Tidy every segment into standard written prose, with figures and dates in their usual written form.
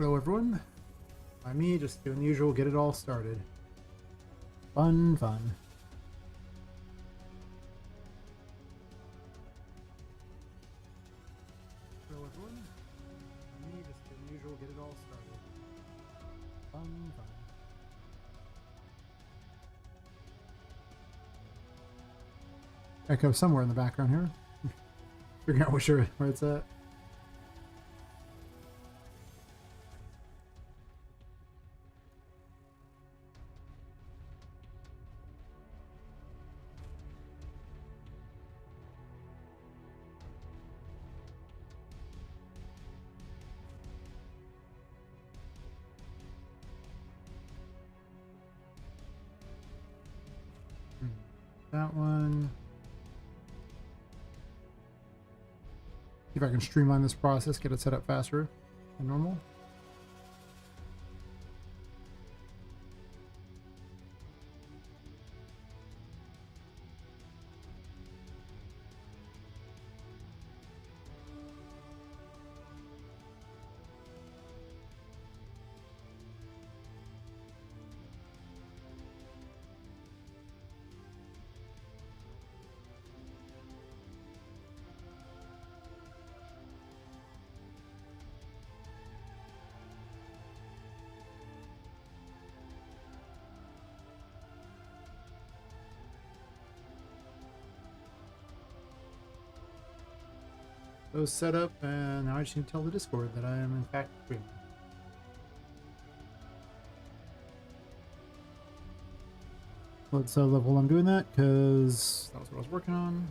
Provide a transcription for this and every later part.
Hello everyone, by me just doing the usual, get it all started. Fun. Hello everyone, by me just doing the usual, get it all started. Fun. Echo somewhere in the background here. Figuring out where it's at. That one. See if I can streamline this process, get it set up faster than normal. Those set up, and now I just need to tell the Discord that I am in fact streaming. Let's level I'm doing that, because that was what I was working on.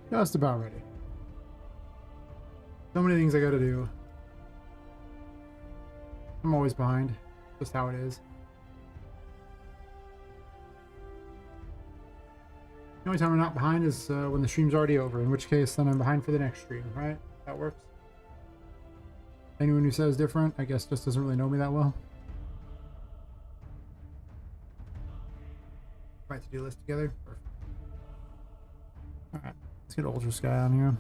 Just about ready. So many things I gotta do. I'm always behind. Just how it is. The only time I'm not behind is when the stream's already over, in which case then I'm behind for the next stream, right? That works. Anyone who says different, I guess, just doesn't really know me that well. Right, to-do list together. Perfect. Alright, let's get Ultra Sky on here.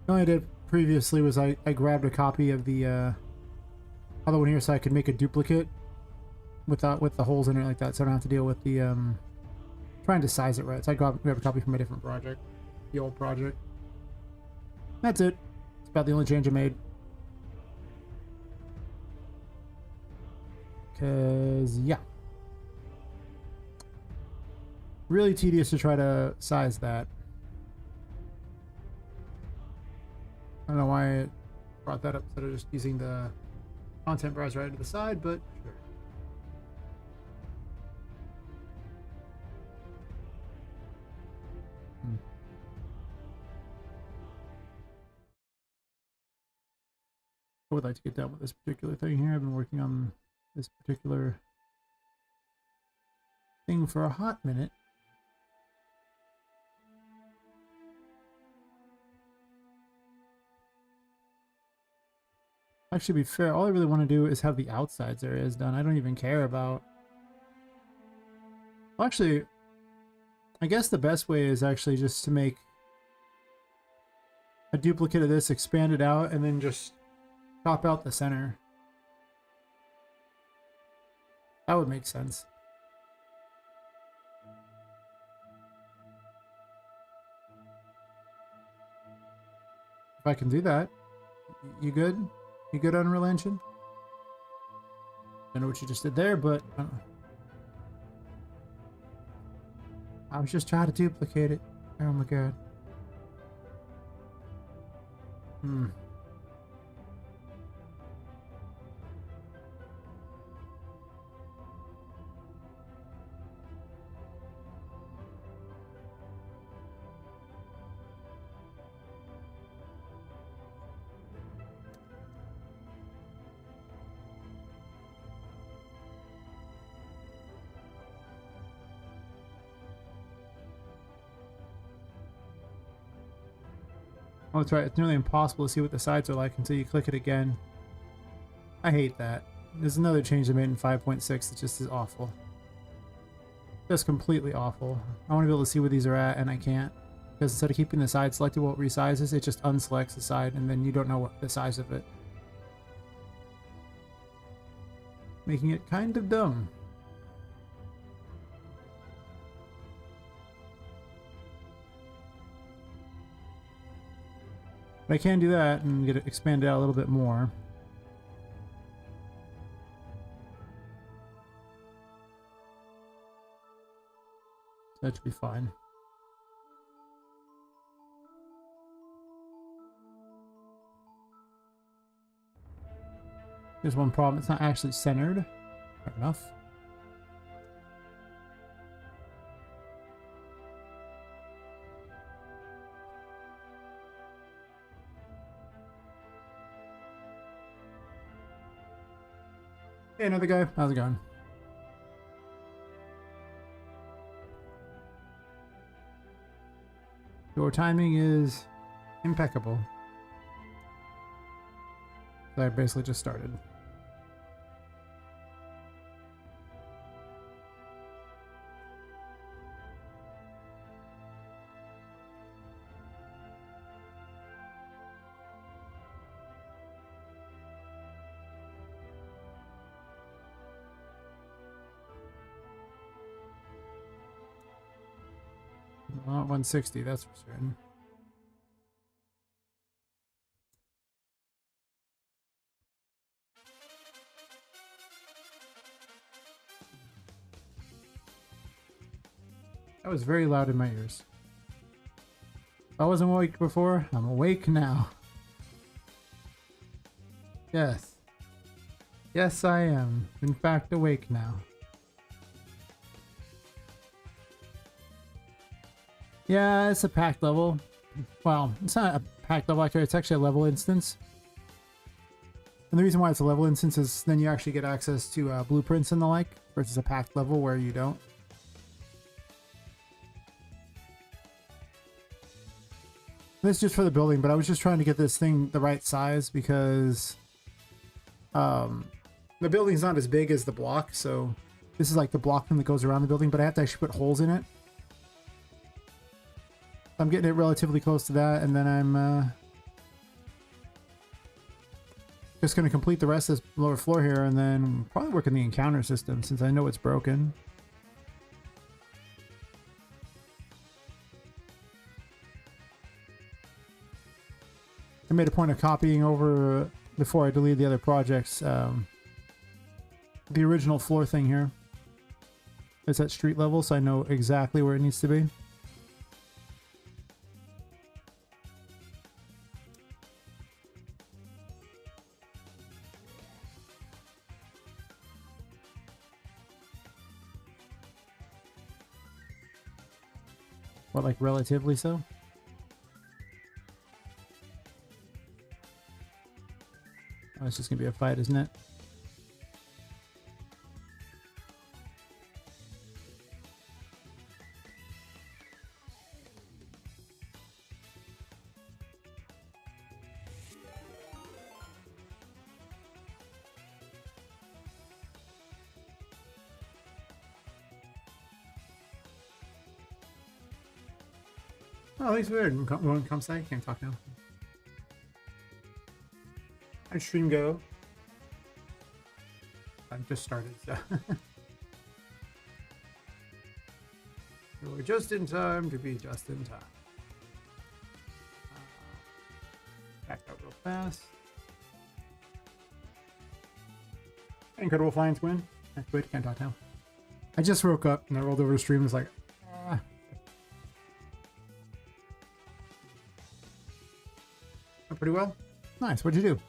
The only I did previously was I grabbed a copy of the other one here so I could make a duplicate with the holes in it like that, so I don't have to deal with the trying to size it right. So I grab a copy from a different project, the old project. That's it. It's about the only change I made. Cause yeah, really tedious to try to size that. I don't know why it brought that up instead of just using the content browser right to the side, but sure. I would like to get done with this particular thing here. I've been working on this particular thing for a hot minute. Actually, to be fair, all I really want to do is have the outsides areas done. I don't even care about... Well, actually, I guess the best way is actually just to make a duplicate of this, expand it out, and then just chop out the center. That would make sense. If I can do that. You good? You good, Unreal Engine? Don't know what you just did there, but I was just trying to duplicate it. Oh my god. Oh, that's right. It's nearly impossible to see what the sides are like until you click it again. I hate that. There's another change they made in 5.6 that just is awful. Just completely awful. I want to be able to see where these are at, and I can't. Because instead of keeping the side selected while it resizes, it just unselects the side, and then you don't know what the size of it. Making it kind of dumb. But I can do that and get it expanded out a little bit more. So that should be fine. There's one problem, it's not actually centered. Fair enough. Hey, another guy. How's it going? Your timing is impeccable. So I basically just started. Not 160, that's for certain. That was very loud in my ears. I wasn't awake before, I'm awake now. Yes. Yes, I am, in fact, awake now. Yeah, it's a packed level. Well, it's not a packed level actually, it's actually a level instance. And the reason why it's a level instance is then you actually get access to blueprints and the like, versus a packed level where you don't. This is just for the building, but I was just trying to get this thing the right size because the building's not as big as the block, so this is like the block thing that goes around the building, but I have to actually put holes in it. I'm getting it relatively close to that, and then I'm just going to complete the rest of this lower floor here, and then probably work on the encounter system since I know it's broken. I made a point of copying over, before I deleted the other projects, the original floor thing here. It's at street level, so I know exactly where it needs to be. What, like relatively so? Oh, it's just gonna be a fight, isn't it? Oh, thanks for it. Come say. Can't talk now. How'd stream go? I just started, so. We're just in time to be just in time. Back out real fast. Incredible Flying Twin. Wait, can't talk now. I just woke up and I rolled over the stream and was like, ah. Went pretty well. Nice. What'd you do?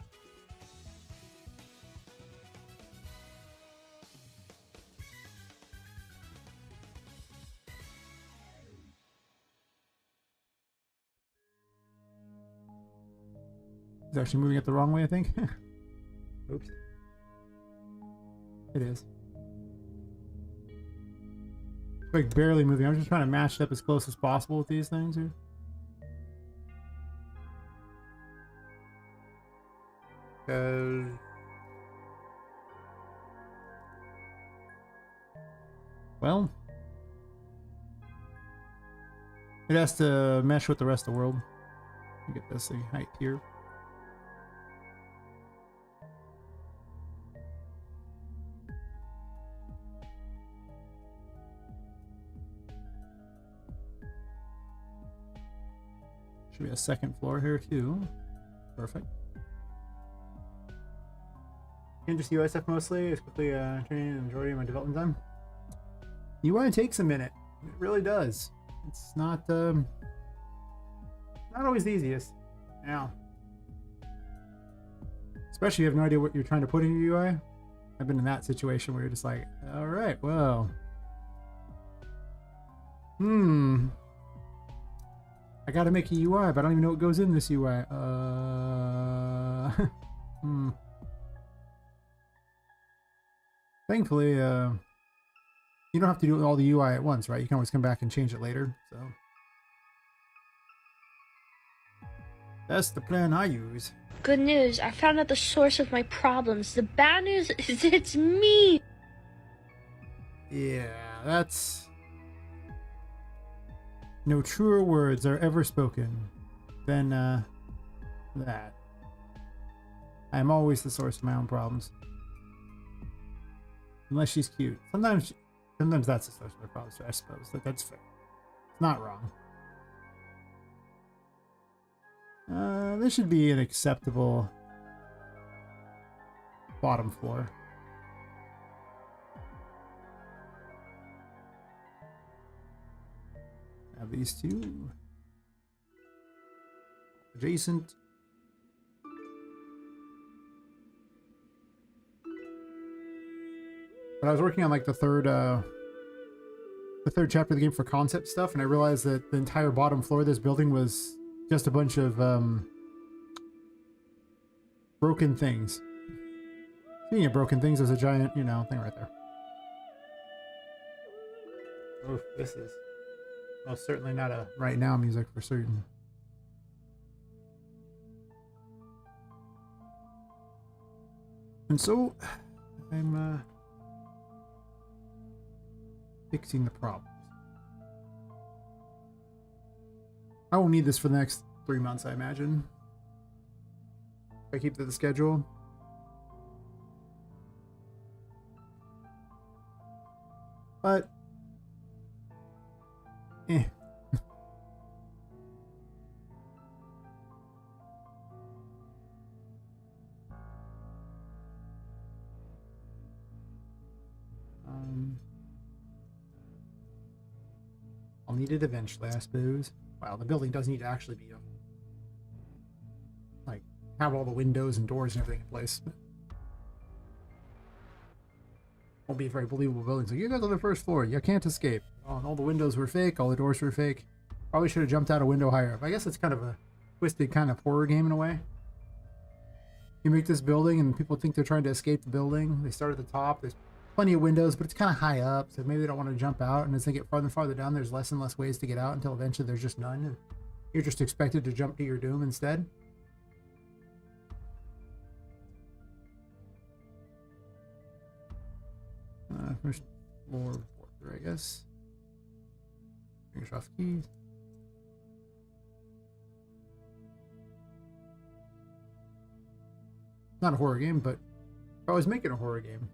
It's actually moving it the wrong way, I think. Oops. It is. Like barely moving. I'm just trying to match it up as close as possible with these things here. Well, it has to mesh with the rest of the world. Get this thing height here. Should be a second floor here too. Perfect. And just UI stuff mostly. It's quickly turning the majority of my development time. UI takes a minute. It really does. It's not always the easiest. Yeah. Especially if you have no idea what you're trying to put in your UI. I've been in that situation where you're just like, all right, well, I gotta make a UI, but I don't even know what goes in this UI. Thankfully, you don't have to do all the UI at once, right? You can always come back and change it later, so. That's the plan I use. Good news, I found out the source of my problems. The bad news is it's me! Yeah, that's... No truer words are ever spoken than, that. I am always the source of my own problems. Unless she's cute. Sometimes that's the source of my problems, I suppose. That's fair. It's not wrong. This should be an acceptable bottom floor. Have these two adjacent. But I was working on like the third chapter of the game for concept stuff, and I realized that the entire bottom floor of this building was just a bunch of broken things. Speaking of broken things, there's a giant, thing right there. Oh, this is most certainly not a right now music for certain. And so, I'm fixing the problems. I won't need this for the next 3 months, I imagine. If I keep to the schedule. But, I'll need it eventually, I suppose. Wow, the building does need to actually be like have all the windows and doors and everything in place. Won't be a very believable building. So you got to the first floor. You can't escape. Oh, and all the windows were fake. All the doors were fake. Probably should have jumped out a window higher up. I guess it's kind of a twisted kind of horror game in a way. You make this building and people think they're trying to escape the building. They start at the top. There's plenty of windows, but it's kind of high up, so maybe they don't want to jump out. And as they get farther and farther down, there's less and less ways to get out until eventually there's just none. And you're just expected to jump to your doom instead. First floor, I guess. Fingers off keys. Not a horror game, but if I was making a horror game,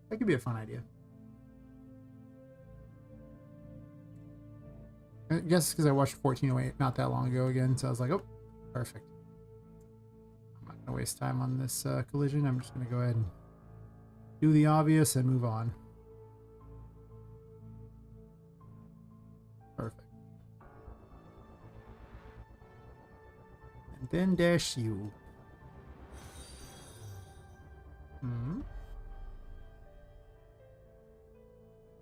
that could be a fun idea. I guess because I watched 1408 not that long ago again, so I was like, oh, perfect. I'm not going to waste time on this collision. I'm just going to go ahead and do the obvious and move on. Perfect. And then dash you.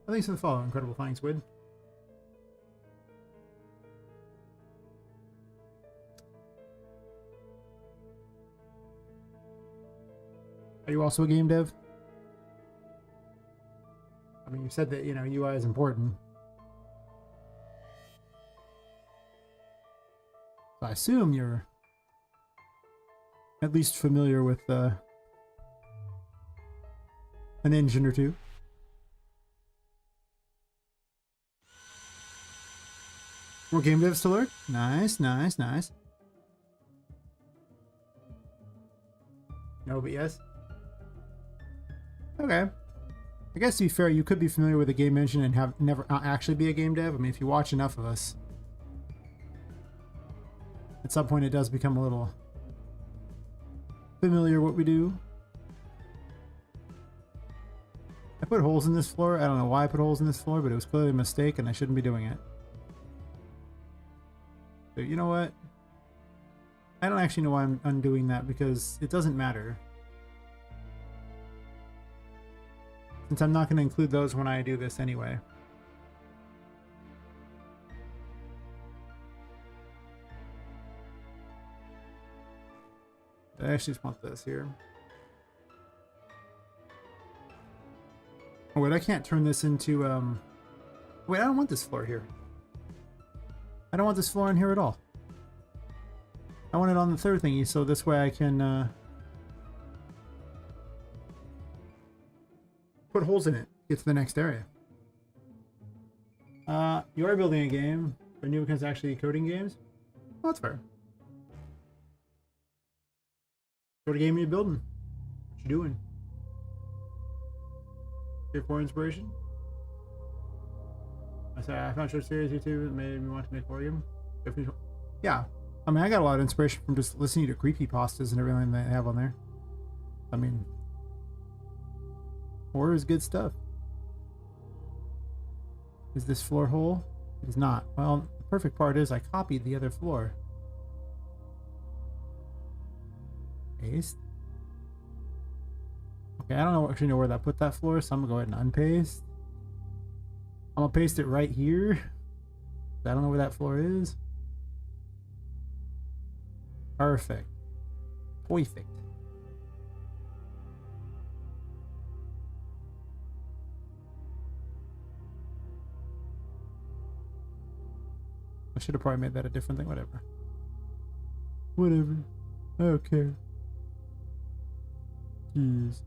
Thanks for the follow, incredible flying squid. Are you also a game dev? I mean, you said that, you know, UI is important. So I assume you're at least familiar with an engine or two. More game devs to learn? Nice, nice, nice. No, but yes. Okay. I guess to be fair, you could be familiar with a game engine and have never not actually be a game dev. I mean, if you watch enough of us, at some point it does become a little familiar what we do. I put holes in this floor. I don't know why I put holes in this floor, but it was clearly a mistake and I shouldn't be doing it. So you know what? I don't actually know why I'm undoing that because it doesn't matter. Since I'm not going to include those when I do this anyway. I actually just want this here. Oh wait, I can't turn this into wait, I don't want this floor here. I don't want this floor in here at all. I want it on the third thingy, so this way I can put holes in it, get to the next area. You are building a game, but new becomes actually coding games? Well, that's fair. What game are you building? What you doing? Here for inspiration? I said I found short series YouTube that made me want to make horror game. Yeah, I mean I got a lot of inspiration from just listening to creepypastas and everything they have on there. I mean, horror is good stuff. Is this floor whole? It is not. Well, the perfect part is I copied the other floor. Paste. Okay, I don't actually know where that put that floor, so I'm gonna go ahead and unpaste. I'm gonna paste it right here. I don't know where that floor is. Perfect. Perfect. I should have probably made that a different thing. Whatever. Whatever. I don't care. Jeez.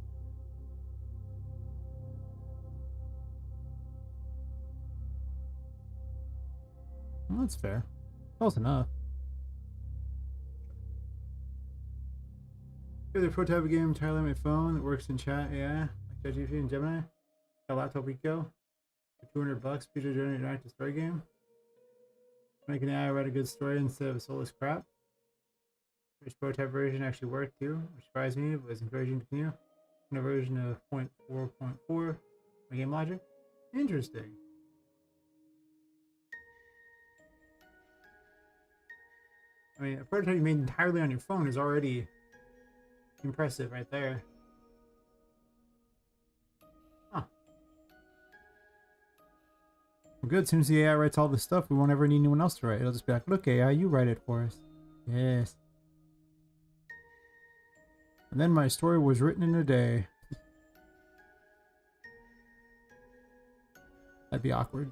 Well, that's fair. Close enough. Here's a prototype game entirely on my phone that works in chat. Yeah, like ChatGPT and Gemini. A laptop week ago. For $200, feature generated interactive story game. Make an AI write a good story instead of a soulless crap. This prototype version actually worked too, which surprised me, but was encouraging to continue. In a version of 0.4.4 my game logic. Interesting. I mean, a prototype you made entirely on your phone is already impressive right there. Huh. Well, good. As soon as the AI writes all this stuff, we won't ever need anyone else to write. It'll just be like, look, AI, you write it for us. Yes. And then my story was written in a day. That'd be awkward.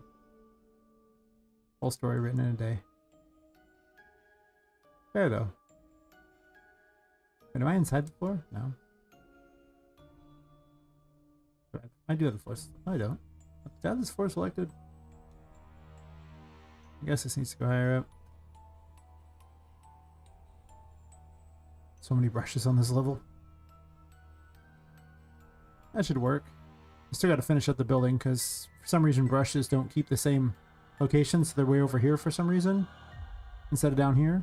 Whole story written in a day. Fair though. Wait, am I inside the floor? No. I do have the floor. No, I don't. Did I have this floor selected? I guess this needs to go higher up. So many brushes on this level. That should work. I still got to finish up the building because for some reason brushes don't keep the same location, so they're way over here for some reason instead of down here.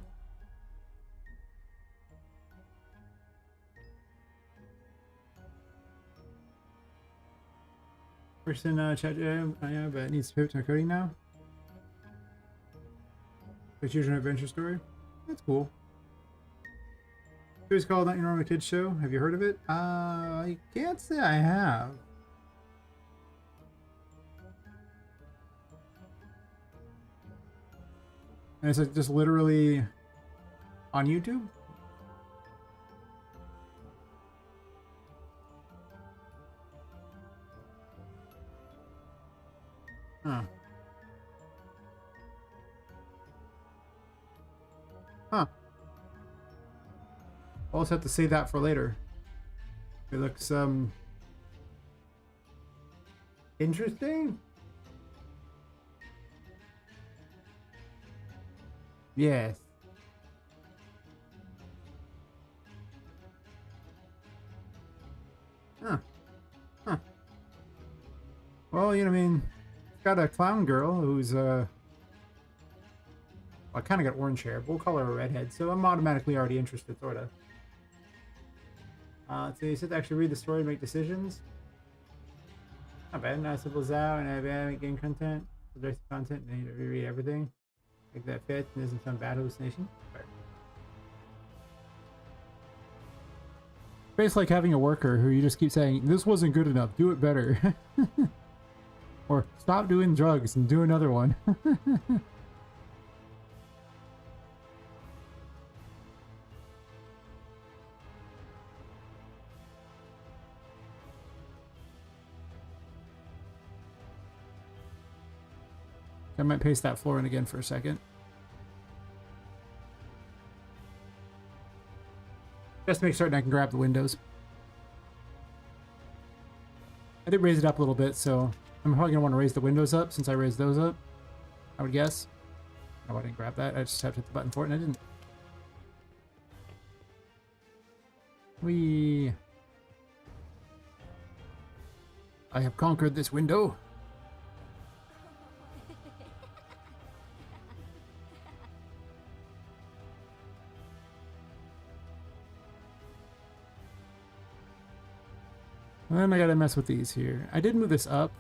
Person chat, yeah, but it needs to pivot to coding now. It's usually an adventure story. That's cool. It's called Not Your Normal Kids Show. Have you heard of it? I can't say I have. And it's like just literally on YouTube? Huh. Huh. I'll also have to save that for later. It looks, interesting? Yes. Huh. Huh. Well, you know, I mean, it's got a clown girl who's, well, I kind of got orange hair, but we'll call her a redhead, so I'm automatically already interested, sort of. So you said to actually read the story and make decisions. Not bad, not simple as that, and I have game content, subjective content, and you need to reread everything. Make that fit, and isn't some bad hallucination. Right. It's like having a worker who you just keep saying, this wasn't good enough, do it better. Or stop doing drugs and do another one. I might paste that floor in again for a second. Just to make certain I can grab the windows. I did raise it up a little bit, so I'm probably going to want to raise the windows up since I raised those up, I would guess. Oh, I didn't grab that. I just have to hit the button for it, and I didn't. I have conquered this window. And then I gotta mess with these here. I did move this up.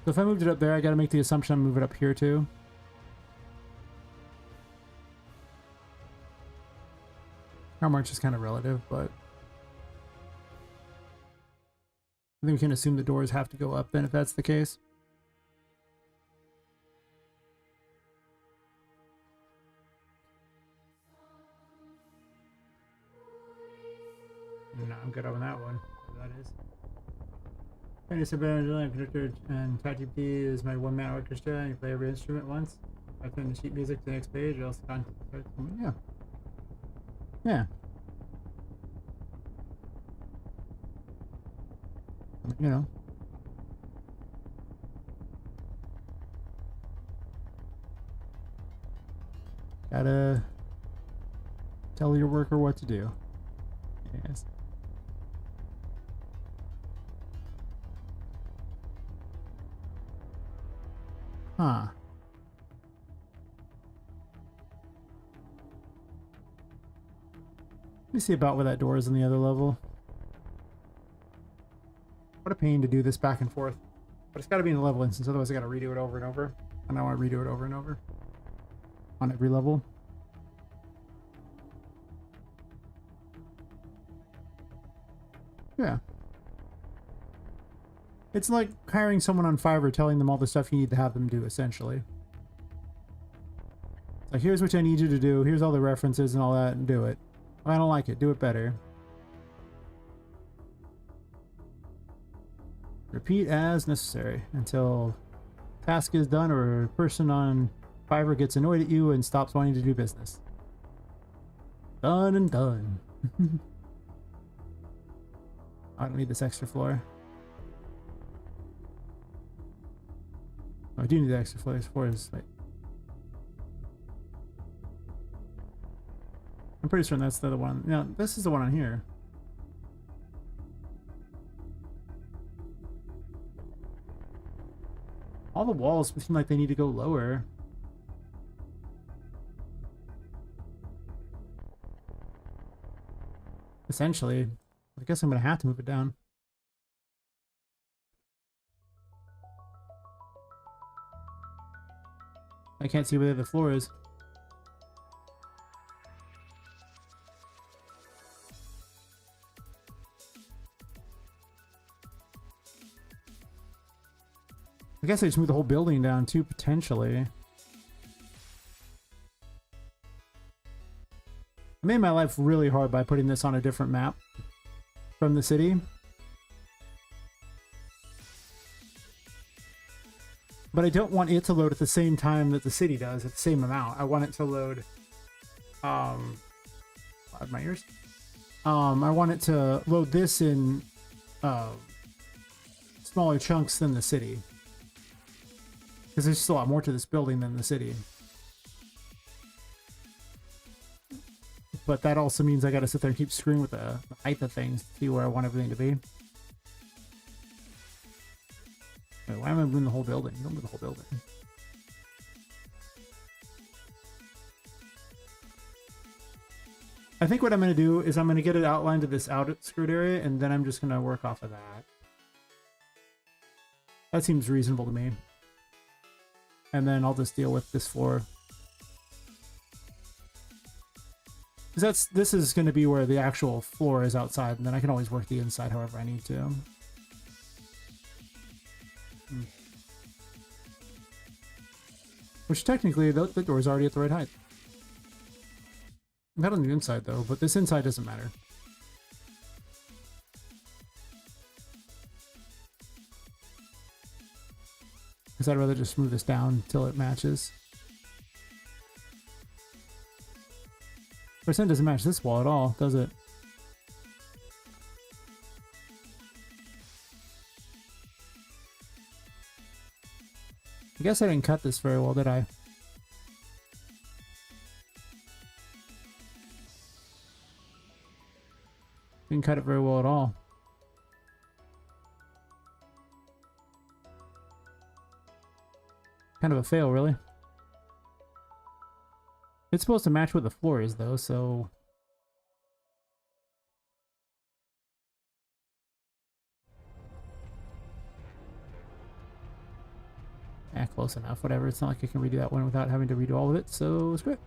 So if I moved it up there, I gotta make the assumption I move it up here too. How much is kind of relative, but I think we can assume the doors have to go up then if that's the case. No, I'm good on that one. Whatever that is. Fantasy Banjo Conductor and ChatGPT is my one-man orchestra, and you play every instrument once. I turn the sheet music to the next page, or else the content starts coming. Yeah. Yeah. You know. Gotta tell your worker what to do. Yes. Huh. Let me see about where that door is in the other level. What a pain to do this back and forth. But it's got to be in the level instance, otherwise I got to redo it over and over. And I want to redo it over and over. On every level. Yeah. It's like hiring someone on Fiverr, telling them all the stuff you need to have them do, essentially. It's like, here's what I need you to do, here's all the references and all that, and do it. I don't like it, do it better. Repeat as necessary until task is done or a person on Fiverr gets annoyed at you and stops wanting to do business. Done and done. I don't need this extra floor. Oh, I do need the extra floor. This floor is like... I'm pretty certain that's the other one. No, this is the one on here. All the walls seem like they need to go lower. Essentially. I guess I'm gonna have to move it down. I can't see where the floor is. I guess I just moved the whole building down too, potentially. I made my life really hard by putting this on a different map from the city. But I don't want it to load at the same time that the city does, at the same amount. I want it to load... loud my ears. I want it to load this in smaller chunks than the city. Because there's just a lot more to this building than the city. But that also means I gotta sit there and keep screwing with the height of things to see where I want everything to be. Wait, why am I moving the whole building? Don't move the whole building. I think what I'm gonna do is I'm gonna get it outlined to this outskirt area, and then I'm just gonna work off of that. That seems reasonable to me. And then I'll just deal with this floor. Because this is going to be where the actual floor is outside, and then I can always work the inside however I need to. Which technically, the door's already at the right height. Not on the inside though, but this inside doesn't matter. Because I'd rather just move this down until it matches. Percent doesn't match this wall at all, does it? I guess I didn't cut this very well, did I? Didn't cut it very well at all. Kind of a fail, really. It's supposed to match where the floor is, though, so... Eh, close enough, whatever. It's not like I can redo that one without having to redo all of it, so screw it.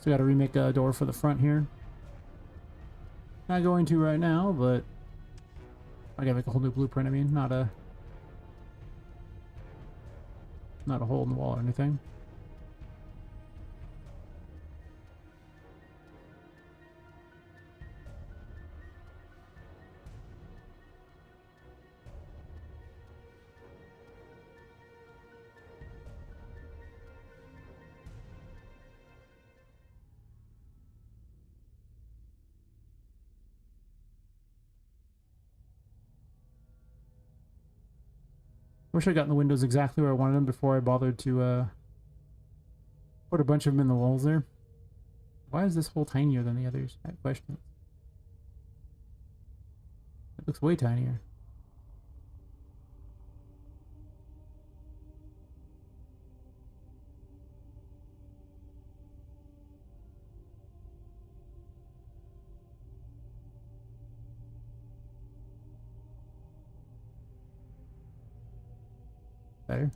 So gotta remake a door for the front here. Not going to right now, but... I gotta make a whole new blueprint, I mean, not a hole in the wall or anything. Wish I'd gotten the windows exactly where I wanted them before I bothered to put a bunch of them in the walls there. Why is this hole tinier than the others? I have questions. It looks way tinier. Better.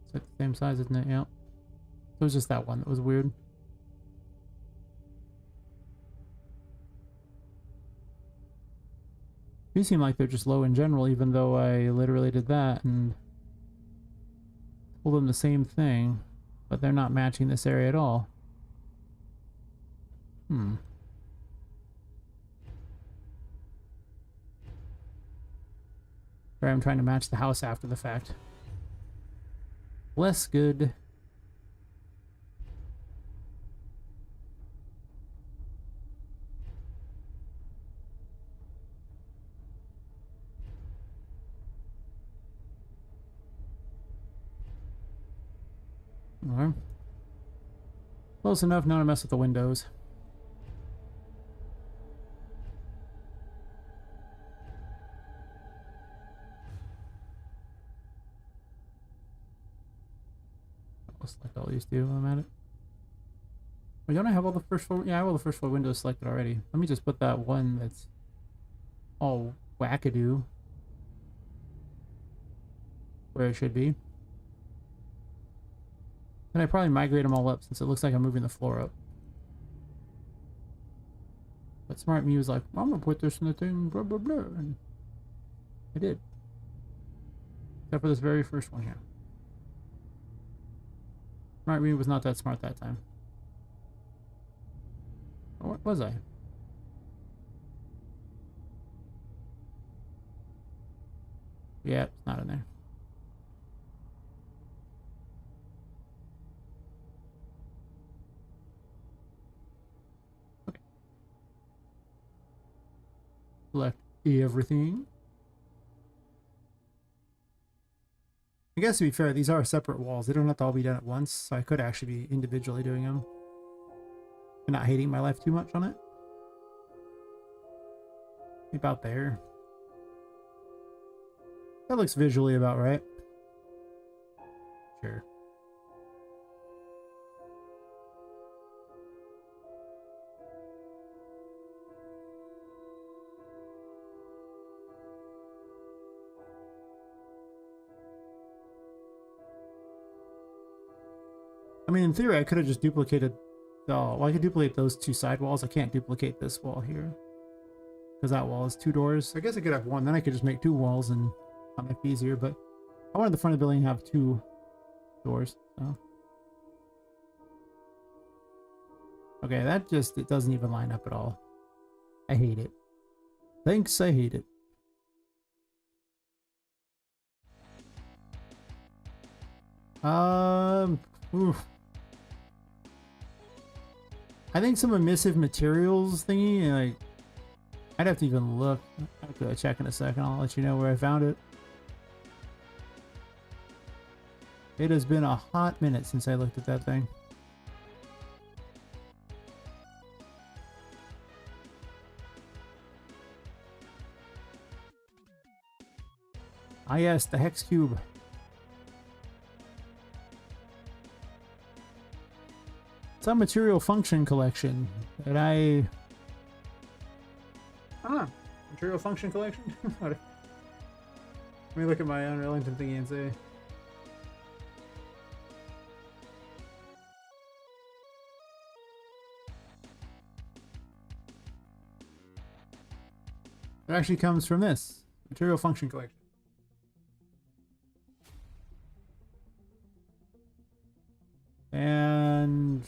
It's like the same size, isn't it? Yeah. It was just that one that was weird. These seem like they're just low in general, even though I literally did that and told them the same thing. But they're not matching this area at all. Sorry, I'm trying to match the house after the fact. Less good. Okay. Close enough now to mess with the windows. I'll select all these two while I'm at it. Wait, don't I have all the first floor? Yeah, I have all the first floor windows selected already. Let me just put that one that's all wackadoo where it should be. And I probably migrate them all up since it looks like I'm moving the floor up. But smart me was like, I'm gonna put this in the thing, blah blah blah, and I did. Except for this very first one here. Smart me was not that smart that time. Or what was I? Yeah, it's not in there. Okay. Select everything. I guess to be fair, these are separate walls. They don't have to all be done at once, so I could actually be individually doing them. And not hating my life too much on it. About there. That looks visually about right. Sure. I mean, in theory, I could have just duplicated... Oh, well, I could duplicate those two side walls. I can't duplicate this wall here. Because that wall is 2 doors. I guess I could have one. Then I could just make 2 walls and that might be easier. But I wanted the front of the building to have 2 doors. So. Okay, that just... It doesn't even line up at all. I hate it. Thanks, I hate it. Oof. I think some emissive materials thingy, like, I'd have to even look. I'll go check in a second. I'll let you know where I found it. It has been a hot minute since I looked at that thing. Ah yes, the hex cube. Some material function collection that I... Ah, material function collection? Let me look at my Unreal Engine thingy and say... It actually comes from this. Material function collection. And...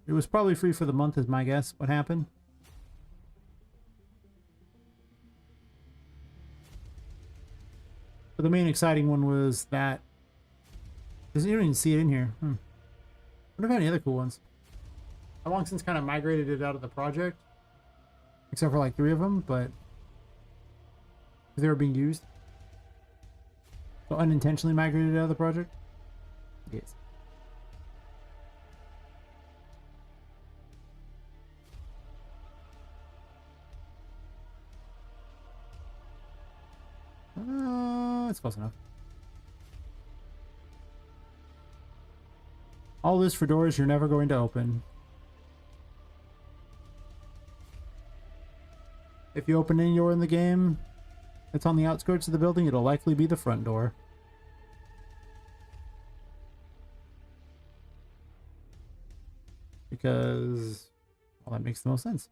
It was probably free for the month is my guess. What happened? But the main exciting one was that... You don't even see it in here. I wonder if I have any other cool ones. I've long since kind of migrated it out of the project. Except for like 3 of them, but... they were being used. So unintentionally migrated out of the project? Yes. It's close enough. All this for doors you're never going to open. If you open any door in the game that's on the outskirts of the building, it'll likely be the front door. Because, well, that makes the most sense.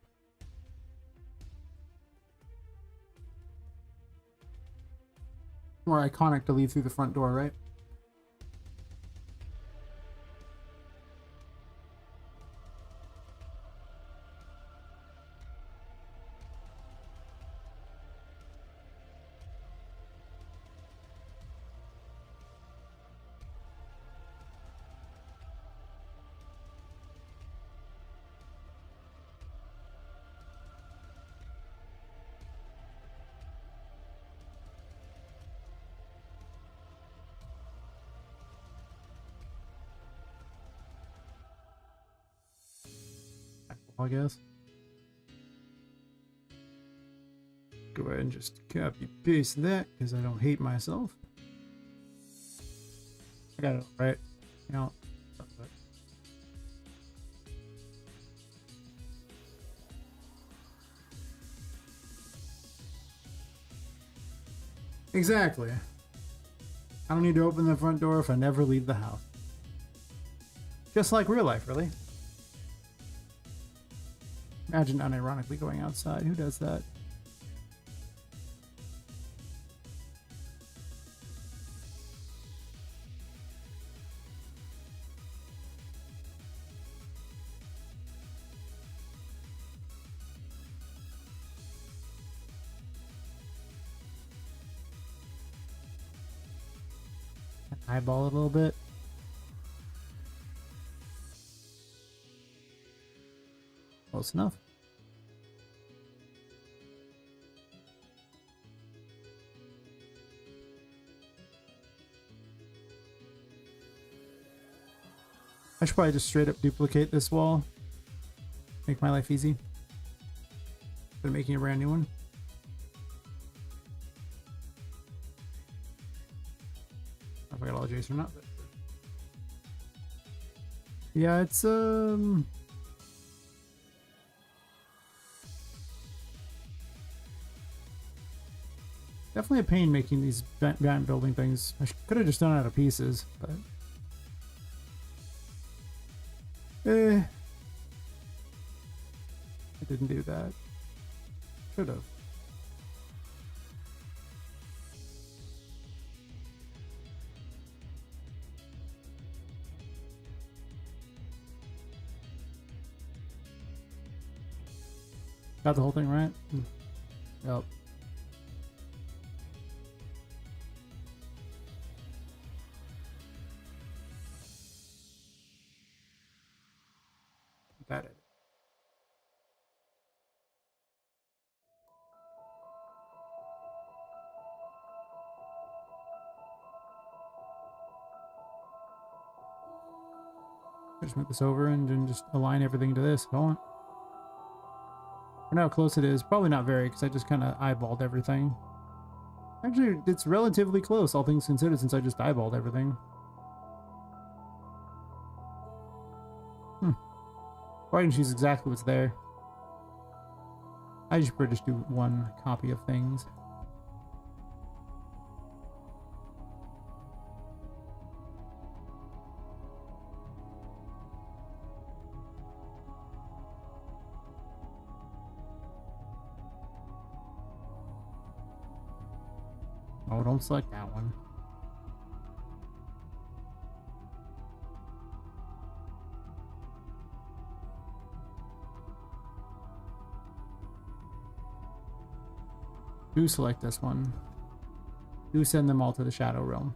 More iconic to leave through the front door, right? I guess. Go ahead and just copy paste that because I don't hate myself. I got it right. You know. Exactly. I don't need to open the front door if I never leave the house. Just like real life, really. Imagine unironically going outside. Who does that? Eyeball it a little bit. Close enough. I should probably just straight up duplicate this wall. Make my life easy. Instead of making a brand new one. I forgot all Jason or not, but yeah, it's definitely a pain making these giant building things. I could have just done it out of pieces, but I didn't do that. Should have. Got the whole thing right? Yep. Got it. Just move this over and then just align everything to this if I want. I know how close it is. Probably not very, because I just kind of eyeballed everything. Actually, it's relatively close, all things considered, since I just eyeballed everything. Why didn't choose exactly what's there? I just prefer to just do one copy of things. Oh, don't select that one. Do select this one. Do send them all to the Shadow Realm.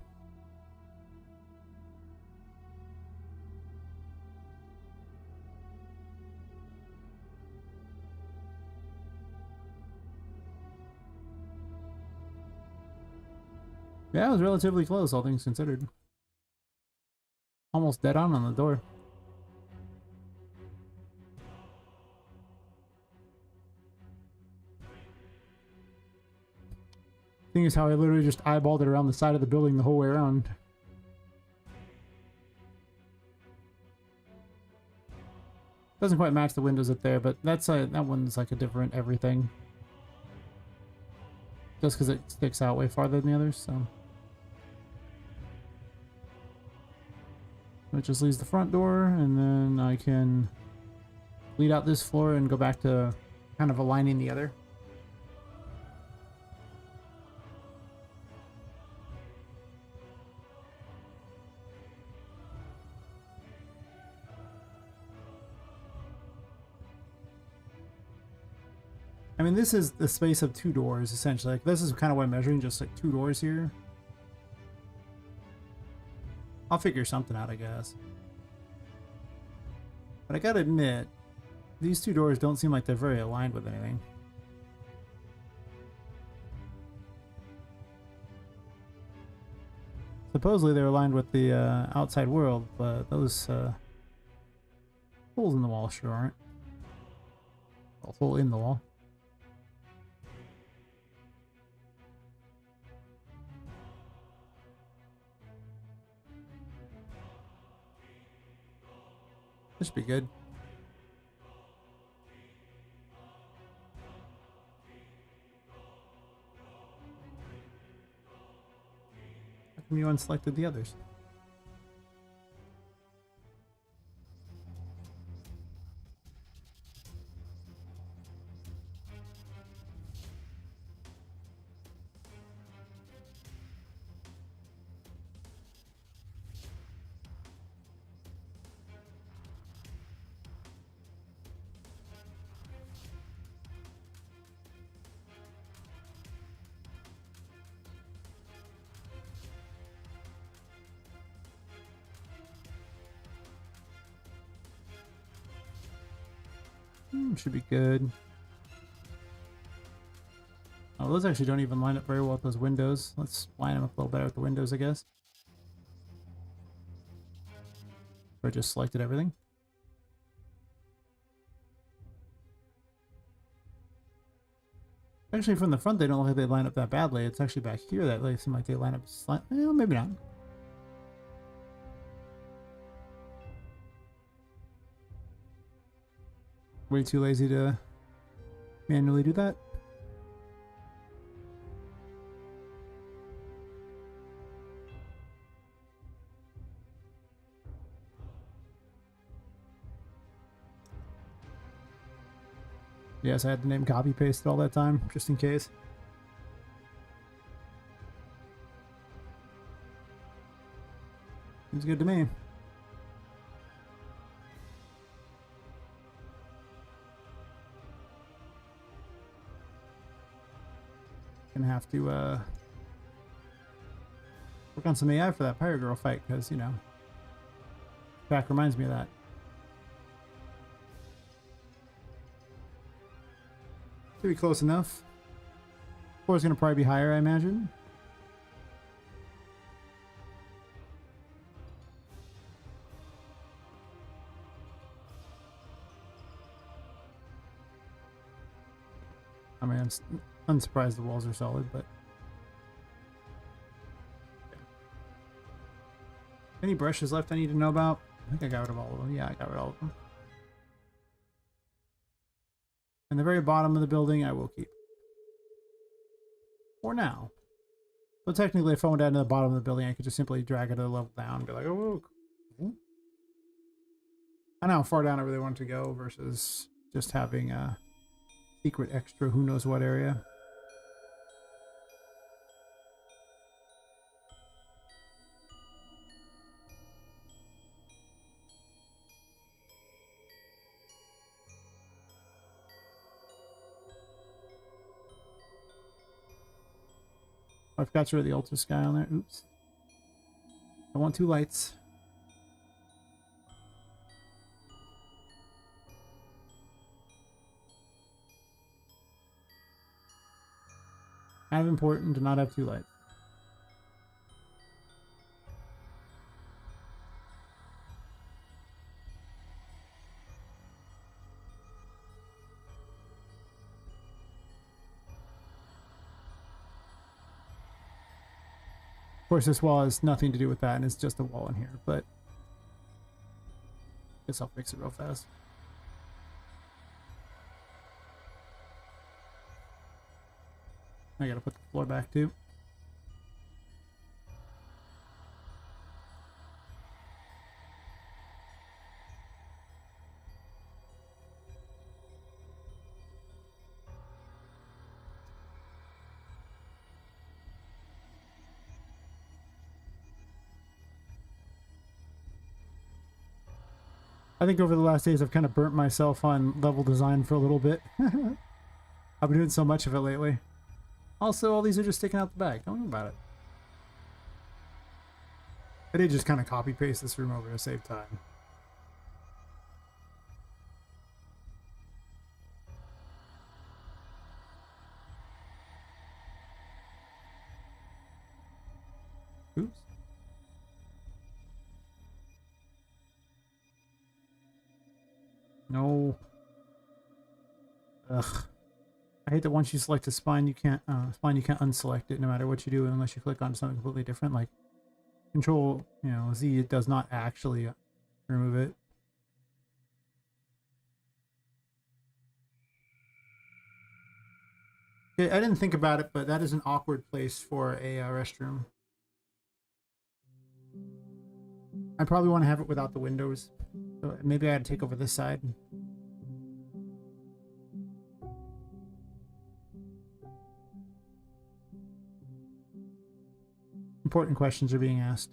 Yeah, it was relatively close, all things considered. Almost dead on the door. Thing is how I literally just eyeballed it around the side of the building the whole way around. Doesn't quite match the windows up there, but that's that one's like a different everything. Just because it sticks out way farther than the others, so. It just leaves the front door, and then I can lead out this floor and go back to kind of aligning the other. I mean, this is the space of 2 doors, essentially. Like, this is kind of what I'm measuring, just like 2 doors here. I'll figure something out, I guess. But I gotta admit, these 2 doors don't seem like they're very aligned with anything. Supposedly they're aligned with the outside world, but those holes in the wall sure aren't. A hole in the wall. This should be good. How come you unselected the others? Should be good. Oh, those actually don't even line up very well with those windows. Let's line them up a little better with the windows, I guess. Or just selected everything. Actually, from the front, they don't look like they line up that badly. It's actually back here that they seem like they line up slightly. Well, maybe not. Way too lazy to manually do that. Yes, I had the name copy pasted all that time, just in case. Seems good to me. Gonna have to work on some AI for that pirate girl fight, because, you know, back reminds me of that. Should be close enough. Floor's gonna probably be higher, I imagine. I mean, I'm unsurprised the walls are solid, but... Any brushes left I need to know about? I think I got rid of all of them. Yeah, I got rid of all of them. And the very bottom of the building I will keep. For now. So technically, if I went down to the bottom of the building, I could just simply drag it a level down and be like, oh, cool. I know how far down I really want to go versus just having a secret extra who knows what area. I forgot to write the altar sky on there. Oops. I want 2 lights. Kind of important to not have 2 lights. Of course, this wall has nothing to do with that, and it's just a wall in here, but I guess I'll fix it real fast. I gotta put the floor back too. I think over the last days I've kind of burnt myself on level design for a little bit. I've been doing so much of it lately. Also, all these are just sticking out the back. Don't worry about it. I did just kind of copy paste this room over to save time. Oops. No. Ugh. I hate that once you select a spine, you can't unselect it no matter what you do unless you click on something completely different. Like Control, Z, it does not actually remove it. Okay, I didn't think about it, but that is an awkward place for a restroom. I probably want to have it without the windows. So maybe I had to take over this side. Important questions are being asked.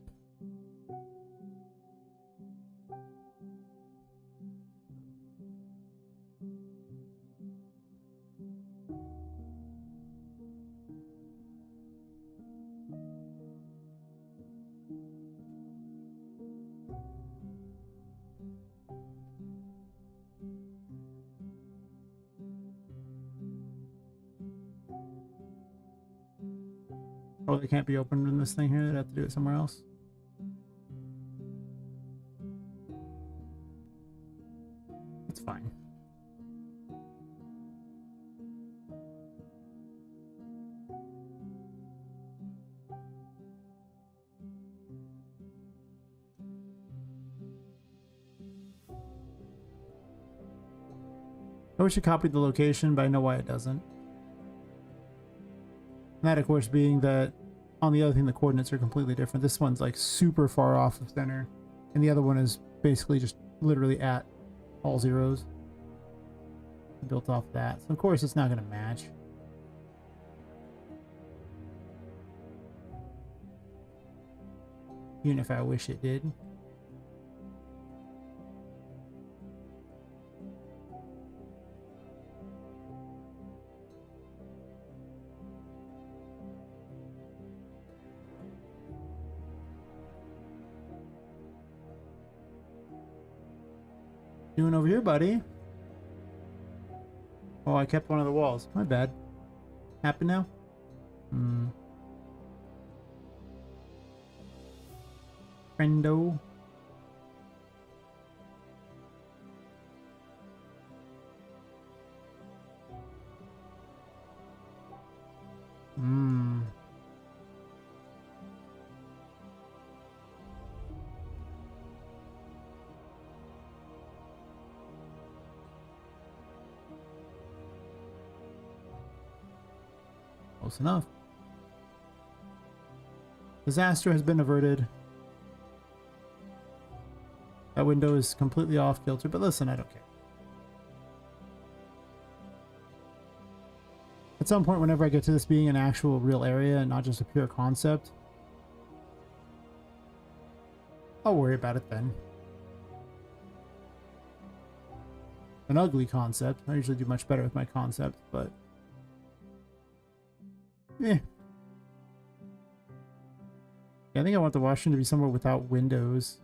Oh, they can't be opened in this thing here. They'd have to do it somewhere else. It's fine. I wish it copied the location, but I know why it doesn't. And that, of course, being that on the other thing, the coordinates are completely different. This one's like super far off of center, and the other one is basically just literally at all zeros. Built off that. So, of course, it's not going to match. Even if I wish it did. Doing over here, buddy? Oh, I kept one of the walls. My bad. Happy now? Friendo. Close enough. Disaster has been averted. That window is completely off kilter, but listen, I don't care. At some point, whenever I get to this being an actual real area and not just a pure concept, I'll worry about it then. An ugly concept. I usually do much better with my concept, but yeah, I think I want the washroom to be somewhere without windows.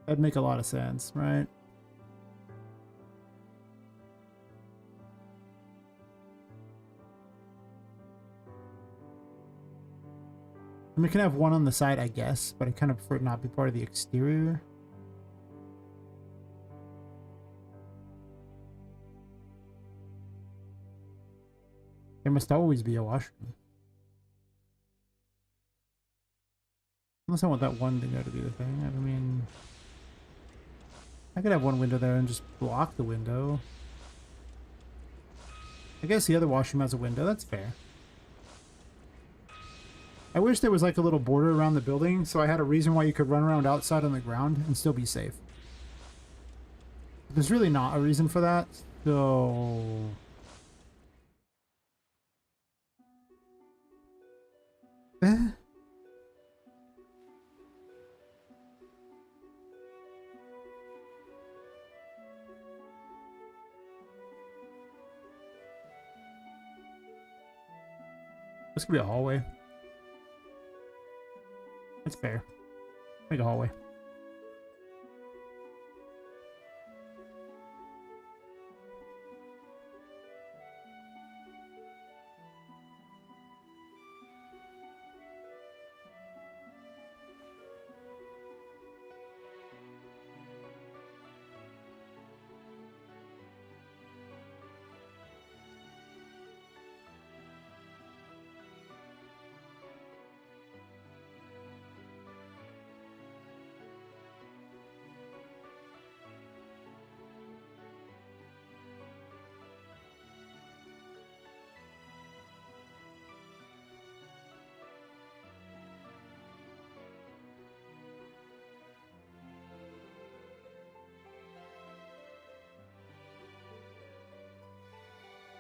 That'd make a lot of sense, right? I mean, I can have one on the side, I guess, but I kind of prefer it not be part of the exterior. There must always be a washroom. Unless I want that one thing there to be the thing. I mean, I could have one window there and just block the window. I guess the other washroom has a window. That's fair. I wish there was like a little border around the building so I had a reason why you could run around outside on the ground and still be safe. There's really not a reason for that, so... This could be a hallway. That's fair. Make a hallway.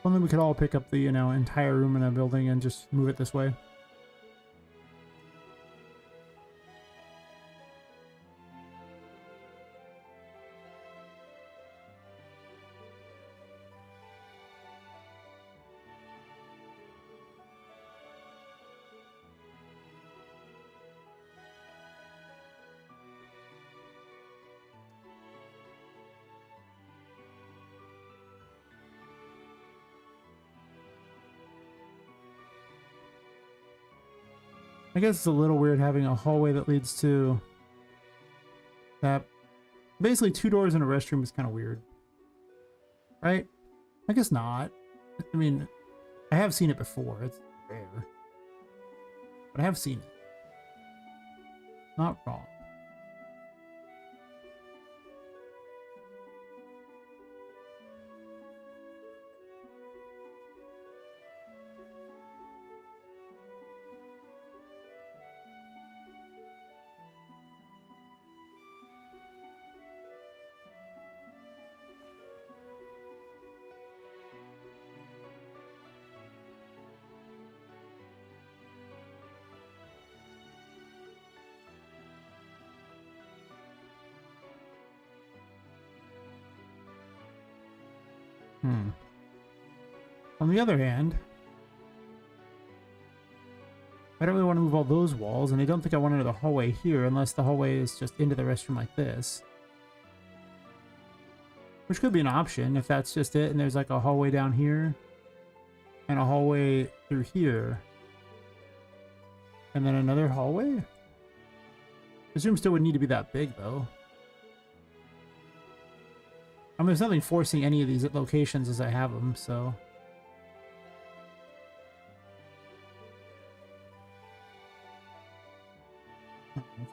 Well, then we could all pick up the, you know, entire room in a building and just move it this way. I guess it's a little weird having a hallway that leads to that. Basically, 2 doors in a restroom is kind of weird. Right? I guess not. I mean, I have seen it before. It's rare. But I have seen it. Not wrong. On the other hand, I don't really want to move all those walls, and I don't think I want another hallway here unless the hallway is just into the restroom like this. Which could be an option if that's just it, and there's like a hallway down here and a hallway through here. And then another hallway? This room still would need to be that big, though. I mean, there's nothing forcing any of these locations as I have them, so...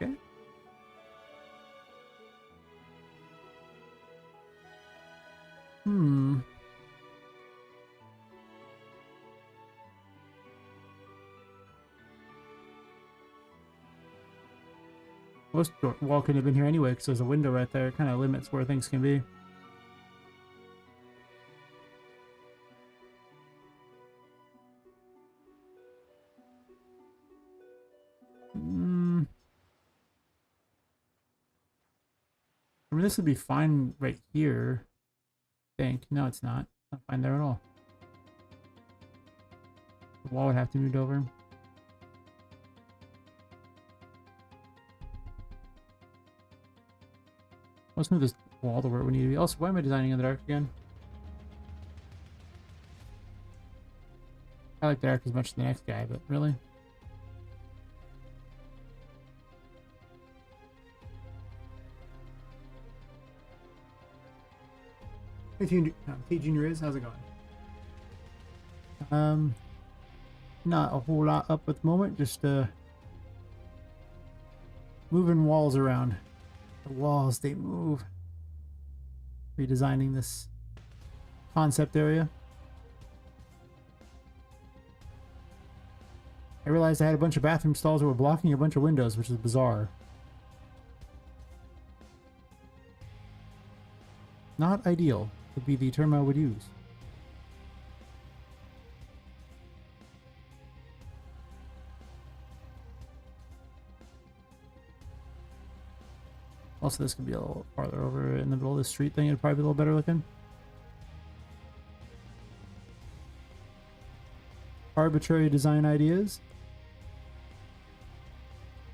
Okay. Most wall couldn't have been here anyway because there's a window right there. It kind of limits where things can be. I mean, this would be fine right here, I think. No, it's not. Not fine there at all. The wall would have to be moved over. Let's move this wall to where we need to be. Also, why am I designing in the dark again? I like the dark as much as the next guy, but really? Hey, Junior is. How's it going? Not a whole lot up at the moment. Just moving walls around. The walls, they move. Redesigning this concept area. I realized I had a bunch of bathroom stalls that were blocking a bunch of windows, which is bizarre. Not ideal would be the term I would use. Also, this could be a little farther over in the middle of the street thing. It'd probably be a little better looking. Arbitrary design ideas.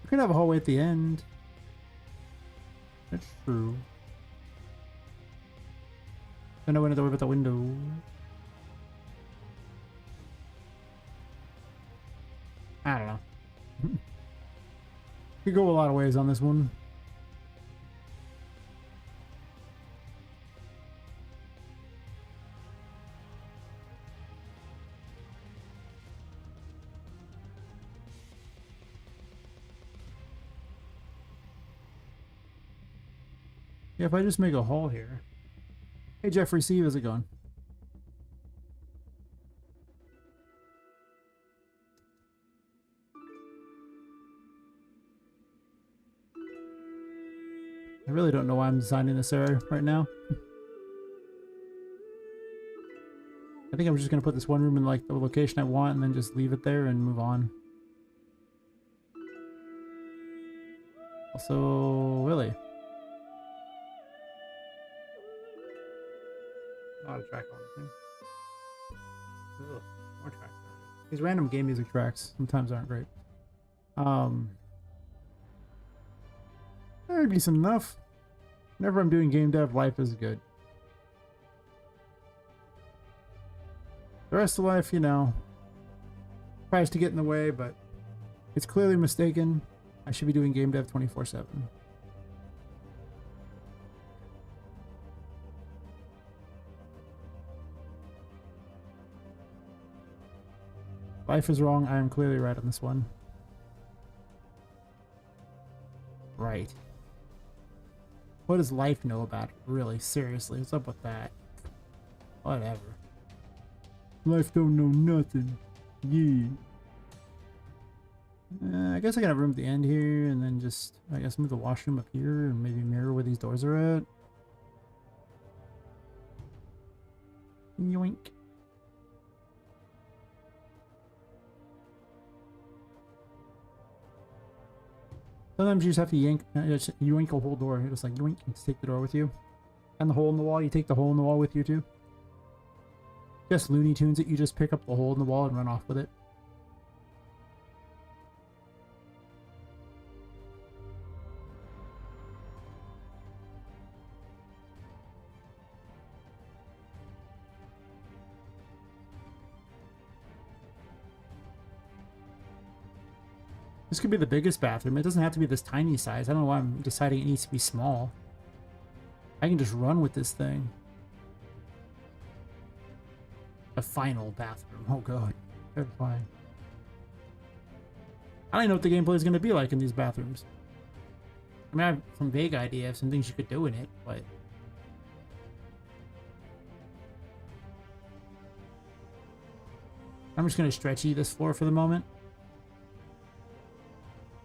We could have a hallway at the end. That's true. I know when to worry about the window. I don't know. Could go a lot of ways on this one. Yeah, if I just make a hall here. Hey Jeffrey C, how's it going? I really don't know why I'm designing this area right now. I think I'm just gonna put this one room in like the location I want and then just leave it there and move on. Also, Willie. Not a track on the thing. Ugh, more tracks already. These random game music tracks sometimes aren't great. Decent enough. Whenever I'm doing game dev, life is good. The rest of life, you know, tries to get in the way, but it's clearly mistaken. I should be doing game dev 24/7. Life is wrong. I am clearly right on this one. Right. What does life know about it? Really? Seriously? What's up with that? Whatever. Life don't know nothing. Yeah. I guess I got a room at the end here, and then just, I guess, move the washroom up here, and maybe mirror where these doors are at. Yoink. Sometimes you just have to yank, yoink a whole door. You're just like, yoink, and take the door with you. And the hole in the wall, you take the hole in the wall with you too. Just Looney Tunes it, you just pick up the hole in the wall and run off with it. This could be the biggest bathroom. It doesn't have to be this tiny size. I don't know why I'm deciding it needs to be small. I can just run with this thing. A final bathroom. Oh god. Terrifying. I don't even know what the gameplay is going to be like in these bathrooms. I mean, I have some vague idea of some things you could do in it, but... I'm just going to stretchy this floor for the moment.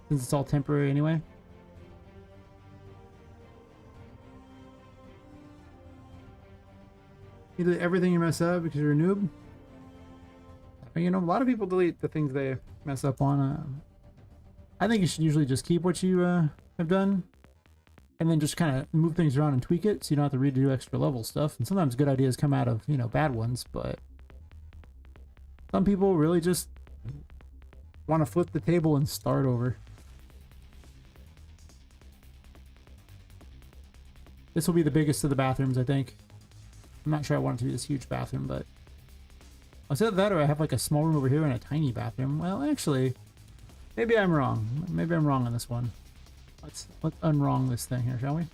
Since it's all temporary anyway. You delete everything you mess up because you're a noob. You know, a lot of people delete the things they mess up on. I think you should usually just keep what you have done. And then just kind of move things around and tweak it so you don't have to redo extra level stuff. And sometimes good ideas come out of, you know, bad ones, but... some people really just want to flip the table and start over. This will be the biggest of the bathrooms, I think. I'm not sure I want it to be this huge bathroom, but... I'll either that or I have like a small room over here and a tiny bathroom. Well, actually, maybe I'm wrong. Maybe I'm wrong on this one. Let's unwrong this thing here, shall we?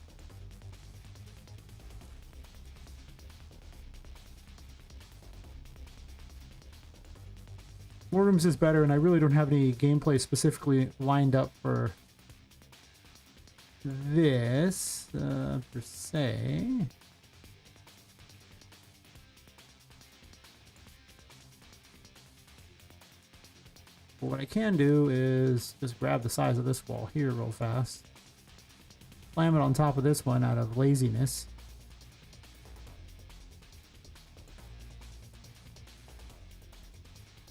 More rooms is better, and I really don't have any gameplay specifically lined up for this, per se. But what I can do is just grab the size of this wall here real fast. Slam it on top of this one out of laziness.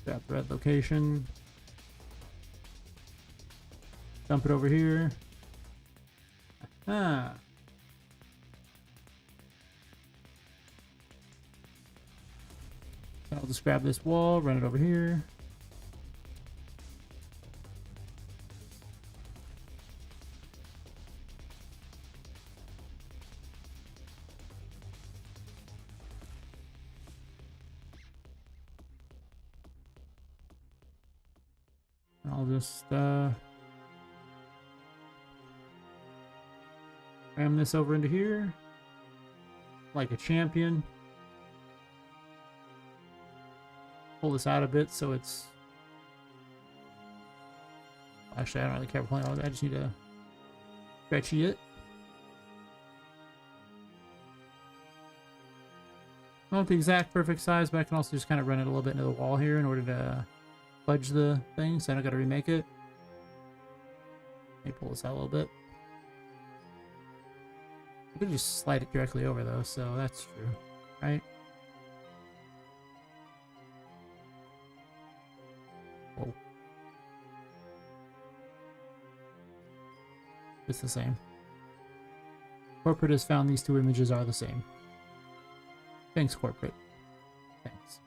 Grab the red location. Dump it over here. Ah. I'll just grab this wall, run it over here. I'll just ram this over into here like a champion. Pull this out a bit so it's... Actually, I don't really care for playing all that. I just need to stretchy it. Not the exact perfect size, but I can also just kind of run it a little bit into the wall here in order to fudge the thing, so I don't gotta remake it. Let me pull this out a little bit. I could just slide it directly over though, so that's true, right? It's the same. Corporate has found these two images are the same. Thanks, corporate. Thanks.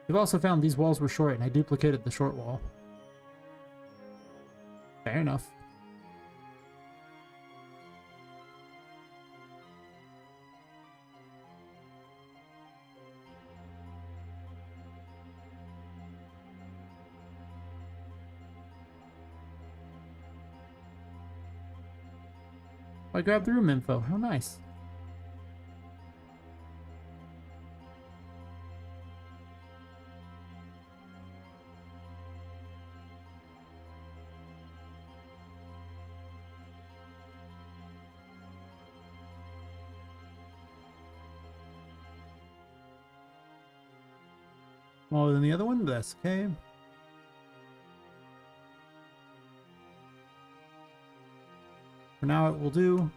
They've also found these walls were short, and I duplicated the short wall. Fair enough. I grabbed the room info. How nice. Smaller than the other one, but that's okay. For now, it will do.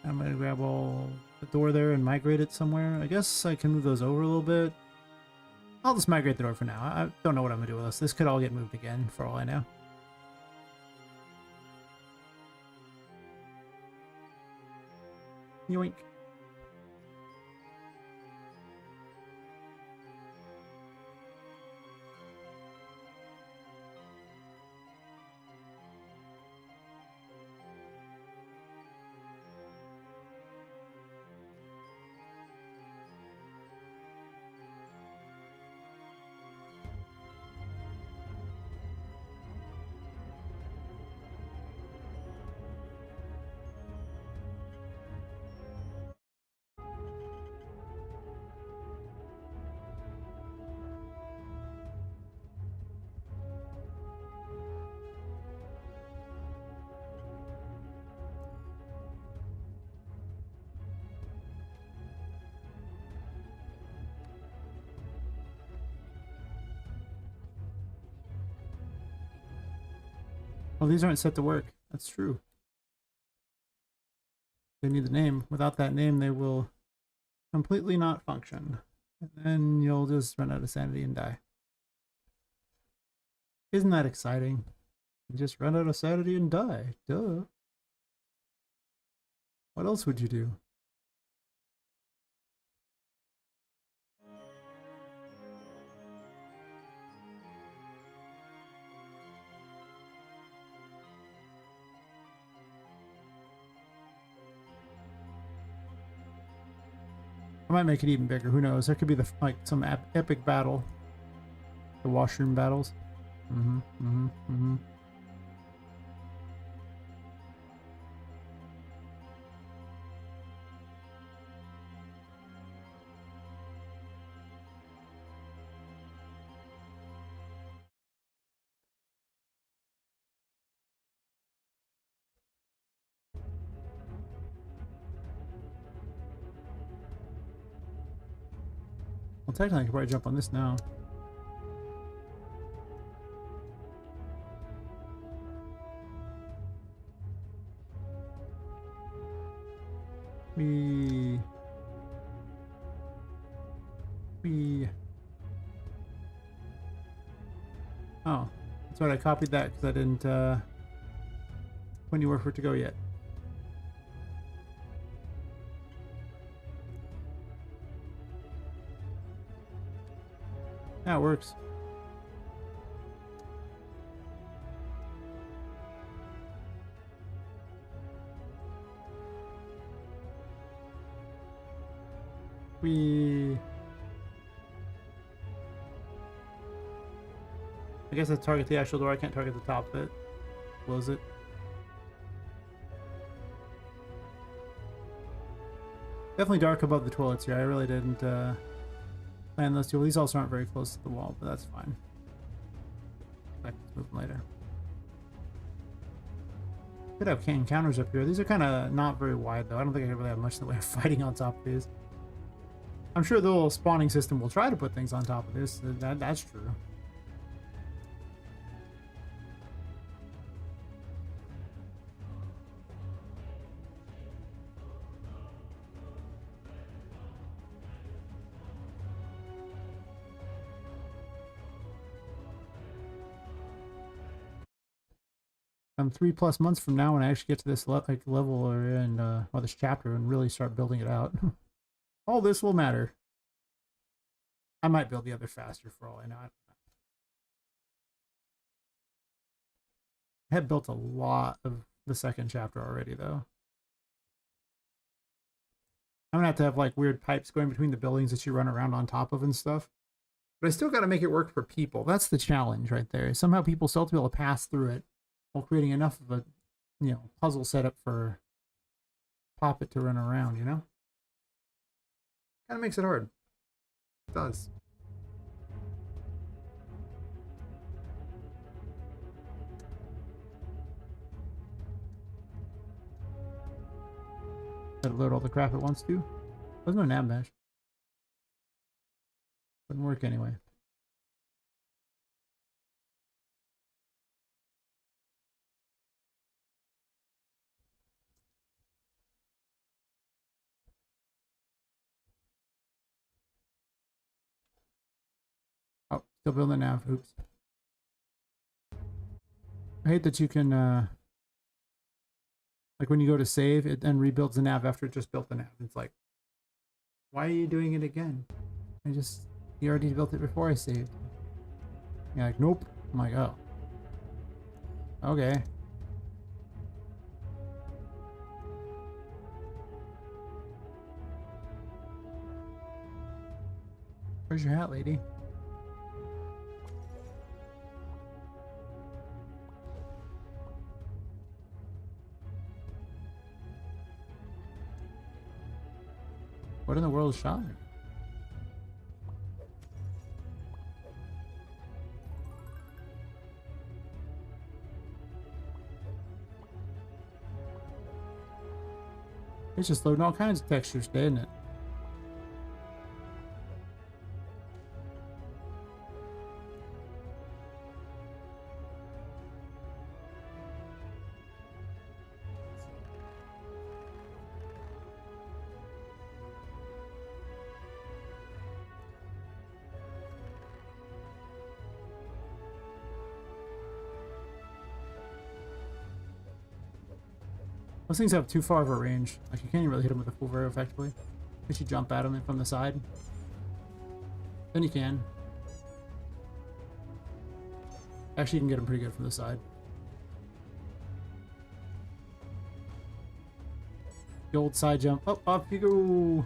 I'm going to grab all the door there and migrate it somewhere. I guess I can move those over a little bit. I'll just migrate the door for now. I don't know what I'm going to do with this. This could all get moved again, for all I know. Yoink. Well, these aren't set to work. That's true. They need the name. Without that name, they will completely not function. And then you'll just run out of sanity and die. Isn't that exciting? You just run out of sanity and die. Duh. What else would you do? I might make it even bigger. Who knows? There could be like some epic battle. The washroom battles. Well, technically, I could probably jump on this now. We. Oh, that's right. I copied that because I didn't put anywhere for it to go yet. Yeah, it works. I guess I target the actual door. I can't target the top of it. Close it. Definitely dark above the toilets here. I really didn't plan those two. Well, these also aren't very close to the wall, but that's fine. I can move them later. Could have encounters up here. These are kind of not very wide, though. I don't think I really have much in the way of fighting on top of these. I'm sure the little spawning system will try to put things on top of this. That's true. 3+ months from now when I actually get to this level or this chapter and really start building it out. All this will matter. I might build the other faster for all I know. I have built a lot of the second chapter already, though. I'm gonna have to have like weird pipes going between the buildings that you run around on top of and stuff. But I still got to make it work for people. That's the challenge right there. Somehow people still have to be able to pass through it while creating enough of a, puzzle setup for Poppet to run around, Kind of makes it hard. It does. Gotta load all the crap at once, too. There's no nav mesh. Wouldn't work anyway. Oh, still building nav. Oops. I hate that you can, like when you go to save, it then rebuilds the nav after it just built the nav. It's like, why are you doing it again? You already built it before I saved. You're like, nope. I'm like, oh. Okay. Where's your hat, lady? What in the world is shot? It's just loading all kinds of textures, isn't it? Those things have too far of a range. Like, you can't even really hit them with a full very effectively. If you jump at them from the side, then you can. Actually, you can get them pretty good from the side. The old side jump. Oh, up you go!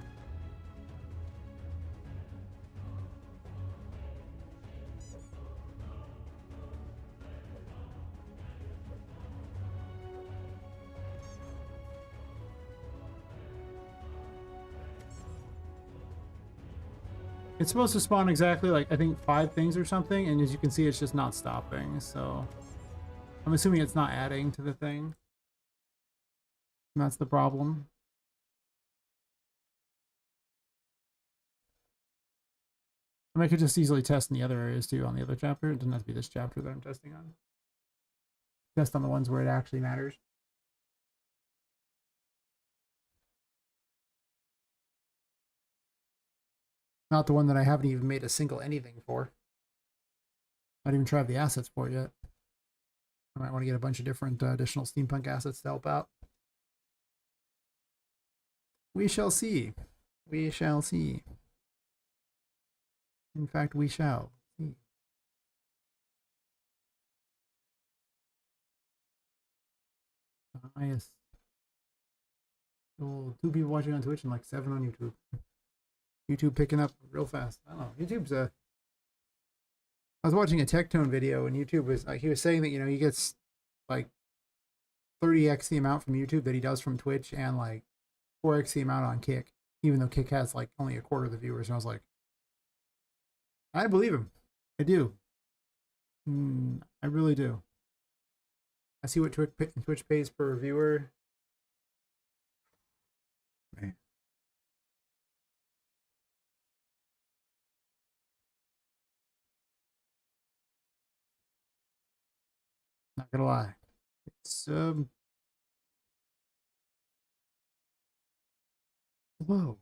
It's supposed to spawn exactly like, I think 5 things or something, and as you can see, it's just not stopping, so I'm assuming it's not adding to the thing. And that's the problem. I mean, I could just easily test in the other areas too on the other chapter. It doesn't have to be this chapter that I'm testing on. Test on the ones where it actually matters. Not the one that I haven't even made a single anything for. I didn't even try the assets for it yet. I might want to get a bunch of different additional steampunk assets to help out. We shall see. We shall see. In fact, we shall see. Yes. Oh, 2 people watching on Twitch and like 7 on YouTube. YouTube picking up real fast. I don't know. YouTube's I was watching a Tectone video and YouTube was like, he was saying that, he gets like 30x the amount from YouTube that he does from Twitch and like 4x the amount on Kick, even though Kick has like only a quarter of the viewers. And I was like, I believe him. I do. I really do. I see what Twitch pays per viewer. Man. Not gonna lie. It's whoa.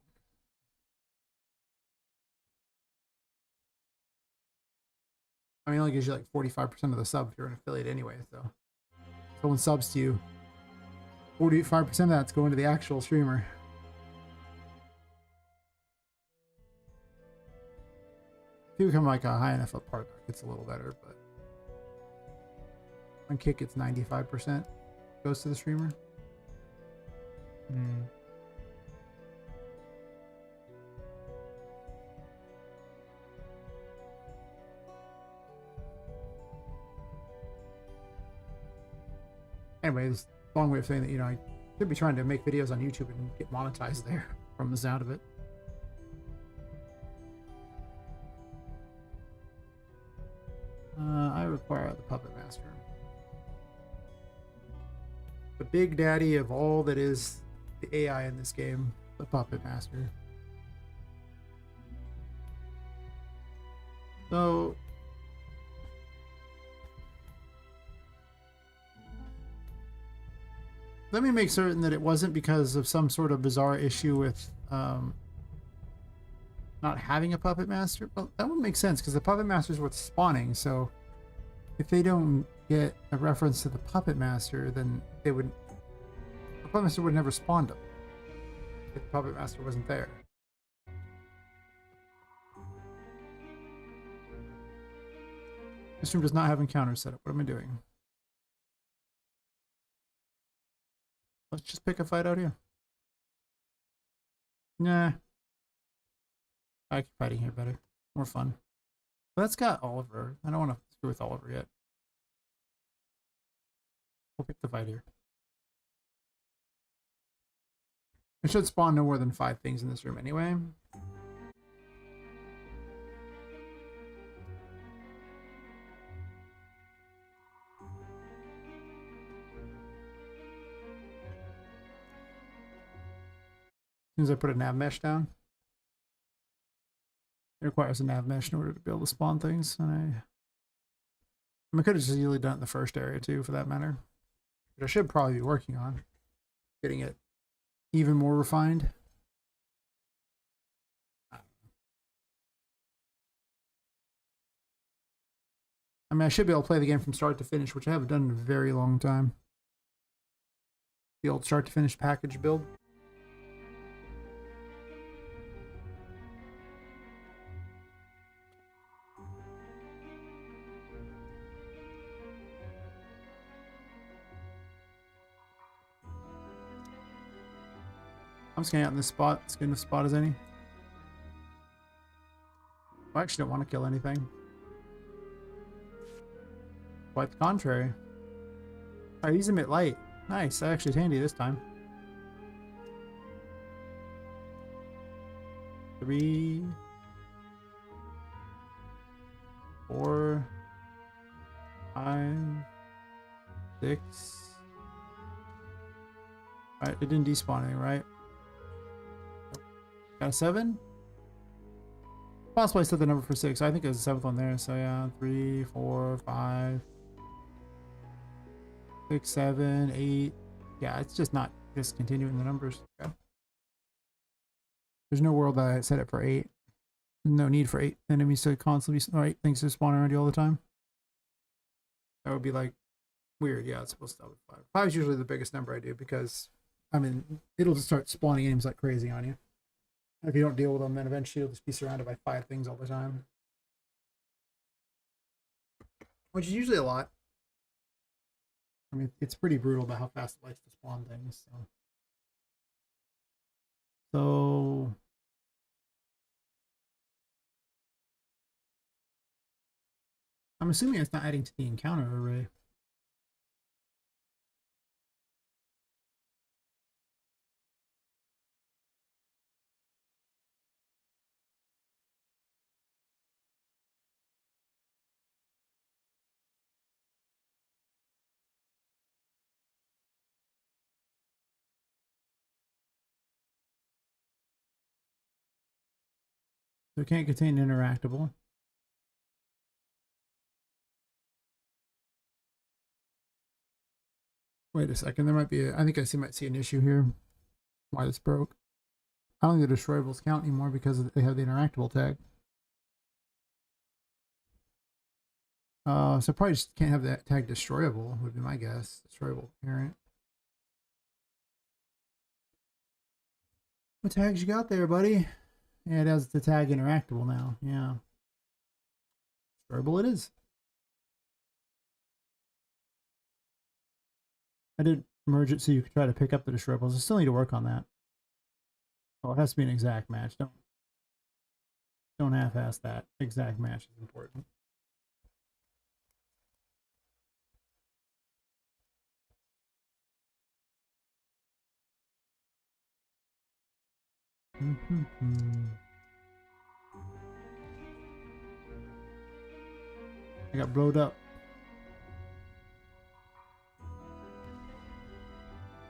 I mean, it only gives you like 45% of the sub if you're an affiliate anyway, so someone subs to you, 45% of that's going to the actual streamer. If you become like a high enough up partner, it's a little better, but on Kick it's 95% goes to the streamer. Anyways, long way of saying that, you know, I should be trying to make videos on YouTube and get monetized there from the sound of it. I require the Puppet Master. The big daddy of all that is the AI in this game, the Puppet Master. So let me make certain that it wasn't because of some sort of bizarre issue with not having a Puppet Master. Well, that would make sense because the Puppet Master is what's spawning. So if they don't get a reference to the Puppet Master, then they would. The Puppet Master would never spawn them if the Puppet Master wasn't there. This room does not have encounters set up. What am I doing? Let's just pick a fight out here. Nah. I like fighting here better. More fun. But that's got Oliver. I don't want to screw with Oliver yet. We'll pick the fight here. It should spawn no more than 5 things in this room anyway. As soon as I put a nav mesh down. It requires a nav mesh in order to be able to spawn things, and I could have just easily done it in the first area too, for that matter. But I should probably be working on getting it even more refined. I mean, I should be able to play the game from start to finish, which I haven't done in a very long time. The old start to finish package build. I'm just getting out in this spot. As good a spot as any. I actually don't want to kill anything. Quite the contrary. I use them at light. Nice. That actually is handy this time. 3, 4, 5, 6. Alright, it didn't despawn anything, right? Got a 7? Possibly I set the number for 6. I think there's a 7th one there. So yeah, 3, 4, 5, 6, 7, 8. Yeah, it's just not discontinuing the numbers. Okay. There's no world that I set it for 8. No need for 8 enemies to constantly be 8 things to spawn around you all the time. That would be like weird. Yeah, it's supposed to start with 5. 5 is usually the biggest number I do because, I mean, it'll just start spawning enemies like crazy on you. If you don't deal with them, then eventually you'll just be surrounded by 5 things all the time. Which is usually a lot. I mean, it's pretty brutal about how fast it likes to spawn things. So I'm assuming it's not adding to the encounter array. So it can't contain interactable. Wait a second, there might be I think I might see an issue here. Why this broke. I don't think the destroyables count anymore because they have the interactable tag. So probably just can't have that tag destroyable, would be my guess. Destroyable parent. What tags you got there, buddy? Yeah, it has the tag interactable now. Yeah. Destroyable it is. I did merge it so you could try to pick up the destroyables. I still need to work on that. Oh, it has to be an exact match. Don't half-ass that. Exact match is important. I got blowed up.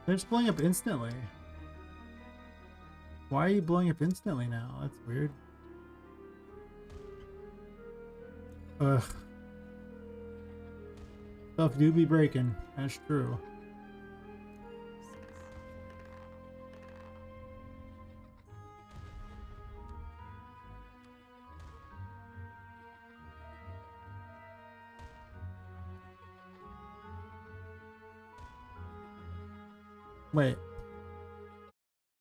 They're just blowing up instantly. Why are you blowing up instantly now? That's weird. Ugh. Stuff do be breaking. That's true. Wait.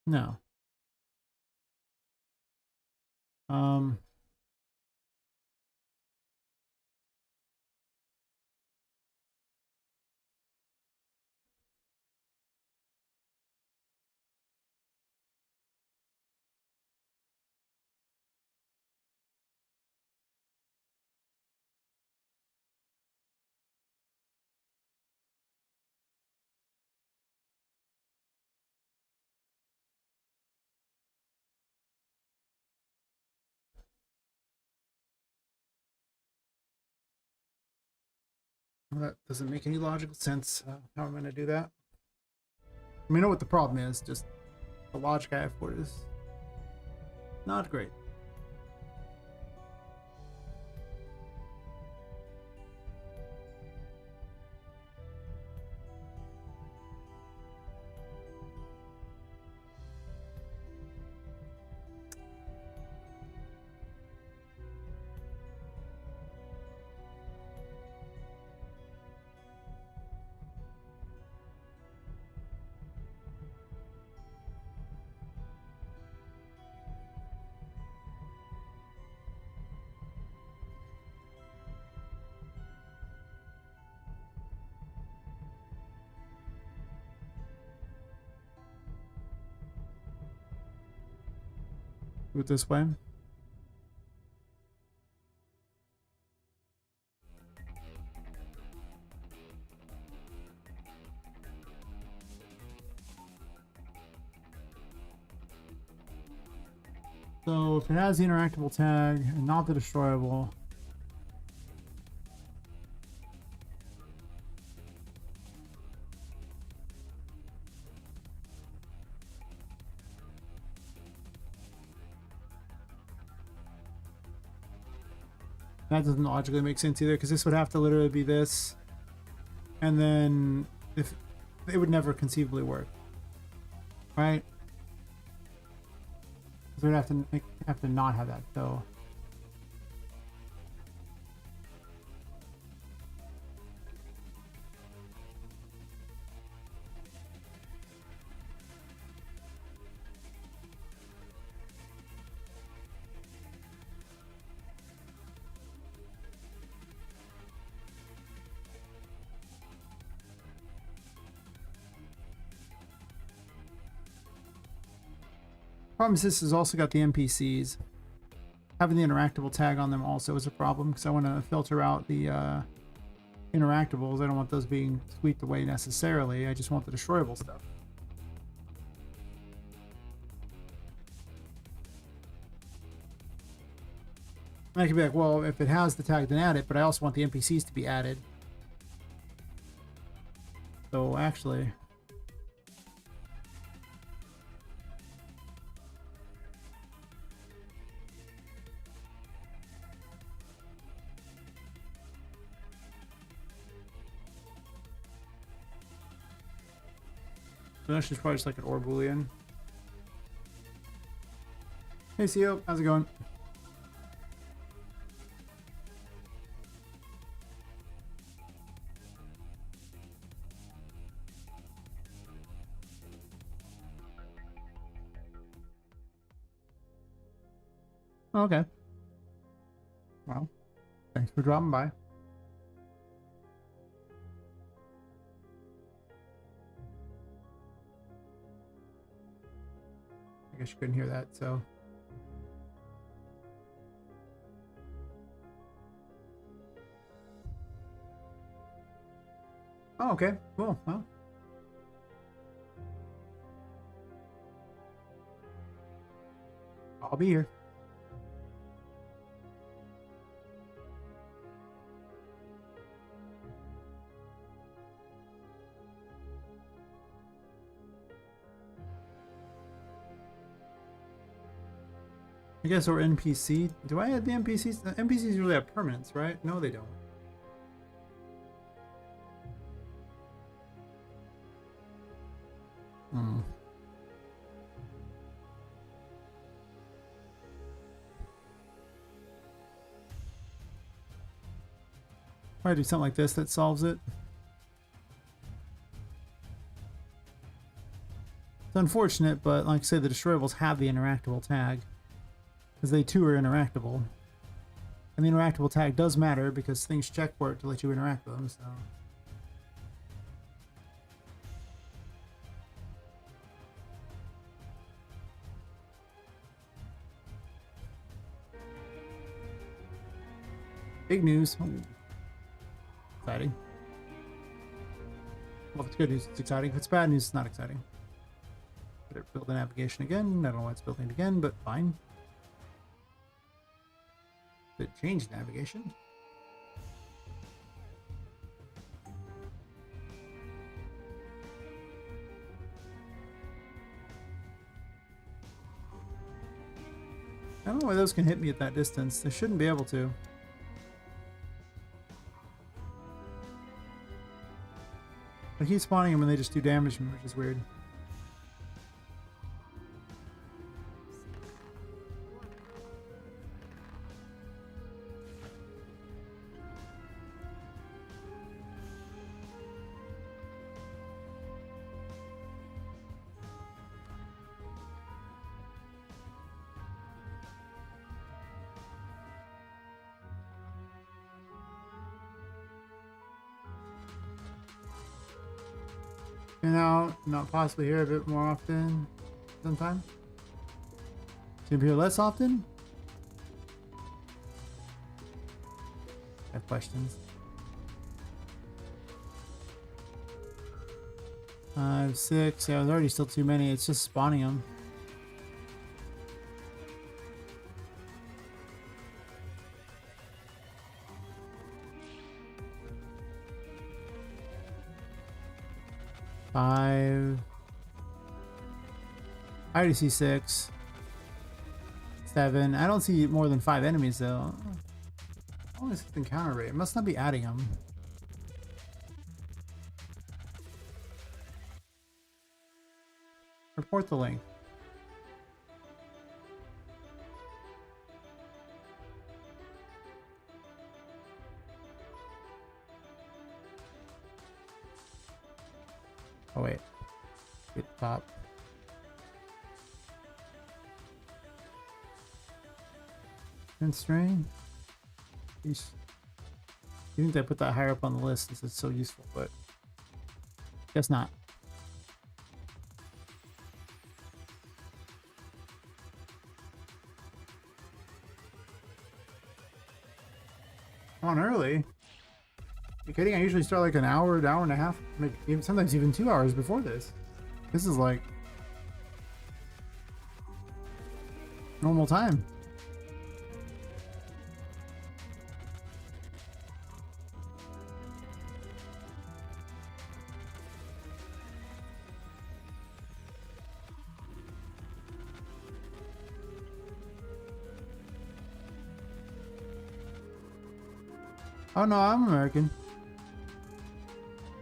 No. Um. That doesn't make any logical sense. How am I going to do that? I mean, I know what the problem is. Just the logic I have for it is not great. Do it this way. So if it has the interactable tag and not the destroyable, that doesn't logically make sense either, because this would have to literally be this, and then if it would never conceivably work, right? So we'd have to not have that though. Problem is, this has also got the NPCs. Having the interactable tag on them also is a problem, because I want to filter out the interactables. I don't want those being swept away necessarily. I just want the destroyable stuff. And I could be like, well, if it has the tag, then add it, but I also want the NPCs to be added. So actually, so that's just probably just like an OR boolean. Hey CEO, how's it going? Okay. Well, thanks for dropping by. I guess you couldn't hear that, so. Oh, okay. Cool. Well. I'll be here. I guess we're NPC. Do I add the NPCs? The NPCs usually have permanents, right? No, they don't. Hmm. Probably do something like this that solves it. It's unfortunate, but like I say, the destroyables have the interactable tag. Because they too are interactable. And the interactable tag does matter because things check for it to let you interact with them, so. Big news. Ooh. Exciting. Well, if it's good news, it's exciting. If it's bad news, it's not exciting. Better build the navigation again. I don't know why it's building it again, but fine. Did it change navigation? I don't know why those can hit me at that distance. They shouldn't be able to. I keep spawning them and they just do damage, which is weird. You know, not possibly here a bit more often sometime. Should be here less often? I have questions. 5, 6. Yeah, there's already still too many. It's just spawning them. Five. I already see 6. 7. I don't see more than 5 enemies though. What is the encounter rate? It must not be adding them. Report the link. Oh wait. Hit top. Constrain. You think they put that higher up on the list since it's so useful, but guess not. On early. You kidding? I usually start like an hour and a half, maybe even sometimes even 2 hours before this. This is like normal time. Oh no, I'm American.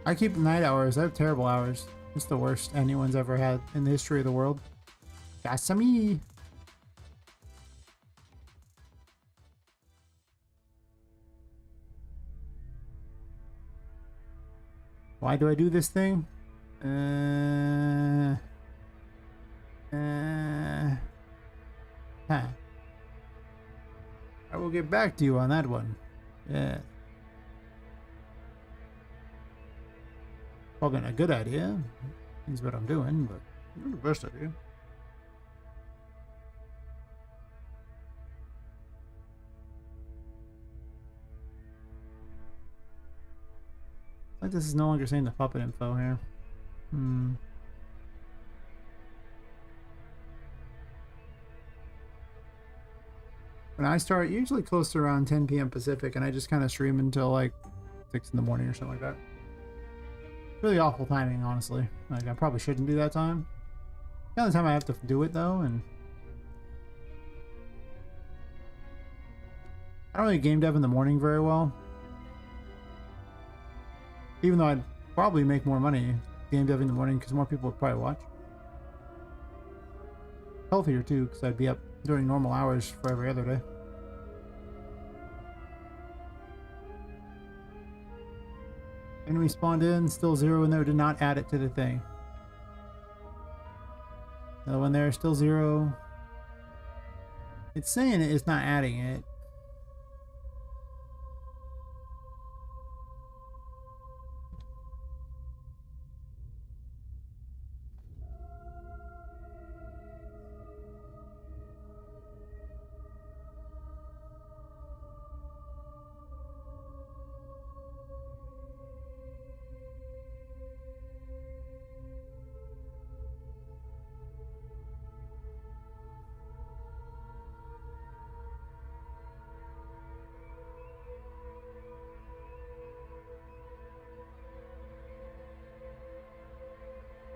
I keep night hours. I have terrible hours. It's the worst anyone's ever had in the history of the world. That's me. Why do I do this thing? Huh. will get back to you on that one. Yeah. Probably not a good idea. Is what I'm doing, but not the best idea. Like this is no longer saying the puppet info here. When I start, usually close to around 10 p.m. Pacific, and I just kind of stream until like 6 in the morning or something like that. Really awful timing, honestly. Like, I probably shouldn't do that time. The only time I have to do it, though, and I don't really game dev in the morning very well. Even though I'd probably make more money game dev in the morning because more people would probably watch. Healthier, too, because I'd be up during normal hours for every other day. Enemy spawned in, still 0 in there, did not add it to the thing. Another one there, still 0. It's saying it's not adding it.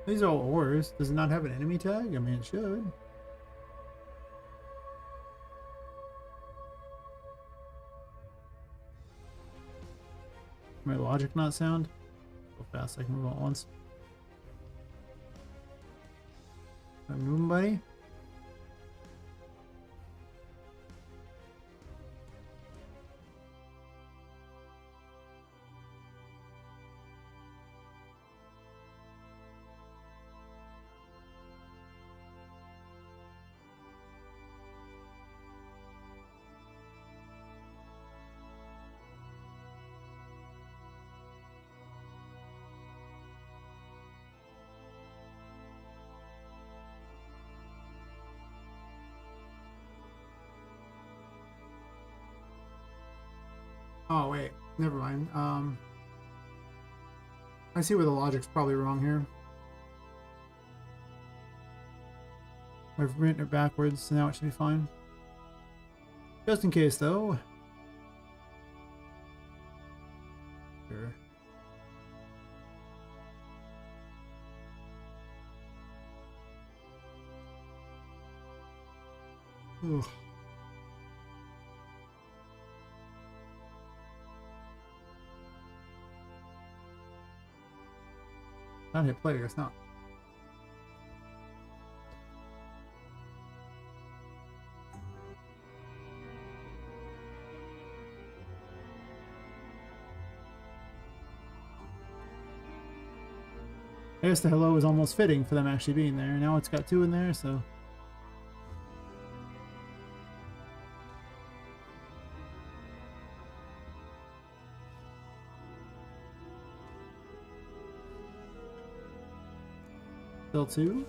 These are all ores. Does it not have an enemy tag? I mean, it should. My logic not sound? So fast I can move on once. Am I moving, buddy? Oh, wait. Never mind. I see where the logic's probably wrong here. I've written it backwards, so now it should be fine. Just in case, though. Sure. Ugh. Not hit play, it's not. I guess the hello is almost fitting for them actually being there. Now it's got 2 in there, so. Still 2.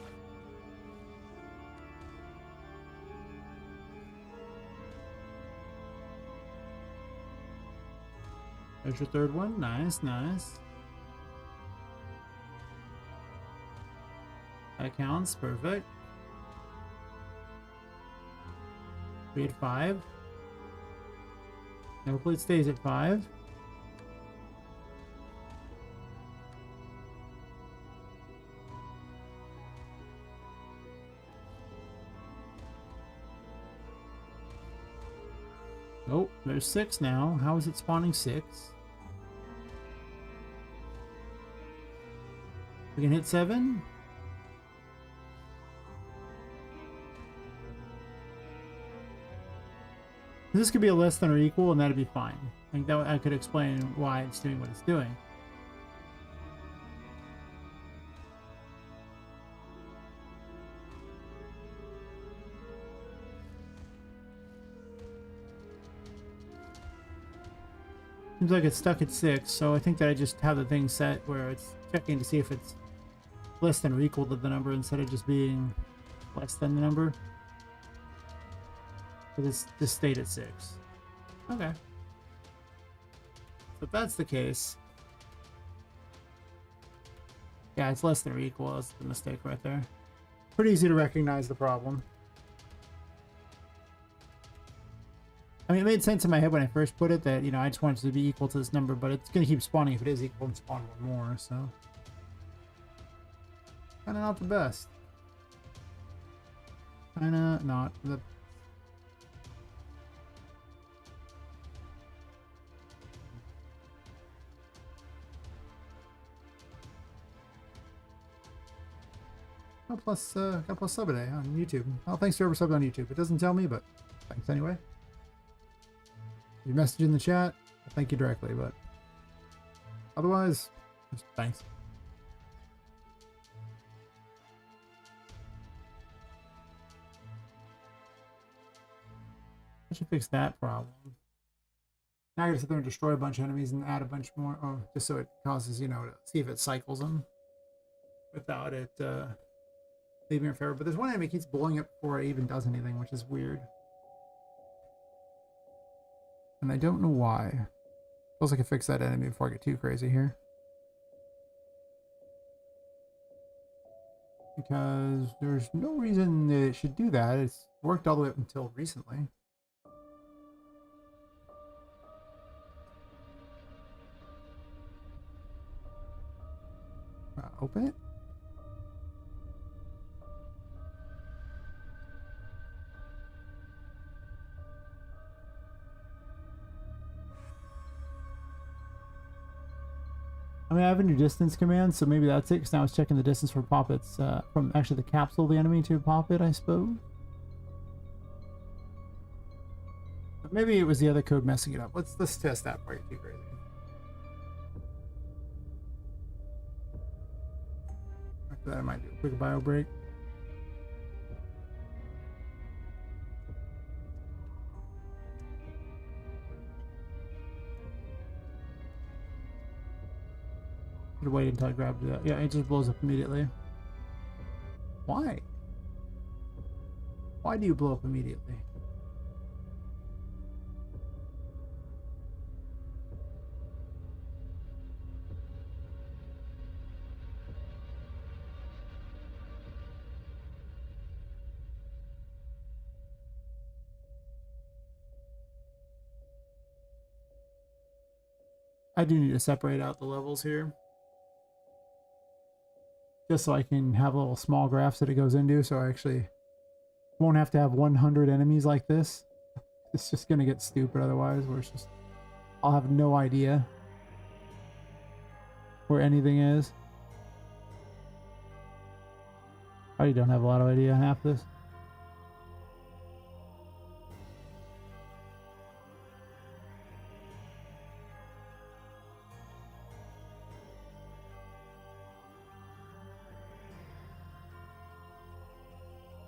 There's your 3rd one. Nice, nice. That counts. Perfect. We had 5. And hopefully it stays at 5. Oh, there's 6 now. How is it spawning 6? We can hit 7. This could be a less than or equal, and that'd be fine. I think that I could explain why it's doing what it's doing. Seems like it's stuck at 6, so I think that I just have the thing set where it's checking to see if it's less than or equal to the number instead of just being less than the number. Because it's just stayed at 6. Okay. So if that's the case, yeah, it's less than or equal. That's the mistake right there. Pretty easy to recognize the problem. I mean, it made sense in my head when I first put it that, you know, I just want it to be equal to this number, but it's going to keep spawning if it is equal and spawn one more, so. Kind of not the best. Kind of not the... got plus sub today on YouTube. Oh, thanks to whoever subbed on YouTube. It doesn't tell me, but thanks anyway. Your message in the chat, I'll thank you directly, but otherwise, just thanks. I should fix that problem. Now I gotta sit there and destroy a bunch of enemies and add a bunch more, oh, just so it causes, you know, to see if it cycles them without it leaving her favor. But there's one enemy that keeps blowing up before it even does anything, which is weird. And I don't know why. Feels like I fix that enemy before I get too crazy here. Because there's no reason that it should do that. It's worked all the way up until recently. Open it? I mean, I have a new distance command, so maybe that's it, because now it's checking the distance from Poppet's, from actually the capsule of the enemy to Poppet, I suppose. But maybe it was the other code messing it up. Let's test that before I get too crazy. After that, I might do a quick bio break. Wait until I grab that. Yeah, it just blows up immediately. Why? Why do you blow up immediately? I do need to separate out the levels here. Just so I can have little small graphs that it goes into, so I actually won't have to have 100 enemies like this. It's just gonna get stupid otherwise, where it's just, I'll have no idea where anything is. I don't have a lot of idea on half this.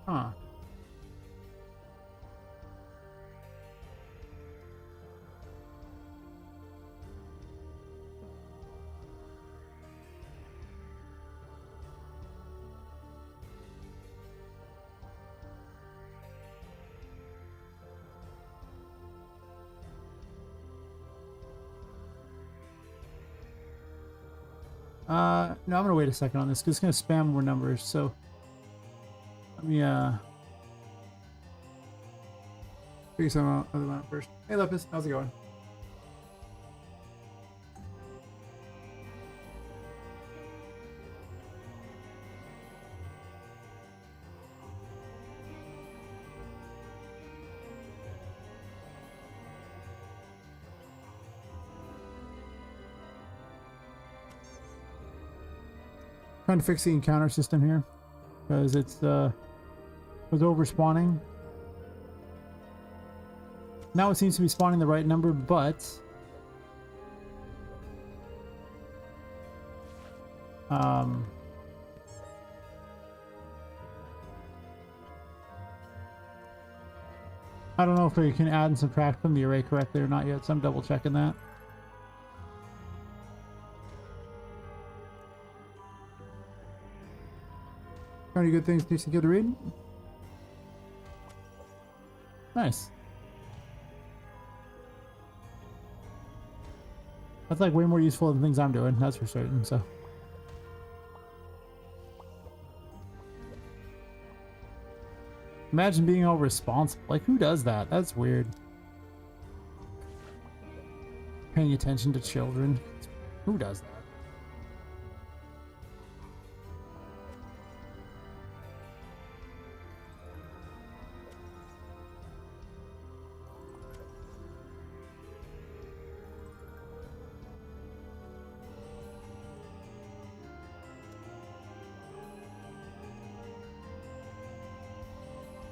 Huh. No, I'm gonna wait a second on this because it's gonna spam more numbers. So let me figure some other one out first. Hey Lepus, how's it going? Trying to fix the encounter system here because it's was over spawning. Now it seems to be spawning the right number, but I don't know if we can add and subtract from the array correctly or not yet, so I'm double checking that. Any good things to get to read? Nice. That's like way more useful than things I'm doing, that's for certain, so. Imagine being all responsible. Like, who does that? That's weird. Paying attention to children. Who does that?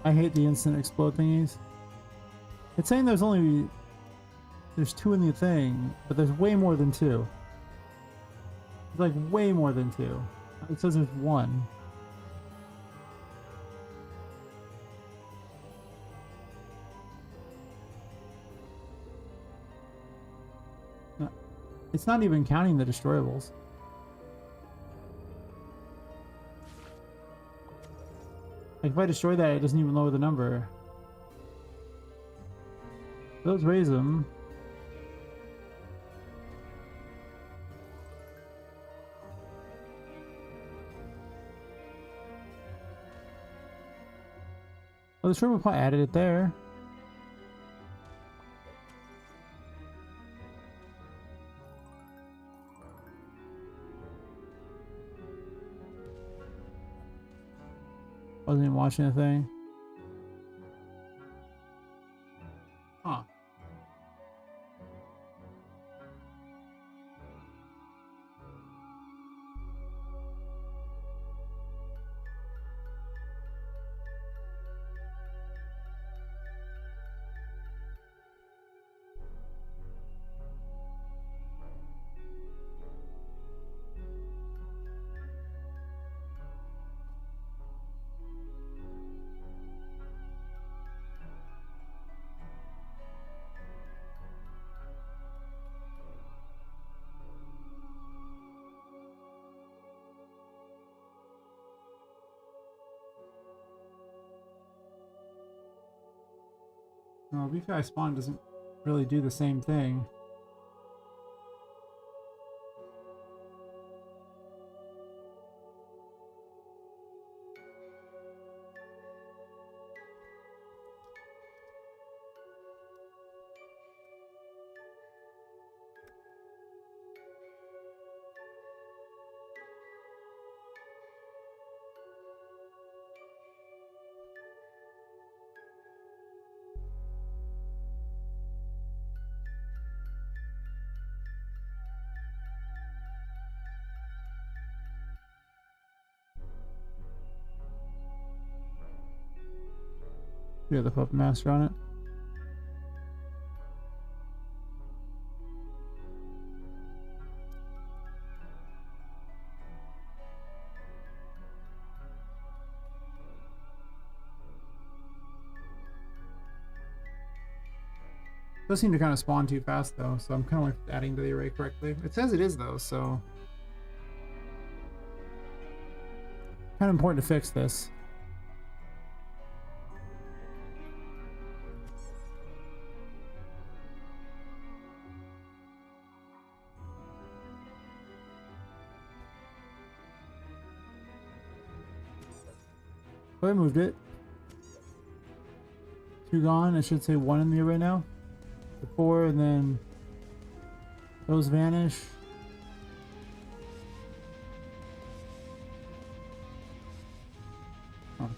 I hate the instant explode thingies. It's saying there's two in the thing, but there's way more than two. It's like way more than two. It says there's one. No, it's not even counting the destroyables. Like if I destroy that, it doesn't even lower the number. Those raise them. Oh, the shrimp pot added it there. Wasn't even watching the thing. Huh. No, VPI spawn doesn't really do the same thing. You have the Puppet Master on it. Does seem to kind of spawn too fast though, so I'm kind of like adding to the array correctly. It says it is though, so kind of important to fix this. Oh, I moved it. Two gone. It should say one in the array now. The four, and then those vanish. Oh.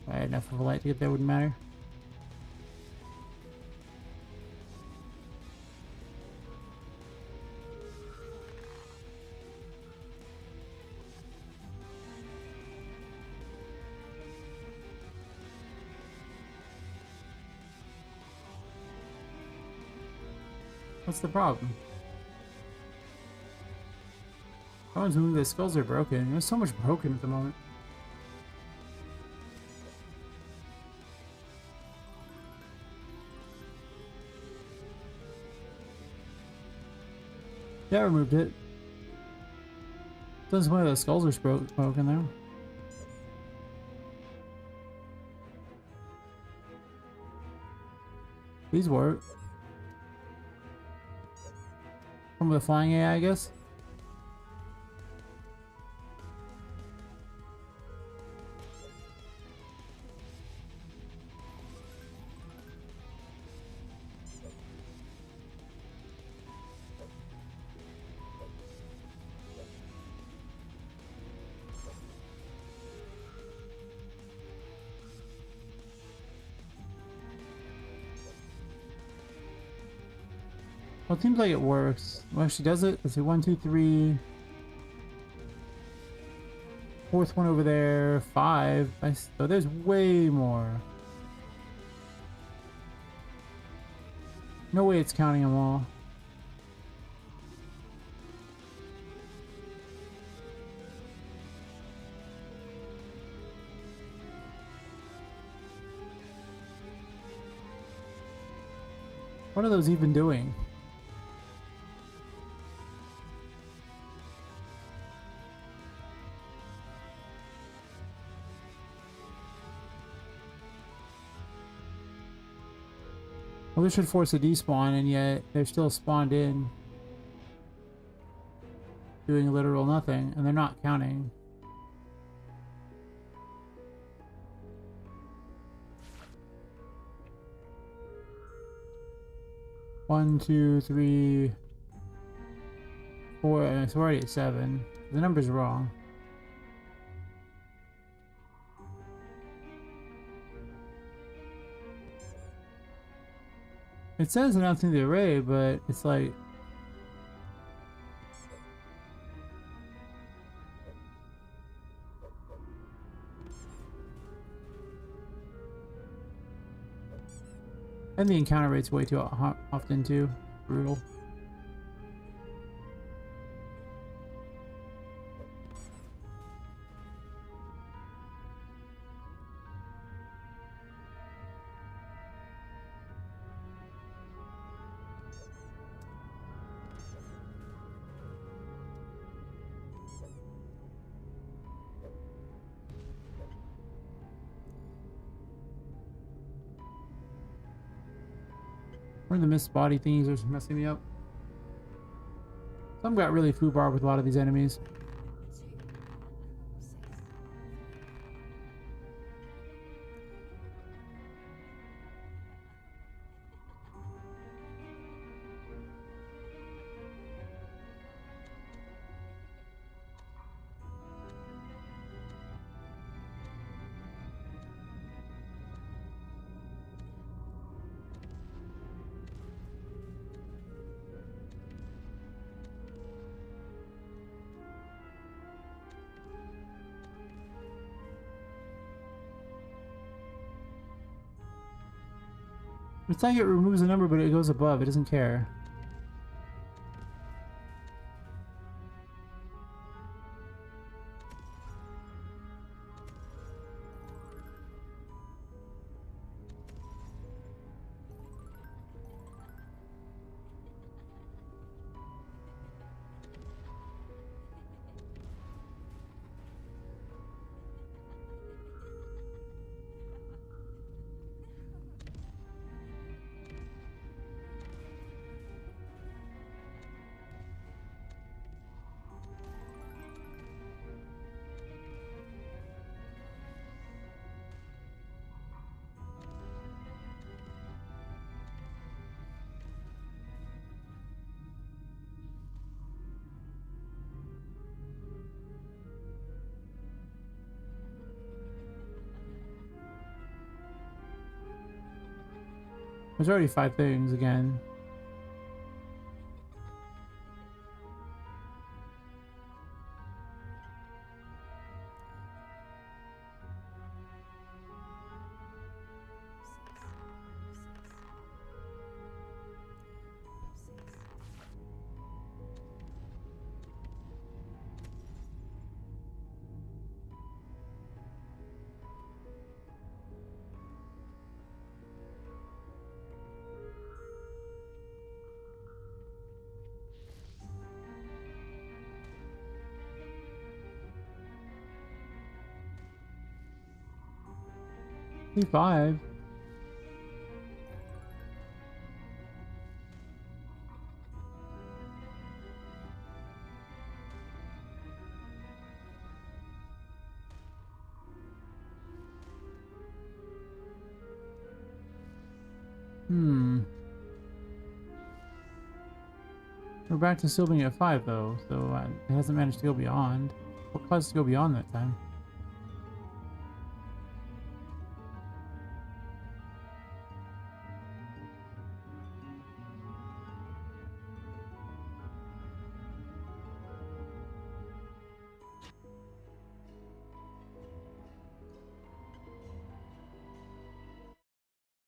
I had enough of a light to get there, wouldn't matter. What's the problem? Someone's moving, the skulls are broken. There's so much broken at the moment. Yeah, I removed it. Doesn't one of the skulls are broken there. These work. Some of the flying AI, I guess. Well, it seems like it works. Well, actually, does it? Let's see, 1, 2, 3. Fourth one over there, 5. Oh, there's way more. No way it's counting them all. What are those even doing? Well, this should force a despawn, and yet they're still spawned in doing literal nothing, and they're not counting. One, two, three, 4. It's already at 7. The number's wrong. It says announcing the array, but it's like... And the encounter rate's way too often too. Brutal. Or the missed body thingies are messing me up. Some got really foobar with a lot of these enemies. It's like it removes a number, but it goes above. It doesn't care. There's already 5 things again. P5. We're back to still being at 5 though, so it hasn't managed to go beyond. What caused it to go beyond that time?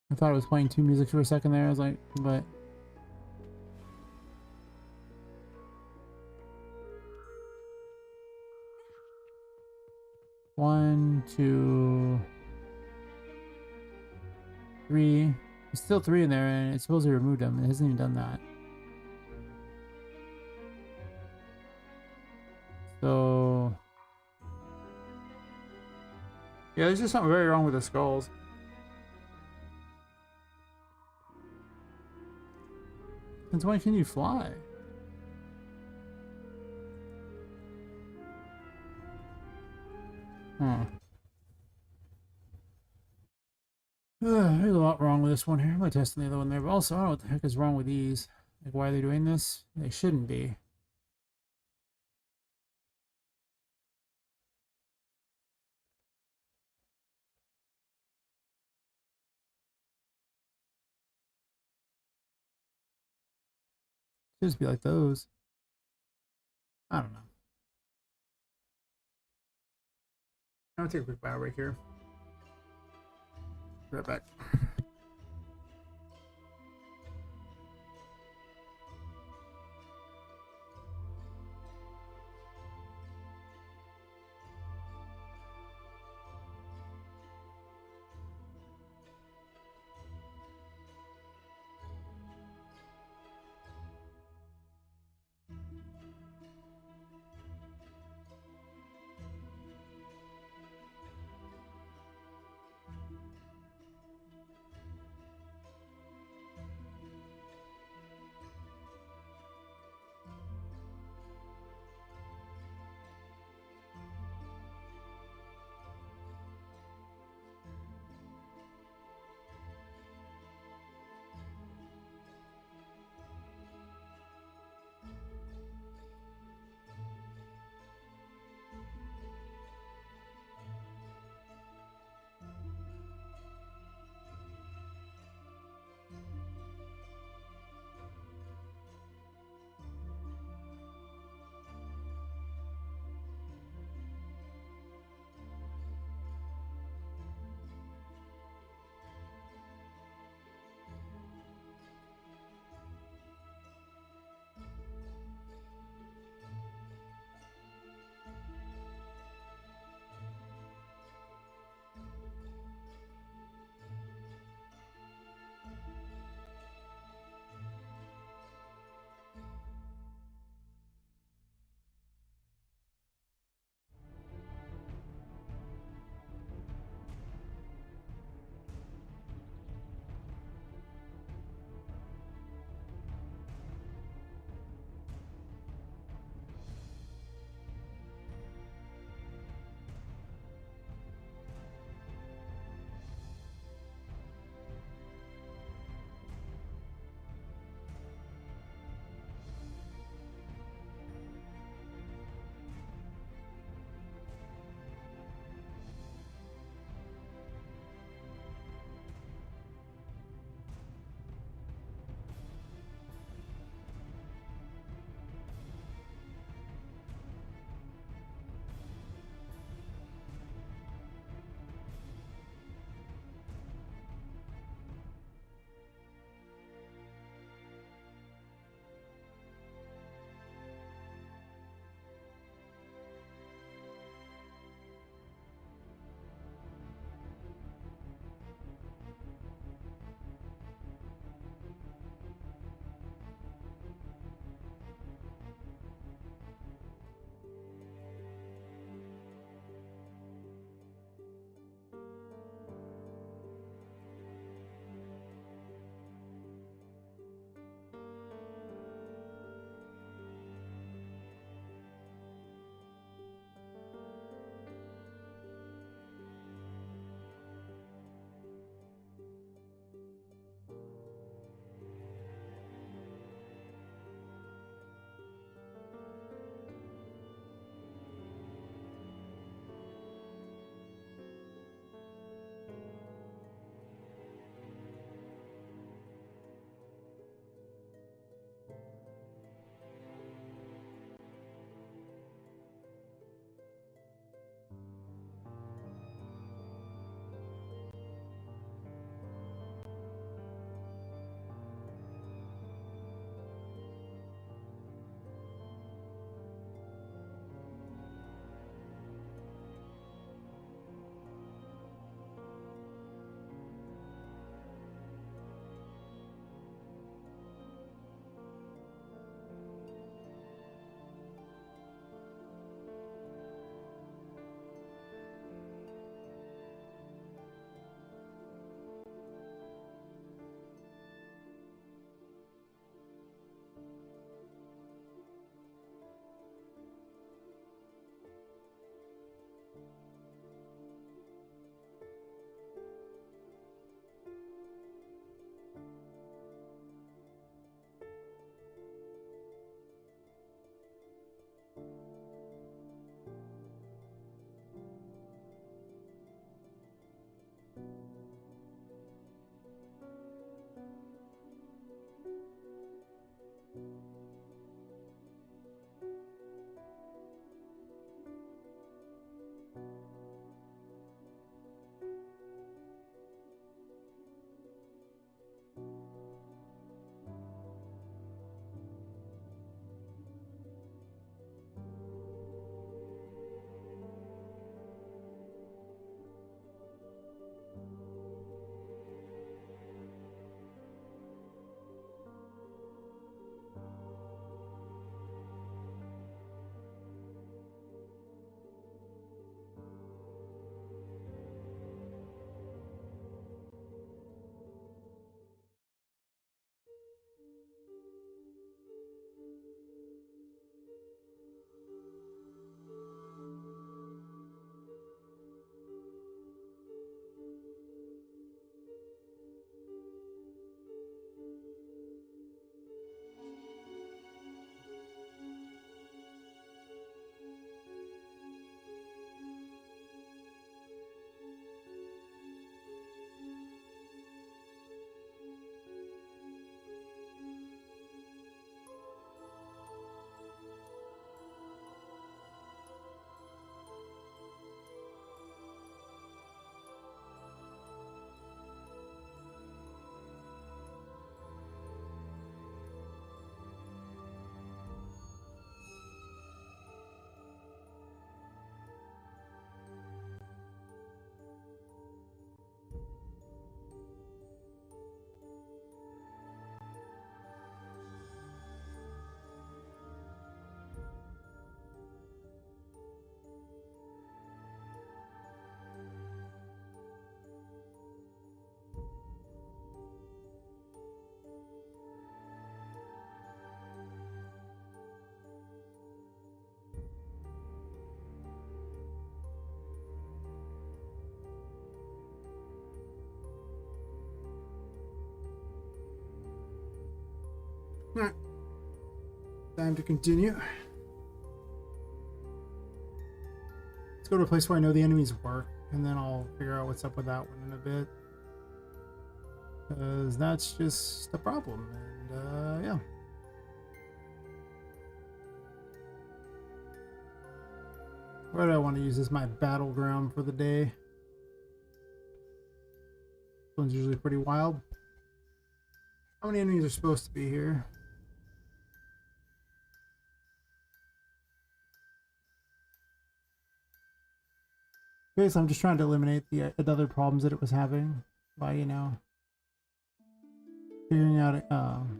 I thought it was playing 2 music for a second there. I was like, but one, two, three. There's still 3 in there, and it's supposed to remove them. It hasn't even done that. So yeah, there's just something very wrong with the skulls. Since when can you fly? Huh. There's a lot wrong with this one here. I'm gonna test the other one there, but also I don't know what the heck is wrong with these. Like, why are they doing this? They shouldn't be. Should just be like those. I don't know. I'm gonna take a quick bio break here. Be right back. Alright. Time to continue. Let's go to a place where I know the enemies work, and then I'll figure out what's up with that one in a bit. Because that's just the problem. And, yeah. Where do I want to use as my battleground for the day? This one's usually pretty wild. How many enemies are supposed to be here? Basically, I'm just trying to eliminate the other problems that it was having by, you know, figuring out,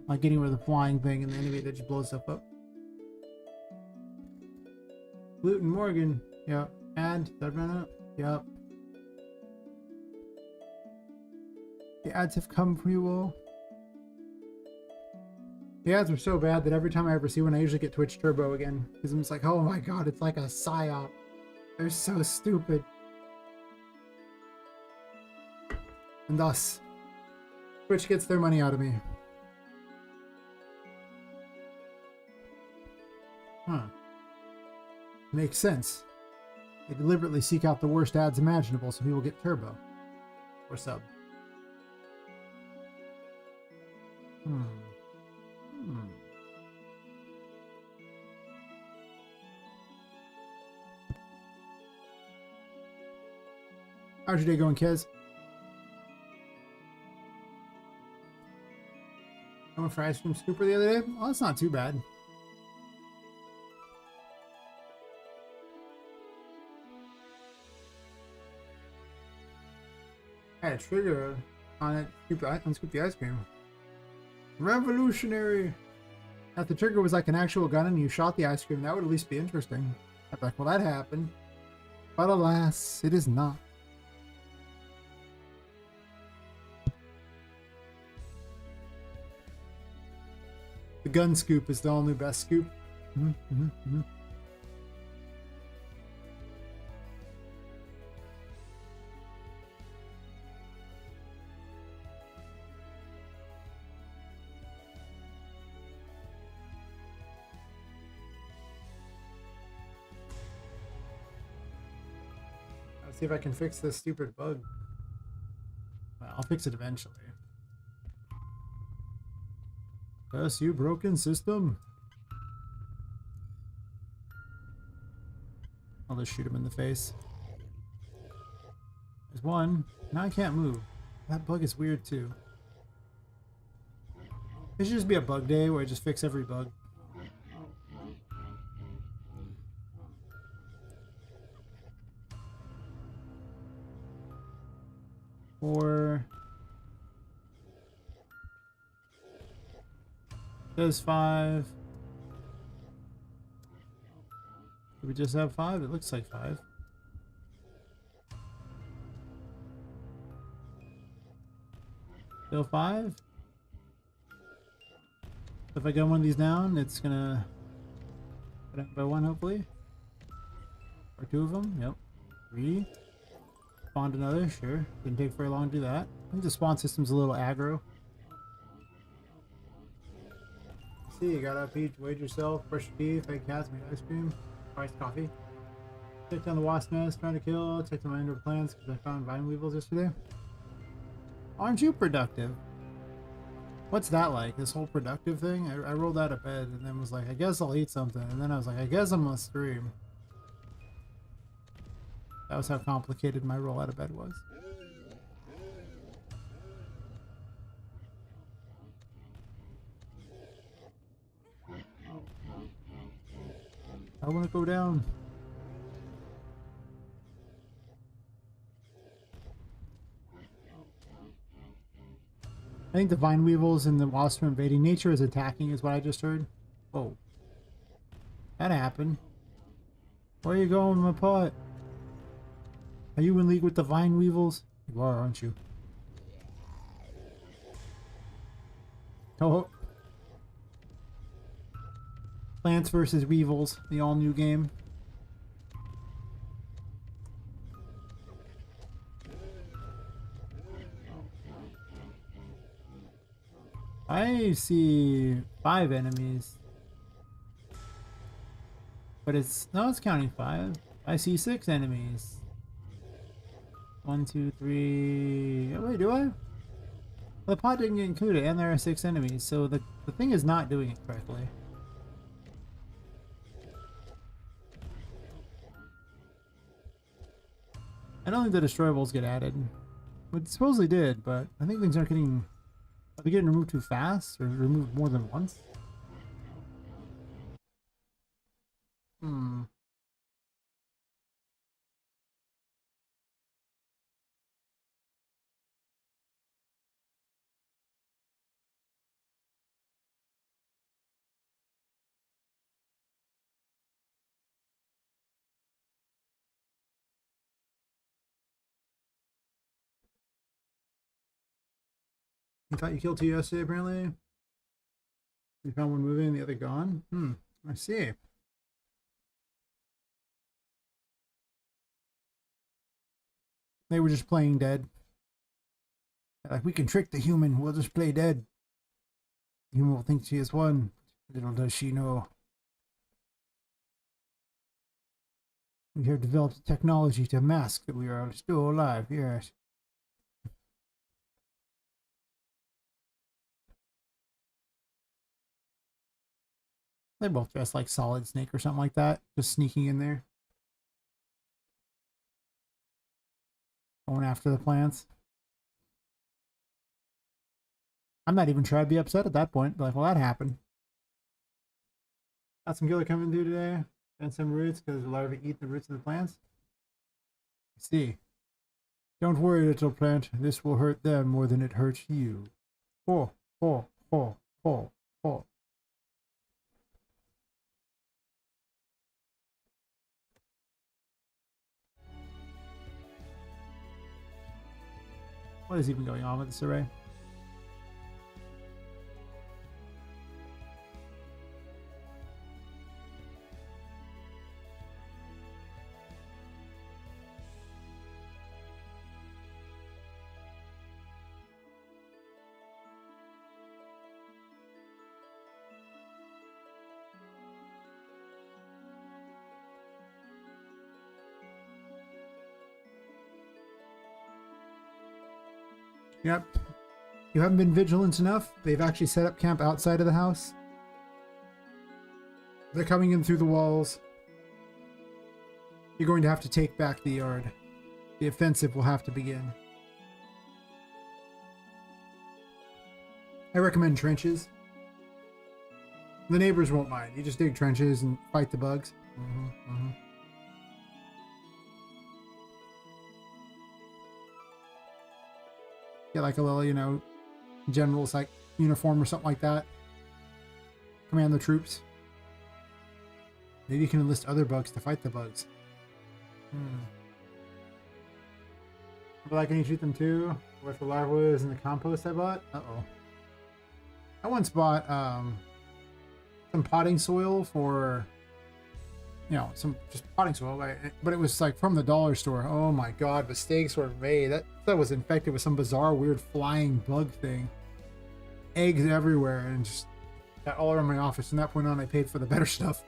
like getting rid of the flying thing and the enemy that just blows stuff up. Luton Morgan, yep. Add, third minute, yep. The ads have come for you all. The ads are so bad that every time I ever see one, I usually get Twitch Turbo again. Because I'm just like, oh my god, it's like a psyop. They're so stupid. And thus, Twitch gets their money out of me. Huh. Makes sense. They deliberately seek out the worst ads imaginable so people get turbo. Or sub. How's your day going, Kez? I went for ice cream scooper the other day. Well, that's not too bad. I had a trigger on it. Unscoop the ice cream. Revolutionary! If the trigger was like an actual gun and you shot the ice cream, that would at least be interesting. I'd be like, well, that happened. But alas, it is not. The gun scoop is the only best scoop. Let's see if I can fix this stupid bug. Well, I'll fix it eventually. Yes, you broken system. I'll just shoot him in the face. There's one. Now I can't move. That bug is weird too. It should just be a bug day where I just fix every bug. Or there's 5. Do we just have 5? It looks like 5. Still 5? If I gun one of these down, it's gonna get out by 1 hopefully. Or 2 of them, yep. 3. Spawned another, sure. Didn't take very long to do that. I think the spawn system's a little aggro. See, you got up, eat, weighed yourself, brush your teeth, ate cats, made ice cream, iced coffee. Checked on the wasp nest, trying to kill, checked on my indoor plants because I found vine weevils yesterday. Aren't you productive? What's that like? This whole productive thing? I rolled out of bed and then was like, I guess I'll eat something. And then I was like, I guess I'm gonna stream. That was how complicated my roll out of bed was. I want to go down. I think the vine weevils and the wasps are invading. Nature is attacking is what I just heard. Oh. That happened. Where are you going, my pot? Are you in league with the vine weevils? You are, aren't you? Oh. Plants versus Weevils, the all-new game. I see 5 enemies. But it's, no, it's counting 5. I see 6 enemies. 1, 2, 3. Oh, wait, do I? Well, the pod didn't get included, and there are 6 enemies, so the thing is not doing it correctly. I don't think the destroyables get added. It supposedly did, but I think things aren't getting... Are they getting removed too fast, or removed more than once? Hmm. You thought you killed 2 yesterday, apparently? You found one moving, the other gone? Hmm. I see. They were just playing dead. Like, we can trick the human. We'll just play dead. The human will think she has won. Little does she know. We have developed technology to mask that we are still alive. Yes. They both dress like Solid Snake or something like that. Just sneaking in there. Going after the plants. I'm not even trying to be upset at that point. Like, well, that happened. Got some killer coming through today. And some roots because the larvae eat the roots of the plants. I see. Don't worry, little plant. This will hurt them more than it hurts you. Oh, oh, oh, oh, oh. What is even going on with this array? Yep. You haven't been vigilant enough. They've actually set up camp outside of the house. They're coming in through the walls. You're going to have to take back the yard. The offensive will have to begin. I recommend trenches. The neighbors won't mind. You just dig trenches and fight the bugs. Get like a little, you know, general's like uniform or something like that. Command the troops. Maybe you can enlist other bugs to fight the bugs. But like, can you shoot them too? What if the larva is in the compost I bought? Uh-oh. I once bought some potting soil for, you know, some just potting soil, right? But it was like from the dollar store. Oh my god, mistakes were made. That was infected with some bizarre, weird flying bug thing. Eggs everywhere, and just got all around my office. From that point on, I paid for the better stuff.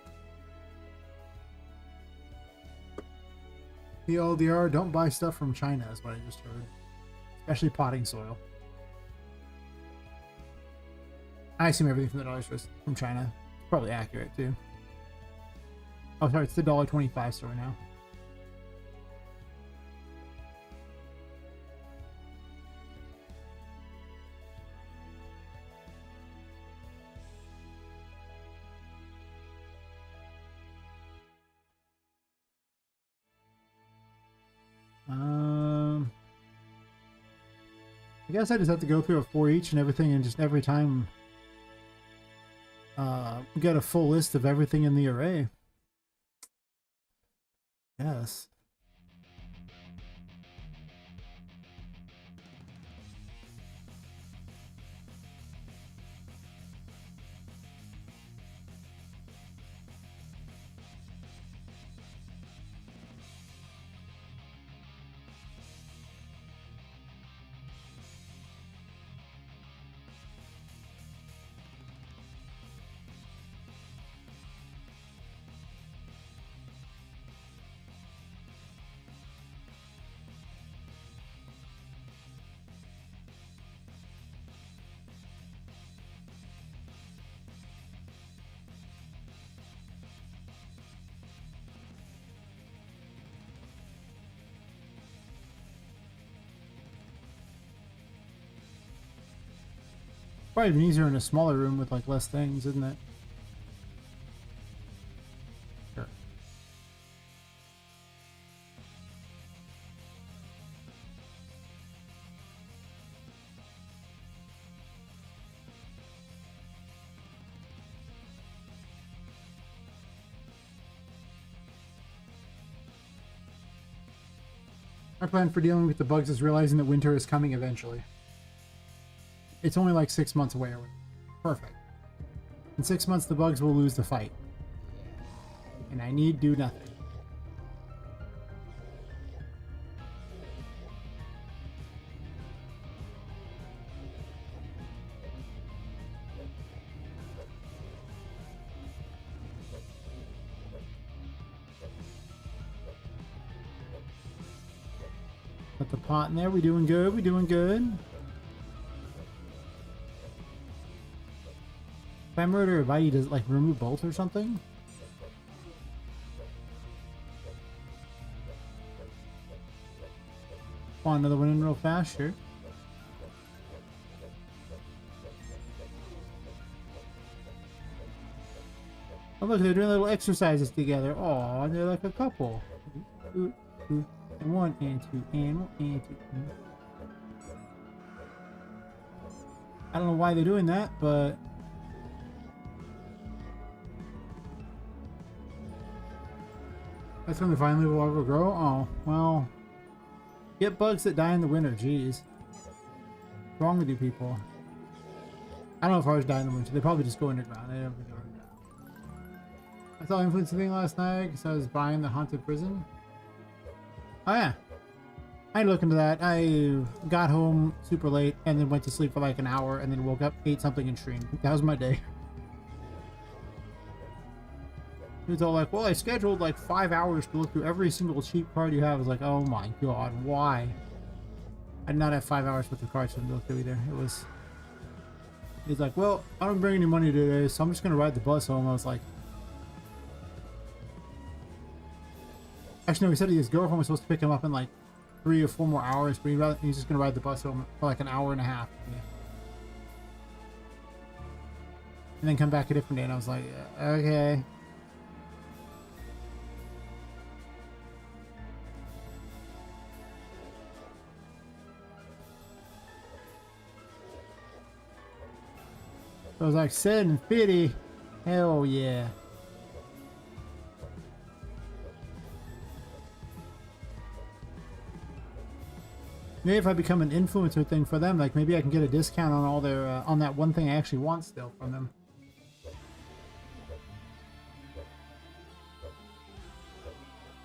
The LDR, don't buy stuff from China, is what I just heard. Especially potting soil. I assume everything from the dollar store is from China. It's probably accurate, too. Oh, sorry, it's the $1.25 store now. I guess I just have to go through it for each and everything, and just every time get a full list of everything in the array. Yes. Probably even easier in a smaller room with like less things, isn't it? Sure. Our plan for dealing with the bugs is realizing that winter is coming eventually. It's only like 6 months away. Perfect. In 6 months, the bugs will lose the fight. And I need do nothing. Put the pot in there. We doing good. We doing good. If I murder a bite, does it like remove both or something? Want another one in real fast, sure. Oh look, they're doing little exercises together. Oh, they're like a couple. Ooh, ooh. And one and two and one and two. I don't know why they're doing that, but that's when they finally will ever grow. Oh, well. Get bugs that die in the winter, jeez. What's wrong with you people? I don't know if ours die in the winter. They probably just go underground. They never go underground. I saw influencing thing last night because I was buying the haunted prison. Oh yeah. I looked into that. I got home super late and then went to sleep for like an hour and then woke up, ate something and streamed. That was my day. He was all like, well, I scheduled like 5 hours to look through every single cheap card you have. I was like, oh my god, why? I did not have 5 hours worth of cards to look through either. It was... He's like, well, I don't bring any money today, so I'm just going to ride the bus home. I was like... Actually, no, he said his girlfriend was supposed to pick him up in like 3 or 4 more hours, but he's just going to ride the bus home for like an hour and a half. Yeah. And then come back a different day, and I was like, yeah, okay. So I was like 750. Hell yeah. Maybe if I become an influencer thing for them, like maybe I can get a discount on all their on that one thing I actually want still from them.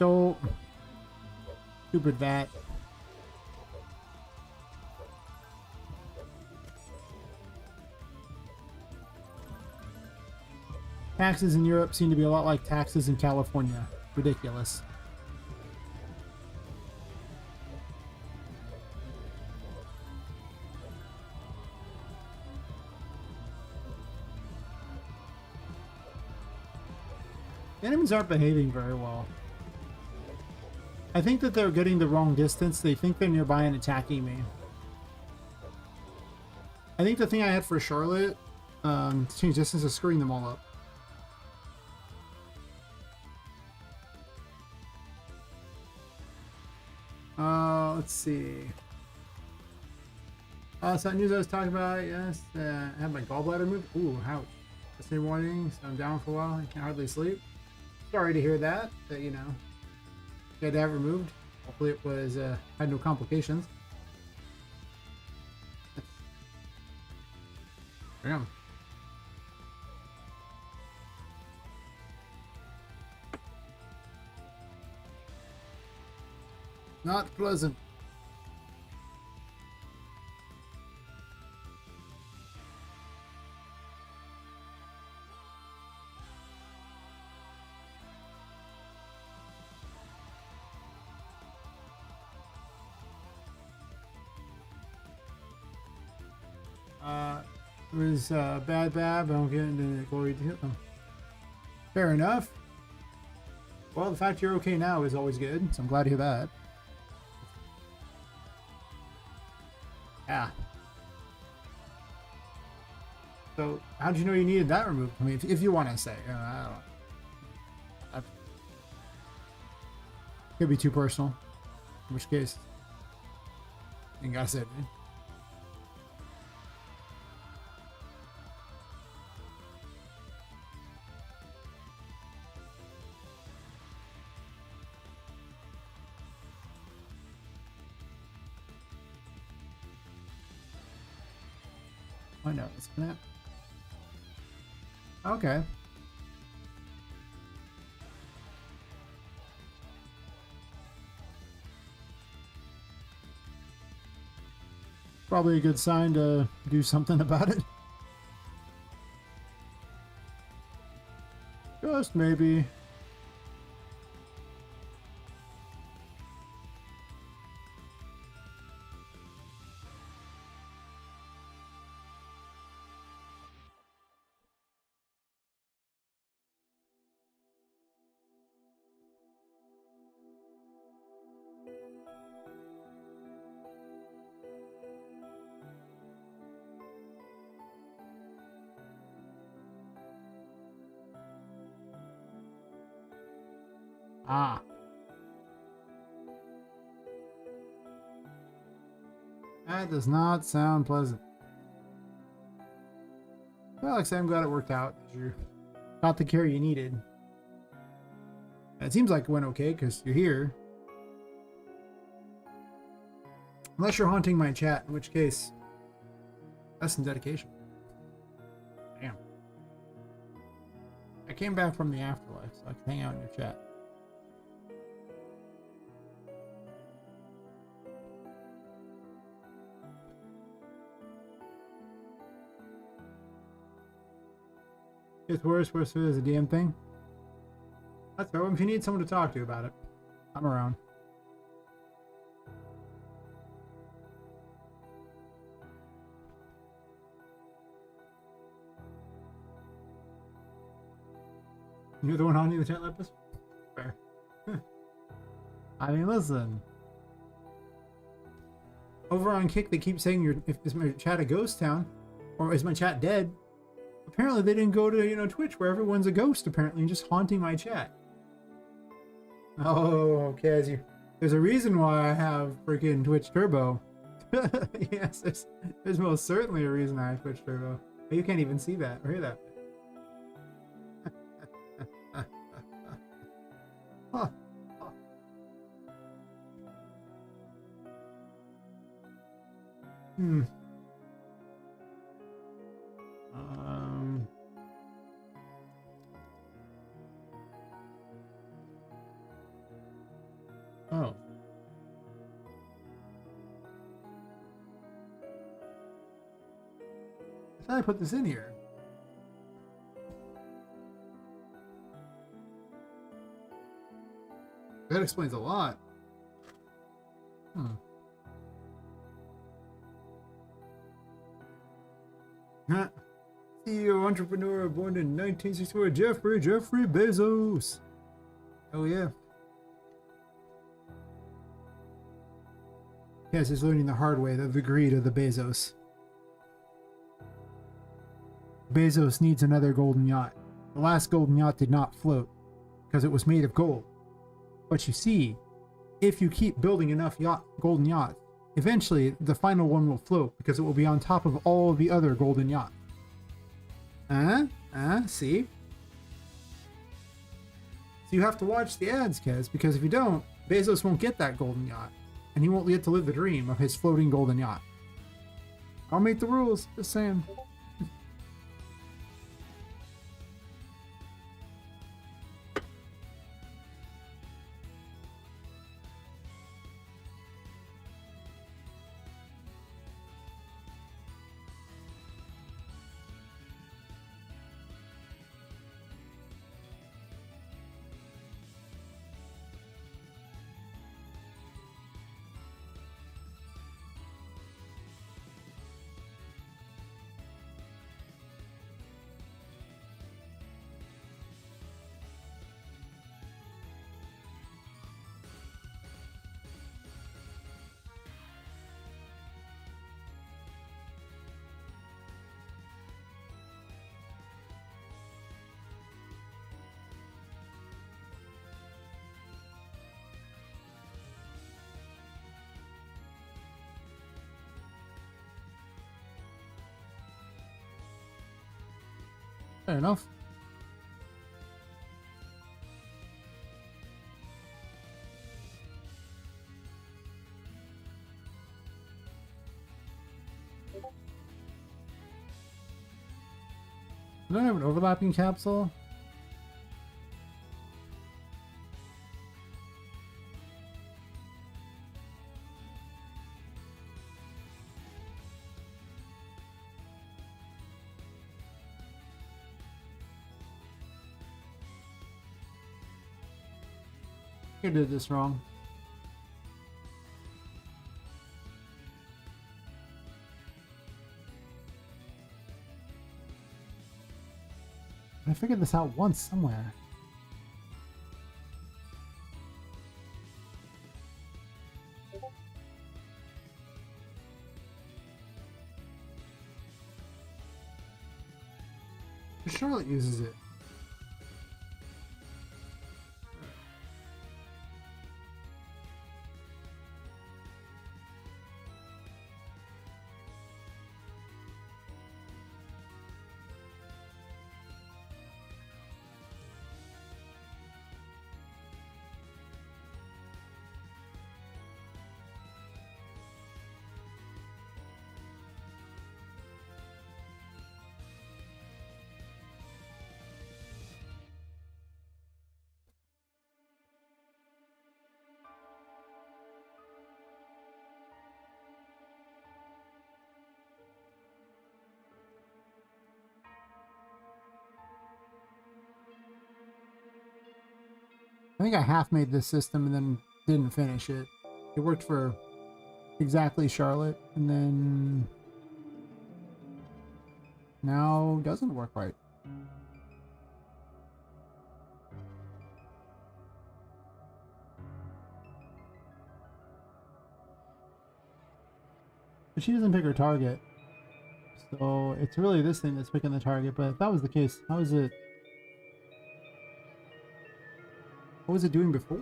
So stupid that. Taxes in Europe seem to be a lot like taxes in California. Ridiculous. Enemies aren't behaving very well. I think that they're getting the wrong distance. They think they're nearby and attacking me. I think the thing I had for Charlotte, to change distance is screwing them all up. Let's see. So that news I was talking about, yes. I had my gallbladder moved. Ooh, ouch. Yesterday morning, so I'm down for a while. I can hardly sleep. Sorry to hear that, you know, you had to have it removed. Hopefully it was, had no complications. Damn. Not pleasant. It was bad, but I don't get into the glory to hit them. Fair enough. Well, the fact you're okay now is always good, so I'm glad to hear that. Yeah. So, how did you know you needed that removed? I mean, if you want to say, I don't know. That could be too personal. In which case, you gotta say it, man. Oh no, it's that. Okay. Probably a good sign to do something about it. Just maybe. Ah. That does not sound pleasant. Well, like I said, I'm glad it worked out. You got the care you needed. And it seems like it went okay because you're here. Unless you're haunting my chat, in which case, that's some dedication. Damn. I came back from the afterlife, so I can hang out in your chat. It's worse is a damn thing. That's fair. If you need someone to talk to about it, I'm around. You're the one haunting the chat like this? Fair. I mean, listen. Over on Kick, they keep saying, is my chat a ghost town? Or is my chat dead? Apparently they didn't go to, Twitch where everyone's a ghost, apparently, and just haunting my chat. Oh, okay. There's a reason why I have freaking Twitch Turbo. Yes, there's most certainly a reason I have Twitch Turbo. You can't even see that or hear that. Huh. Hmm. Oh. I thought I put this in here. That explains a lot. Huh. CEO entrepreneur born in 1964, Jeffrey Bezos. Oh yeah. Yes, he's learning the hard way of the greed of the Bezos. Bezos needs another golden yacht. The last golden yacht did not float because it was made of gold. But you see, if you keep building enough golden yachts, eventually the final one will float because it will be on top of all the other golden yachts. See? So you have to watch the ads, Kez, because if you don't, Bezos won't get that golden yacht. And he won't get to live the dream of his floating golden yacht. I'll make the rules, just saying. Fair enough. Do I have an overlapping capsule? I did this wrong. I figured this out once somewhere. Charlotte uses it. I think I half made this system and then didn't finish it. It worked for exactly Charlotte, and then now doesn't work right. But she doesn't pick her target. So it's really this thing that's picking the target, but if that was the case, how is it? What was it doing before?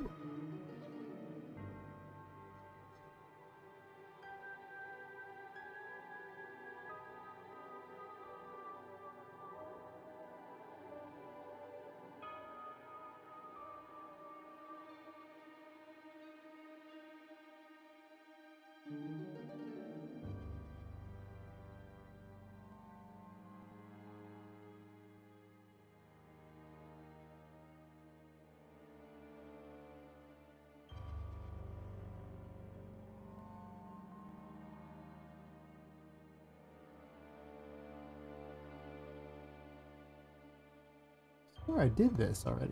I swear I did this already.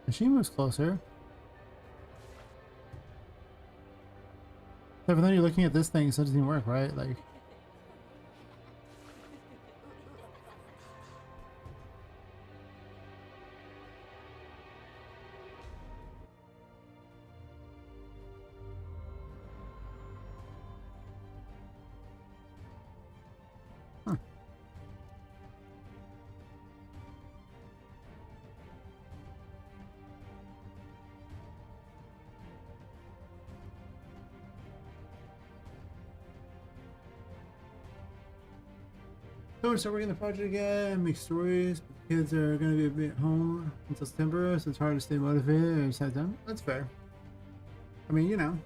She moves closer. But then you're looking at this thing, so it doesn't even work, right? Like, huh. Don't start working on the project again, make stories. Kids are going to be at home until September, so it's hard to stay motivated. I just had them. That's fair. I mean, you know,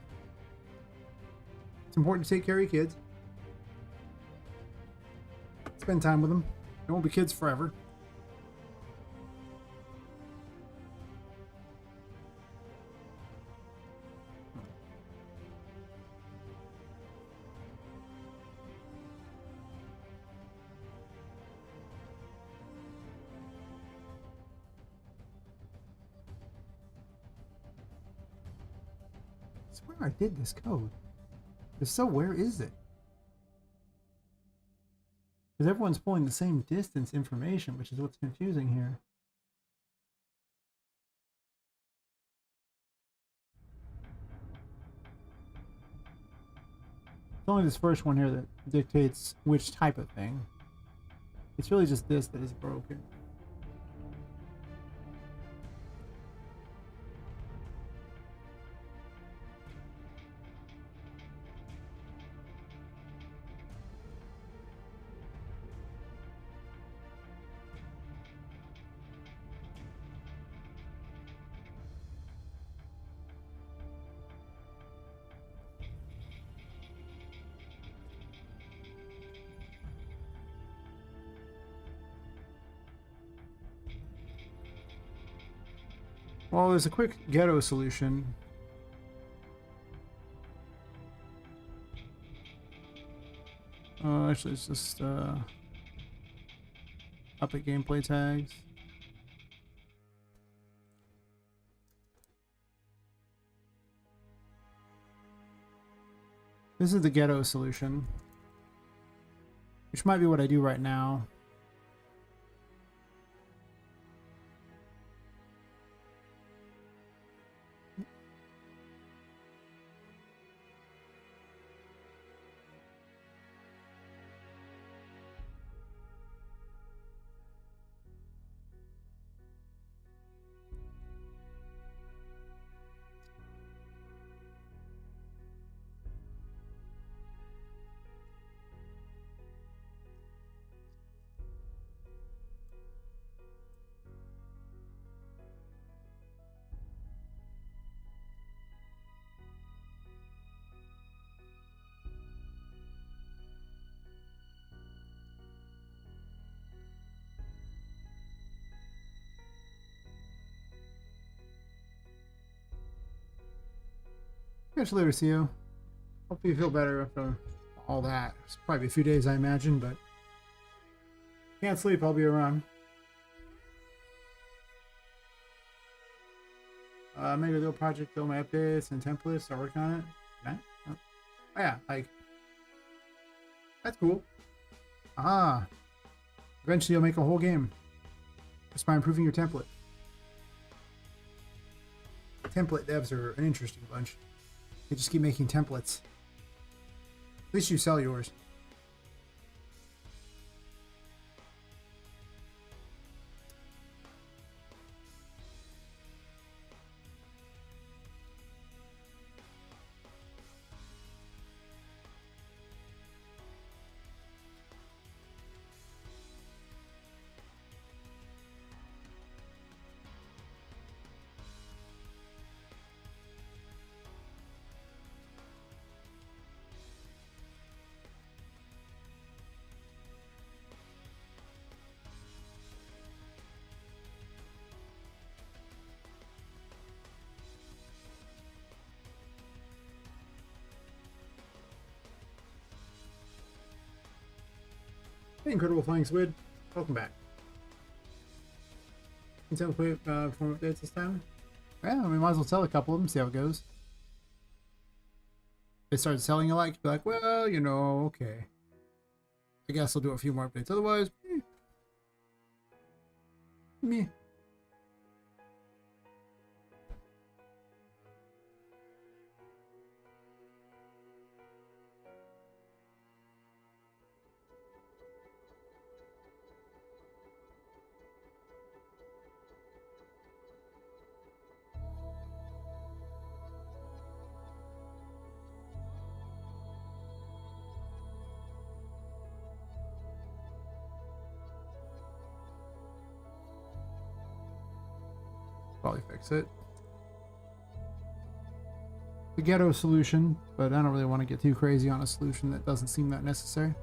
it's important to take care of your kids. Spend time with them. They won't be kids forever. I swear I did this code. If so, where is it? Because everyone's pulling the same distance information, which is what's confusing here. It's only this first one here that dictates which type of thing. It's really just this that is broken. Well, there's a quick ghetto solution. Actually, it's just Poppet gameplay tags. This is the ghetto solution, which might be what I do right now. Catch you later, CEO. Hope you feel better after all that. It's probably a few days, I imagine, but can't sleep. I'll be around. Make a little project, build my updates and templates. Start working on it. Okay. Oh yeah, like that's cool. Ah, eventually you'll make a whole game just by improving your template. Template devs are an interesting bunch. They just keep making templates. At least you sell yours. Hey, Incredible Flying Squid. Welcome back. Can you tell quick form updates this time? Yeah, we might as well sell a couple of them, see how it goes. They started selling alike, be like, well, you know, okay. I guess I'll do a few more updates. Otherwise, meh. Probably fix it. The ghetto solution, but I don't really want to get too crazy on a solution that doesn't seem that necessary.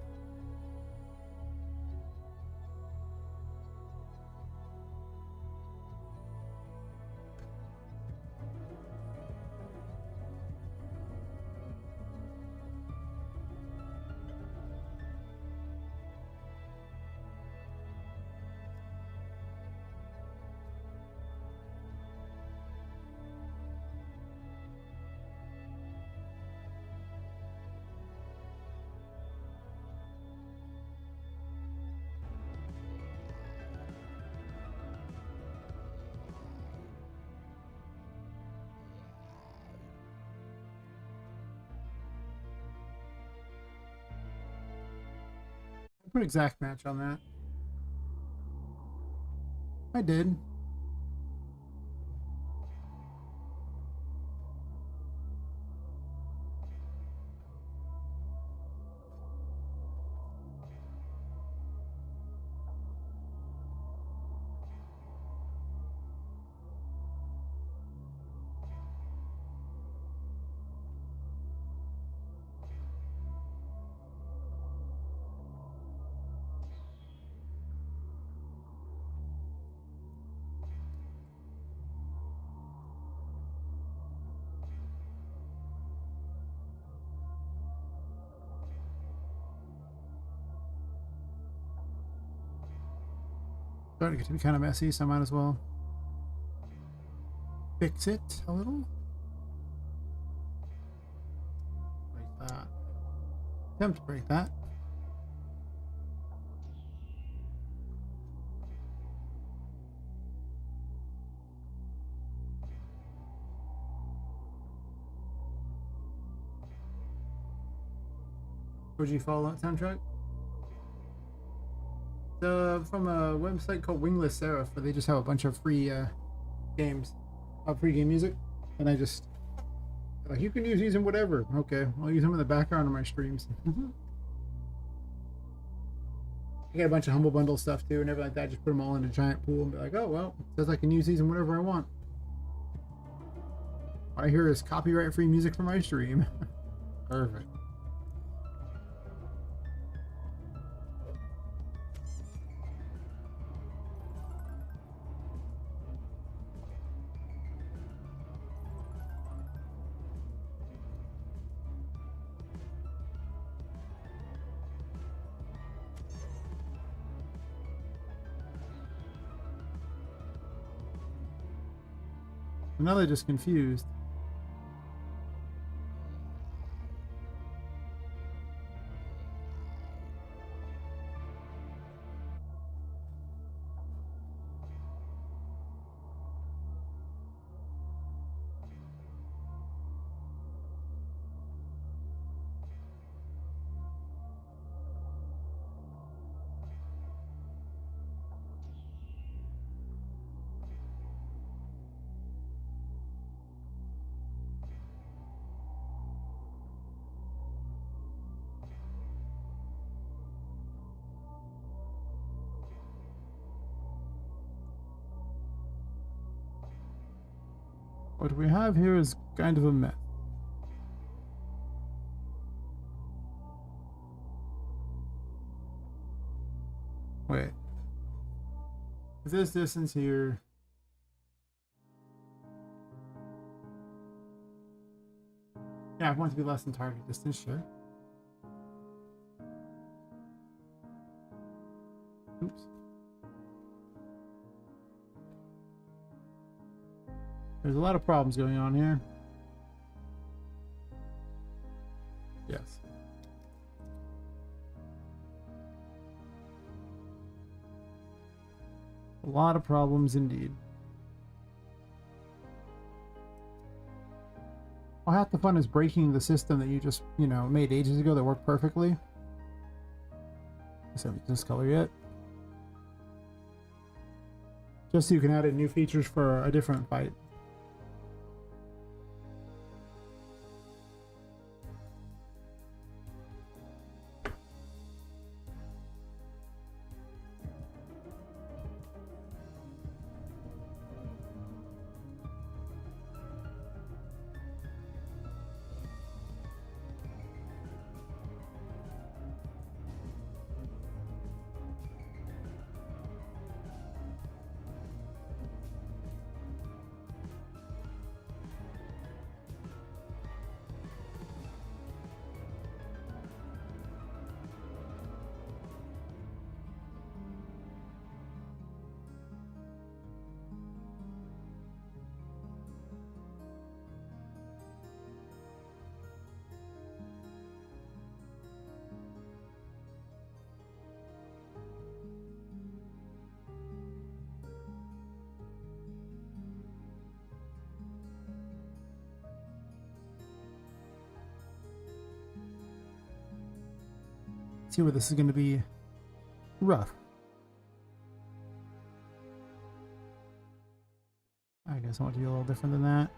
Put exact match on that. I did. Starting to get to be kind of messy, so I might as well fix it a little. Break that. Attempt to break that. OG Fallout soundtrack. From a website called Wingless Seraph, where they just have a bunch of free games, free game music, and I just like, you can use these in whatever. Okay, I'll use them in the background of my streams. I got a bunch of Humble Bundle stuff too, and everything like that. Just put them all in a giant pool and be like, oh well, it says I can use these in whatever I want. All I hear is copyright-free music for my stream. Perfect. Now they're just confused. What we have here is kind of a mess. Wait. If this distance here... Yeah, I want it to be less than target distance, sure. Oops. There's a lot of problems going on here. Yes. A lot of problems indeed. Well, half the fun is breaking the system that you just, made ages ago that worked perfectly. I haven't used this color yet. Just so you can add in new features for a different fight. see where this is going to be rough. I guess I want to be a little different than that.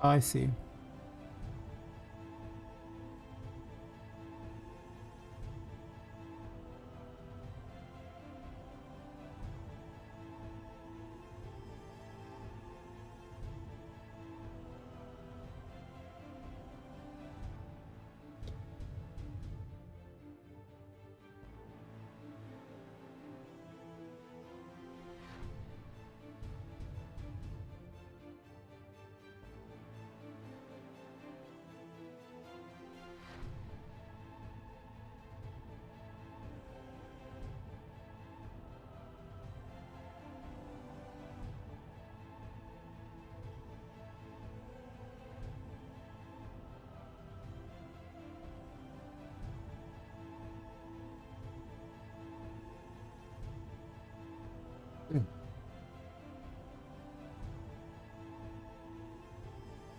I see.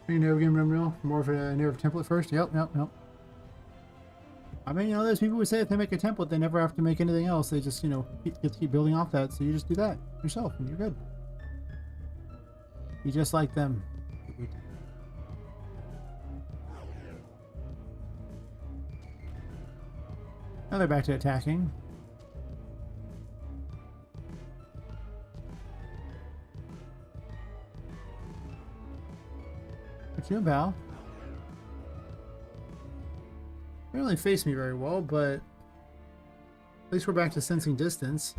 You never game remember more of a narrative template first? Yep. I mean, there's people who say if they make a template, they never have to make anything else. They just, keep building off that. So you just do that yourself and you're good. You just like them. Now they're back to attacking. What you about? They don't really face me very well, but at least we're back to sensing distance.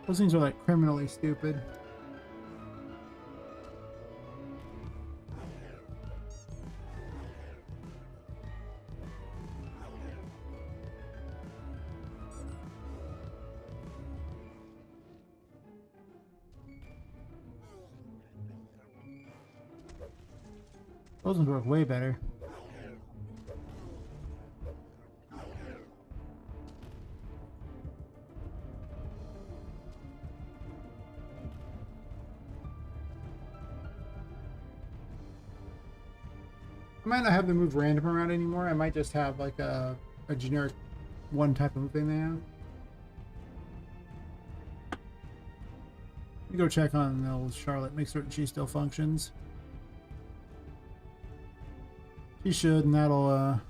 Those things are like criminally stupid. Those ones work way better. I might not have them move random around anymore. I might just have like a generic one type of move thing they have. You go check on old Charlotte, make certain she still functions. She should, and that'll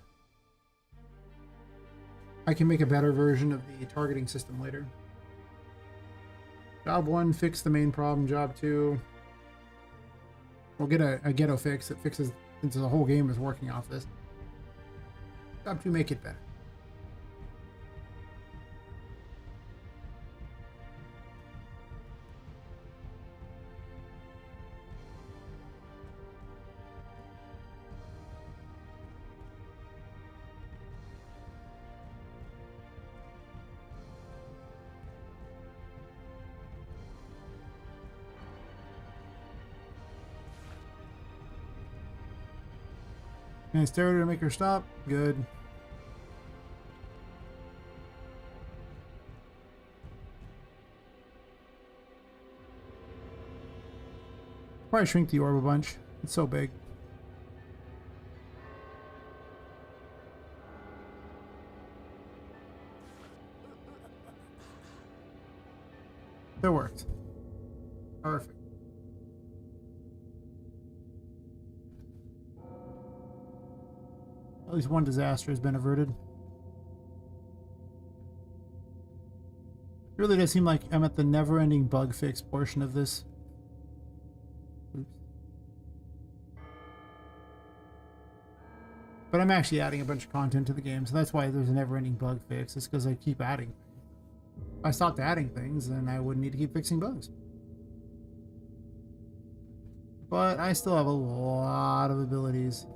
I can make a better version of the targeting system later. Job 1, fix the main problem. Job 2, we'll get a ghetto fix that fixes, since the whole game is working off this. Job 2, make it better. Can I stare at her to make her stop? Good. Probably shrink the orb a bunch. It's so big. That worked. Perfect. At least one disaster has been averted. It really does seem like I'm at the never-ending bug fix portion of this. Oops. But I'm actually adding a bunch of content to the game, so that's why there's a never-ending bug fix. It's because I keep adding. If I stopped adding things, then I wouldn't need to keep fixing bugs. But I still have a lot of abilities.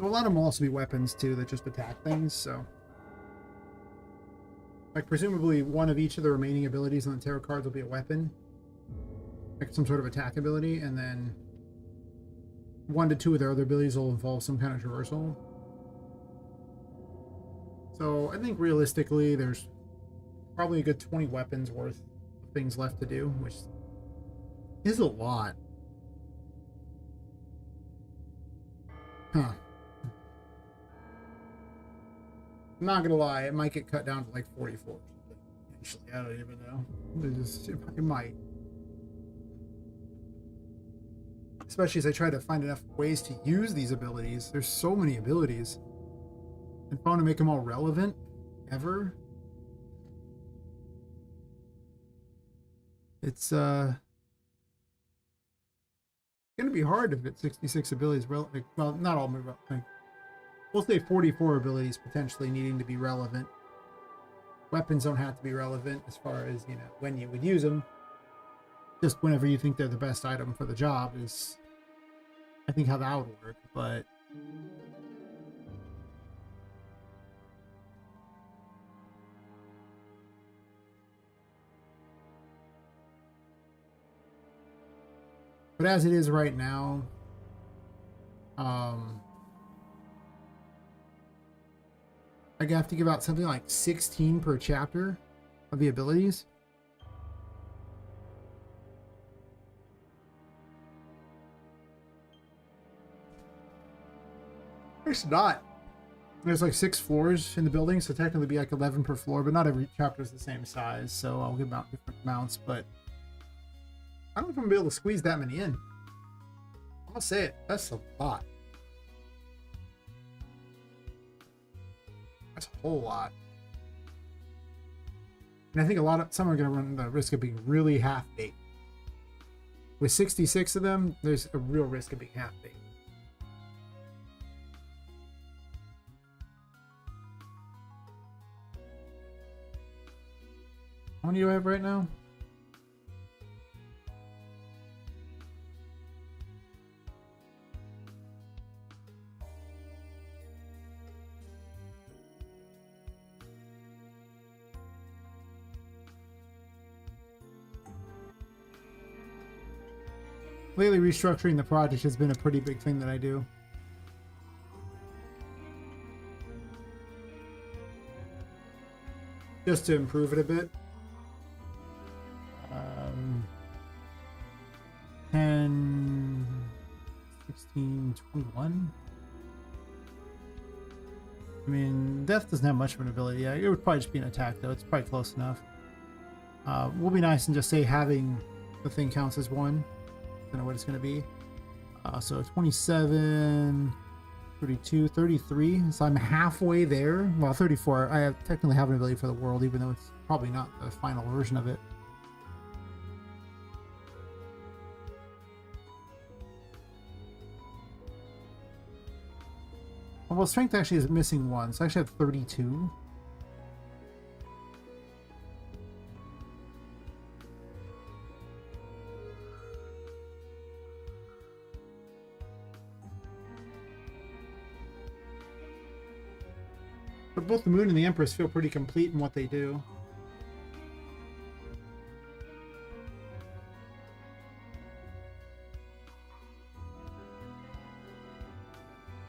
A lot of them will also be weapons too that just attack things, so like presumably one of each of the remaining abilities on the tarot cards will be a weapon, like some sort of attack ability, and then 1 to 2 of their other abilities will involve some kind of traversal. So I think realistically there's probably a good 20 weapons worth of things left to do, which is a lot. Huh. I'm not gonna lie, it might get cut down to like 44 or something. Actually, I don't even know. It might. Especially as I try to find enough ways to use these abilities. There's so many abilities. And if I want to make them all relevant, ever, it's gonna be hard to fit 66 abilities. Well, not all, like, we'll say 44 abilities potentially needing to be relevant. Weapons don't have to be relevant as far as, you know, when you would use them. Just whenever you think they're the best item for the job is, I think, how that would work. But as it is right now, I have to give out something like 16 per chapter of the abilities. It's not. There's like 6 floors in the building, so technically be like 11 per floor, but not every chapter is the same size, so I'll give out different amounts, but I don't know if I'm gonna be able to squeeze that many in. I'm gonna say it. That's a lot. That's a whole lot. And I think some are gonna run the risk of being really half-baked. With 66 of them, there's a real risk of being half-baked. How many do I have right now? Lately, restructuring the project has been a pretty big thing that I do. Just to improve it a bit. 10, 16, 21. I mean, death doesn't have much of an ability. Yeah, it would probably just be an attack, though. It's probably close enough. We'll be nice and just say having the thing counts as 1. I don't know what it's going to be. So 27, 32, 33. So I'm halfway there. Well, 34. I technically have an ability for the world, even though it's probably not the final version of it. Well, strength actually is missing 1, so I actually have 32. But both the Moon and the Empress feel pretty complete in what they do.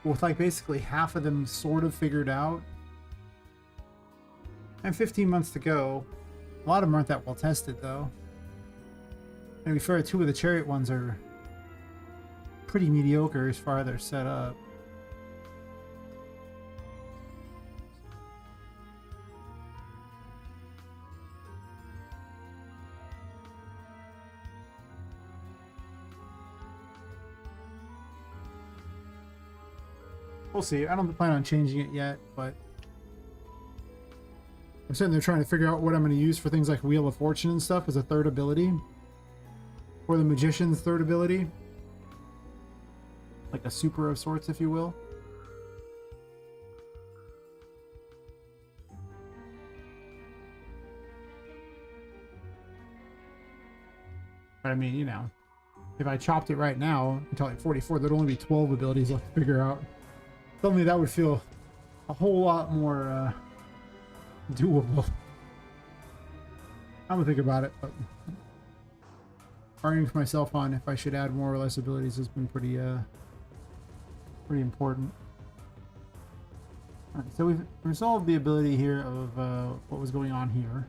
with like basically half of them sort of figured out. And 15 months to go. A lot of them aren't that well tested though. And to be fair, 2 of the Chariot ones are pretty mediocre as far as they're set up. We'll see. I don't plan on changing it yet, but I'm sitting there trying to figure out what I'm going to use for things like Wheel of Fortune and stuff as a third ability. Or the Magician's third ability. Like a super of sorts, if you will. But I mean, you know, if I chopped it right now until like 44, there'd only be 12 abilities left to figure out. Suddenly that would feel a whole lot more doable. I'm gonna think about it, but arguing for myself on if I should add more or less abilities has been pretty important. All right, so we've resolved the ability here of what was going on here.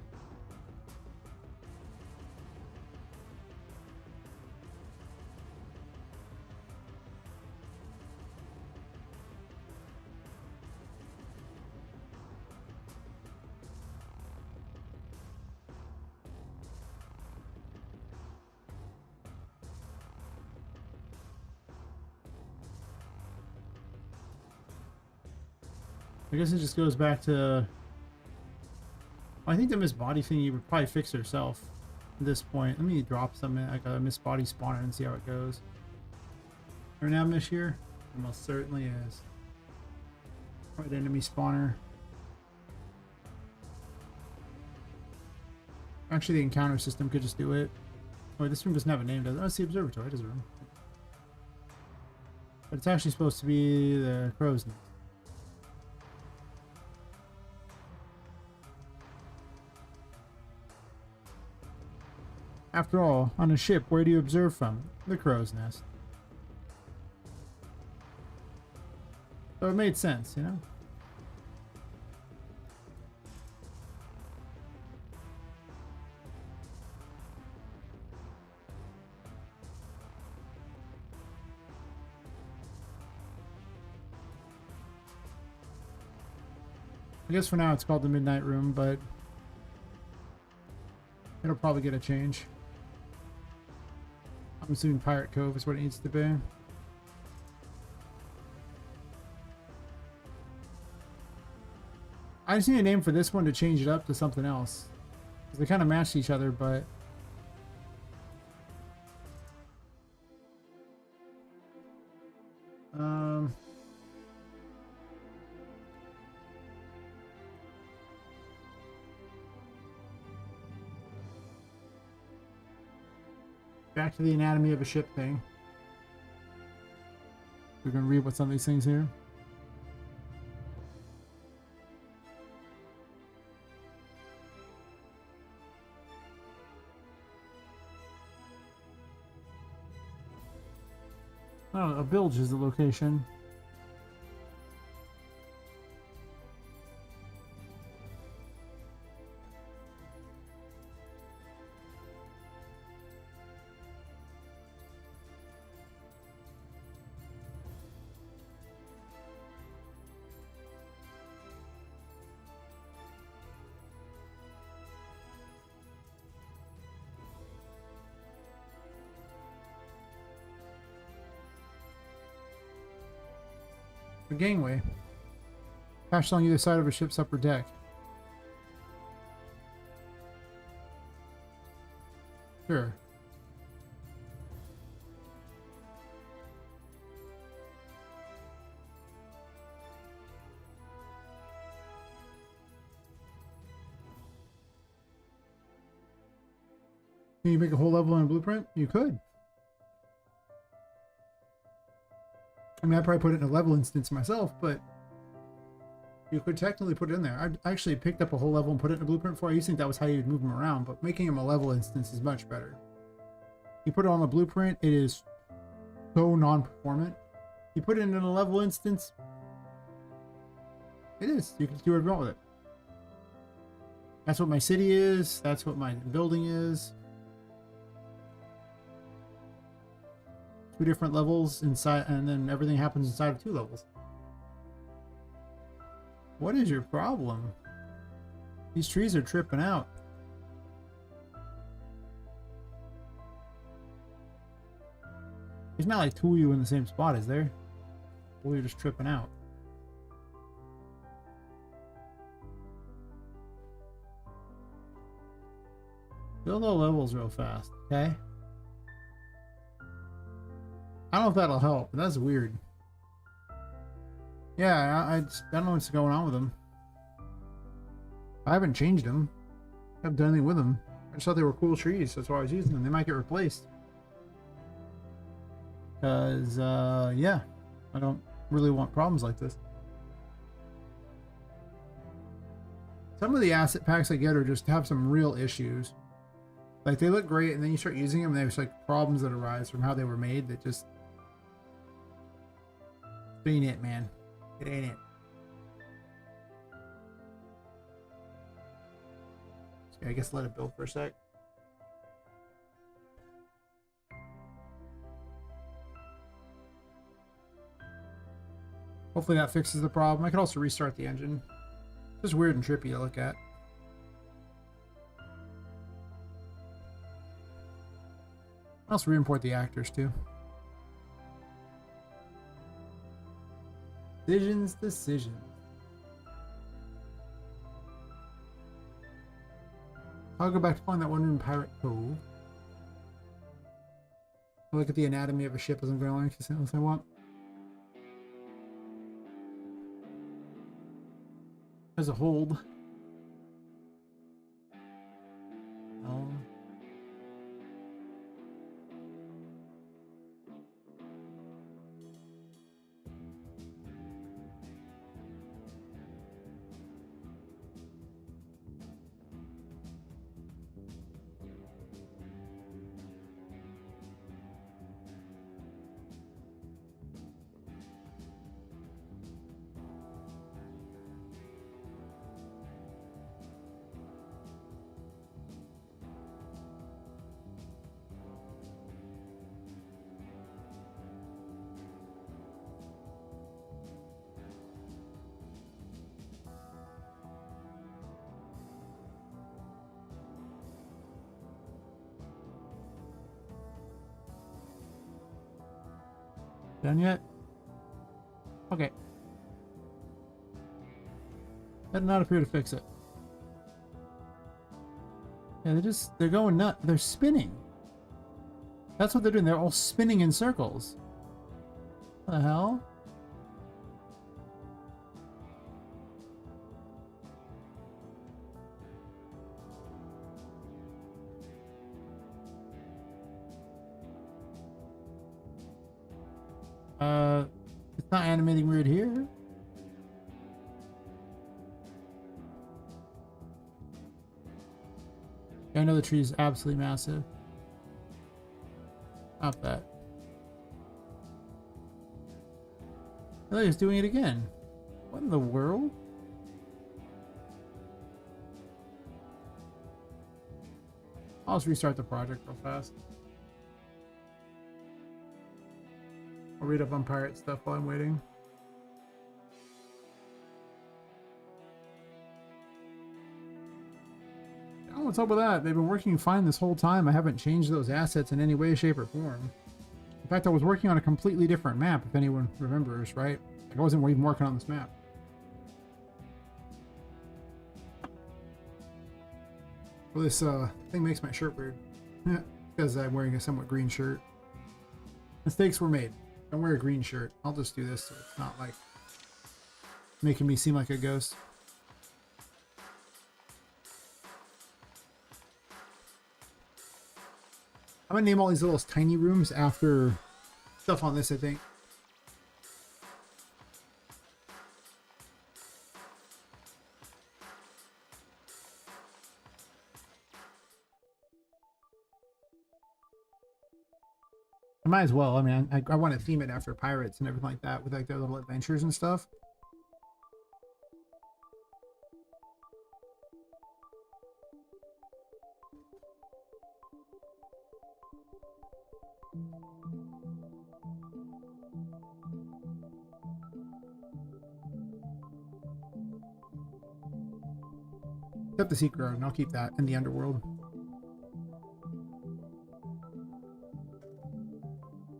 I guess it just goes back to... I think the Miss Body thing you would probably fix herself at this point. Let me drop something like a Miss Body spawner and see how it goes. There an Miss here? It most certainly is. Right, enemy spawner. Actually, the encounter system could just do it. Oh, this room doesn't have a name, does it? Oh, it's the observatory. It is a room. But it's actually supposed to be the crow's nest. After all, on a ship, where do you observe from? The crow's nest. So it made sense, you know? I guess for now it's called the Midnight Room, but it'll probably get a change. I'm assuming Pirate Cove is what it needs to be. I just need a name for this one to change it up to something else. Because they kind of match each other, but... Back to the anatomy of a ship thing. We're going to read what's on these things here. Oh, a bilge is the location. The gangway. Patched on either side of a ship's upper deck. Sure. Can you make a whole level in a blueprint? You could. I mean, I probably put it in a level instance myself, but you could technically put it in there. I actually picked up a whole level and put it in a blueprint before. I used to think that was how you'd move them around, but making them a level instance is much better. You put it on the blueprint, it is so non-performant. You put it in a level instance, it is. You can do whatever you want with it. That's what my city is. That's what my building is. 2 different levels inside, and then everything happens inside of 2 levels. What is your problem? These trees are tripping out. There's not like 2 of you in the same spot, is there? Or you're just tripping out. Build all levels real fast, okay? I don't know if that'll help, but that's weird. Yeah, I don't know what's going on with them. I haven't changed them. I haven't done anything with them. I just thought they were cool trees, so that's why I was using them. They might get replaced. Because, yeah, I don't really want problems like this. Some of the asset packs I get are just have some real issues. Like, they look great, and then you start using them, and there's, like, problems that arise from how they were made that just... It ain't it, man. It ain't it. Okay, I guess let it build for a sec. Hopefully that fixes the problem. I could also restart the engine. Just weird and trippy to look at. I'll also re-import the actors too. Decisions. I'll go back to playing that one room Pirate Cove. I'll look at the anatomy of a ship as I'm going along if I want. As a hold. Oh. Done yet? Okay. That did not appear to fix it. Yeah, they're going nuts. They're spinning. That's what they're doing. They're all spinning in circles. What the hell? It's not animating weird here. I know the tree is absolutely massive. Not that. Oh, he's doing it again. What in the world? I'll just restart the project real fast. I'll read up on pirate stuff while I'm waiting. Oh, what's up with that? They've been working fine this whole time. I haven't changed those assets in any way, shape, or form. In fact, I was working on a completely different map, if anyone remembers, right? I wasn't even working on this map. Well, this thing makes my shirt weird. Because I'm wearing a somewhat green shirt. Mistakes were made. Don't wear a green shirt. I'll just do this so it's not like making me seem like a ghost. I'm gonna name all these little tiny rooms after stuff on this, I think. I might as well. I mean, I want to theme it after pirates and everything like that with like their little adventures and stuff. Except the secret road, and I'll keep that in the underworld.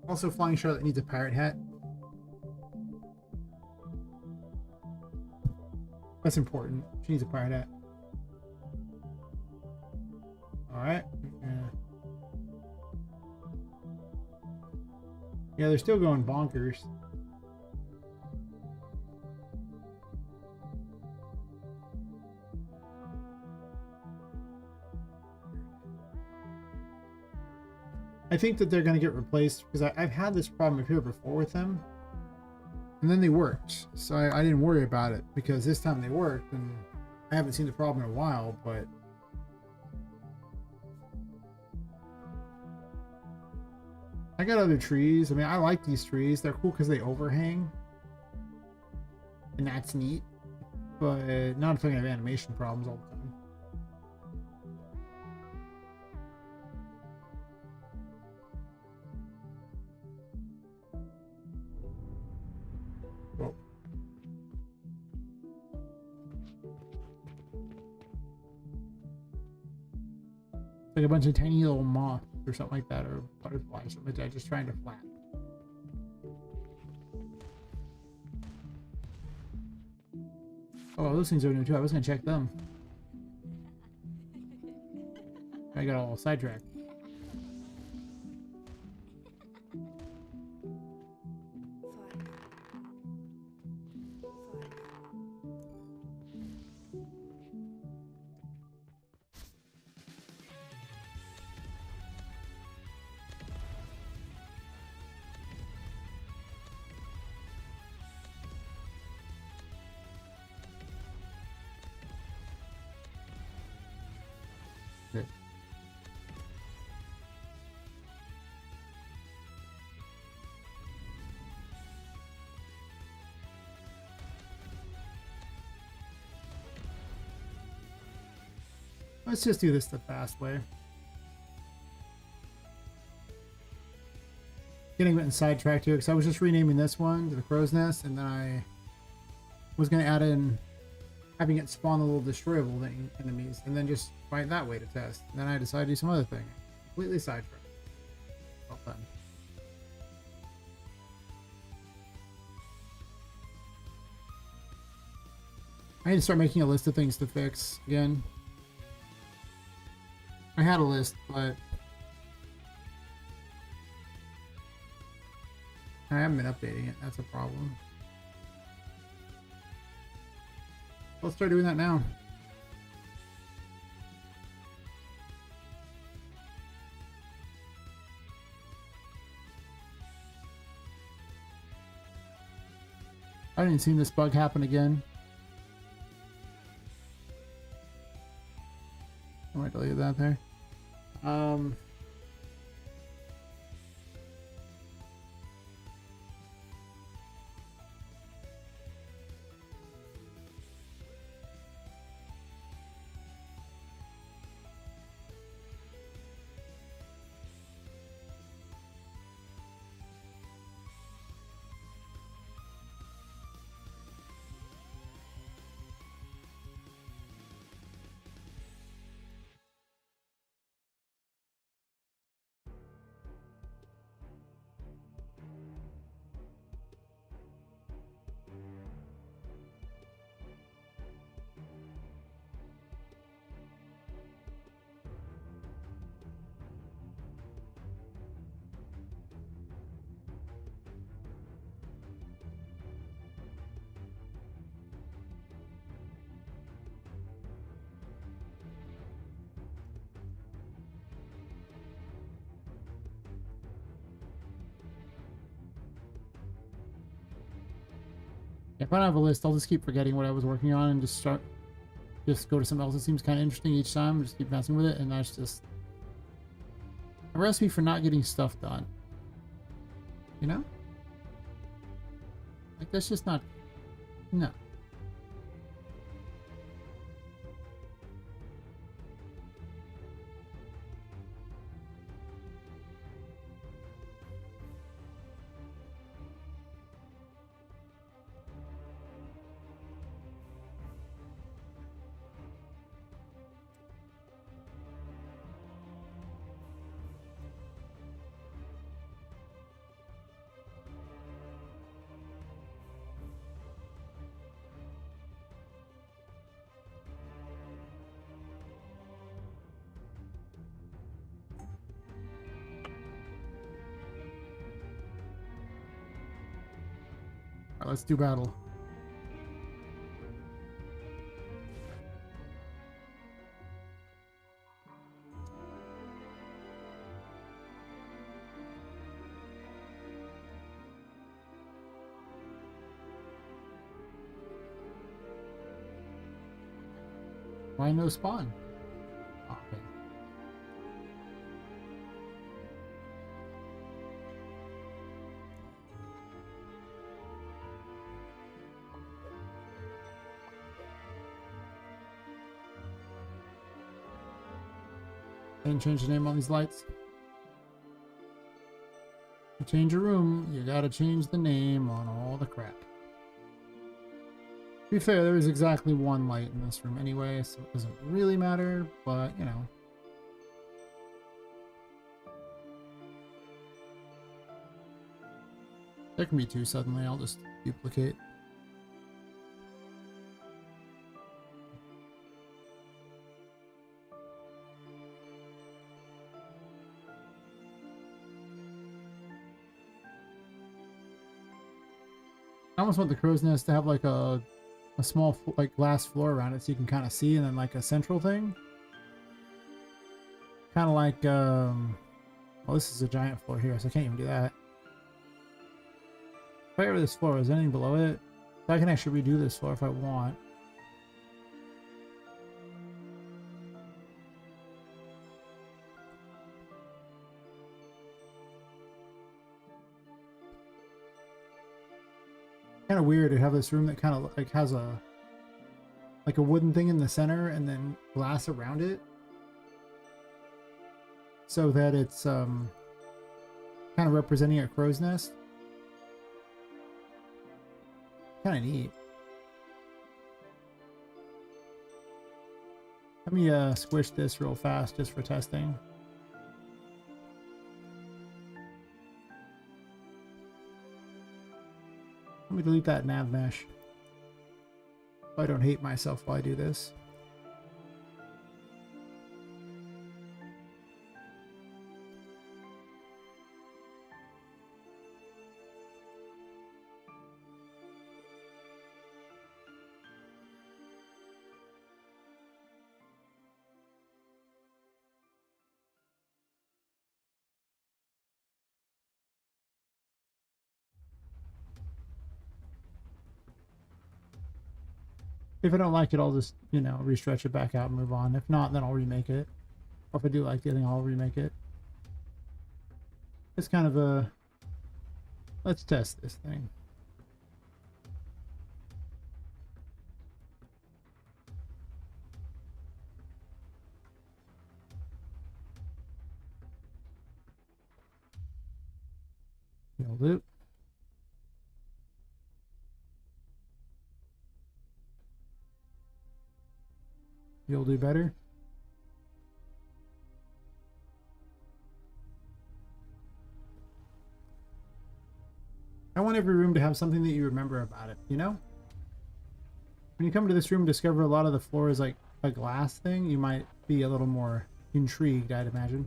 Also, Flying Charlotte needs a pirate hat. That's important. She needs a pirate hat. Alright. Yeah, they're still going bonkers. I think that they're going to get replaced because I've had this problem up here before with them. And then they worked. So I didn't worry about it because this time they worked and I haven't seen the problem in a while, but I got other trees. I mean, I like these trees. They're cool because they overhang. And that's neat. But not if I have animation problems all the time. Whoa. Like a bunch of tiny little moths or something like that, or butterflies, something like that, just trying to flap. Oh, those things are new too. I was gonna check them. I got all sidetracked. Good. Let's just do this the fast way. Getting a bit sidetracked here because I was just renaming this one to the Crow's Nest, and then I was going to add in having it spawn the little destroyable thing, enemies, and then just fight that way to test. And then I decided to do some other thing. Completely sidetracked. Well done. I need to start making a list of things to fix again. I had a list, but I haven't been updating it. That's a problem. Let's start doing that now. I didn't see this bug happen again. I might delete that there. If I don't have a list, I'll just keep forgetting what I was working on and just go to something else that seems kind of interesting each time. Just keep messing with it, and that's just a recipe for not getting stuff done. you know? Like, that's just not... No. Alright, let's do battle. Why no spawn? Oh, okay. Didn't change the name on these lights. To change a room, you gotta change the name on all the crap. To be fair, there is exactly one light in this room anyway, so it doesn't really matter, but, you know. There can be two suddenly, I'll just duplicate. I almost want the crow's nest to have like a small like glass floor around it so you can kind of see, and then like a central thing. Kind of like, well, this is a giant floor here, so I can't even do that. Right over this floor, is there anything below it? So I can actually redo this floor if I want. Kind of weird to have this room that kind of like has a like a wooden thing in the center and then glass around it, so that it's kind of representing a crow's nest. Kind of neat. Let me squish this real fast just for testing. Let me delete that nav mesh so I don't hate myself while I do this. If I don't like it, I'll just, you know, restretch it back out and move on. If not, then I'll remake it. Or if I do like it, then I'll remake it. It's kind of a... Let's test this thing. Build it. You'll do better. I want every room to have something that you remember about it, you know? When you come to this room and discover a lot of the floor is like a glass thing, you might be a little more intrigued, I'd imagine.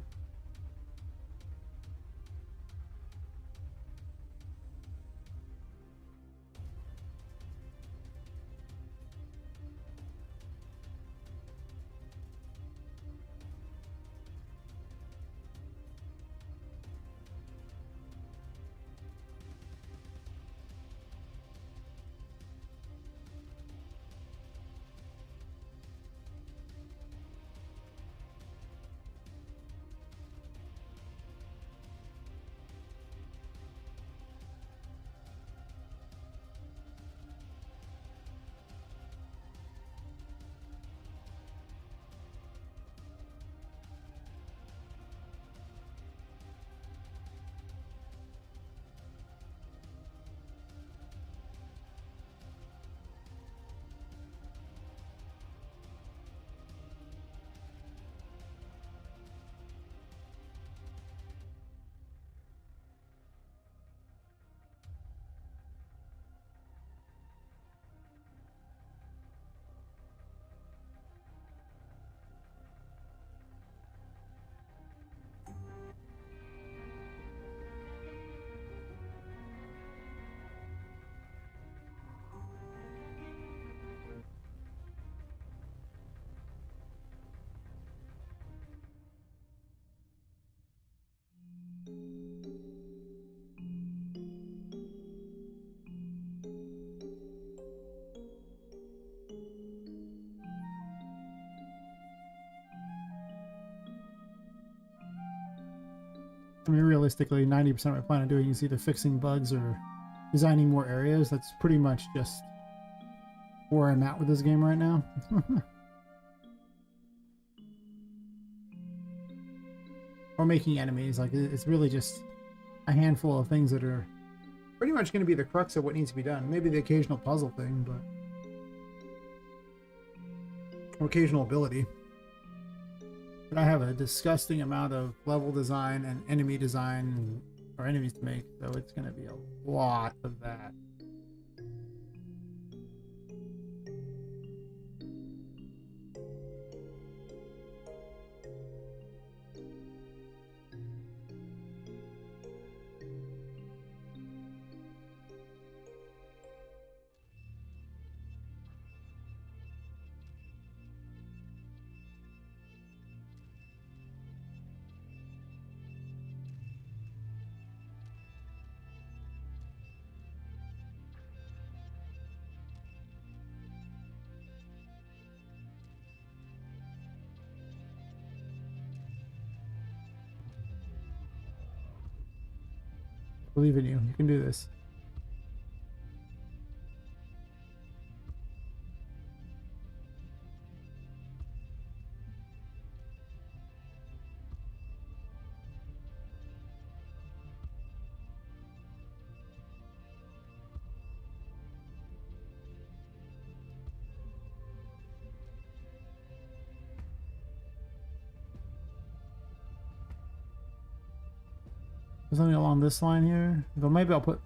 I mean, realistically, 90% of my plan on doing is either fixing bugs or designing more areas. That's pretty much just where I'm at with this game right now. Or making enemies. Like, it's really just a handful of things that are pretty much going to be the crux of what needs to be done. Maybe the occasional puzzle thing, but... or occasional ability. But I have a disgusting amount of level design and enemy design, or enemies to make, so it's going to be a lot of that. I believe in you. You can do this. Something along this line here. But maybe I'll put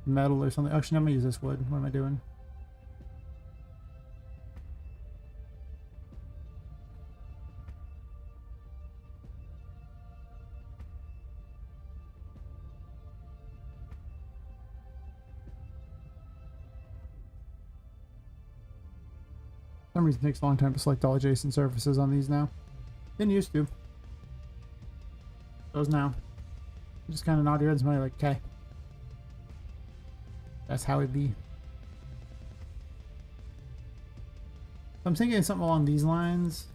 metal or something. Actually, I'm gonna use this wood. What am I doing? For some reason it takes a long time to select all adjacent surfaces on these now. Didn't used to. Those now. You just kind of nod your head and smile like, okay. That's how it be. I'm thinking something along these lines.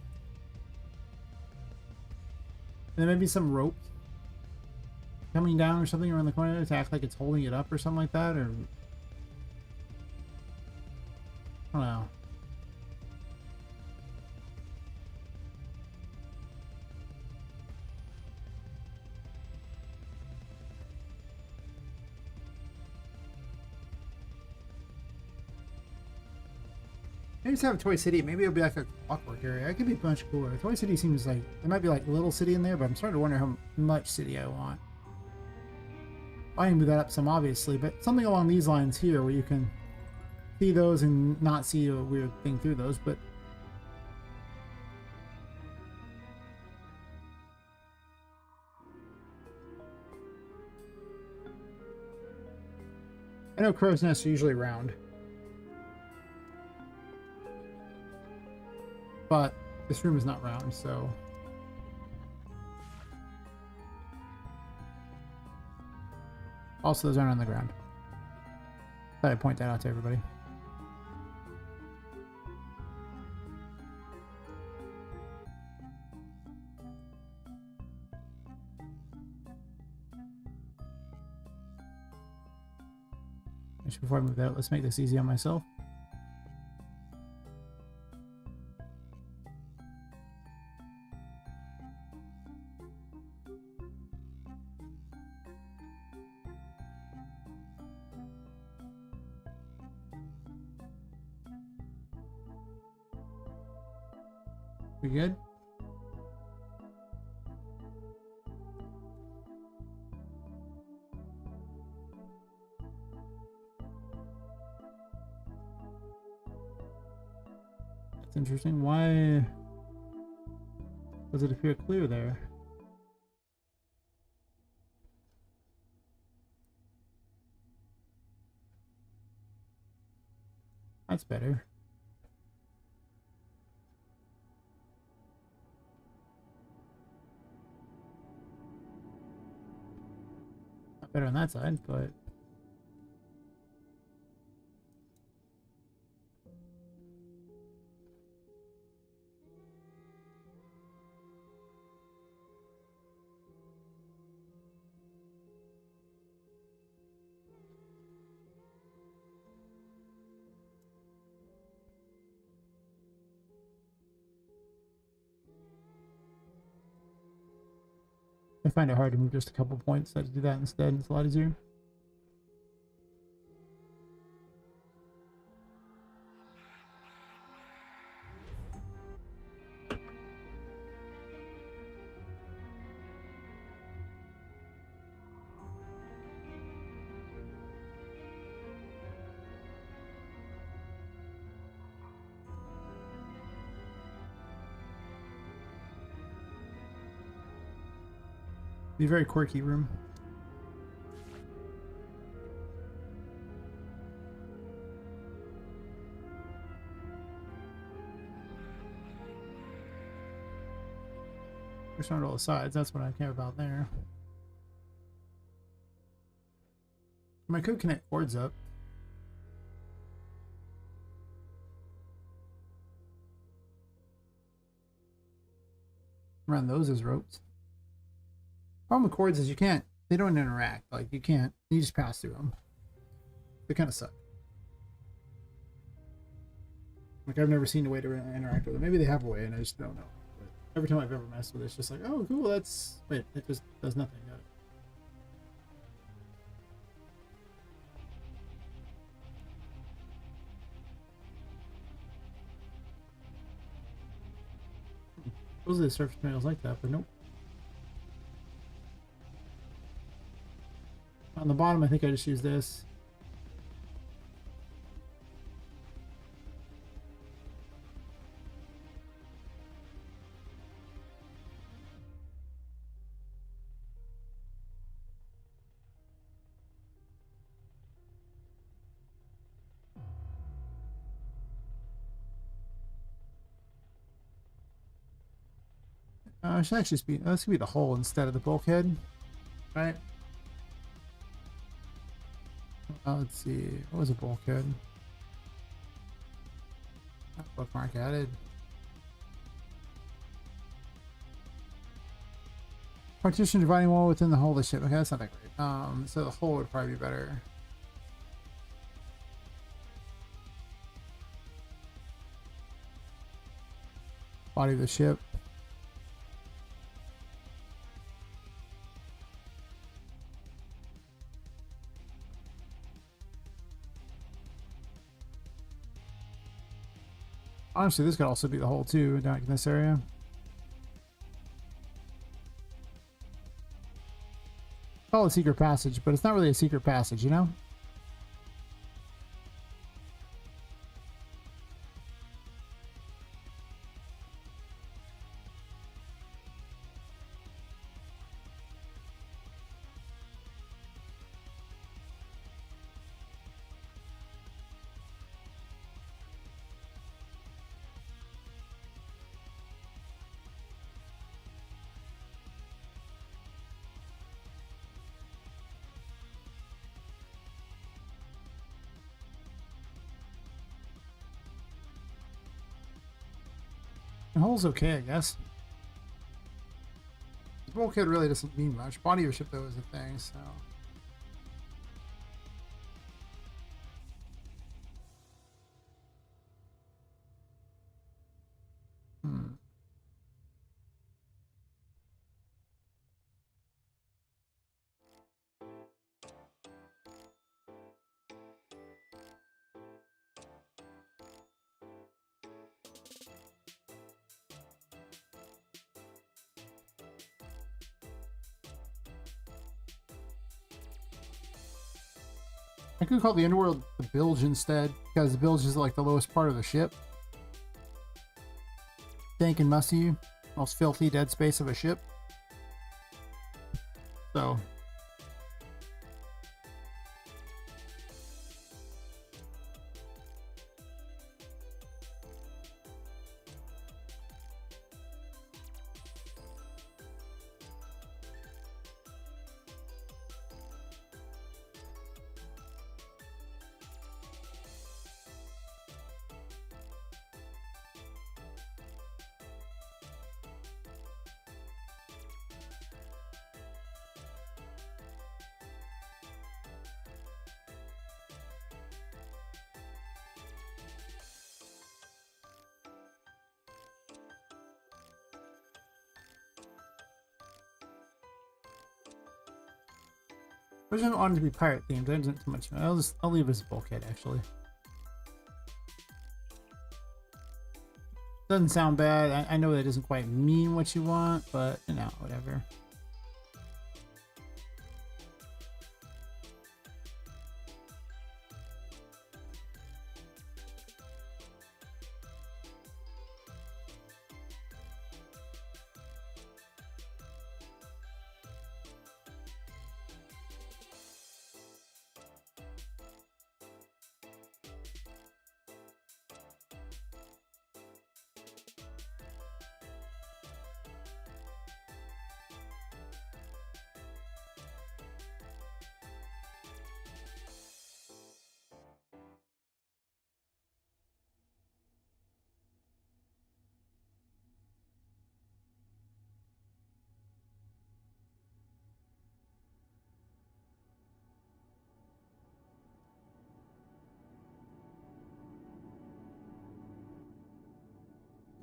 And then maybe some rope coming down or something around the corner to act like it's holding it up or something like that, or I don't know. Maybe just have a Toy City. Maybe it'll be like a clockwork area. It could be much cooler. Toy City seems like there might be like a little city in there, but I'm starting to wonder how much city I want. I can move that up some, obviously, but something along these lines here where you can see those and not see a weird thing through those, but I know crow's nests are usually round. But this room is not round, so... Also, those aren't on the ground. Thought I'd point that out to everybody. Just before I move that, let's make this easy on myself. We good? That's interesting. Why does it appear clear there? That's better. Not better on that side, but... I find it hard to move just a couple points, so I just do that instead. It's a lot easier. Be a very quirky room. Push on all the sides, that's what I care about there. I could connect cords up. Run those as ropes. Problem with cords is you can't, they don't interact. Like, you can't, you just pass through them. They kind of suck. Like, I've never seen a way to interact with them. Maybe they have a way and I just don't know. But every time I've ever messed with it, it's just like, oh, cool, that's, wait, it just does nothing. Got it. Supposedly the surface materials like that, but nope. On the bottom, I think I just use this. It should actually just be, this could be the hole instead of the bulkhead, right? Let's see, what was a bulkhead? Bookmark added. Partition dividing wall within the hull of the ship. Okay, that's not that great. So the hole would probably be better. Body of the ship. Honestly, this could also be the hole too, down in this area. Call it a secret passage, but it's not really a secret passage, you know? The hole's okay, I guess. The bulkhead really doesn't mean much. Body of your ship, though, is a thing, so... I could call the underworld the bilge instead, because the bilge is like the lowest part of the ship. Dank and musty, most filthy dead space of a ship. So... I just want it to be pirate themed. There isn't too much. I'll leave it as a bulkhead actually. Doesn't sound bad. I know that doesn't quite mean what you want, but you know, whatever.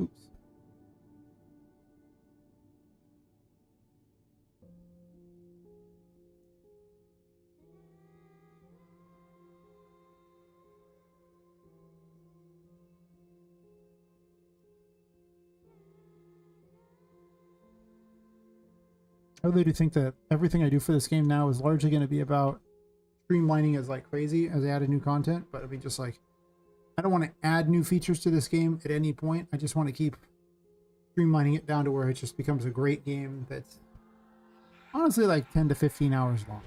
Oops. I really do think that everything I do for this game now is largely going to be about streamlining as like crazy as I add new content, but I mean, just like, I don't want to add new features to this game at any point. I just want to keep streamlining it down to where it just becomes a great game that's honestly like 10 to 15 hours long.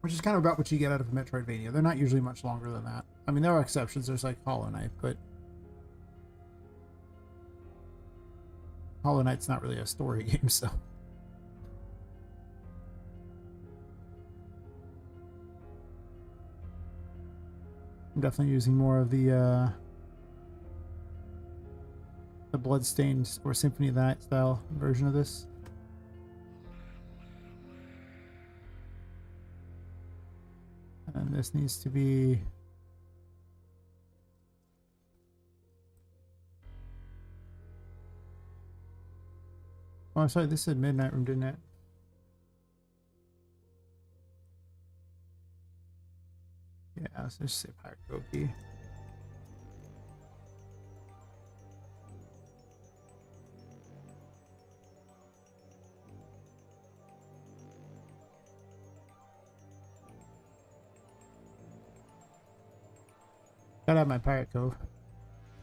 Which is kind of about what you get out of a Metroidvania. They're not usually much longer than that. I mean, there are exceptions. There's like Hollow Knight, but Hollow Knight's not really a story game, so. I'm definitely using more of the Bloodstained or Symphony of the Night style version of this. And this needs to be... Oh, sorry, this said Midnight Room, didn't it? Yeah, let's just say Pirate Cove key. Gotta have my Pirate Cove.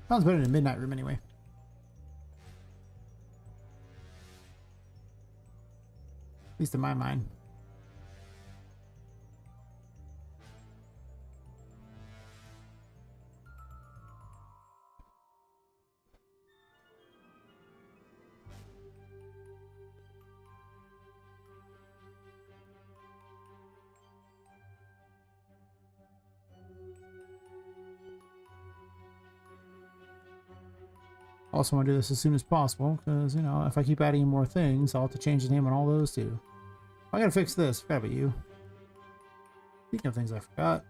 Sounds better than Midnight Room anyway. At least in my mind. Also want to do this as soon as possible because, you know, if I keep adding more things, I'll have to change the name on all those too. I gotta fix this. Forgot about you. Speaking of things I forgot.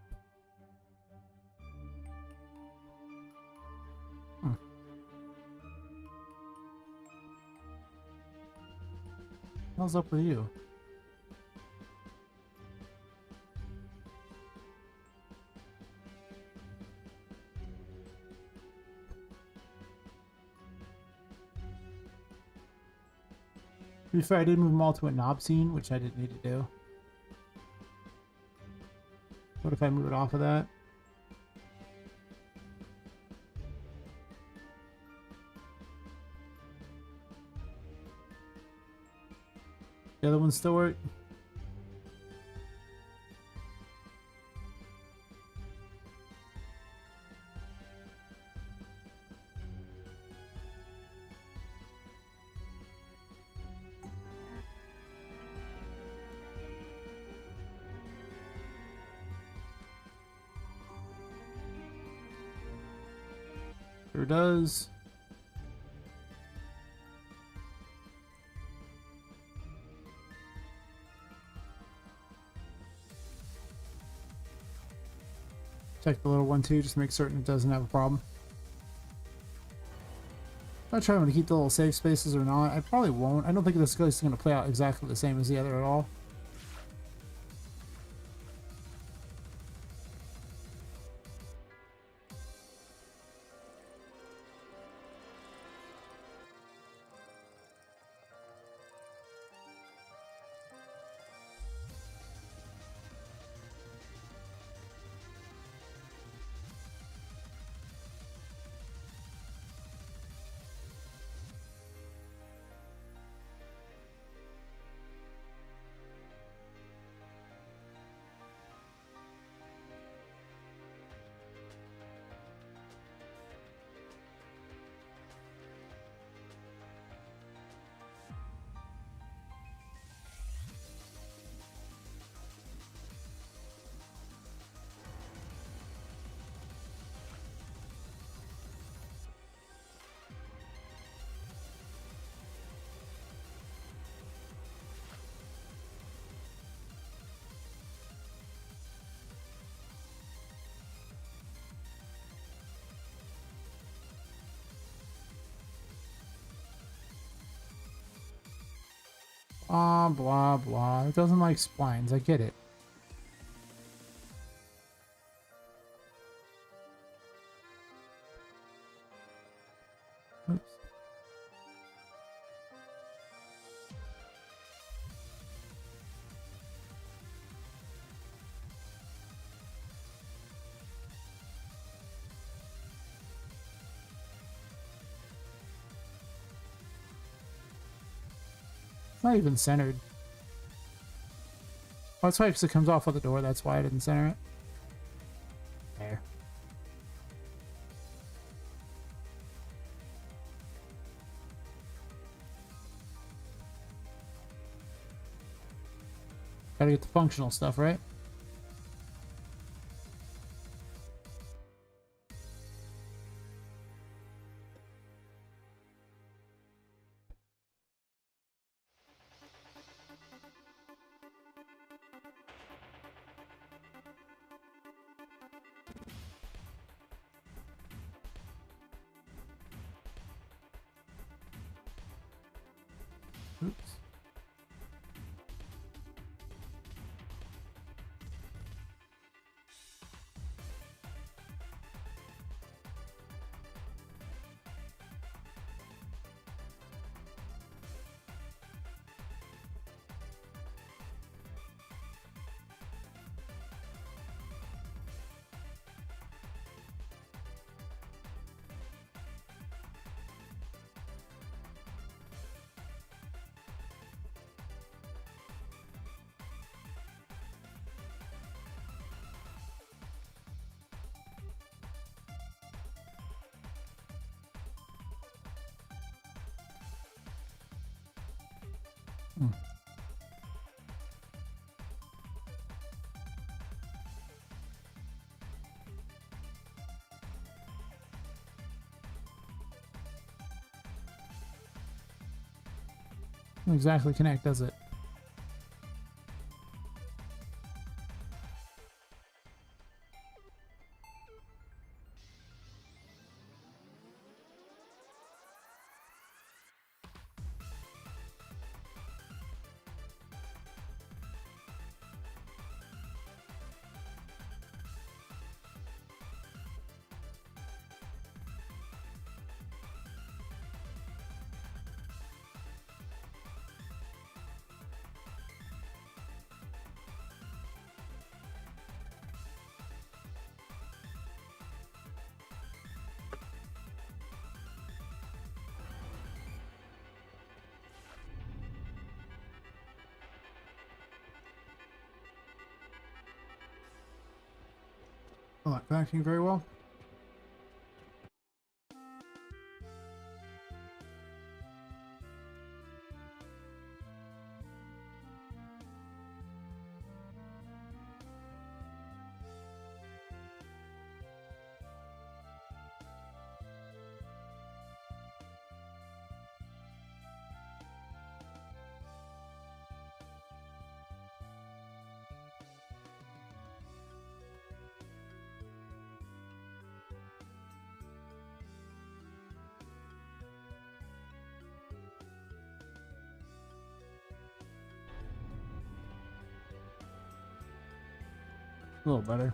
What's up with you? To be fair, I did move them all to a knob scene, which I didn't need to do. What if I move it off of that? The other ones still work? Sure does. Check the little one too, just to make certain it doesn't have a problem. Not sure I'm going to keep the little safe spaces or not. I probably won't. I don't think this is going to play out exactly the same as the other at all. Blah, blah, blah. It doesn't like splines. I get it. Oops. It's not even centered. Oh, that's why, because it comes off of the door. That's why I didn't center it. There. Gotta get the functional stuff, right? Oops. Hmm. Doesn't exactly connect, does it? Oh, not connecting very well. A little better.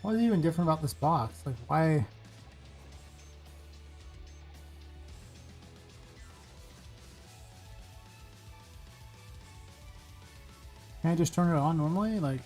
What is even different about this box? Like, why? Can I just turn it on normally? Like,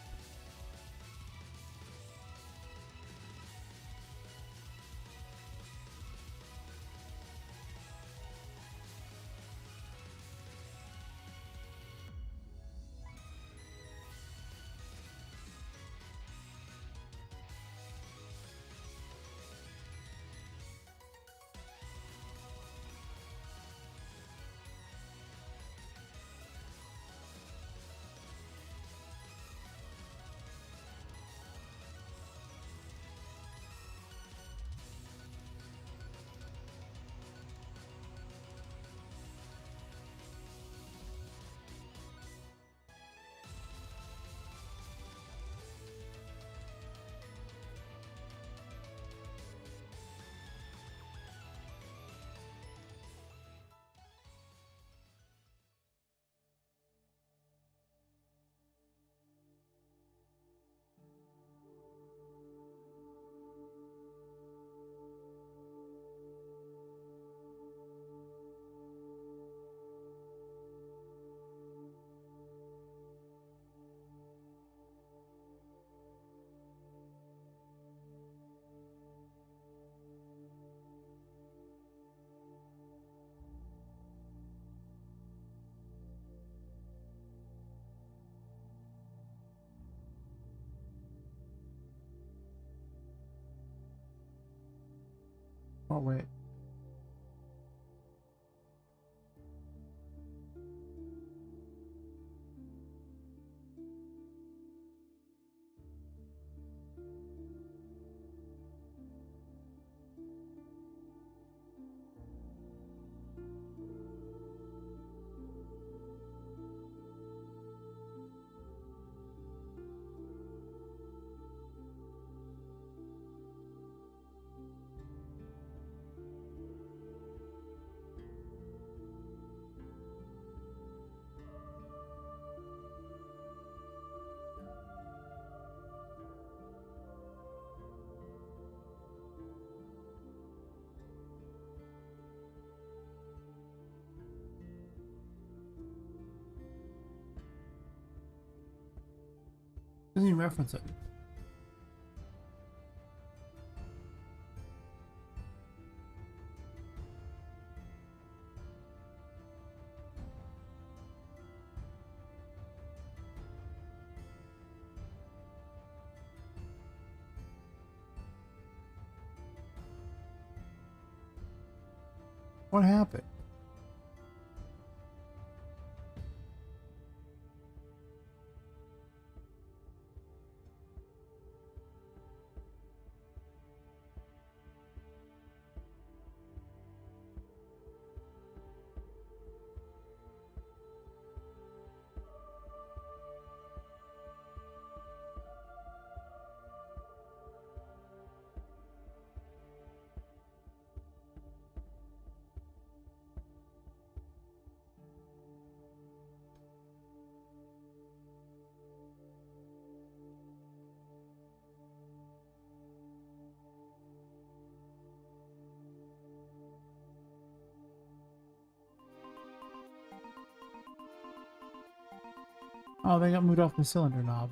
oh wait. Doesn't even reference it. What happened? Oh, they got moved off the cylinder knob.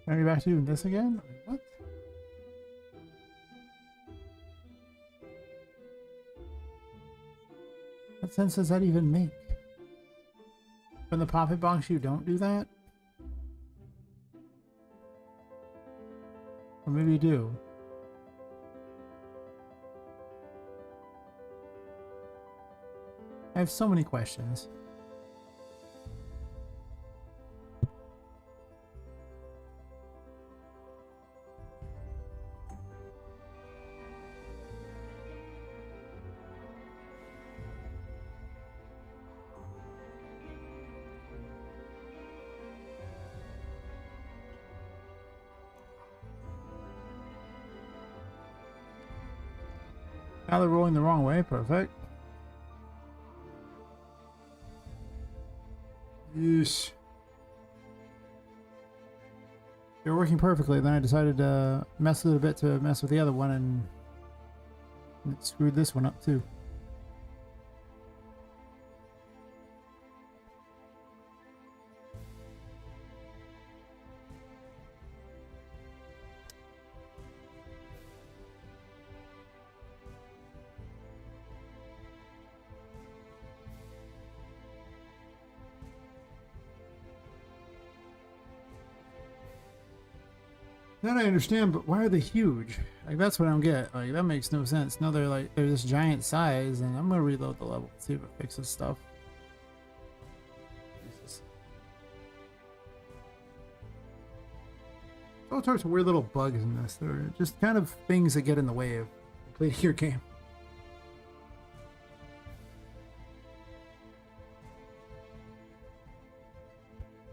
Are we back to doing this again? What? What sense does that even make? From the Poppet box, you don't do that? Or maybe you do. I have so many questions. Now they're rolling the wrong way. Perfect. Yeesh. They were working perfectly, then I decided to mess with it a bit to mess with the other one, and it screwed this one up too. That I understand, but why are they huge? Like, that's what I don't get. Like, that makes no sense. No, they're this giant size, and I'm gonna reload the level, see if it fixes stuff. Jesus. All sorts of weird little bugs in this. They're just kind of things that get in the way of completing your game.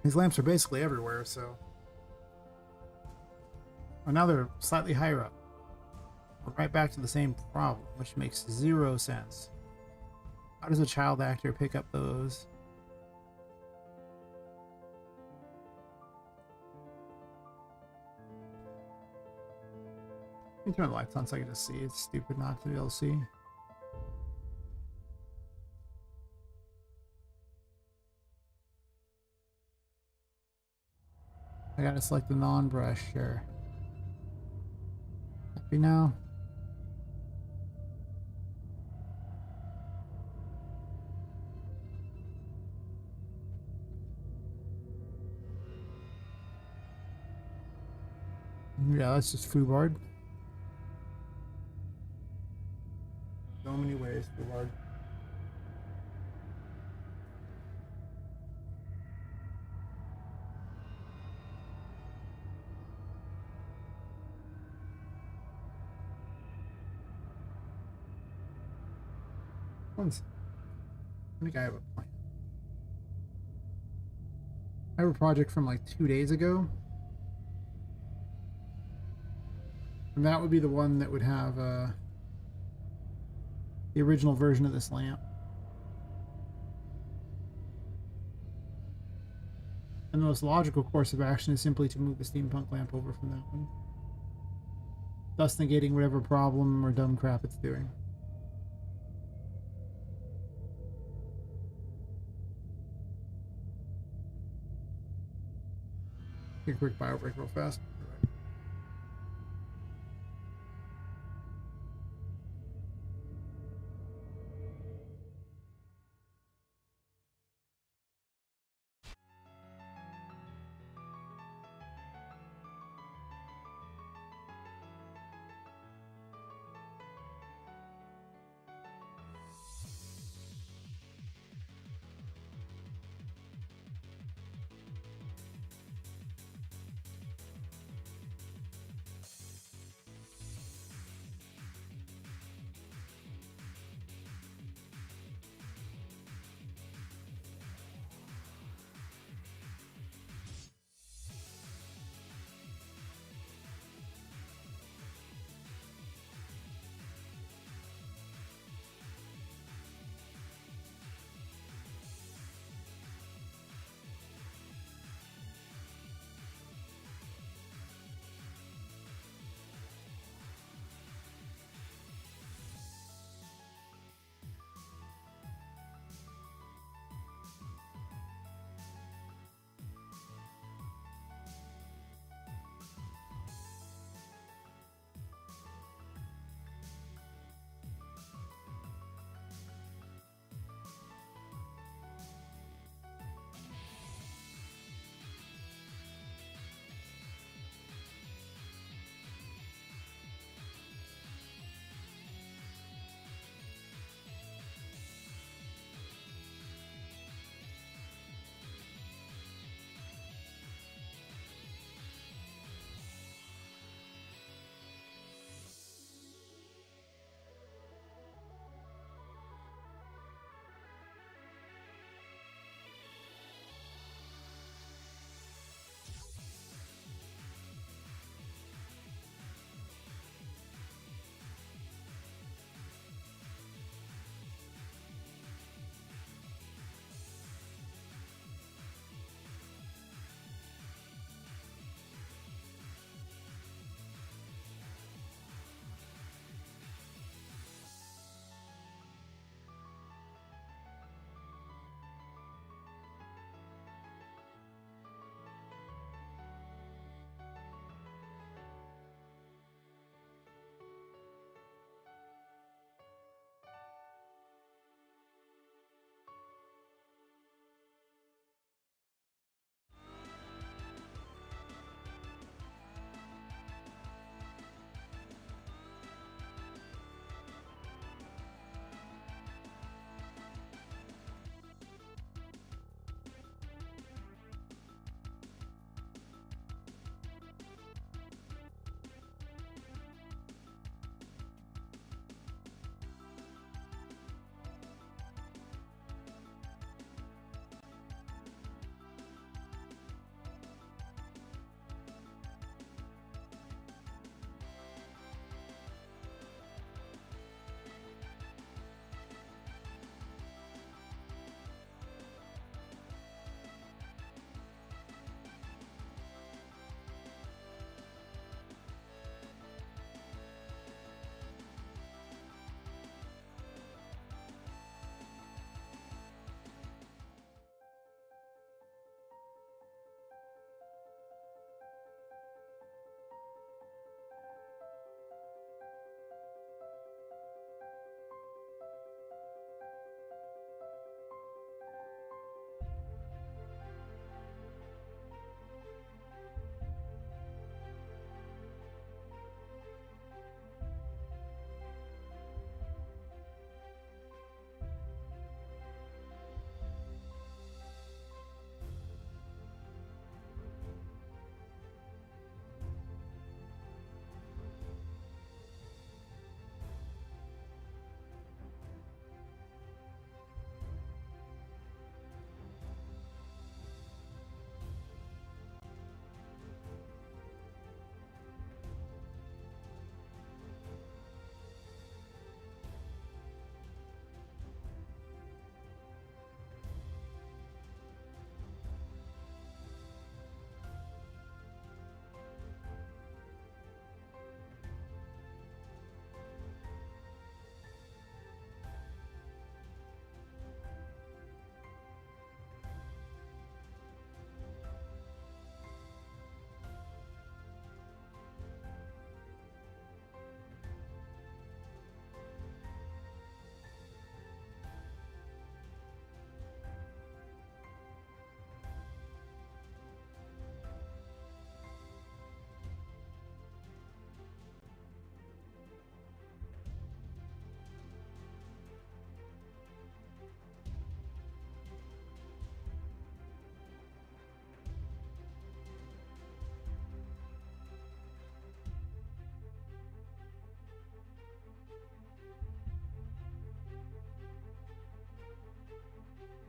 These lamps are basically everywhere, so... Well, now they're slightly higher up. We're right back to the same problem, which makes zero sense. How does a child actor pick up those? Let me turn the lights on so I can just see. It's stupid not to be able to see. I gotta select the non-brush, sure. Happy now? Yeah, that's just foobarred. So many ways, foobarred. One second. I think I have a plan. I have a project from like 2 days ago. And that would be the one that would have the original version of this lamp. And the most logical course of action is simply to move the steampunk lamp over from that one, thus negating whatever problem or dumb crap it's doing. Take a quick bio break real fast.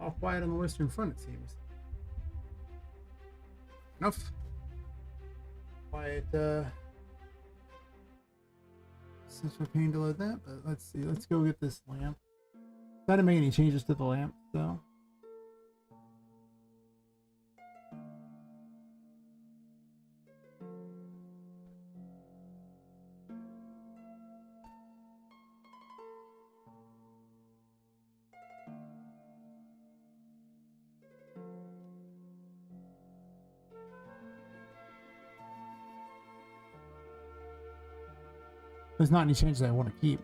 All quiet on the western front, it seems. Enough. Quiet, such a pain to load that, but let's see. Let's go get this lamp. I didn't make any changes to the lamp, so. There's not any changes I want to keep.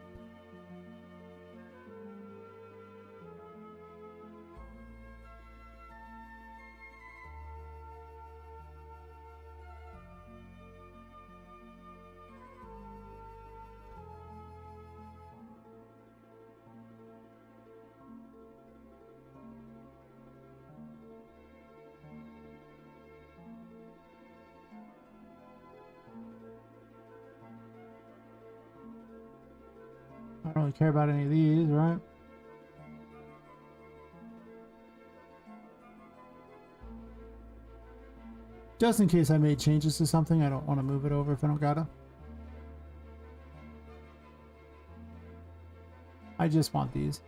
I don't really care about any of these, right? Just in case I made changes to something, I don't want to move it over if I don't gotta. I just want these.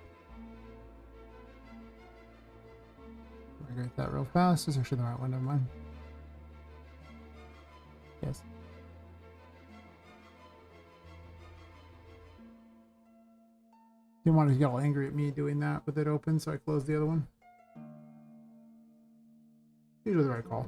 Migrate that real fast. This is actually the right one, never mind. Yes. Didn't want to get all angry at me doing that with it open, so I closed the other one. Usually the right call.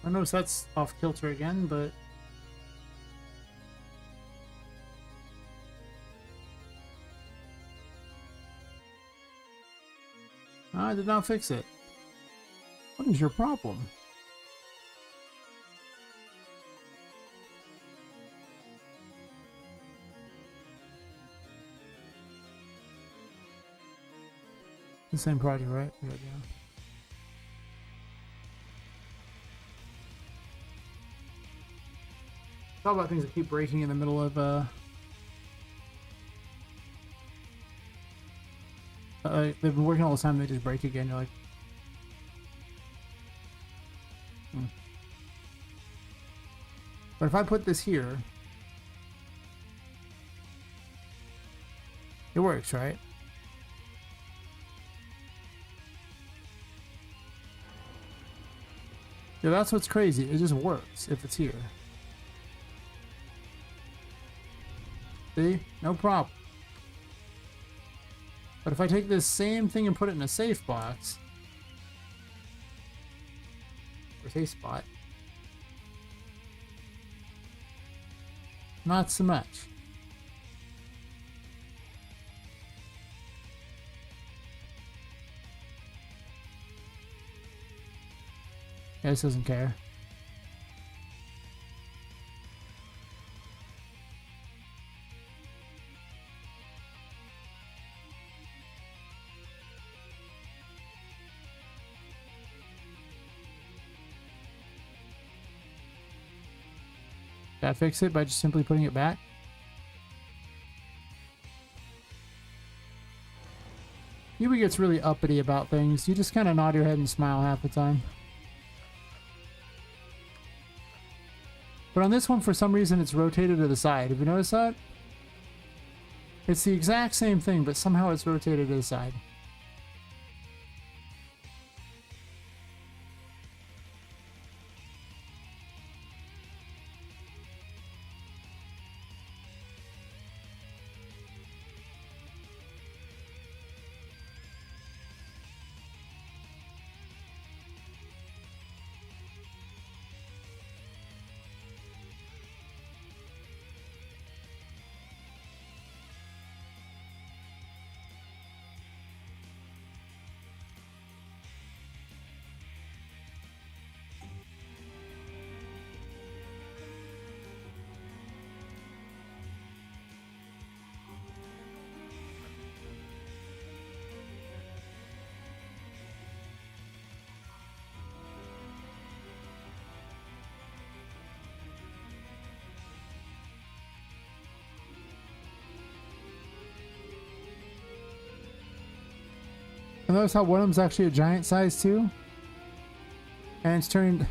I notice that's off kilter again, but I did not fix it. What is your problem? The same project, right? Yeah. Talk about things that keep breaking in the middle of they've been working all the time, they just break again. You're like, But if I put this here, it works, right? Yeah, that's what's crazy. It just works if it's here. See? No problem. But if I take this same thing and put it in a safe box, or safe spot, not so much. Yeah, this doesn't care. That fix it by just simply putting it back? Yui gets really uppity about things. You just kind of nod your head and smile half the time. But on this one, for some reason, it's rotated to the side. Have you noticed that? It's the exact same thing, but somehow it's rotated to the side. And notice how one of them's actually a giant size too? And it's turned...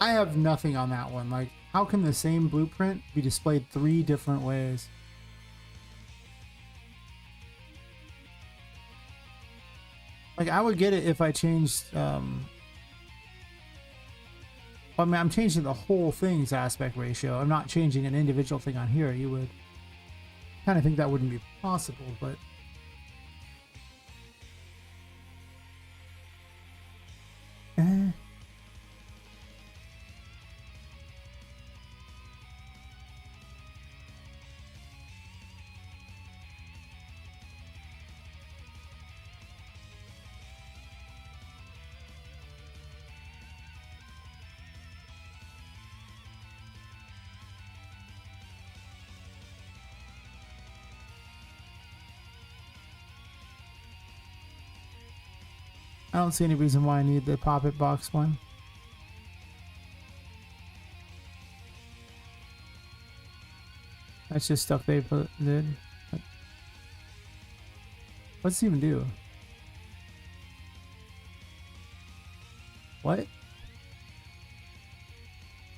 I have nothing on that one. Like, how can the same blueprint be displayed 3 different ways? Like, I would get it if I changed, I mean, I'm changing the whole thing's aspect ratio. I'm not changing an individual thing on here. You would kind of think that wouldn't be possible, but... I don't see any reason why I need the Poppet box one. That's just stuff they did. What's it even do? What?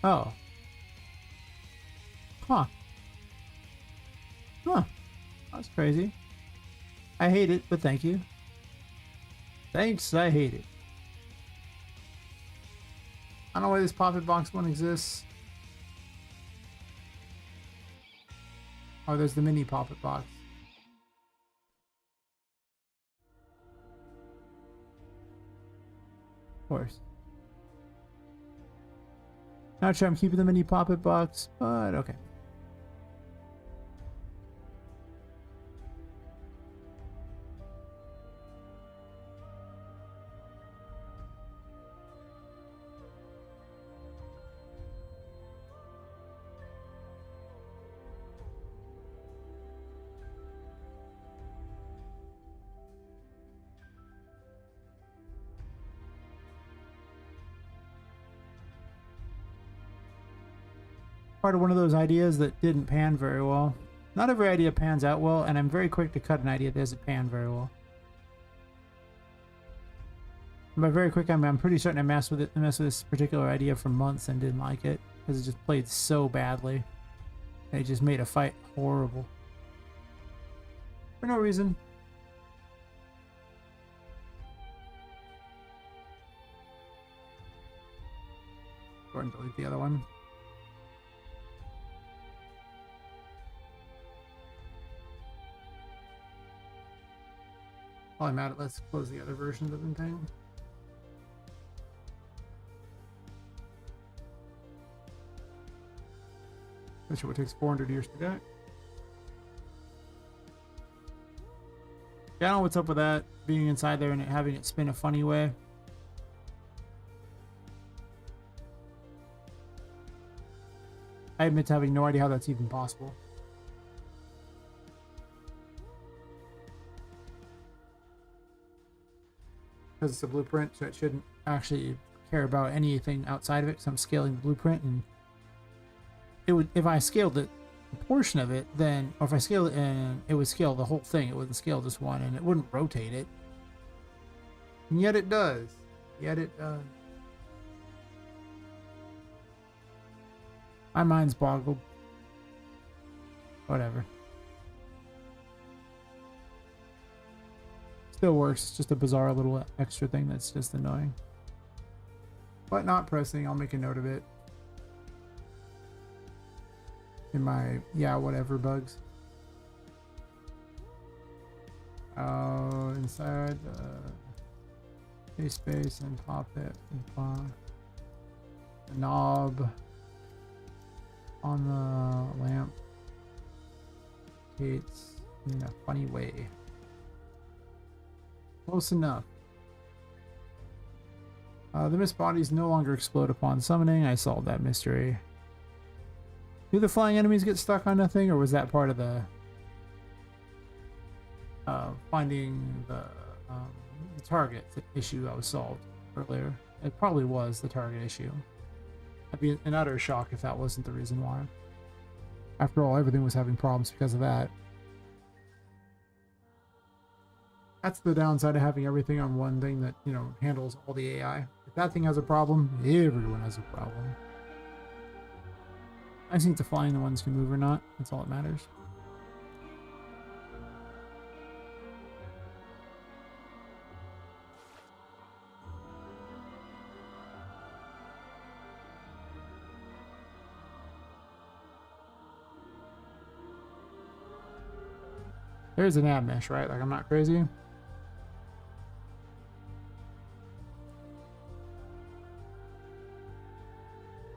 Oh. Huh. Huh. That's crazy. I hate it, but thank you. Thanks, I hate it. I don't know why this Poppet box one exists. Oh, there's the mini Poppet box. Of course. Not sure I'm keeping the mini Poppet box, but okay. Part of one of those ideas that didn't pan very well. Not every idea pans out well, and I'm very quick to cut an idea that doesn't pan very well. And by very quick, I'm pretty certain I messed with this particular idea for months and didn't like it because it just played so badly. And it just made a fight horrible for no reason. Go ahead and delete the other one. While I'm at it, let's close the other versions of the thing. That's what takes 400 years to get. Yeah, I don't know what's up with that, being inside there and having it spin a funny way. I admit to having no idea how that's even possible. Because it's a blueprint, so it shouldn't actually care about anything outside of it because I'm scaling the blueprint, and it would, if I scaled it, a portion of it, then, or if I scaled it and it would scale the whole thing, it wouldn't scale just one, and it wouldn't rotate it. And yet it does. Yet it does. My mind's boggled. Whatever. Still works. It's just a bizarre little extra thing that's just annoying. But not pressing. I'll make a note of it. In my, yeah, whatever bugs. Inside the space and pop it and find the knob on the lamp rotates in a funny way. Close enough. The mist bodies no longer explode upon summoning. I solved that mystery. Do the flying enemies get stuck on nothing, or was that part of the finding the target issue I was solved earlier? It probably was the target issue. I'd be in utter shock if that wasn't the reason why. After all, everything was having problems because of that. That's the downside of having everything on one thing that, you know, handles all the AI. If that thing has a problem, everyone has a problem. I just think the flying ones can move or not. That's all that matters. There's an ab mesh, right? Like, I'm not crazy.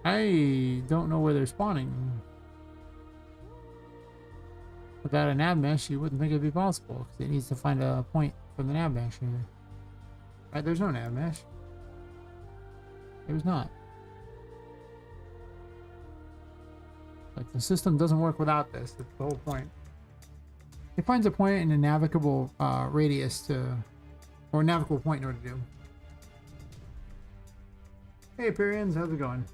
I don't know where they're spawning. Without a nav mesh, you wouldn't think it'd be possible, because it needs to find a point from the nav mesh here. Right, there's no nav mesh. There's not. Like, the system doesn't work without this. That's the whole point. It finds a point in a navigable radius to, or a navigable point in order to do. Hey, Pyrians, how's it going?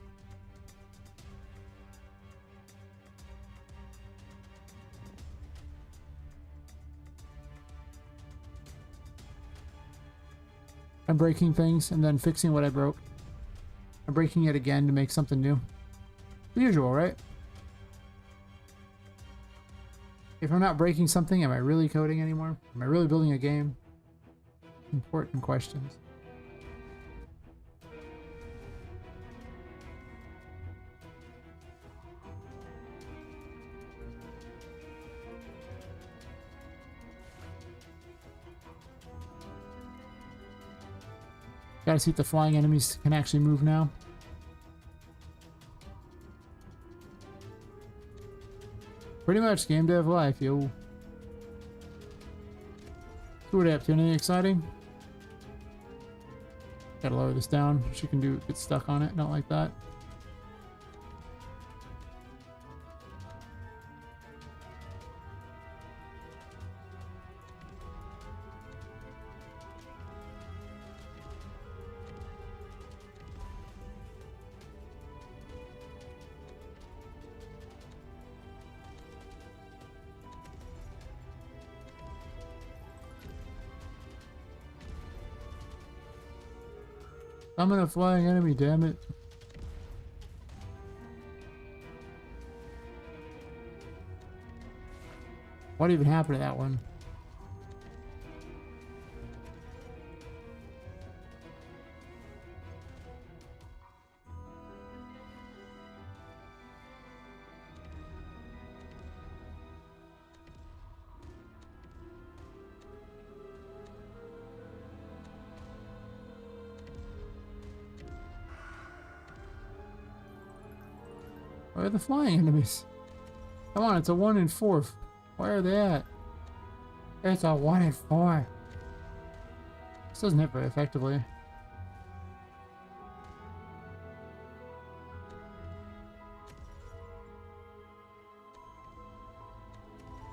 I'm breaking things and then fixing what I broke. I'm breaking it again to make something new. The usual, right? If I'm not breaking something, am I really coding anymore? Am I really building a game? Important questions. Gotta see if the flying enemies can actually move now. Pretty much game dev life, yo. So what are you up to? Anything exciting? Gotta lower this down. She can do get stuck on it. Not like that. I'm in a flying enemy, damn it. What even happened to that one? Where are the flying enemies? Come on, it's a 1 in 4. Where are they at? It's a 1 in 4. This doesn't hit very effectively.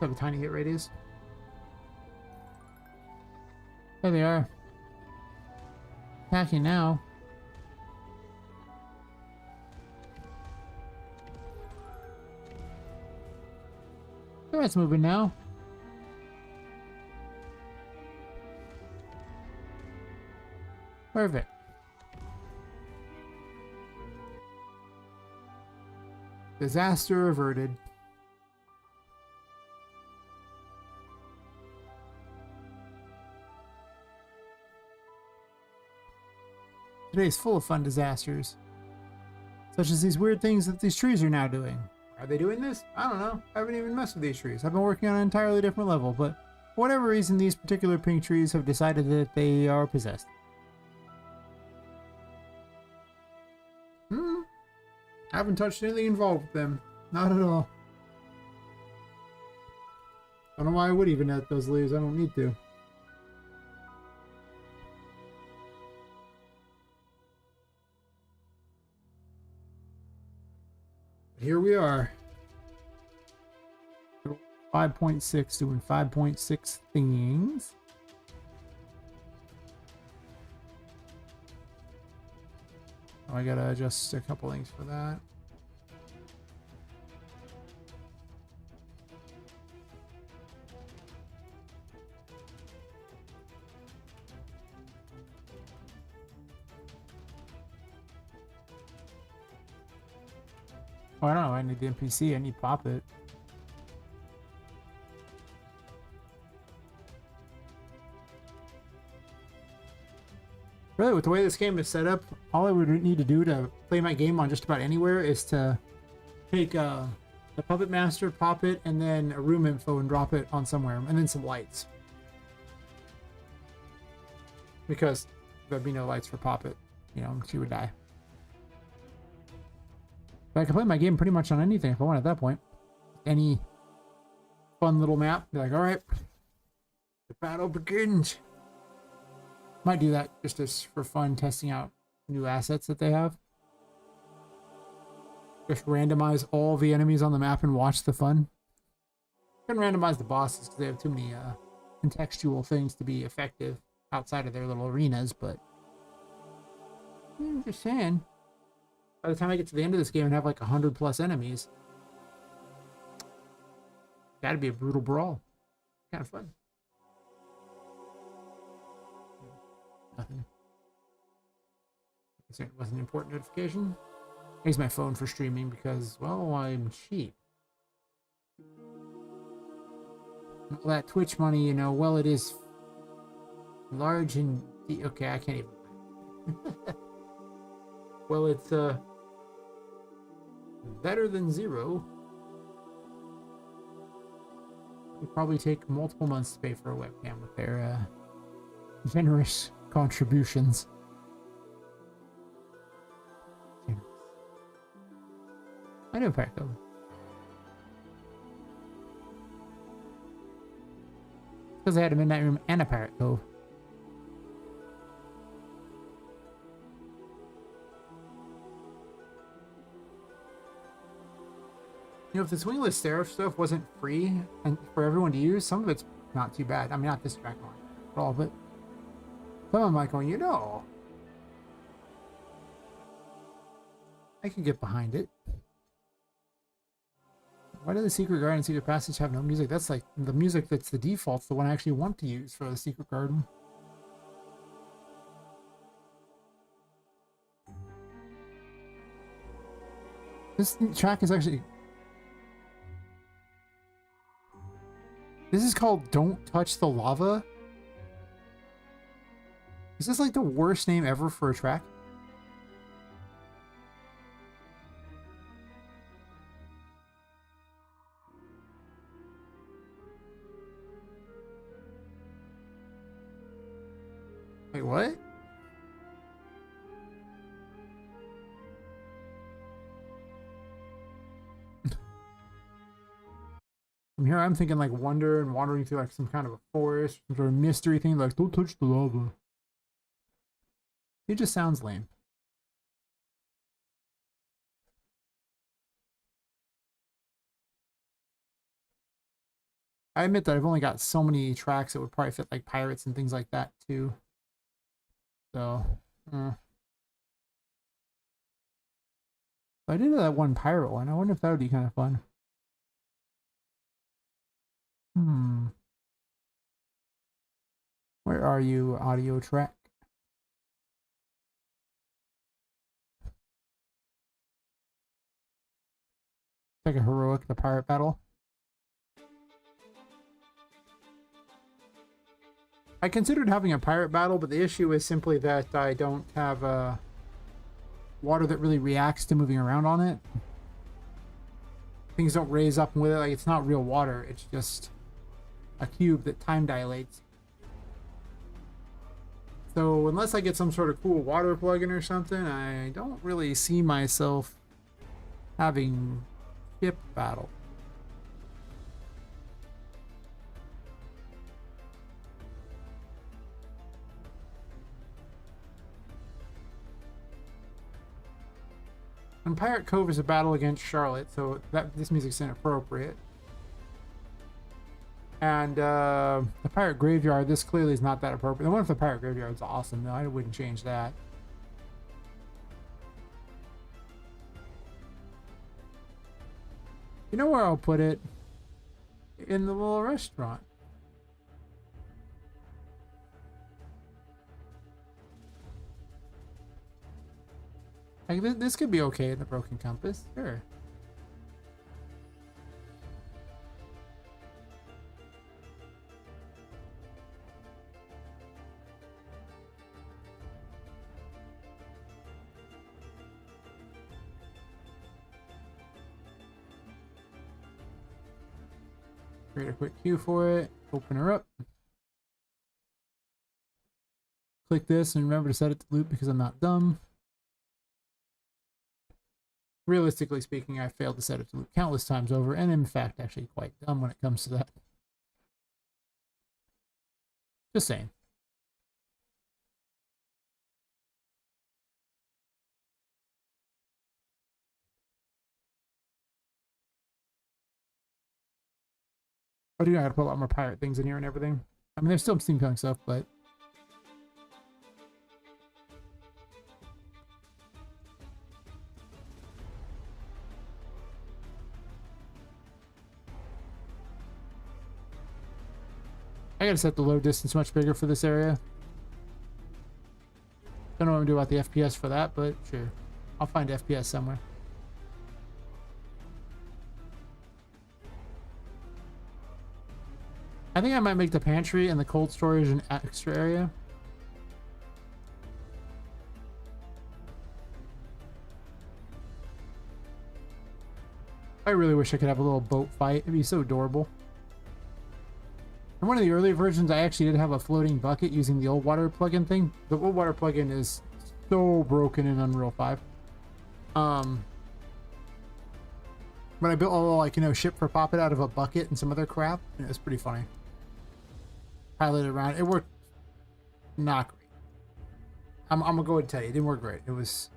Have a tiny hit radius. There they are. Attacking now. Oh, it's moving now. Perfect. Disaster averted. Today is full of fun disasters, such as these weird things that these trees are now doing. Are they doing this? I don't know. I haven't even messed with these trees. I've been working on an entirely different level, but for whatever reason, these particular pink trees have decided that they are possessed. I haven't touched anything involved with them. Not at all. I don't know why I would even add those leaves. I don't need to. Here we are. 5.6 doing 5.6 things. Oh, I gotta adjust a couple things for that. Oh, I don't know. I need the NPC. I need Poppet. Really, with the way this game is set up, all I would need to do to play my game on just about anywhere is to take the Puppet Master, Poppet, and then a room info and drop it on somewhere, and then some lights. Because there'd be no lights for Poppet. You know, she would die. But I can play my game pretty much on anything if I want at that point. Any fun little map. Be like, alright, the battle begins. Might do that just as for fun, testing out new assets that they have. Just randomize all the enemies on the map and watch the fun. You can randomize the bosses because they have too many contextual things to be effective outside of their little arenas, but I'm just saying. By the time I get to the end of this game and have like 100+ enemies, that'd be a brutal brawl. Kind of fun. Nothing. It wasn't an important notification. I use my phone for streaming because, well, I'm cheap. All that Twitch money, you know, well, it is large and... Okay, I can't even... Well, it's, better than zero. It would probably take multiple months to pay for a webcam with their, generous contributions. I know Pirate Cove. Because they had a Midnight Room and a Pirate Cove. You know, if this wingless seraph stuff wasn't free and for everyone to use, some of it's not too bad. I mean, not this track line at all, but some of them might go, you know, I can get behind it. Why do the Secret Garden and Secret Passage have no music? That's like the music that's the default, the one I actually want to use for the Secret Garden. This track is actually... This is called Don't Touch the Lava. Is this like the worst name ever for a track? Wait, what? From here, I'm thinking like wonder and wandering through like some kind of a forest, some sort of mystery thing, like don't touch the lava. It just sounds lame. I admit that I've only got so many tracks that would probably fit like pirates and things like that too. So, I did that one pirate one. I wonder if that would be kind of fun. Hmm. Where are you, audio track? Like a heroic, the pirate battle. I considered having a pirate battle, but the issue is simply that I don't have water that really reacts to moving around on it. Things don't raise up with it. Like, it's not real water. It's just a cube that time dilates. So unless I get some sort of cool water plugin or something, I don't really see myself having ship battle. And Pirate Cove is a battle against Charlotte, so this music's inappropriate. And the Pirate Graveyard, this clearly is not that appropriate. The one for the Pirate Graveyard is awesome, though. I wouldn't change that. You know where I'll put it? In the little restaurant. Like, this could be okay in the Broken Compass. Sure. Create a quick queue for it. Open her up. Click this and remember to set it to loop because I'm not dumb. Realistically speaking, I failed to set it to loop countless times over, and in fact, actually quite dumb when it comes to that. Just saying. Oh, dude, I gotta put a lot more pirate things in here and everything. I mean, there's still steampunk stuff, but I gotta set the load distance much bigger for this area. Don't know what I'm gonna do about the FPS for that, but sure. I'll find FPS somewhere. I think I might make the pantry and the cold storage an extra area. I really wish I could have a little boat fight. It'd be so adorable. In one of the early versions, I actually did have a floating bucket using the old water plugin thing. The old water plugin is so broken in Unreal 5. When I built a little, like, you know, ship for Poppet out of a bucket and some other crap, it was pretty funny. Piloted around. It worked not great. I'm gonna go ahead and tell you, it didn't work great. It was,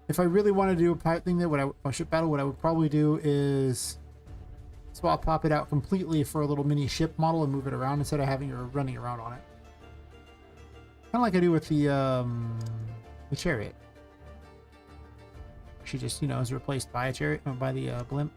if I really want to do a pirate thing, that a ship battle, what I would probably do is swap Poppet out completely for a little mini ship model and move it around instead of having her running around on it. Kind of like I do with the chariot. She just, you know, is replaced by a chariot, or by the blimp.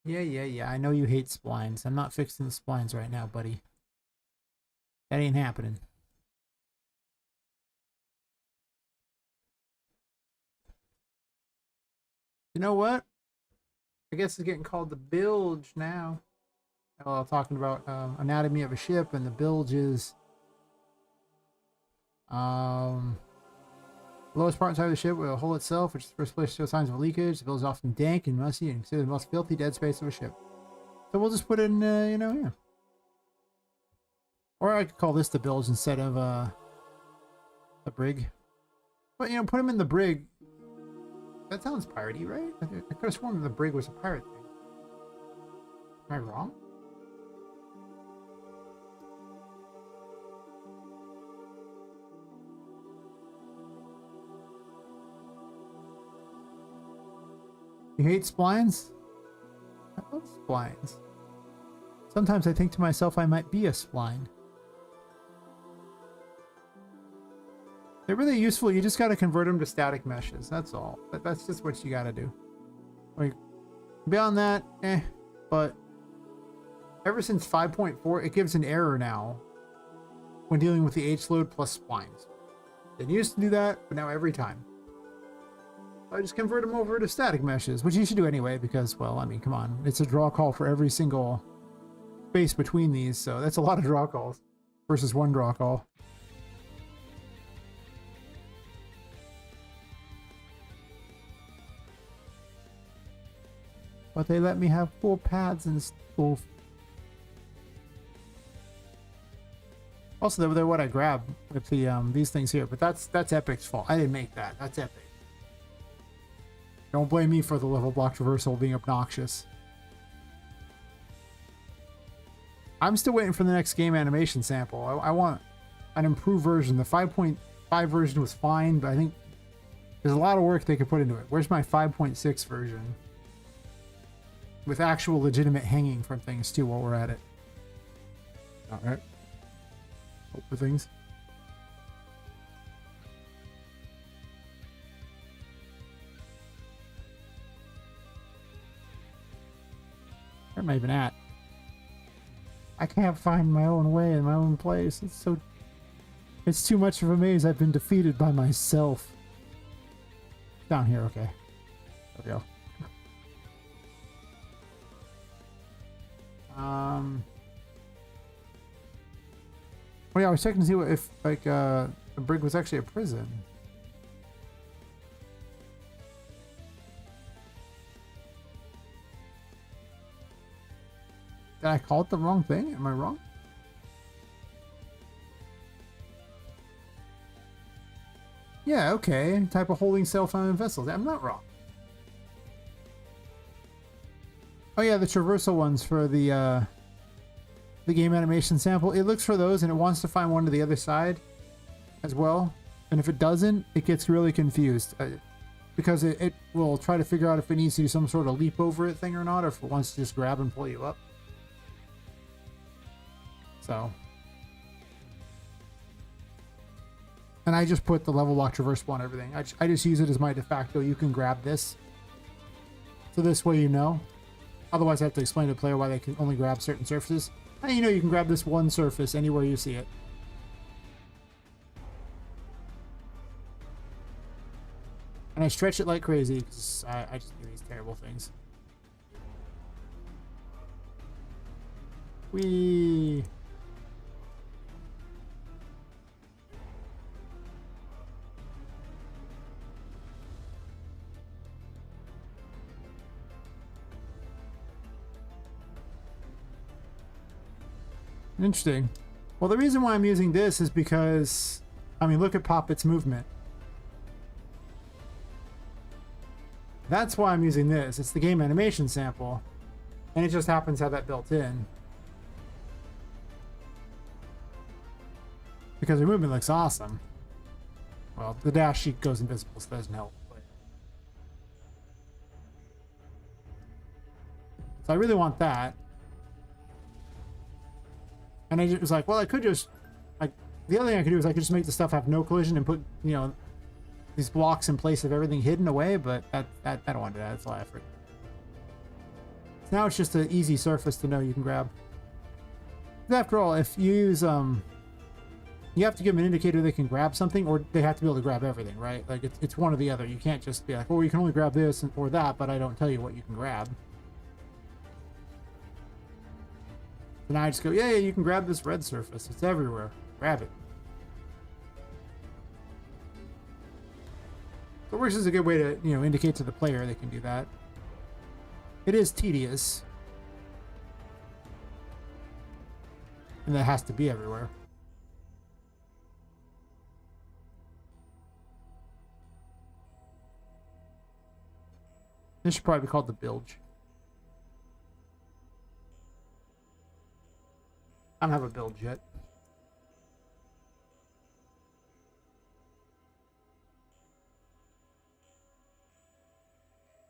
Yeah. I know you hate splines. I'm not fixing the splines right now, buddy. That ain't happening. You know what? I guess it's getting called the bilge now. Well, talking about anatomy of a ship, and the bilge is lowest part inside of the ship with a hull itself, which is the first place to show signs of leakage. The bilge is often dank and musty and considered the most filthy dead space of a ship. So we'll just put it in, you know, here. Or I could call this the bilge instead of the brig. But, you know, put him in the brig. That sounds piratey, right? I could have sworn the brig was a pirate thing. Am I wrong? You hate splines? I love splines. Sometimes I think to myself I might be a spline. They're really useful. You just got to convert them to static meshes. That's all. That's just what you got to do. Like, beyond that, but ever since 5.4, it gives an error now when dealing with the H-load plus splines. It used to do that, but now every time. I just convert them over to static meshes, which you should do anyway because, well, I mean, come on. It's a draw call for every single space between these, so that's a lot of draw calls versus one draw call. But they let me have full paths and stuff. Also, they're what I grabbed with the these things here, but that's Epic's fault. I didn't make that. That's Epic. Don't blame me for the level block traversal being obnoxious. I'm still waiting for the next game animation sample. I want an improved version. The 5.5 version was fine, but I think there's a lot of work they could put into it. Where's my 5.6 version? With actual legitimate hanging from things too while we're at it. Alright. Hope for things. Where am I even at? I can't find my own way in my own place. It's too much of a maze. I've been defeated by myself. Down here, okay. There we go. Oh yeah, I was checking to see what if like the brig was actually a prison. Did I call it the wrong thing? Am I wrong? Yeah, okay. Type of holding self-found vessels. I'm not wrong. Oh yeah, the traversal ones for the game animation sample. It looks for those and it wants to find one to the other side as well. And if it doesn't, it gets really confused. Because it will try to figure out if it needs to do some sort of leap over it thing or not, or if it wants to just grab and pull you up. So. And I just put the level block traversal on everything. I just use it as my de facto. You can grab this. So this way you know. Otherwise I have to explain to the player why they can only grab certain surfaces. And you know you can grab this one surface anywhere you see it. And I stretch it like crazy because I just do these terrible things. Whee! Interesting. Well, the reason why I'm using this is because, I mean, look at Poppet's movement. That's why I'm using this. It's the game animation sample. And it just happens to have that built in. Because her movement looks awesome. Well, the dash sheet goes invisible, so that doesn't help. So I really want that. And I was like, well, I could just, like, the other thing I could do is I could just make the stuff have no collision and put, you know, these blocks in place of everything hidden away, but I don't want to do that. It's a lot of effort. So now it's just an easy surface to know you can grab. After all, if you use, you have to give them an indicator they can grab something, or they have to be able to grab everything, right? Like, it's one or the other. You can't just be like, oh, you can only grab this or that, but I don't tell you what you can grab. So now I just go, yeah, you can grab this red surface. It's everywhere. Grab it. So which is a good way to, you know, indicate to the player they can do that. It is tedious. And that has to be everywhere. This should probably be called the bilge. I don't have a bilge yet.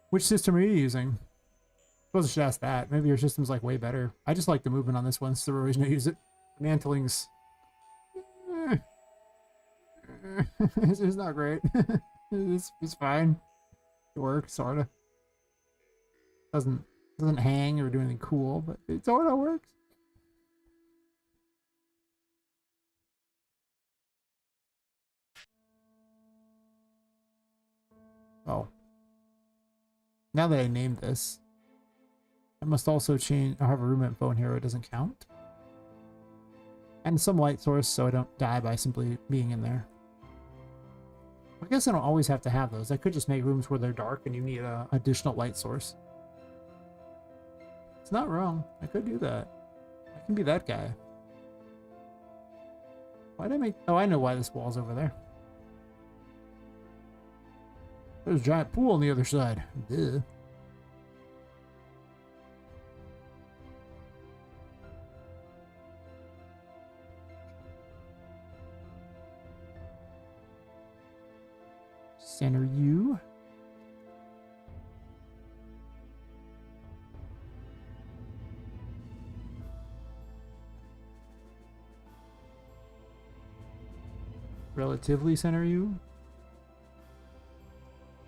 Which system are you using? I suppose I should ask that. Maybe your system's like way better. I just like the movement on this one, so the reason I use it. Mantling's It's not great. It's fine. It works, sorta. Doesn't hang or do anything cool, but it sorta works. Oh. Now that I named this, I must also change. I have a room info in here. It doesn't count. And some light source so I don't die by simply being in there. I guess I don't always have to have those. I could just make rooms where they're dark and you need an additional light source. It's not wrong. I could do that. I can be that guy. Why did I make... Oh, I know why this wall's over there. There's a giant pool on the other side. Duh. Center U. Relatively center U.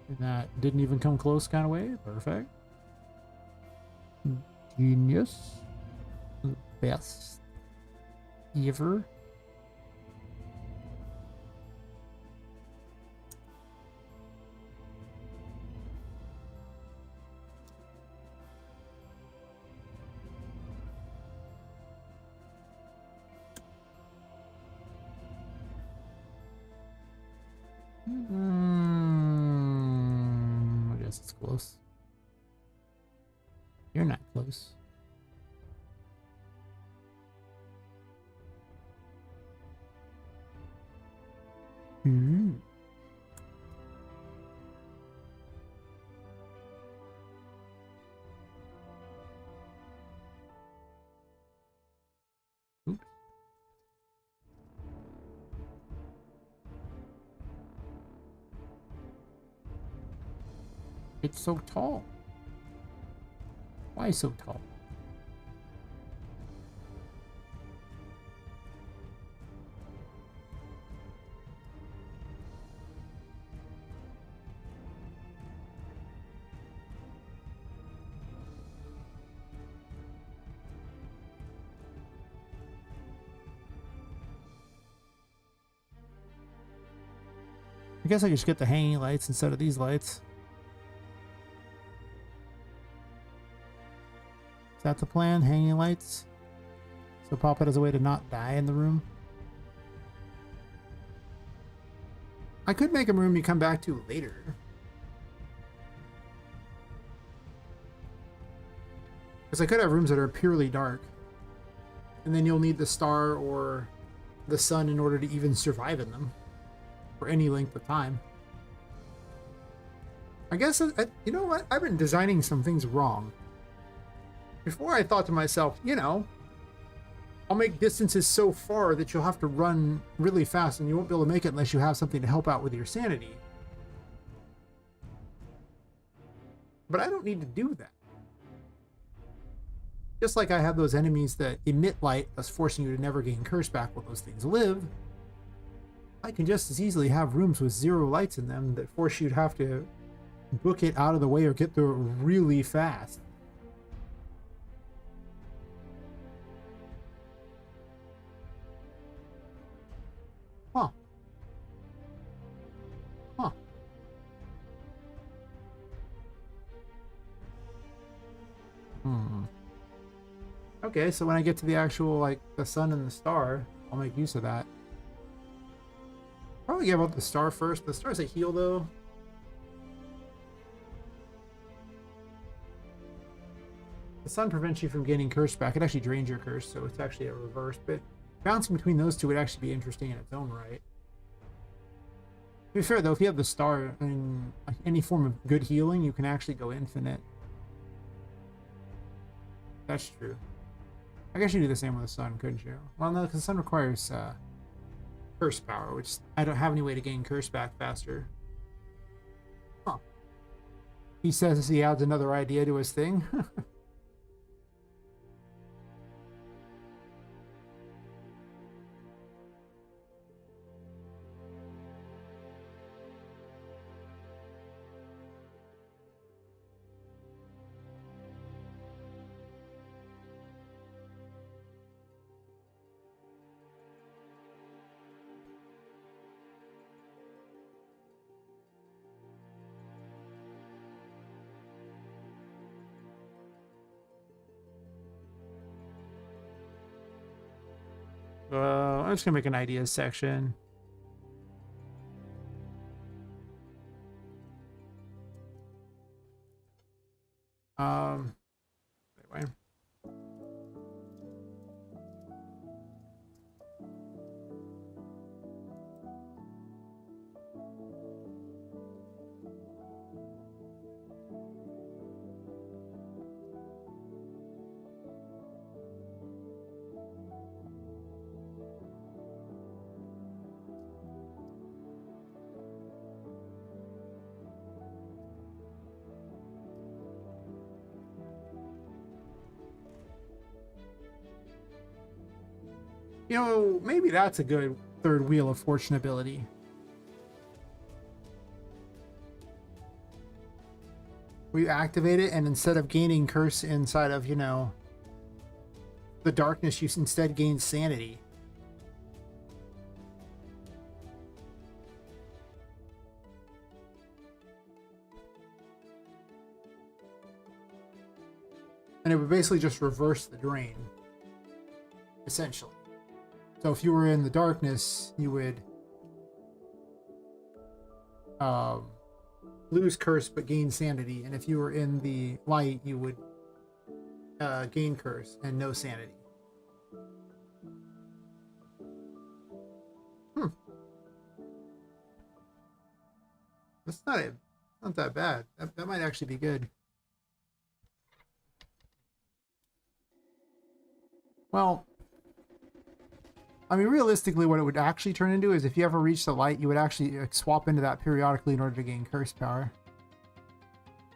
And that didn't even come close kind of way. Perfect. Genius. Best ever. I guess it's close. You're not close. Oops. It's so tall. Why so tall? I guess I could just get the hanging lights instead of these lights. Is that the plan? Hanging lights? So Poppet has a way to not die in the room? I could make a room you come back to later. Because I could have rooms that are purely dark. And then you'll need the star or the sun in order to even survive in them. For any length of time. I guess, you know what? I've been designing some things wrong. Before I thought to myself, you know, I'll make distances so far that you'll have to run really fast and you won't be able to make it unless you have something to help out with your sanity. But I don't need to do that. Just like I have those enemies that emit light, thus forcing you to never gain curse back while those things live, I can just as easily have rooms with 0 lights in them that force you to have to book it out of the way or get through it really fast. Huh. Huh. Okay, so when I get to the actual, like, the sun and the star, I'll make use of that. Probably give up the star first. The star's a heal, though. The sun prevents you from gaining curse back. It actually drains your curse, so it's actually a reverse. But bouncing between those two would actually be interesting in its own right. To be fair, though, if you have the star in any form of good healing, you can actually go infinite. That's true. I guess you do the same with the sun, couldn't you? Well, no, because the sun requires curse power, which I don't have any way to gain curse back faster. Huh. He says he adds another idea to his thing. I'm just gonna make an ideas section. Anyway. You know, maybe that's a good third Wheel of Fortune ability. Where you activate it, and instead of gaining curse inside of, you know, the darkness, you instead gain sanity. And it would basically just reverse the drain, essentially. So if you were in the darkness, you would lose curse but gain sanity, and if you were in the light, you would gain curse and no sanity. That's not that bad. That might actually be good. Well, I mean, realistically, what it would actually turn into is if you ever reach the light, you would actually swap into that periodically in order to gain curse power.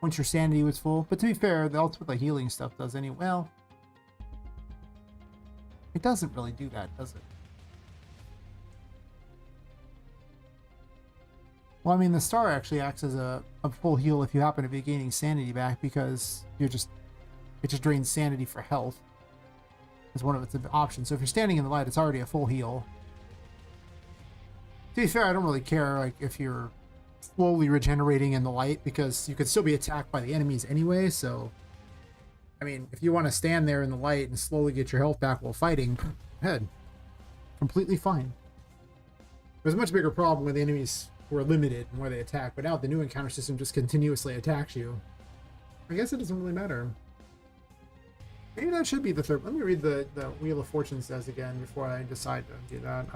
Once your sanity was full. But to be fair, that's what the healing stuff does anyway. Well, it doesn't really do that, does it? Well, I mean, the star actually acts as a full heal if you happen to be gaining sanity back, because it just drains sanity for health. Is one of its options. So if you're standing in the light, it's already a full heal. To be fair, I don't really care like if you're slowly regenerating in the light, because you could still be attacked by the enemies anyway. So, I mean, if you want to stand there in the light and slowly get your health back while fighting, go ahead. Completely fine. There's a much bigger problem when the enemies were limited and where they attack, but now the new encounter system just continuously attacks you. I guess it doesn't really matter. Maybe that should be the third. Let me read the Wheel of Fortune says again before I decide to do that.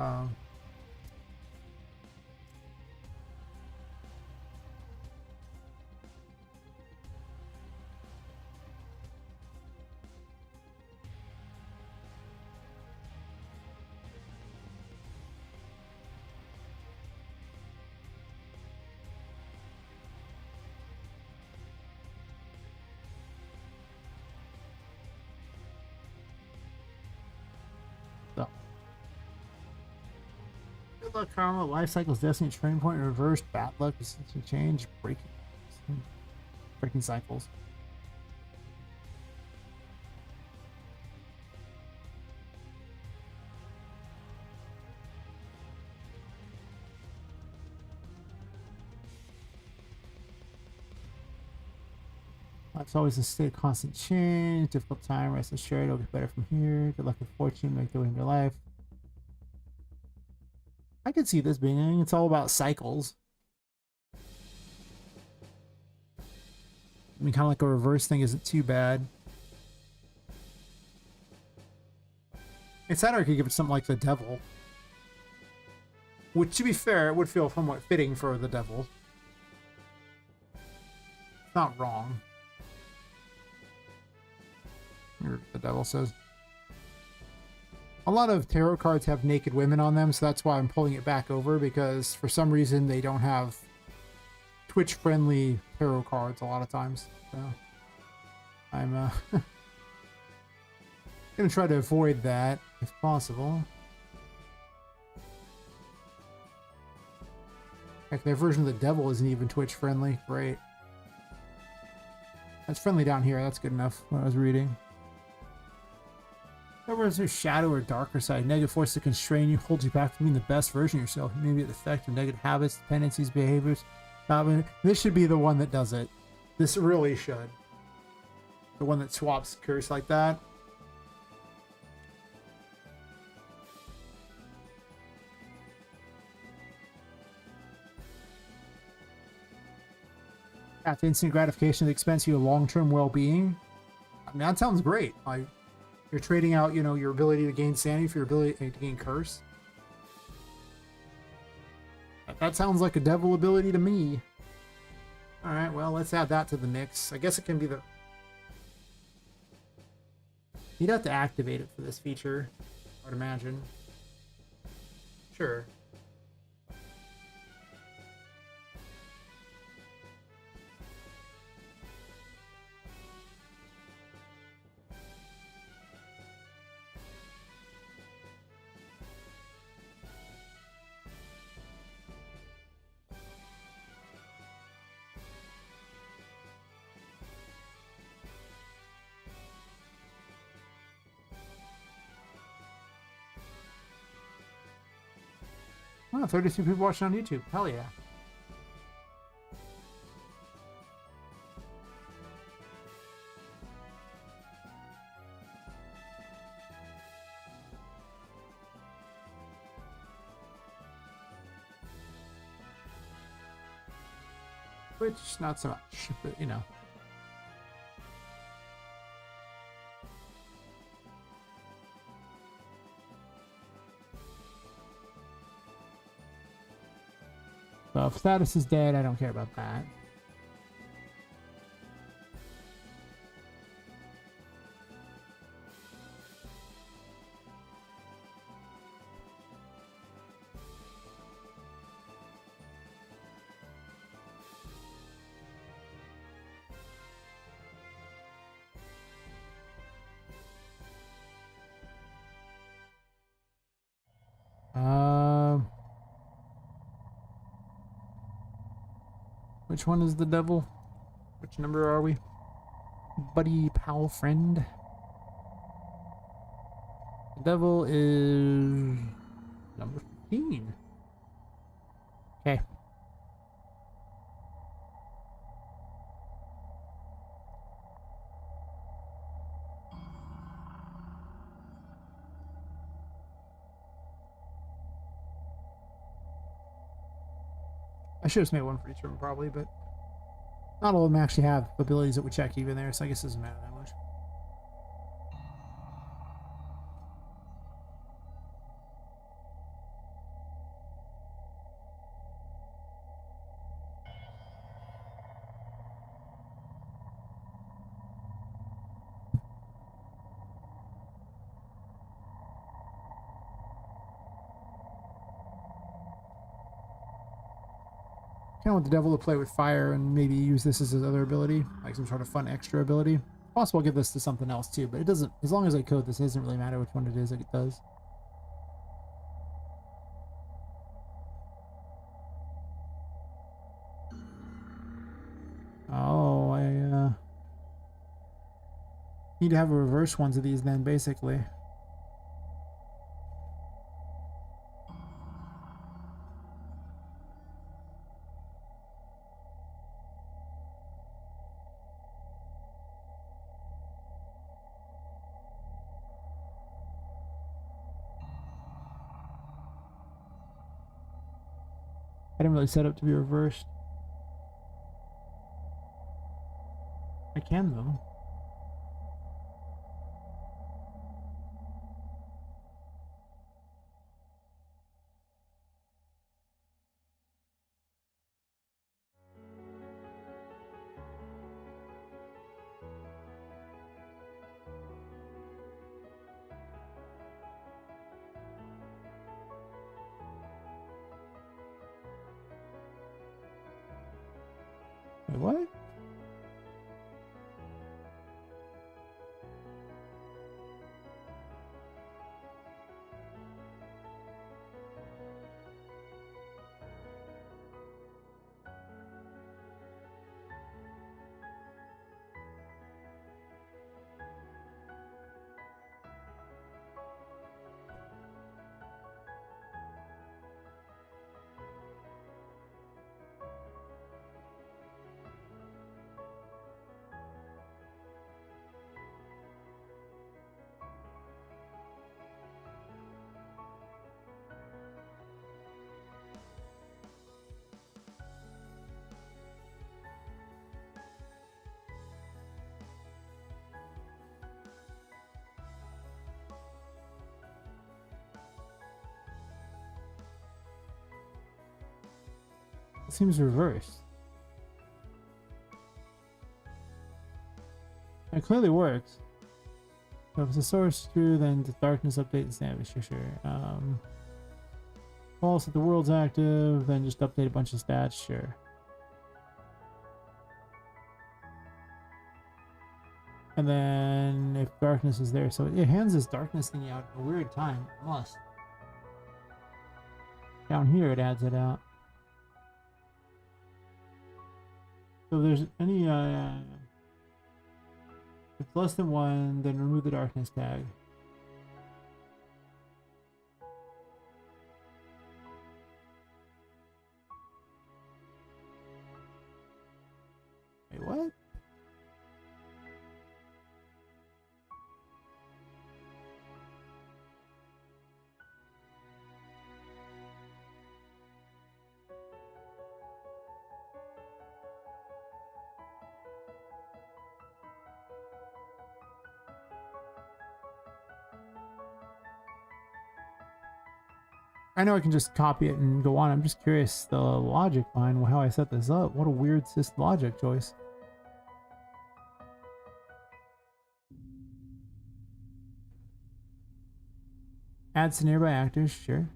Good luck, karma. Life cycle's destiny, turning point, reversed. Bad luck, essentially change, breaking cycles. Life's always a state of constant change. Difficult time, rest assured, it'll be better from here. Good luck and fortune, make the way in your life. I could see this being, it's all about cycles. I mean, kind of like a reverse thing isn't too bad. It's that, or I could give it something like the devil. Which, to be fair, it would feel somewhat fitting for the devil. It's not wrong. Here, the devil says. A lot of tarot cards have naked women on them, so that's why I'm pulling it back over, because for some reason they don't have Twitch-friendly tarot cards a lot of times. So I'm gonna try to avoid that if possible. Heck, their version of the devil isn't even Twitch-friendly. Great. That's friendly down here. That's good enough. What I was reading. Whatever is your shadow or darker side, negative force to constrain you, holds you back from being the best version of yourself. Maybe the effect of negative habits, dependencies, behaviors. This should be the one that does it. This really should. The one that swaps curse like that. Path instant gratification at the expense of your long-term well-being. I mean, that sounds great. Like, you're trading out, you know, your ability to gain sanity for your ability to gain curse. That sounds like a devil ability to me. Alright, well, let's add that to the mix. I guess it can be the... You'd have to activate it for this feature, I would imagine. Sure. Oh, 32 people watching on YouTube. Hell yeah. Which, not so much, but you know. So if status is dead, I don't care about that. Which one is the devil? Which number are we? Buddy, pal, friend. The devil is number 15. Okay. I should have just made one for each room probably, but not all of them actually have abilities that would check even there, so I guess it doesn't matter that much. Kind of want the devil to play with fire and maybe use this as his other ability, like some sort of fun extra ability. Possible I'll give this to something else too, but it doesn't, as long as I code this, it doesn't really matter which one it is that it does. Oh, I need to have a reverse ones of these then, basically. I didn't really set up to be reversed. I can though. Wait, what? It seems reversed. It clearly works. So if it's a source true, then the darkness update the sandwich. Sure. False if the world's active, then just update a bunch of stats. Sure. And then if darkness is there, so it hands this darkness thingy out at a weird time. It must. Down here it adds it out. So if there's any if it's less than 1, then remove the darkness tag. Wait, what? I know I can just copy it and go on. I'm just curious the logic behind how I set this up. What a weird logic choice. Adds to nearby actors, sure.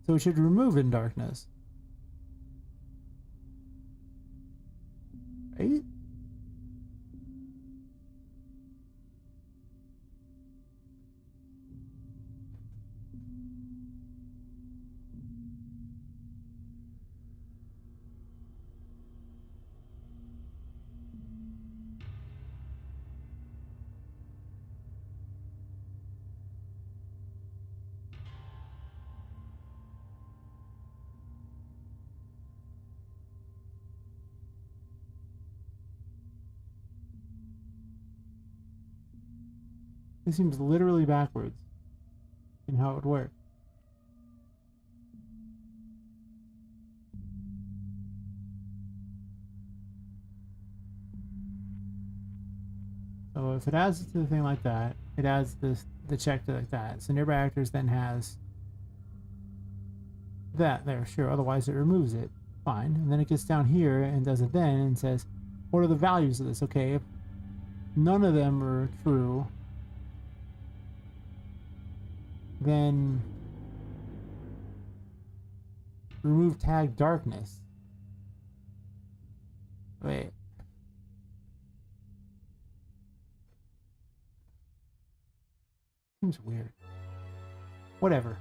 So it should remove in darkness. Right? It seems literally backwards in how it would work. So if it adds it to the thing like that, it adds the check to like that. So nearby actors then has that there, sure. Otherwise it removes it. Fine. And then it gets down here and does it then and says, what are the values of this? Okay, if none of them are true, then remove tag darkness. Wait. Seems weird. Whatever.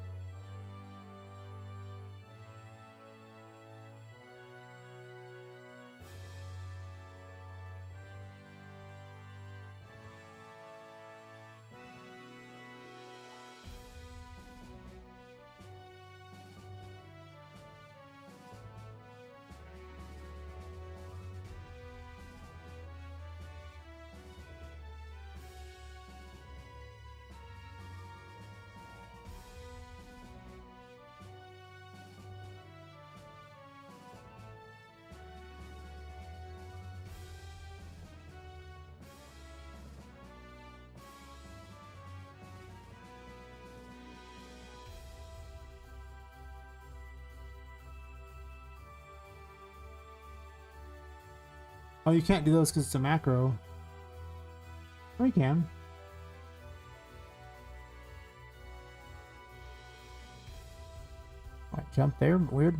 Oh, you can't do those because it's a macro. Or you can. Right, jump there, weird.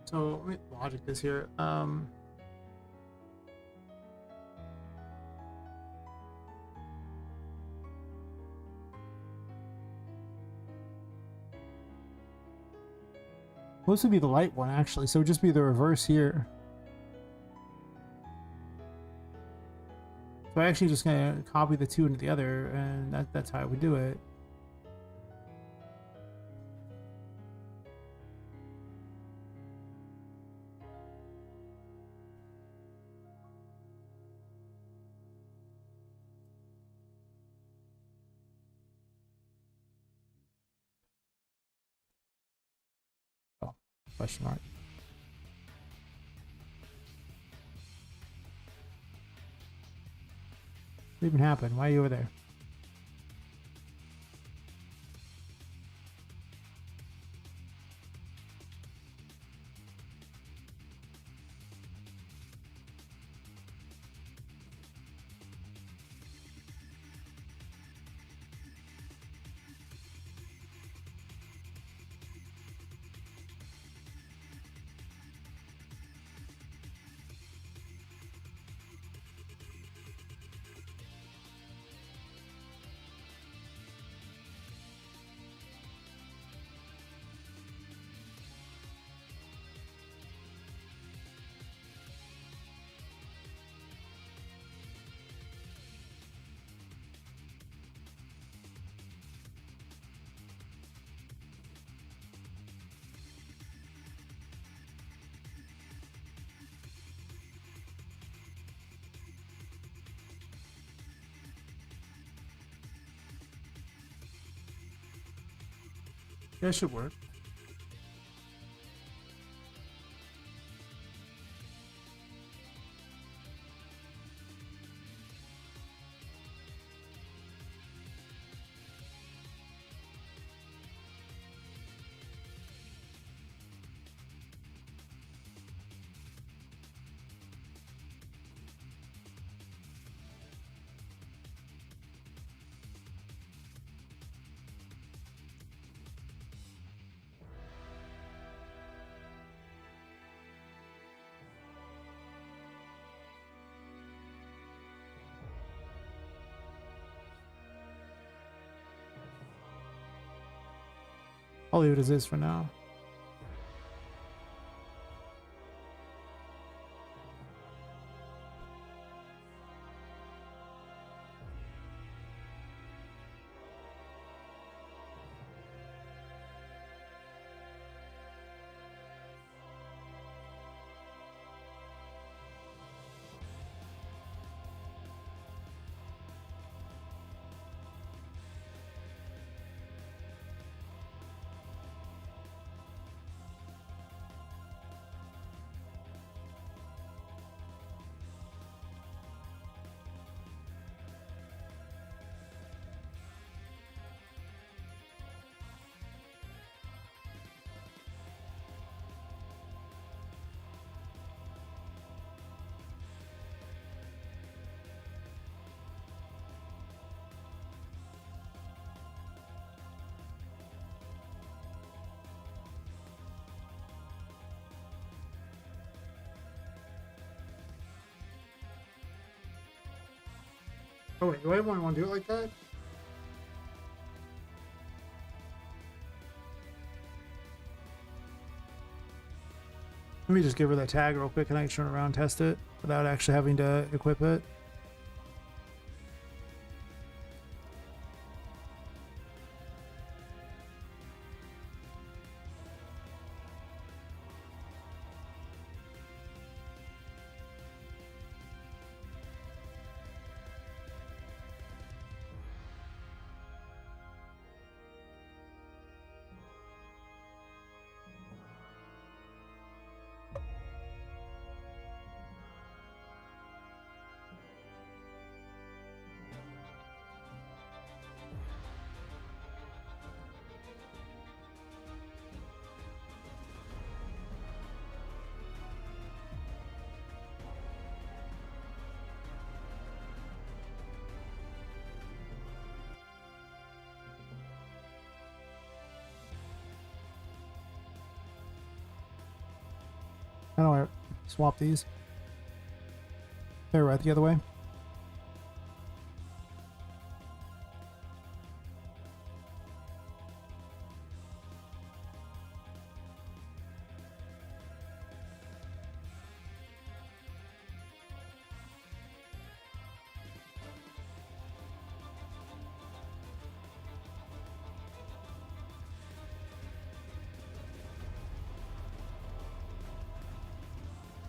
So let me logic this here. Supposed to be the light one actually, so it would just be the reverse here. So I'm actually just gonna copy the two into the other, and that's how I would do it. Oh, question mark. What even happened? Why are you over there? That should work. I'll leave it as is for now. Oh wait, do I want to do it like that? Let me just give her that tag real quick and I can turn around and test it without actually having to equip it. How do I swap these? They're right the other way.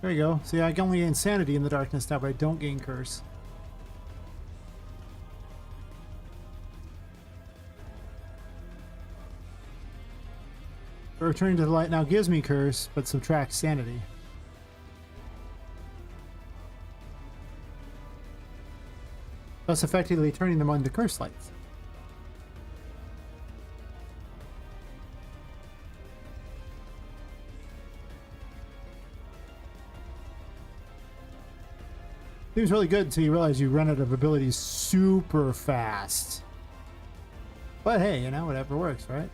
There you go. See, I can only gain sanity in the darkness now, but I don't gain curse. Returning to the light now gives me curse, but subtracts sanity. Thus effectively turning them into curse lights. Seems really good until you realize you run out of abilities super fast. But hey, you know, whatever works, right?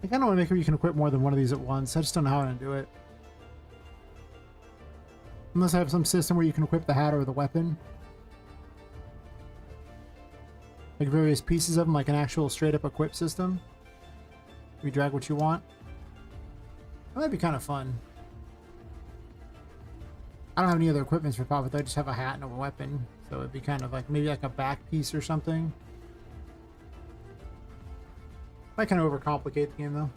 I kind of want to make sure you can equip more than one of these at once. I just don't know how to do it. Unless I have some system where you can equip the hat or the weapon. Like various pieces of them, like an actual straight up equip system. You drag what you want. That might be kind of fun. I don't have any other equipments for Poppet, I just have a hat and a weapon. So it'd be kind of like, maybe like a back piece or something. Might kind of overcomplicate the game though.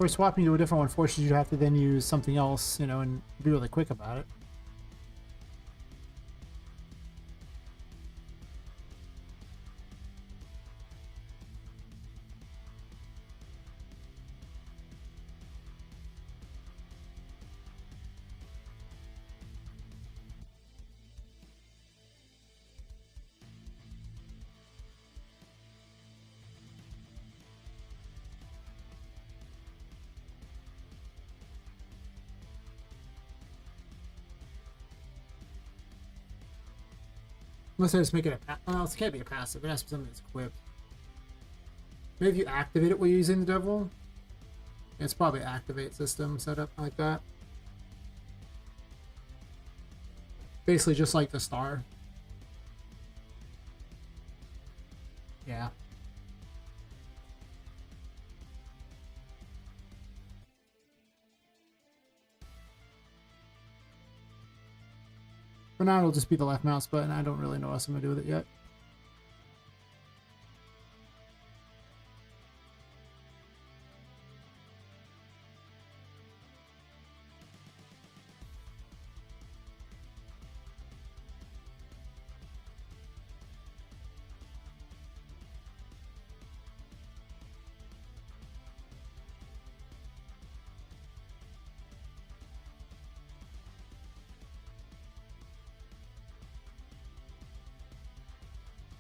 Or swapping to a different one forces you to have to then use something else, you know, and be really quick about it. Unless I just make it a well, it can't be a passive. It has to be something that's equipped. Maybe if you activate it while using the devil. It's probably activate system setup like that. Basically just like the star. Yeah. For now, it'll just be the left mouse button. I don't really know what else I'm going to do with it yet.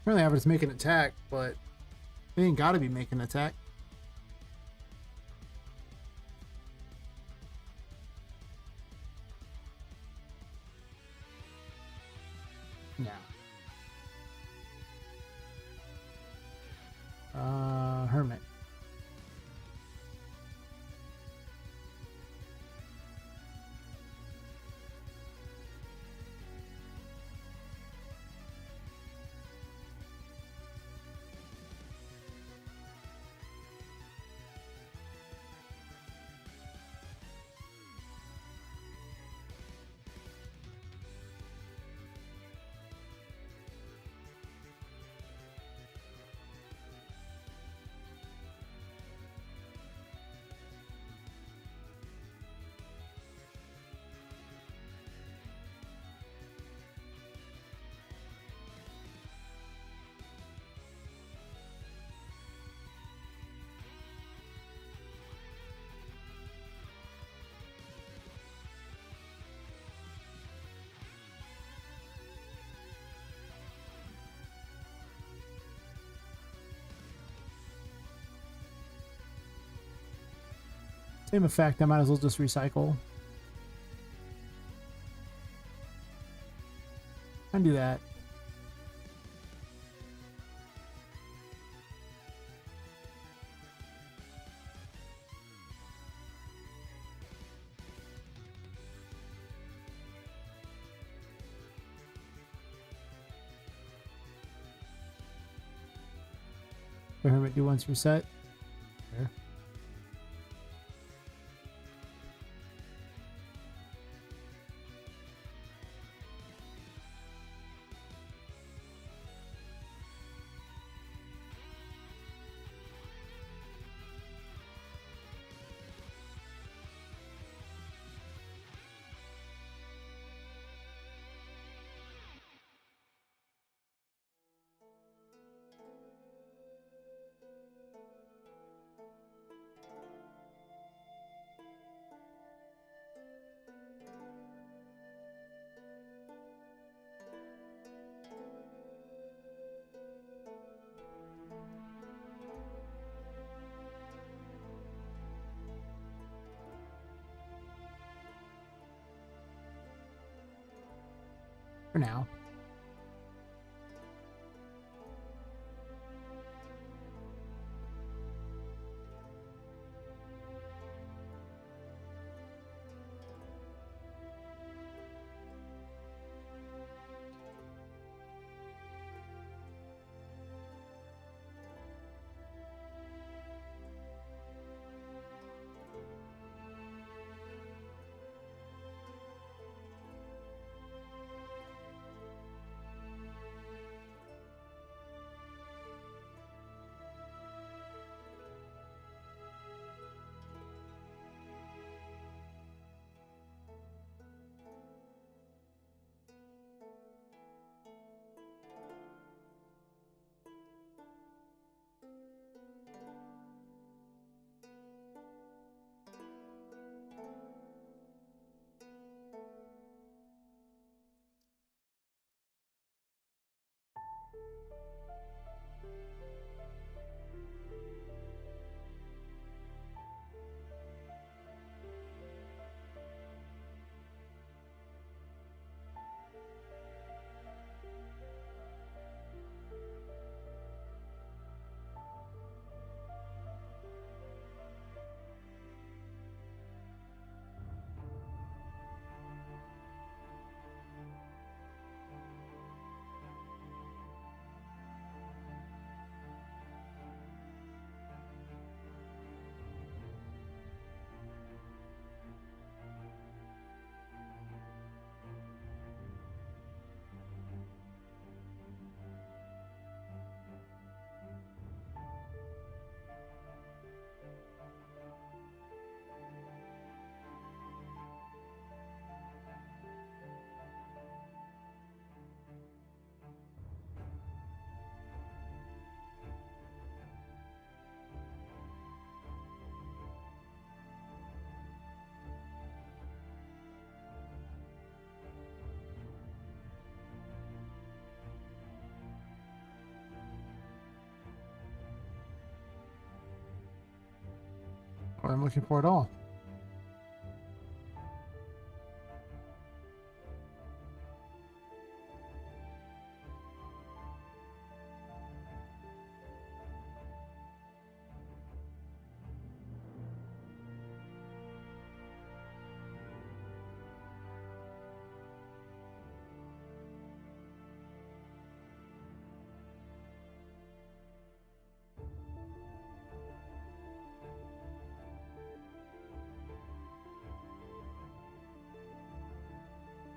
Apparently I was making an attack, but they ain't gotta be making an attack. Yeah. Hermit. Same effect, I might as well just recycle. And do that. The hermit do once reset. There. For now. What I'm looking for at all.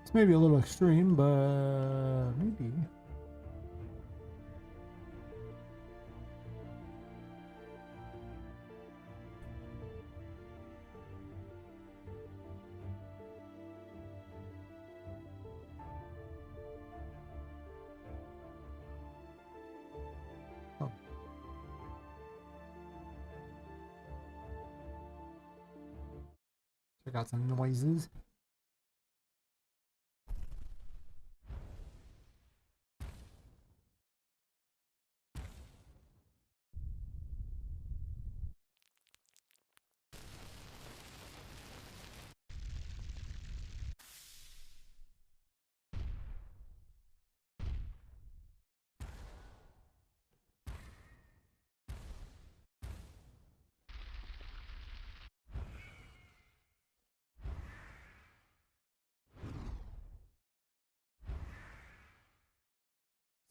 It's maybe a little extreme, but maybe. Oh. Check out some noises.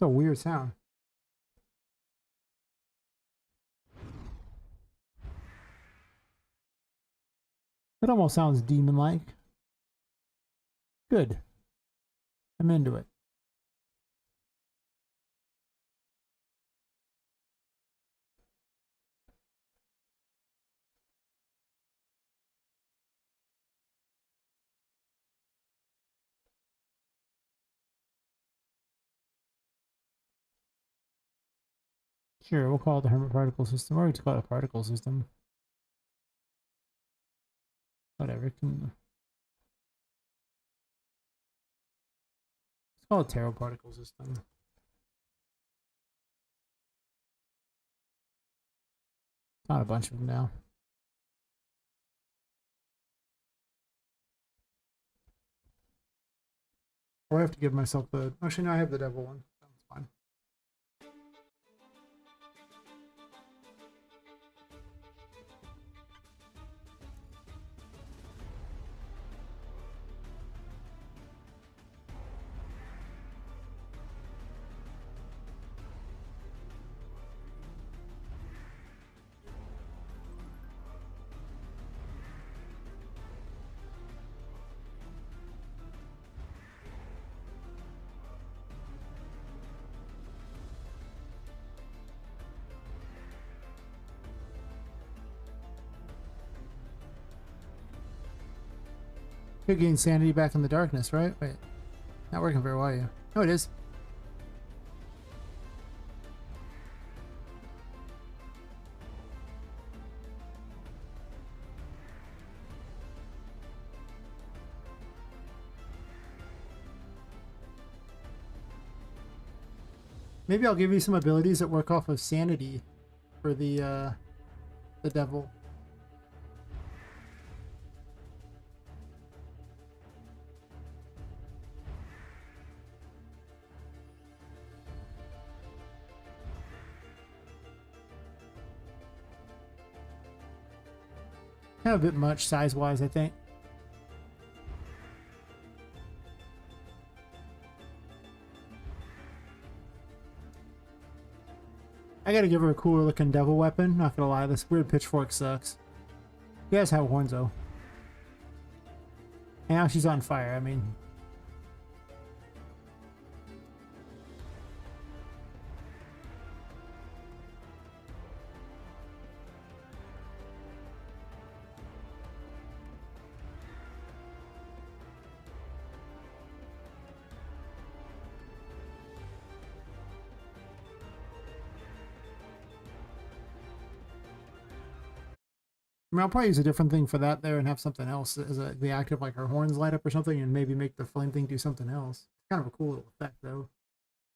It's a weird sound. It almost sounds demon-like. Good. I'm into it. Sure, we'll call it the Hermit Particle System, or we just call it a particle system. Whatever. Let's call it Tarot Particle System. Not a bunch of them now. Or I have to give myself the... Actually, no, I have the devil one. That's fine. Could gain sanity back in the darkness, right? Wait. Not working very well, yeah. Oh, it is. Maybe I'll give you some abilities that work off of sanity for the devil. Kind of a bit much size-wise, I think. I gotta give her a cooler looking devil weapon. Not gonna lie, this weird pitchfork sucks. You guys have horns though. And now she's on fire, I mean. I mean, I'll probably use a different thing for that there and have something else as the active, like her horns light up or something, and maybe make the flame thing do something else. It's kind of a cool little effect, though.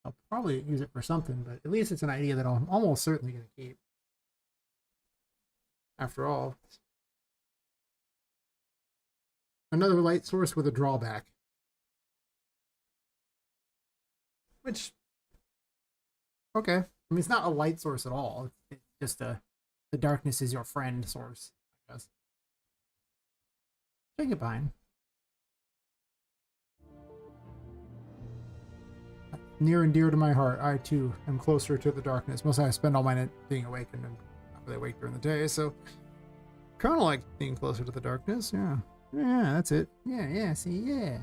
I'll probably use it for something, but at least it's an idea that I'm almost certainly going to keep. After all, another light source with a drawback. Which, okay. I mean, it's not a light source at all. It's just the darkness is your friend source, I guess. Take it behind. Near and dear to my heart, I too am closer to the darkness. Mostly I spend all my night being awake and I'm not really awake during the day, so kind of like being closer to the darkness. Yeah, yeah, that's it. Yeah, see, yeah.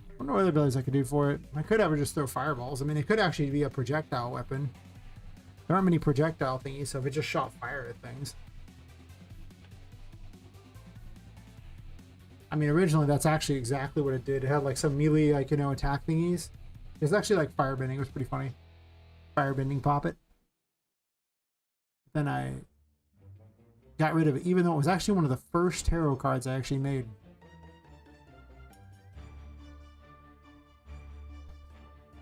I wonder what other abilities I could do for it. I could ever just throw fireballs. I mean, it could actually be a projectile weapon. There aren't many projectile thingies, so if it just shot fire at things. I mean, originally that's actually exactly what it did. It had like some melee, like, you know, attack thingies. It's actually like firebending. It was pretty funny. Firebending Poppet. Then I got rid of it, even though it was actually one of the first tarot cards I actually made.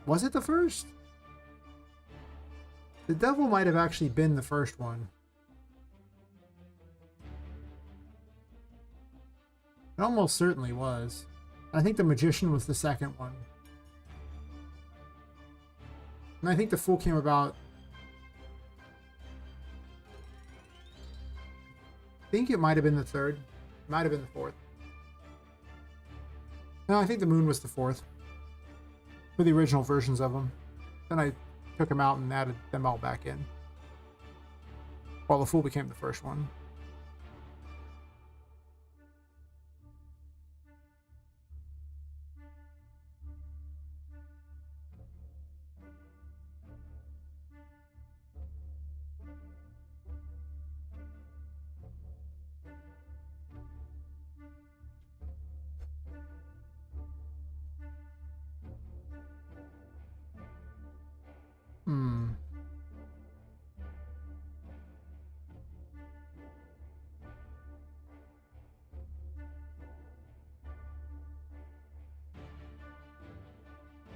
Was it the first? The devil might have actually been the first one. It almost certainly was. I think the magician was the second one. And I think the fool came about... I think it might have been the third. It might have been the fourth. No, I think the moon was the fourth. For the original versions of them. Then I took them out and added them all back in. While the fool became the first one. Hmm.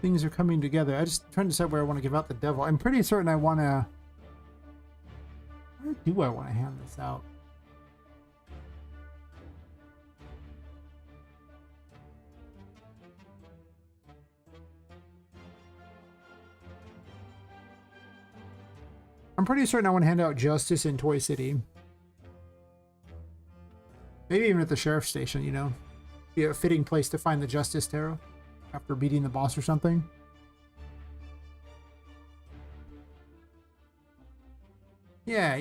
Things are coming together. I just trying to decide where I want to give out the devil. I'm pretty certain I want to... Where do I want to hand this out? I'm pretty certain I want to hand out justice in Toy City. Maybe even at the sheriff's station, you know? Be a fitting place to find the justice tarot after beating the boss or something. Yeah,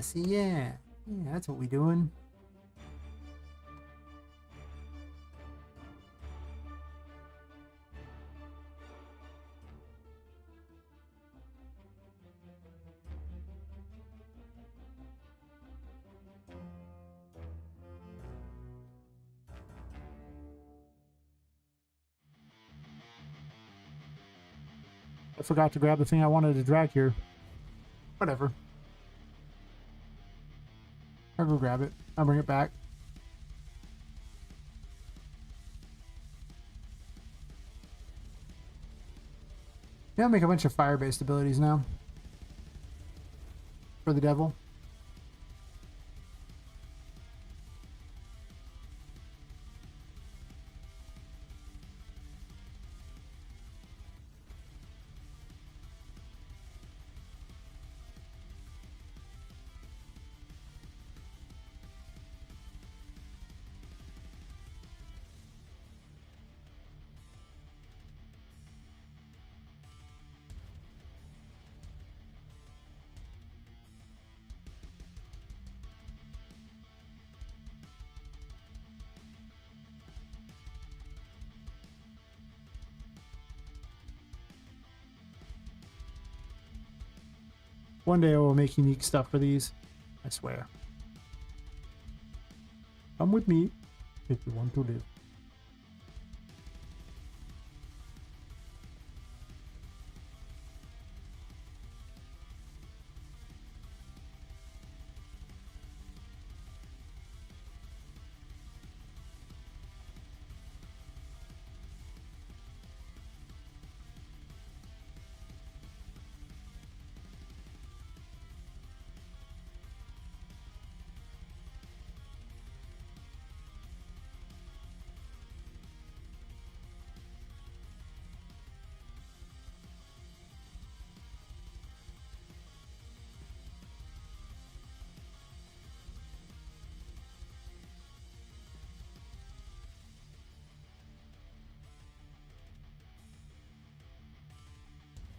see, yeah. Yeah, that's what we doing. I forgot to grab the thing I wanted to drag here. Whatever. I'll go grab it. I'll bring it back. Yeah, I'll make a bunch of fire-based abilities now. For the devil. One day I will make unique stuff for these. I swear. Come with me if you want to live.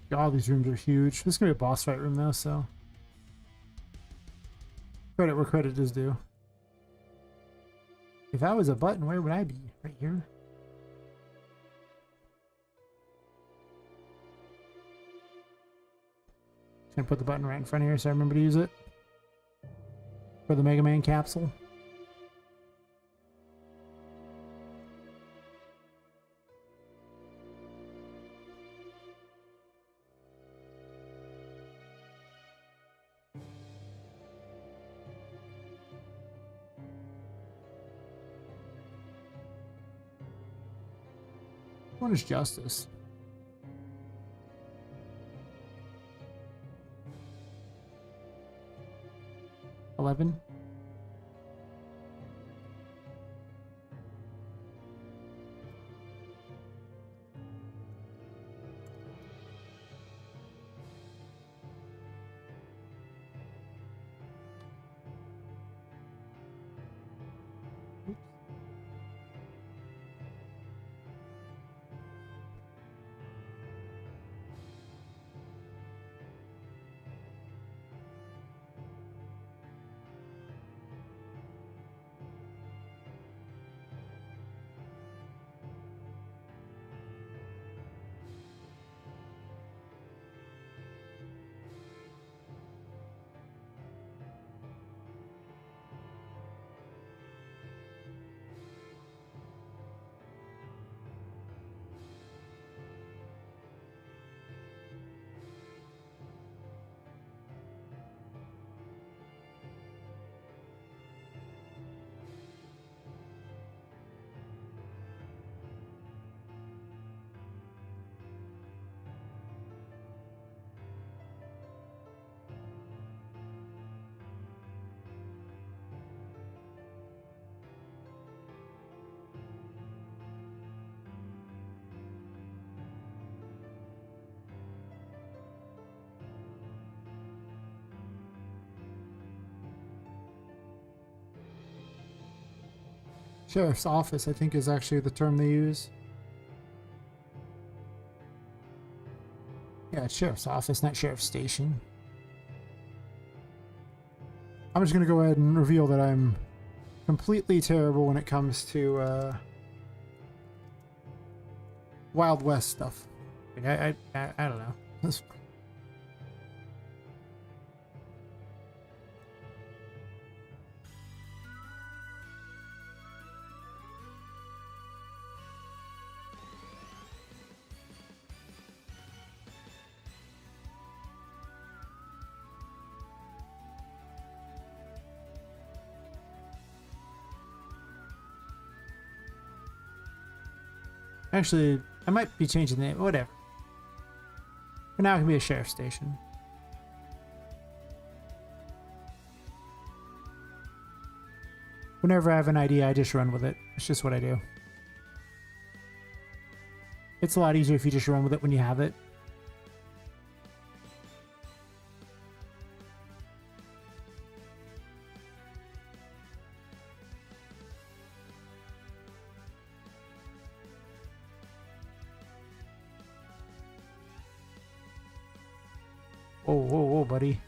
God, these rooms are huge. This is gonna be a boss fight room though, so credit where credit is due. If I was a button, where would I be? Right here? Just gonna put the button right in front of here so I remember to use it. For the Mega Man capsule. What is justice? 11. Sheriff's office, I think, is actually the term they use. Yeah, it's sheriff's office, not sheriff's station. I'm just going to go ahead and reveal that I'm completely terrible when it comes to Wild West stuff. I don't know. Actually, I might be changing the name. Whatever. For now, it can be a sheriff's station. Whenever I have an idea, I just run with it. It's just what I do. It's a lot easier if you just run with it when you have it. Whoa, whoa, whoa, buddy.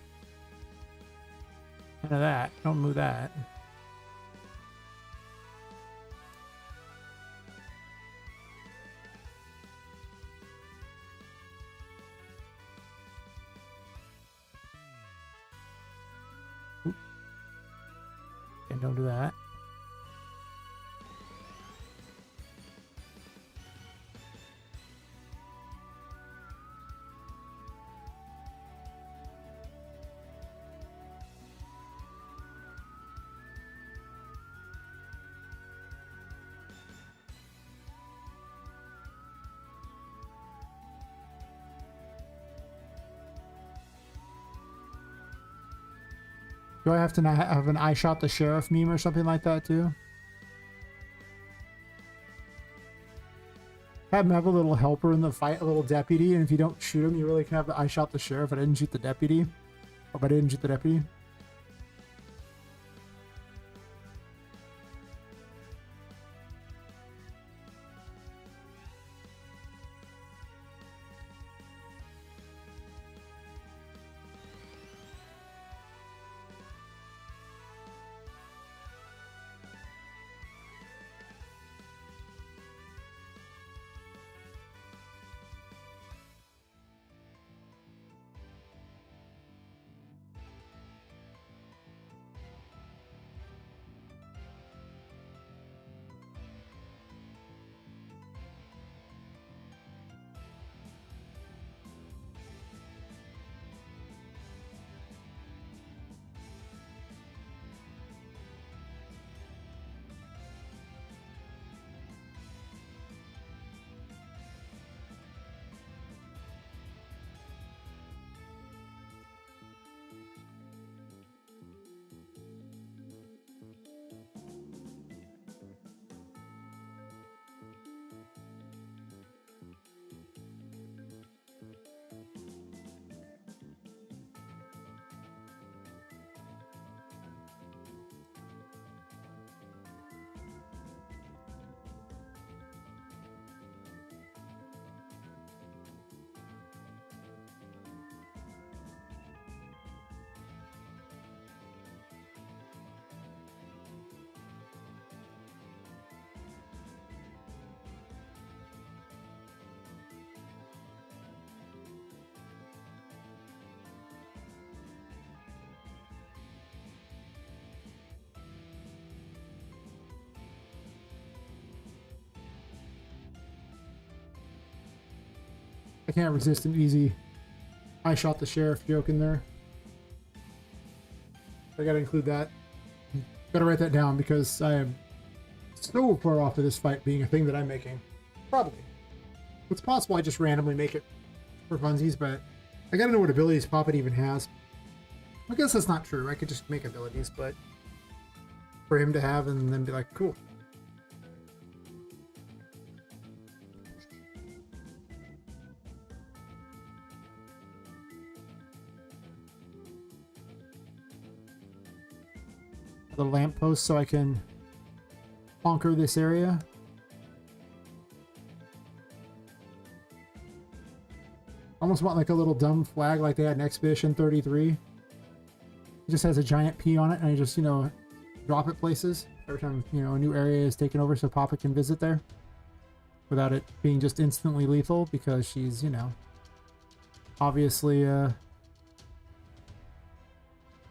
None of that. Don't move that. Oop. And don't do that. Do I have to not have an I shot the sheriff meme or something like that too? Have him have a little helper in the fight, a little deputy, and if you don't shoot him, you really can have the I shot the sheriff. I didn't shoot the deputy. Or I didn't shoot the deputy. I can't resist an easy I shot the sheriff joke in there. I gotta include that. Gotta write that down because I am so far off of this fight being a thing that I'm making. Probably. It's possible I just randomly make it for funsies, but I gotta know what abilities Poppet even has. I guess that's not true. I could just make abilities, but for him to have and then be like, cool. The lamppost so I can conquer this area. Almost want like a little dumb flag like they had in Expedition 33. It just has a giant P on it, and I just, you know, drop it places every time, you know, a new area is taken over so Poppet can visit there without it being just instantly lethal because she's, you know, obviously,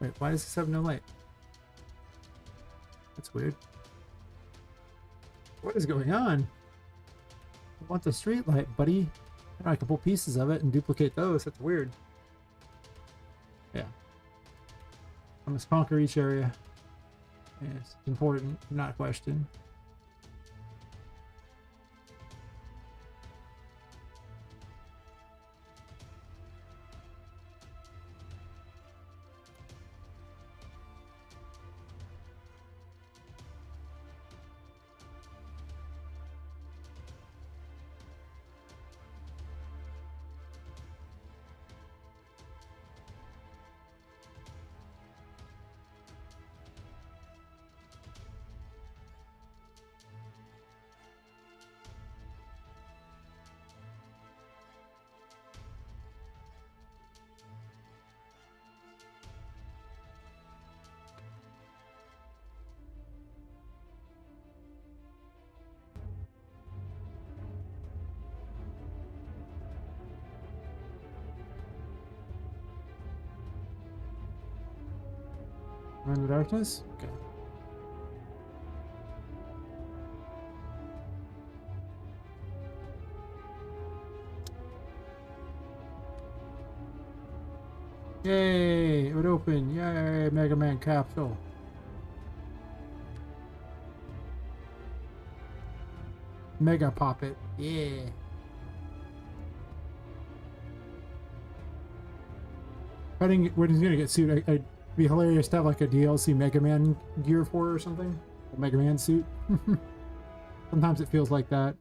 wait, why does this have no light? That's weird. What is going on? I want the street light, buddy. I can pull pieces of it and duplicate those. That's weird. Yeah. I must conquer each area. Yes, it's important, not a question. Run the darkness? Okay. Yay! It would open. Yay! Mega Man capsule. Mega Poppet. Yeah. I think when he's gonna get sued, I'd be hilarious to have like a DLC Mega Man gear for her or something. A Mega Man suit. Sometimes it feels like that.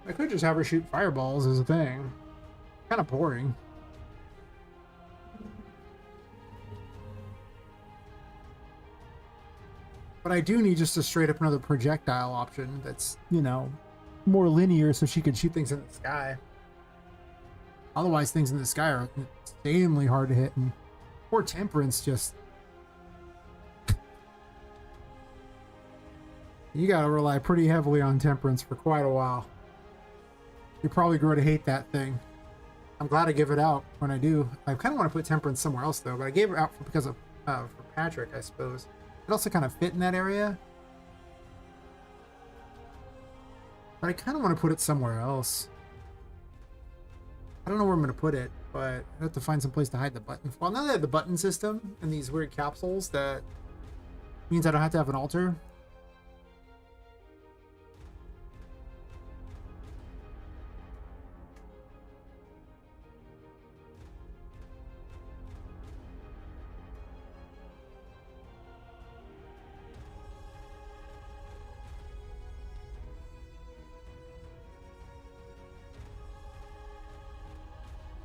I could just have her shoot fireballs as a thing. Kind of boring. But I do need just a straight up another projectile option that's, you know, more linear so she can shoot things in the sky. Otherwise, things in the sky are insanely hard to hit, and poor Temperance just... You gotta rely pretty heavily on Temperance for quite a while. You probably grow to hate that thing. I'm glad I give it out when I do. I kind of want to put Temperance somewhere else, though, but I gave it out because of for Patrick, I suppose. It also kind of fit in that area. But I kind of want to put it somewhere else. I don't know where I'm going to put it, but I have to find some place to hide the button. Well, now they have the button system and these weird capsules, that means I don't have to have an altar.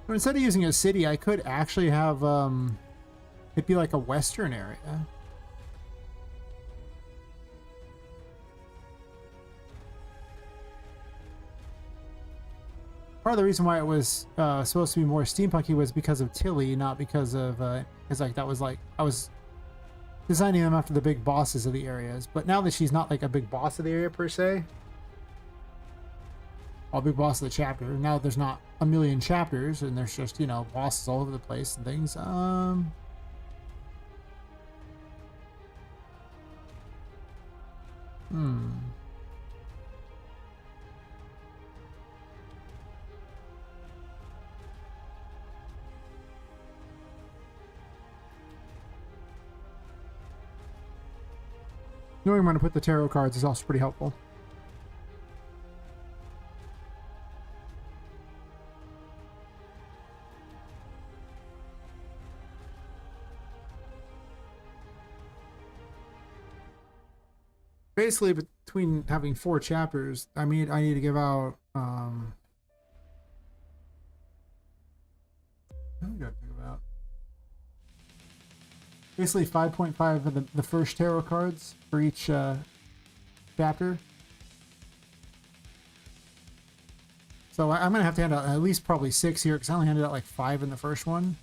Or instead of using a city, I could actually have it be like a western area. Part of the reason why it was supposed to be more steampunky was because of Tilly, not because of because like that was like I was designing them after the big bosses of the areas. But now that she's not like a big boss of the area per se, a big boss of the chapter. Now there's not a million chapters, and there's just, you know, bosses all over the place and things. Knowing where to put the tarot cards is also pretty helpful. Basically, between having 4 chapters, I need to give out what do I think about? Basically 5.5 of the first tarot cards for each chapter. So I'm gonna have to hand out at least probably 6 here because I only handed out like 5 in the first one.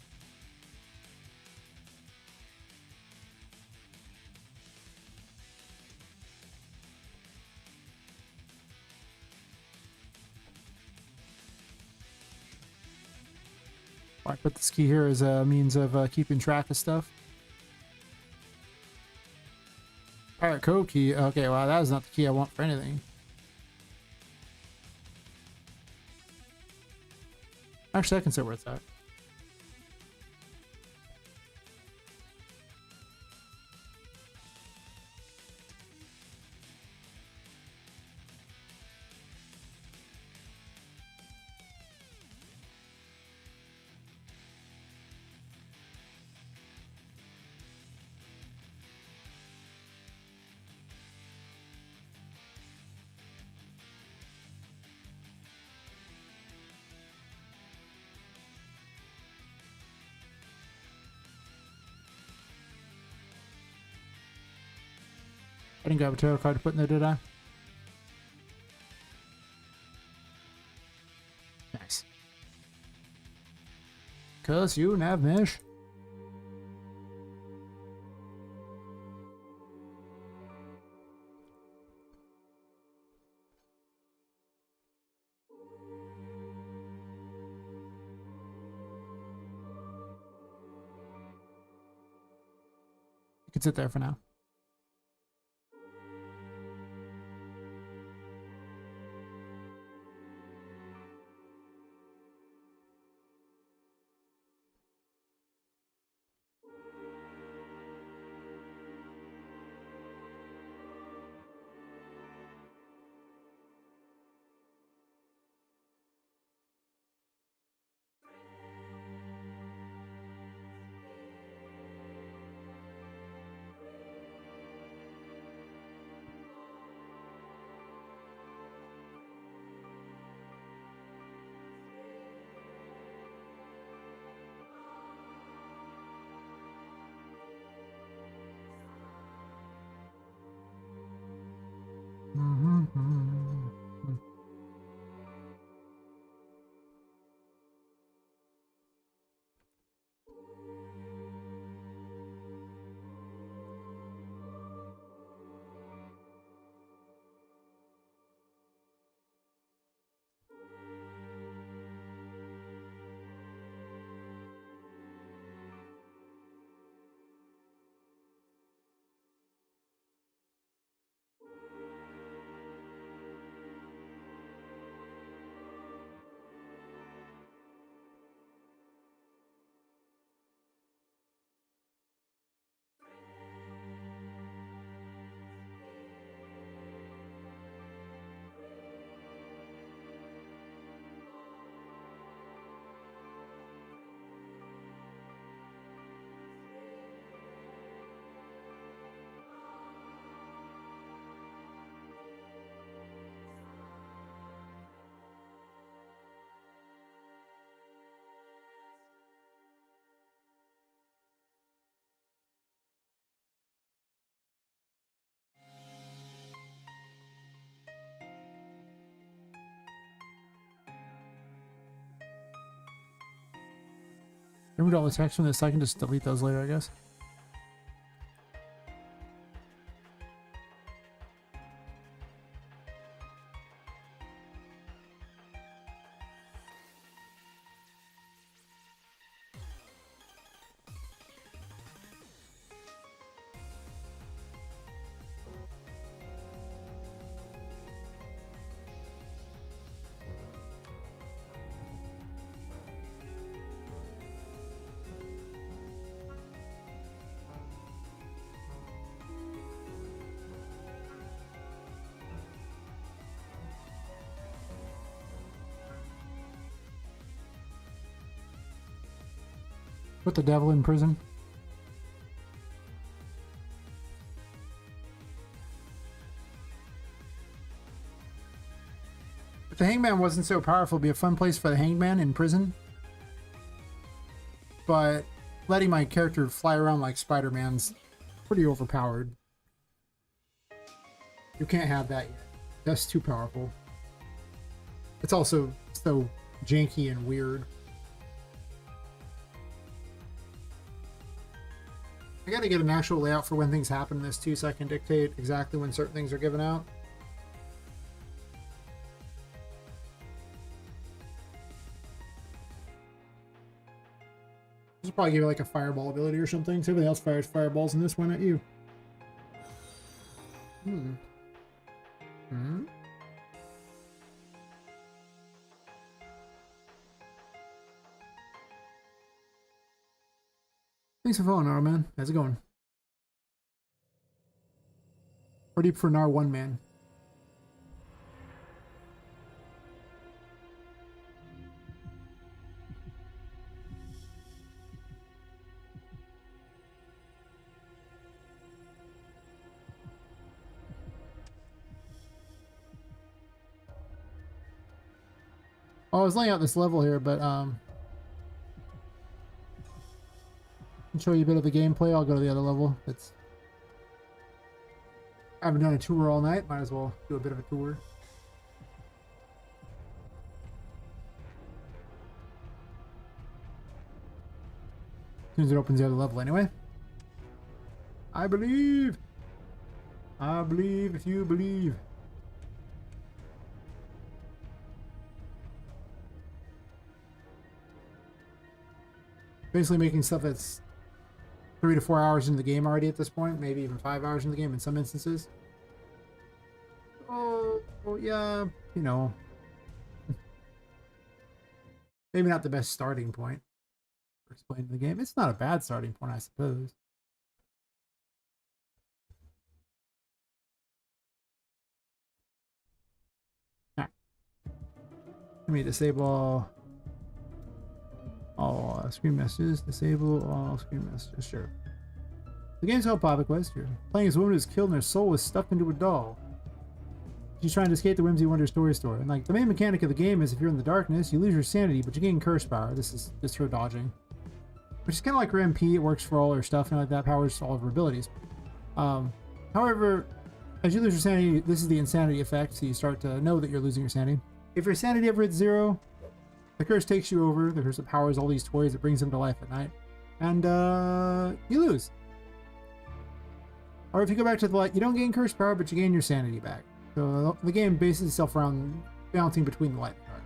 I put this key here as a means of keeping track of stuff. Pirate code key. Okay, well, that is not the key I want for anything. Actually, I can say where it's at. I didn't grab a tarot card to put in there, did I? Nice. Cause you Navnish. You can sit there for now. Removed all the text from this, so I can just delete those later, I guess. Put the devil in prison. If the hangman wasn't so powerful, it'd be a fun place for the hangman in prison. But letting my character fly around like Spider-Man's pretty overpowered. You can't have that yet. That's too powerful. It's also so janky and weird. I gotta get an actual layout for when things happen in this too, so I can dictate exactly when certain things are given out. This will probably give you like a fireball ability or something. So everything else fires fireballs in this one at you. Thanks for following, Nar, How's it going? Or deep for Nar 1 man. Oh, I was laying out this level here, but I'll show you a bit of the gameplay. I'll go to the other level. I haven't done a tour all night. Might as well do a bit of a tour. As soon as it opens the other level anyway. I believe. I believe if you believe. Basically making stuff that's 3 to 4 hours into the game already at this point, maybe even 5 hours in the game in some instances. Oh yeah, you know. Maybe not the best starting point for explaining the game. It's not a bad starting point, I suppose. Alright. Let me disable all screen messages. Disable all screen messages. Sure. The game's called Poppet Quest. You're playing as a woman who's killed and her soul is stuffed into a doll. She's trying to escape the Whimsy Wonder Story Store. And like the main mechanic of the game is if you're in the darkness, you lose your sanity, but you gain curse power. This is just her dodging. Which is kind of like her MP. It works for all her stuff and like that. Powers all of her abilities. However, as you lose your sanity, this is the insanity effect. So you start to know that you're losing your sanity. If your sanity ever hits 0, the curse takes you over. The curse that powers all these toys. It brings them to life at night. And you lose. Or if you go back to the light, you don't gain curse power, but you gain your sanity back. So the game bases itself around balancing between the light and dark.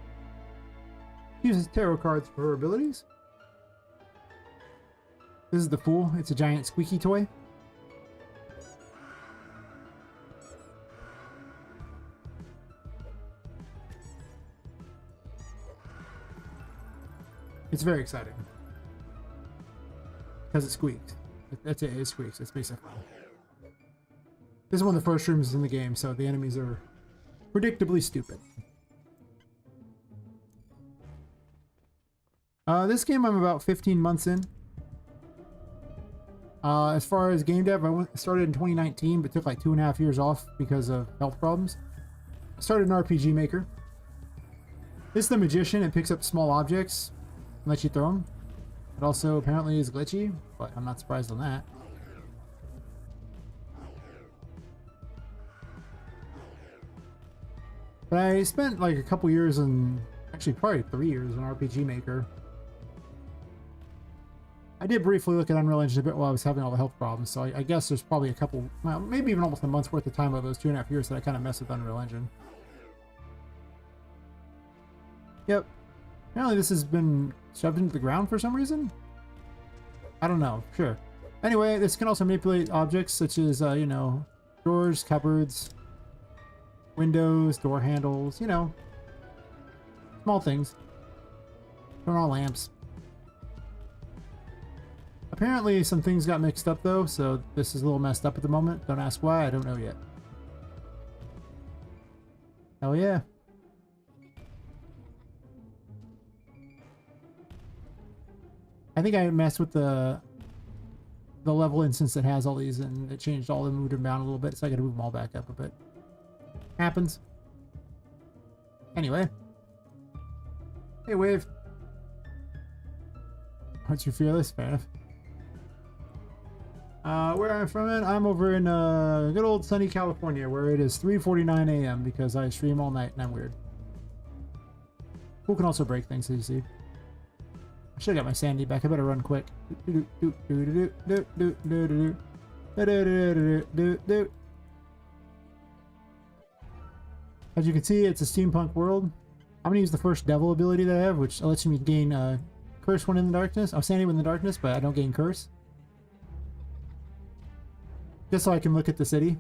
She uses tarot cards for her abilities. This is the Fool. It's a giant squeaky toy. It's very exciting. Because it squeaks. That's it, it squeaks. It's basically. This is one of the first rooms in the game, so the enemies are predictably stupid. This game I'm about 15 months in. As far as game dev, I started in 2019, but took like 2.5 years off because of health problems. I started an RPG Maker. This is the Magician. It picks up small objects and lets you throw them. It also apparently is glitchy, but I'm not surprised on that. But I spent like a couple years in, actually probably 3 years in RPG Maker. I did briefly look at Unreal Engine a bit while I was having all the health problems, so I guess there's probably a couple, well, maybe even almost a month's worth of time of those 2.5 years that I kind of messed with Unreal Engine. Yep. Apparently this has been shoved into the ground for some reason? I don't know. Sure. Anyway, this can also manipulate objects such as, you know, drawers, cupboards, windows, door handles, you know, small things. Turn on lamps. Apparently some things got mixed up though, so this is a little messed up at the moment. Don't ask why, I don't know yet. Hell yeah. I think I messed with the level instance that has all these, and it changed all the moved them down a little bit, so I gotta move them all back up a bit. Happens. Anyway. Hey, Wave. What's your fearless? Fair enough. Where I'm from it, I'm over in good old sunny California, where it is 3:49 a.m. because I stream all night and I'm weird. Pool can also break things, as you see. I should have got my sanity back. I better run quick. As you can see, it's a steampunk world. I'm gonna use the first devil ability that I have, which lets me gain curse when in the darkness. I'm sanity when in the darkness, but I don't gain curse. Just so I can look at the city.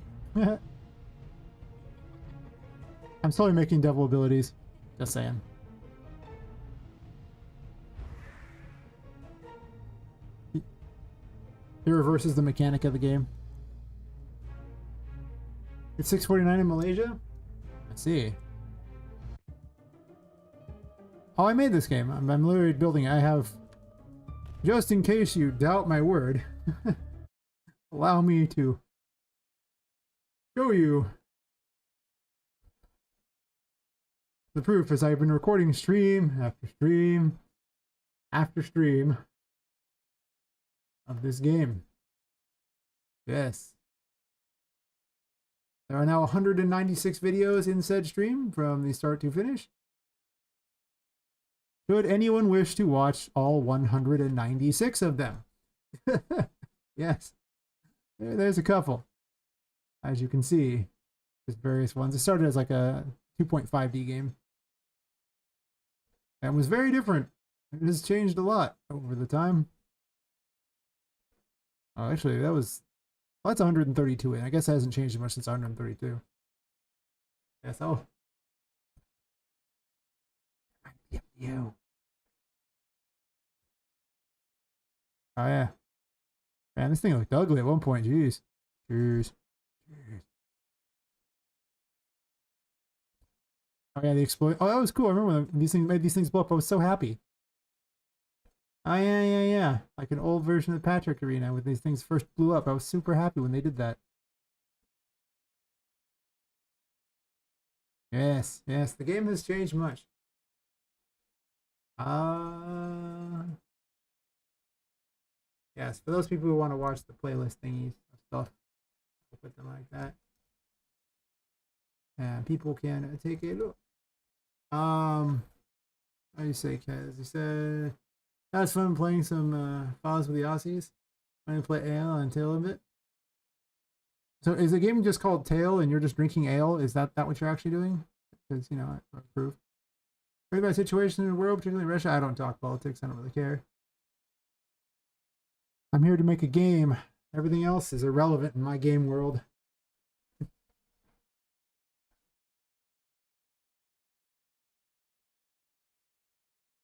I'm slowly making devil abilities. Just saying. It reverses the mechanic of the game. It's 6:49 in Malaysia? Let's see. Oh, I made this game. I'm literally building it. I have... Just in case you doubt my word, allow me to show you the proof, as I've been recording stream after stream after stream of this game. Yes. There are now 196 videos in said stream from the start to finish. Should anyone wish to watch all 196 of them? Yes. There's a couple. As you can see, there's various ones. It started as like a 2.5D game. And was very different. It has changed a lot over the time. Oh, actually, that was... Well, that's 132, and I guess it hasn't changed much since 132. Yes, oh. Yep, you. Oh, yeah. Man, this thing looked ugly at one point. Jeez. Jeez. Jeez. Oh, yeah, the explode. Oh, that was cool. I remember when these things made these things blow up. I was so happy. Oh, yeah. Like an old version of the Patrick Arena when these things first blew up. I was super happy when they did that. Yes. The game has changed much. Yes, for those people who want to watch the playlist thingies of stuff, I'll put them like that. And people can take a look. How do you say, Kaz? You said... That was fun playing some files with the Aussies. I'm going to play ale and tail a bit. So is the game just called Tail and you're just drinking ale? Is that what you're actually doing? Because, you know, I approve. Worried about situation in the world, particularly Russia? I don't talk politics. I don't really care. I'm here to make a game. Everything else is irrelevant in my game world.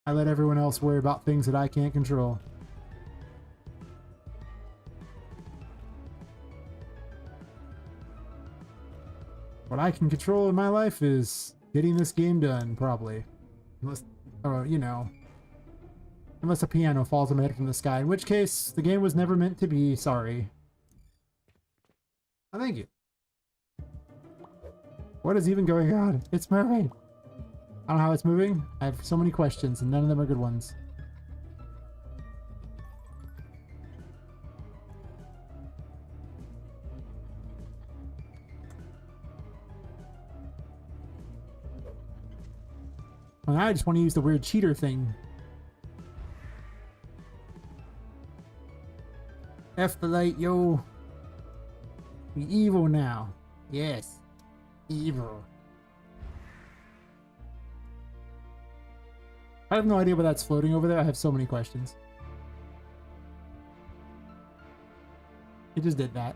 I let everyone else worry about things that I can't control. What I can control in my life is getting this game done, probably. Unless, you know, unless a piano falls on my head from the sky, in which case the game was never meant to be. Sorry. Oh, thank you. What is even going on? It's moving. I don't know how it's moving. I have so many questions, and none of them are good ones. Well, I just want to use the weird cheater thing. F the light, yo. We evil now. Yes. Evil. I have no idea what that's floating over there. I have so many questions. It just did that.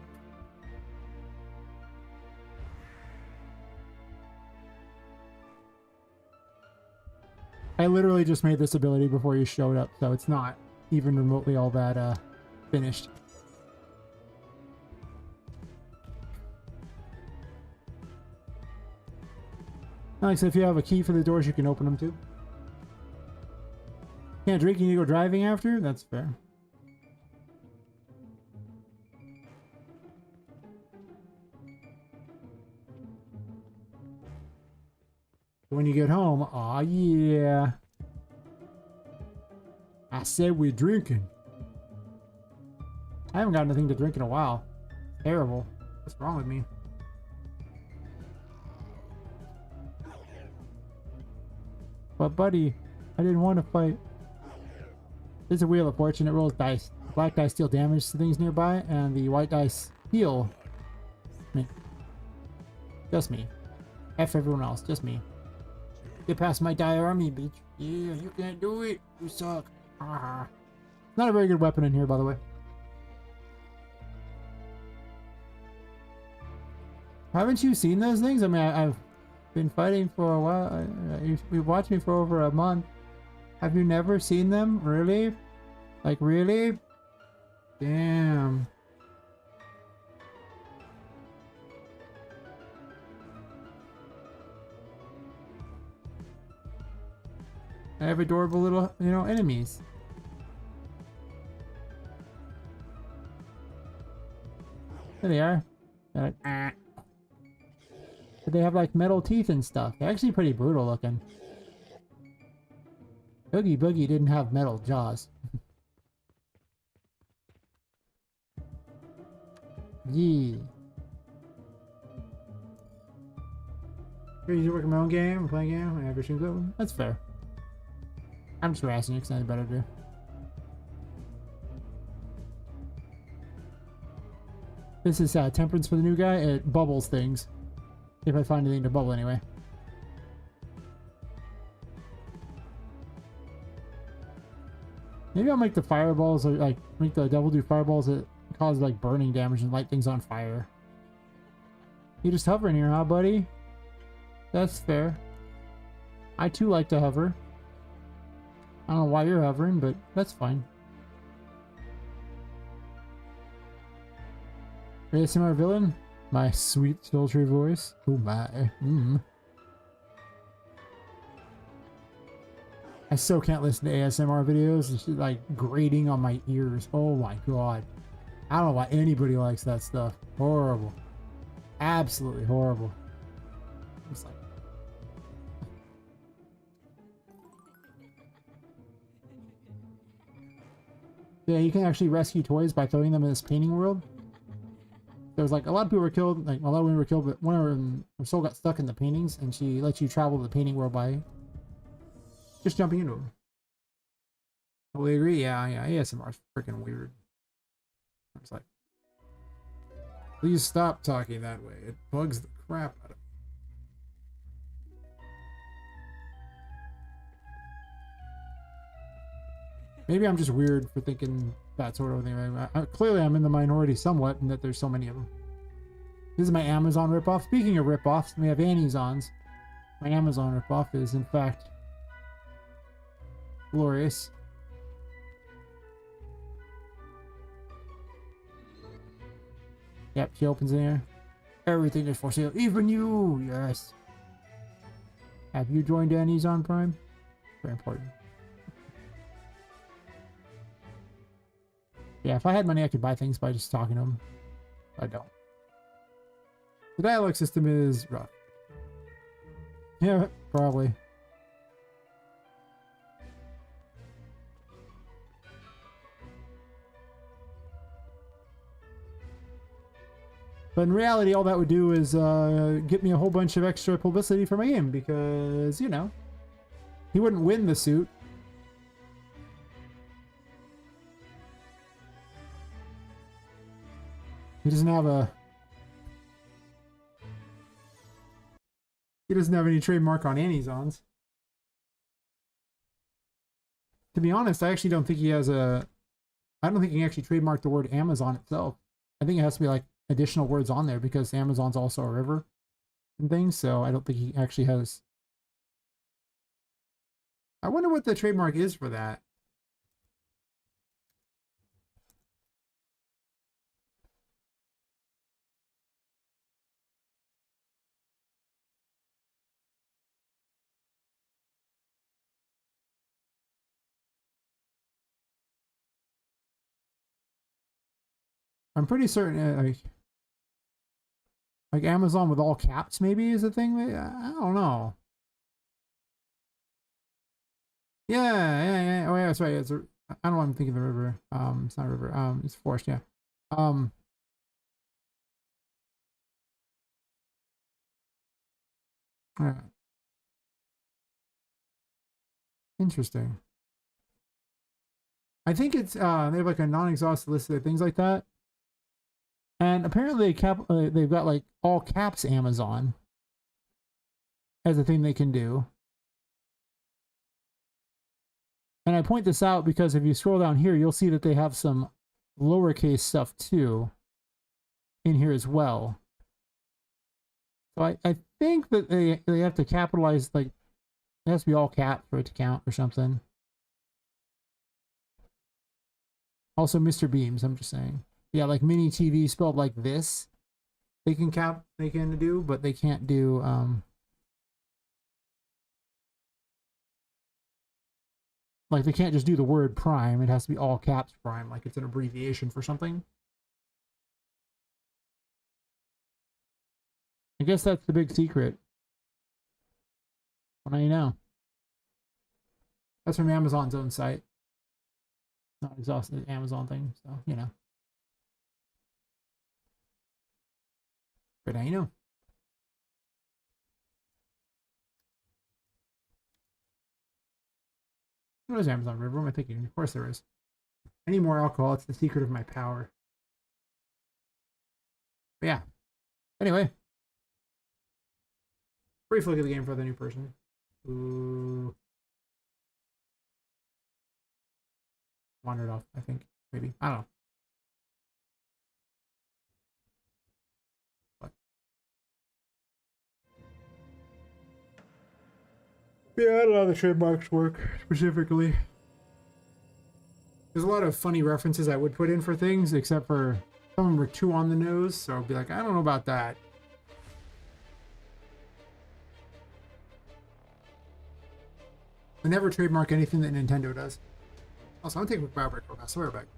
I literally just made this ability before you showed up, so it's not even remotely all that finished. Like I said, if you have a key for the doors, you can open them too. Can't drink, you need to go driving after? That's fair. When you get home, aw yeah. I said we're drinking. I haven't got anything to drink in a while. Terrible. What's wrong with me? But buddy, I didn't want to fight. It's a wheel of fortune. It rolls dice. The black dice deal damage to things nearby, and the white dice heal me. Just me. F everyone else. Just me. Get past my die army, bitch. Yeah, you can't do it. You suck. Ah. Not a very good weapon in here, by the way. Haven't you seen those things? I mean, I've been fighting for a while. You've watched me for over a month. Have you never seen them? Really? Like, really? Damn. I have adorable little, you know, enemies. There they are. They're like, ah. But they have like metal teeth and stuff. They're actually pretty brutal looking. Oogie Boogie didn't have metal jaws. Yeah. Crazy working my own game, playing a game, every single one. That's fair. I'm just harassing you because I better do. This is temperance for the new guy. It bubbles things. If I find anything to bubble anyway. Maybe I'll make the fireballs, or like make the devil do fireballs that cause like burning damage and light things on fire. You just hovering here, huh, buddy? That's fair. I too like to hover. I don't know why you're hovering, but that's fine. ASMR villain? My sweet sultry voice. Oh my. I still can't listen to ASMR videos. It's just like grating on my ears. Oh my god. I don't know why anybody likes that stuff. Horrible. Absolutely horrible. It's like... Yeah, you can actually rescue toys by throwing them in this painting world. There's like a lot of people were killed, like a lot of women were killed, but one of them, her soul got stuck in the paintings, and she lets you travel to the painting world by just jumping into them. Totally agree. Yeah, ASMR's freaking weird. I was like, please stop talking that way. It bugs the crap out of me. Maybe I'm just weird for thinking that sort of thing. Clearly, I'm in the minority somewhat, in that there's so many of them. This is my Amazon ripoff. Speaking of ripoffs, we have Annie's-ons. My Amazon ripoff is, in fact, glorious. Yep, she opens in here. Everything is for sale. Even you! Yes. Have you joined Annie's on Prime? Very important. Yeah, if I had money, I could buy things by just talking to them. I don't. The dialogue system is rough. Yeah, probably. But in reality, all that would do is get me a whole bunch of extra publicity for my game, because, you know, he wouldn't win the suit. He doesn't have a... He doesn't have any trademark on Annie's-ons. To be honest, I actually don't think he has a... I don't think he can actually trademark the word Amazon itself. I think it has to be like additional words on there because Amazon's also a river and things, so I don't think he actually has... I wonder what the trademark is for that. I'm pretty certain like Amazon with all caps maybe is a thing. I don't know. Yeah. Oh yeah, that's right. It's a, I don't know why I'm thinking the river. It's not a river. It's a forest. Yeah. Um. Yeah. Interesting. I think it's they have like a non-exhaustive list of things like that, and apparently they've got like all caps Amazon as a thing they can do. And I point this out because if you scroll down here, you'll see that they have some lowercase stuff too in here as well. So I think that they have to capitalize, like it has to be all caps for it to count or something. Also, Mr. Beams, I'm just saying. Yeah, like mini TV spelled like this. They can do, but they can't do like they can't just do the word prime. It has to be all caps prime, like it's an abbreviation for something. I guess that's the big secret. Well, now you know. That's from Amazon's own site. Not exhausted Amazon thing, so you know. But now you know. What is Amazon River? What am I thinking? Of course there is. I need more alcohol. It's the secret of my power. But yeah. Anyway. Brief look at the game for the new person. Ooh. Wandered off, I think. Maybe. I don't know. But yeah, I don't know how the trademarks work specifically. There's a lot of funny references I would put in for things, except for some of them were too on the nose, so I'd be like, I don't know about that. I never trademark anything that Nintendo does. Also, I'm taking a bio break real fast. Sorry about it.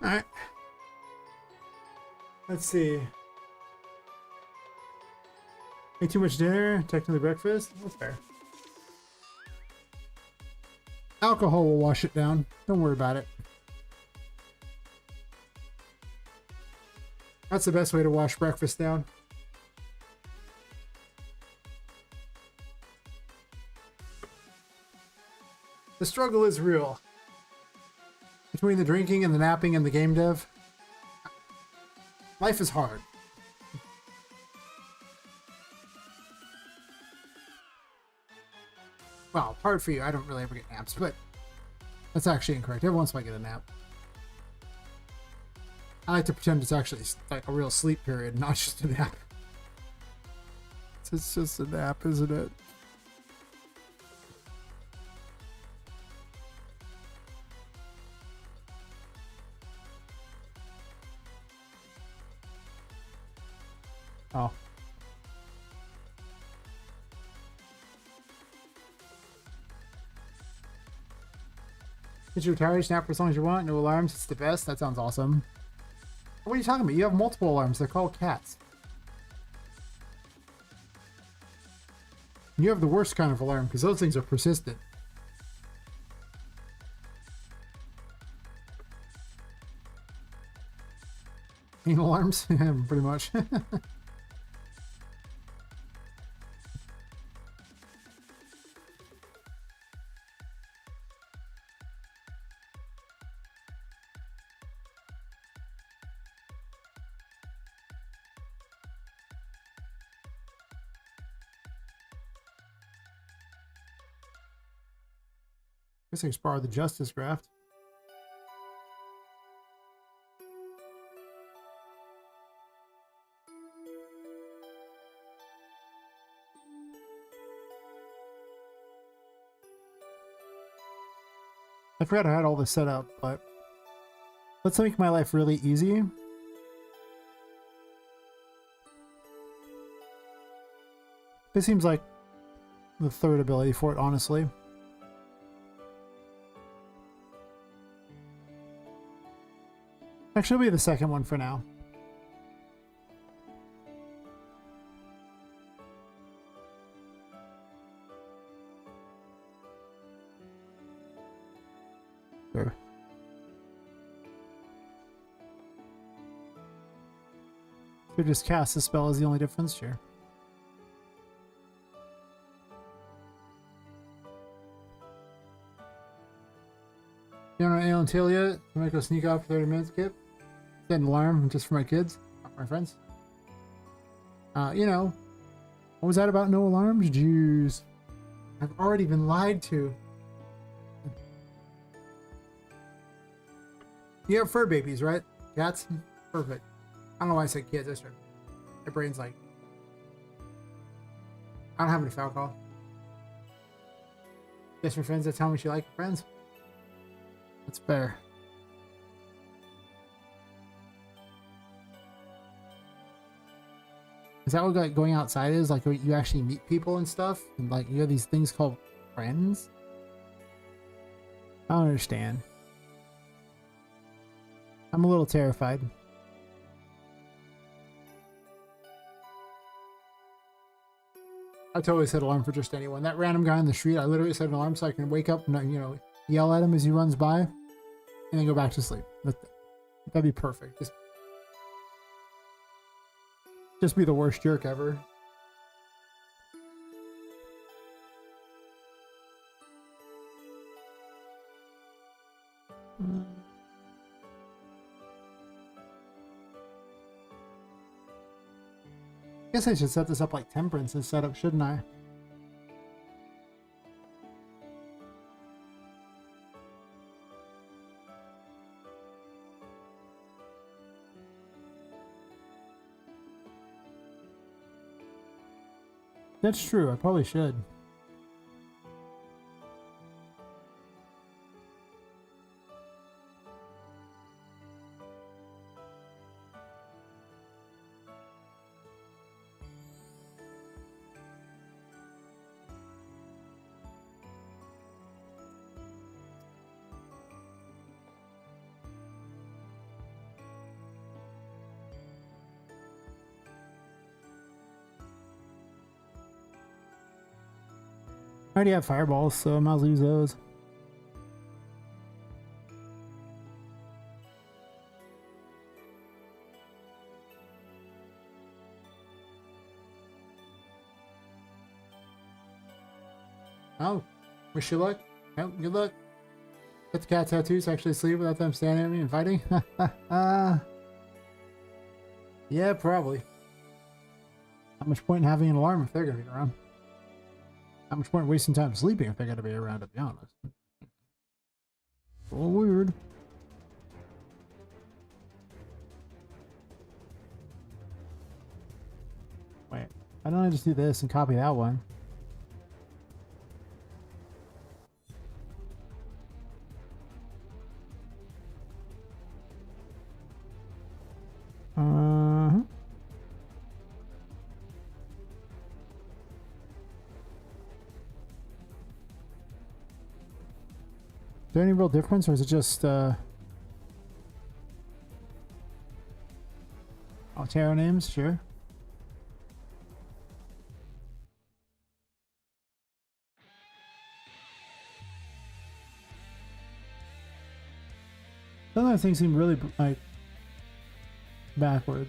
Alright. Let's see. Ate too much dinner, technically breakfast. That's fair. Alcohol will wash it down. Don't worry about it. That's the best way to wash breakfast down. The struggle is real. Between the drinking and the napping and the game dev, life is hard. Well, hard for you. I don't really ever get naps, but that's actually incorrect. Every once in a while I get a nap. I like to pretend it's actually like a real sleep period, not just a nap. It's just a nap, isn't it? Oh. Did you retire? Snap for as long as you want. No alarms. It's the best. That sounds awesome. What are you talking about? You have multiple alarms. They're called cats. You have the worst kind of alarm because those things are persistent. Anal alarms? Yeah, pretty much. Guess I can borrow the justice graft. I forgot I had all this set up, but let's make my life really easy. This seems like the third ability for it, honestly. Actually, it'll be the second one for now. Sure. Could just cast the spell is the only difference, sure. You don't know Ale and Tail yet? I'm gonna go sneak out for 30 minutes, Kip. Set an alarm just for my kids, not my friends. You know, what was that about no alarms? Jeez. I've already been lied to. You have fur babies, right? Cats? Perfect. I don't know why I said kids. I started. My brain's like, I don't have any foul call. Guess for friends that tell me she like friends. That's fair. Is that what like going outside is? Like you actually meet people and stuff? And like you have these things called friends? I don't understand. I'm a little terrified. I totally set alarm for just anyone. That random guy on the street, I literally set an alarm so I can wake up and, you know, yell at him as he runs by and then go back to sleep. That'd be perfect. Just be the worst jerk ever. Guess I should set this up like Temperance's setup, shouldn't I? That's true, I probably should. I already have fireballs, so I might as well use those. Oh, wish you luck. Oh, good luck. Get the cat tattoos actually sleep without them standing at me and fighting? Yeah, probably. Not much point in having an alarm if they're gonna be around. Not much point wasting time sleeping if they're gonna be around, to be honest. A little weird. Wait, why don't I just do this and copy that one? Is there any real difference, or is it just Altero names? Sure. Sometimes things seem really like backwards.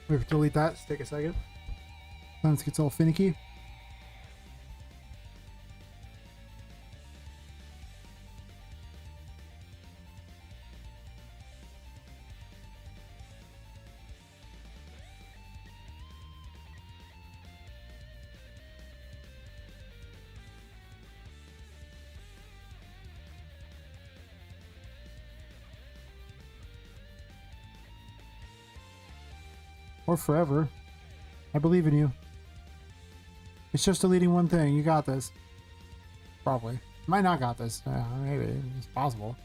We have to delete that. Just take a second. Sometimes it gets all finicky. Or forever. I believe in you. It's just deleting one thing. You got this. Probably. Might not got this. Maybe. It's possible.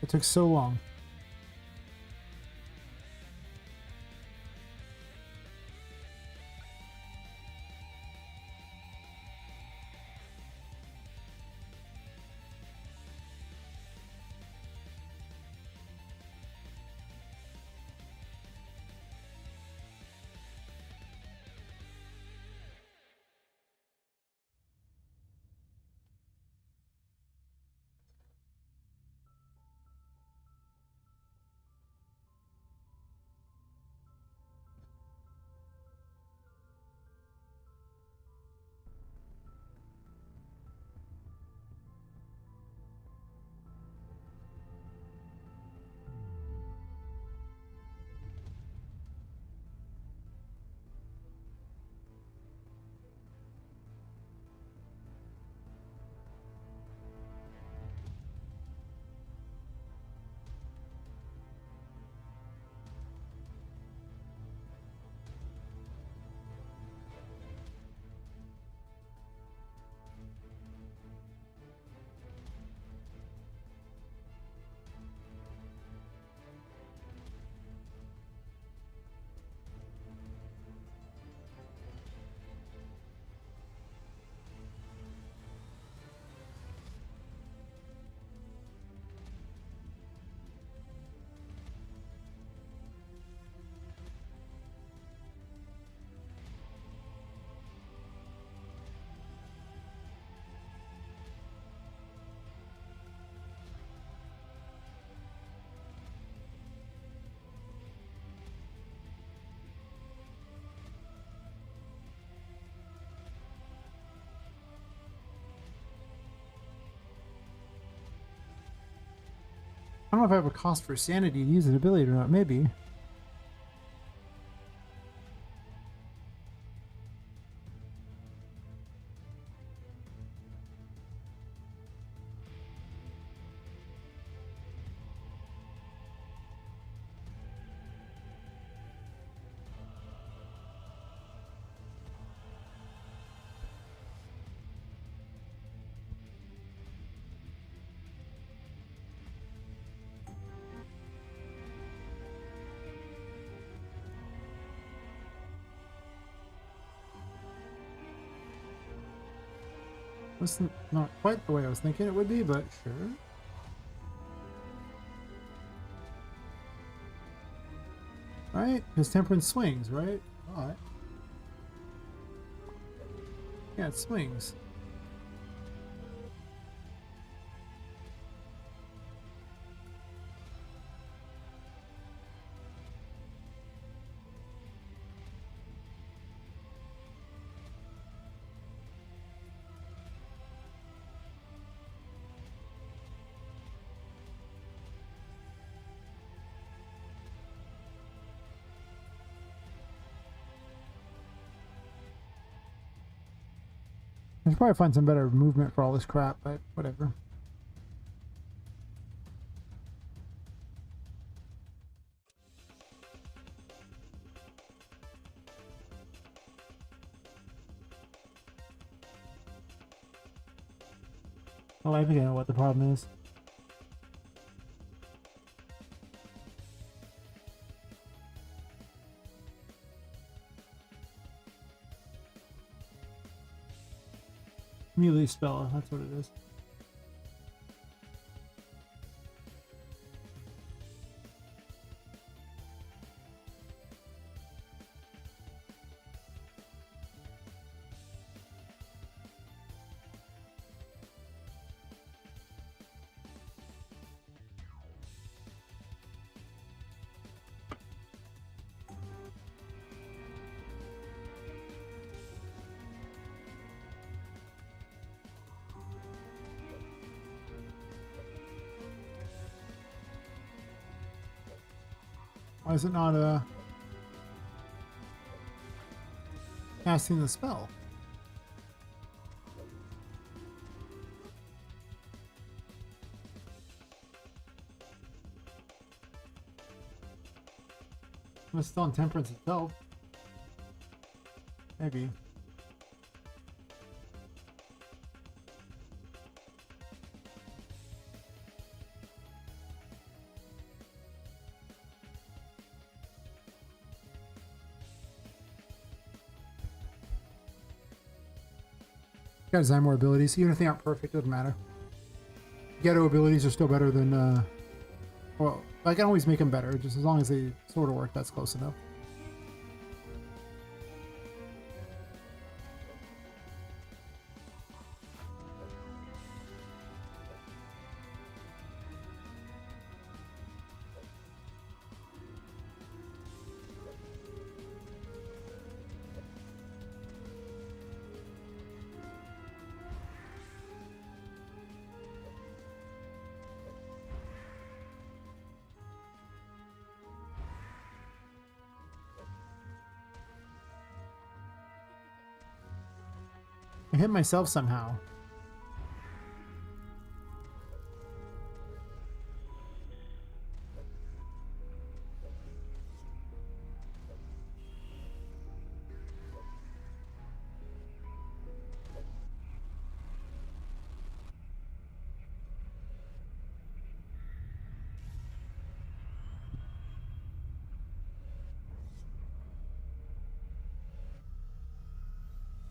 It took so long. I don't know if I have a cost for sanity to use an ability or not. Maybe. That's not quite the way I was thinking it would be, but sure. Right? Because temperance swings, right? Alright. Yeah, it swings. I should probably find some better movement for all this crap, but whatever. Oh, I think I know what the problem is. Melee spell, that's what it is. Why is it not casting the spell? It's still on temperance itself. Maybe. Gotta design more abilities. Even if they aren't perfect, doesn't matter. Ghetto abilities are still better than, well, I can always make them better, just as long as they sort of work, that's close enough. I hit myself somehow.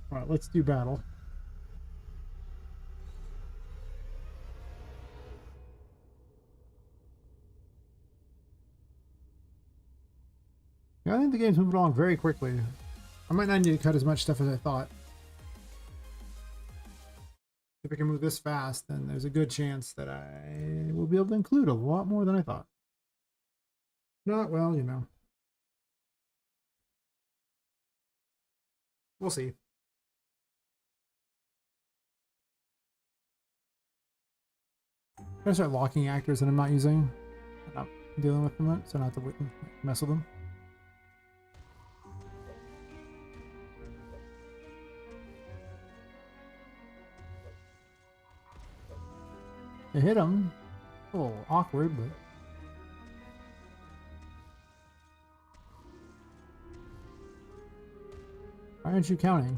Alright, let's do battle. Yeah, I think the game's moving along very quickly. I might not need to cut as much stuff as I thought. If I can move this fast, then there's a good chance that I will be able to include a lot more than I thought. Not well, you know. We'll see. I'm gonna start locking actors that I'm not using. I'm not dealing with them, so I don't have to mess with them. I hit him. A little awkward, but... Why aren't you counting?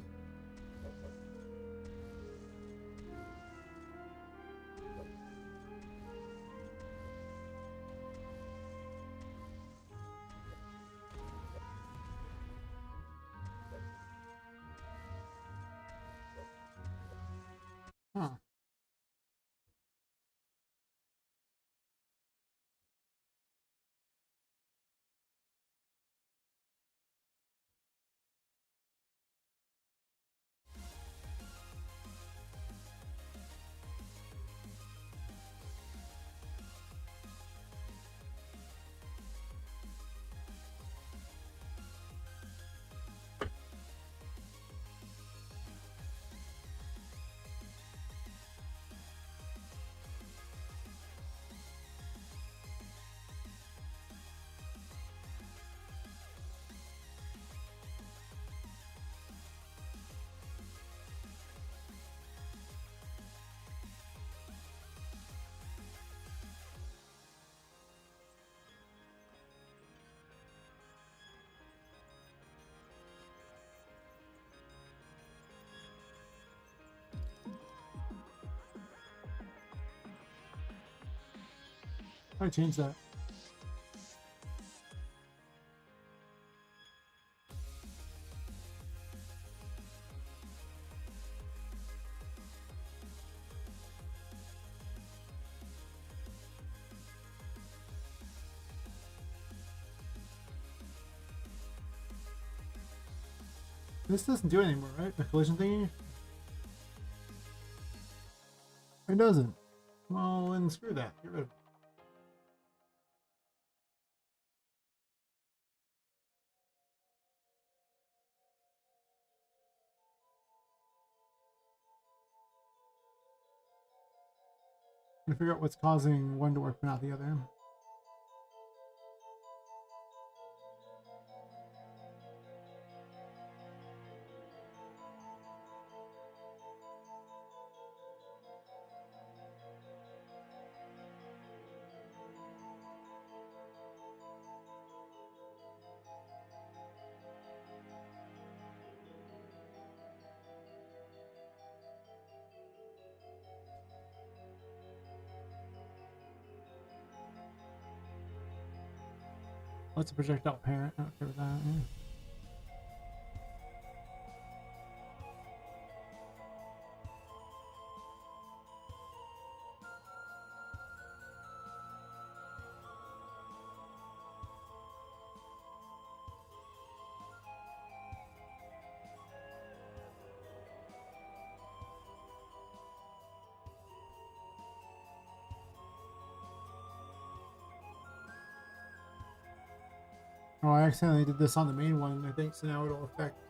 Huh. How do I change that? This doesn't do it anymore, right? The collision thingy? It doesn't. Well, then screw that. Get rid of it. I'm gonna figure out what's causing one to work but not the other. What's a projectile parent? I don't care about that. Yeah. Oh, I accidentally did this on the main one, I think, so now it'll affect.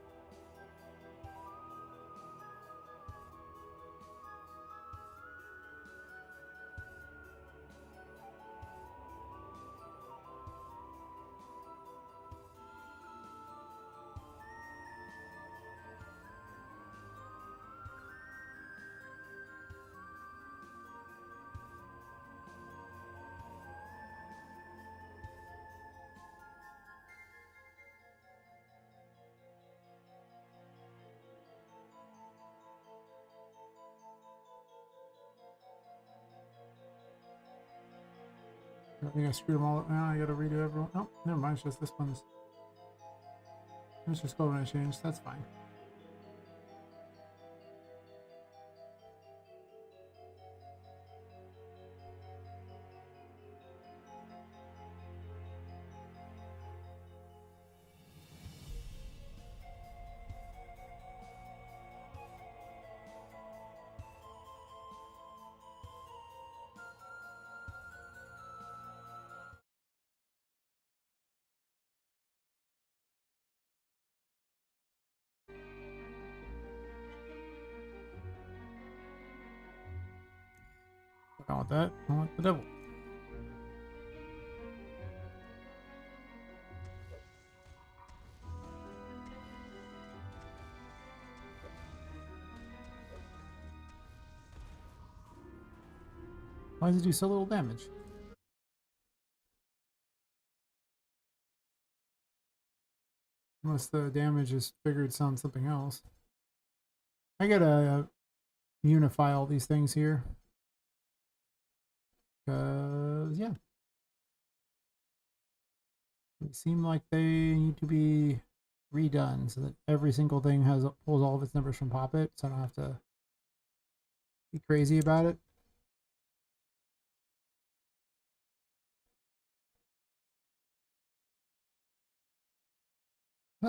I think I screwed them all up now. I gotta redo everyone. Oh, never mind. It's just this one's. Let's just go when I change. That's fine. I don't want that. I want the devil. Why does it do so little damage? Unless the damage is figured on something else. I gotta unify all these things here. Because, yeah. They seem like they need to be redone so that every single thing pulls all of its numbers from Poppet, so I don't have to be crazy about it.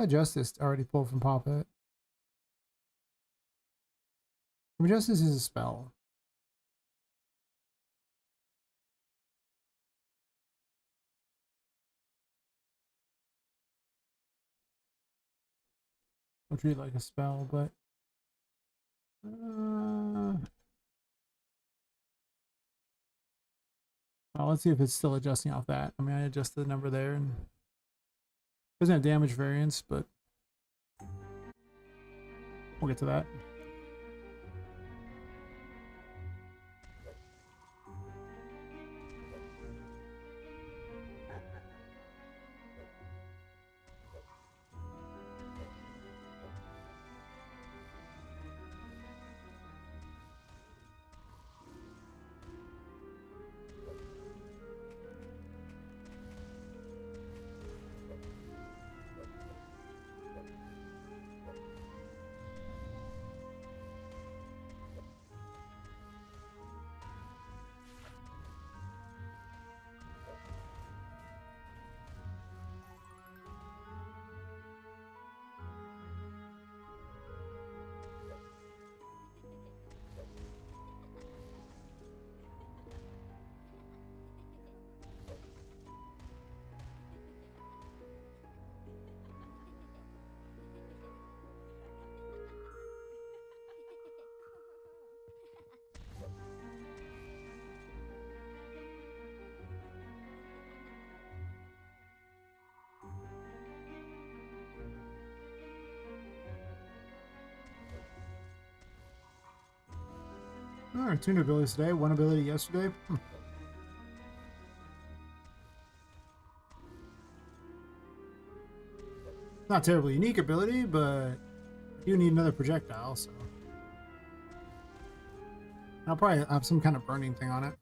Justice already pulled from Poppet. Justice is a spell. I'll treat it like a spell, but well, let's see if it's still adjusting off that. I mean, I adjusted the number there, and it doesn't have damage variance, but we'll get to that. Alright, 2 abilities today, 1 ability yesterday. Not terribly unique ability, but you need another projectile, so I'll probably have some kind of burning thing on it.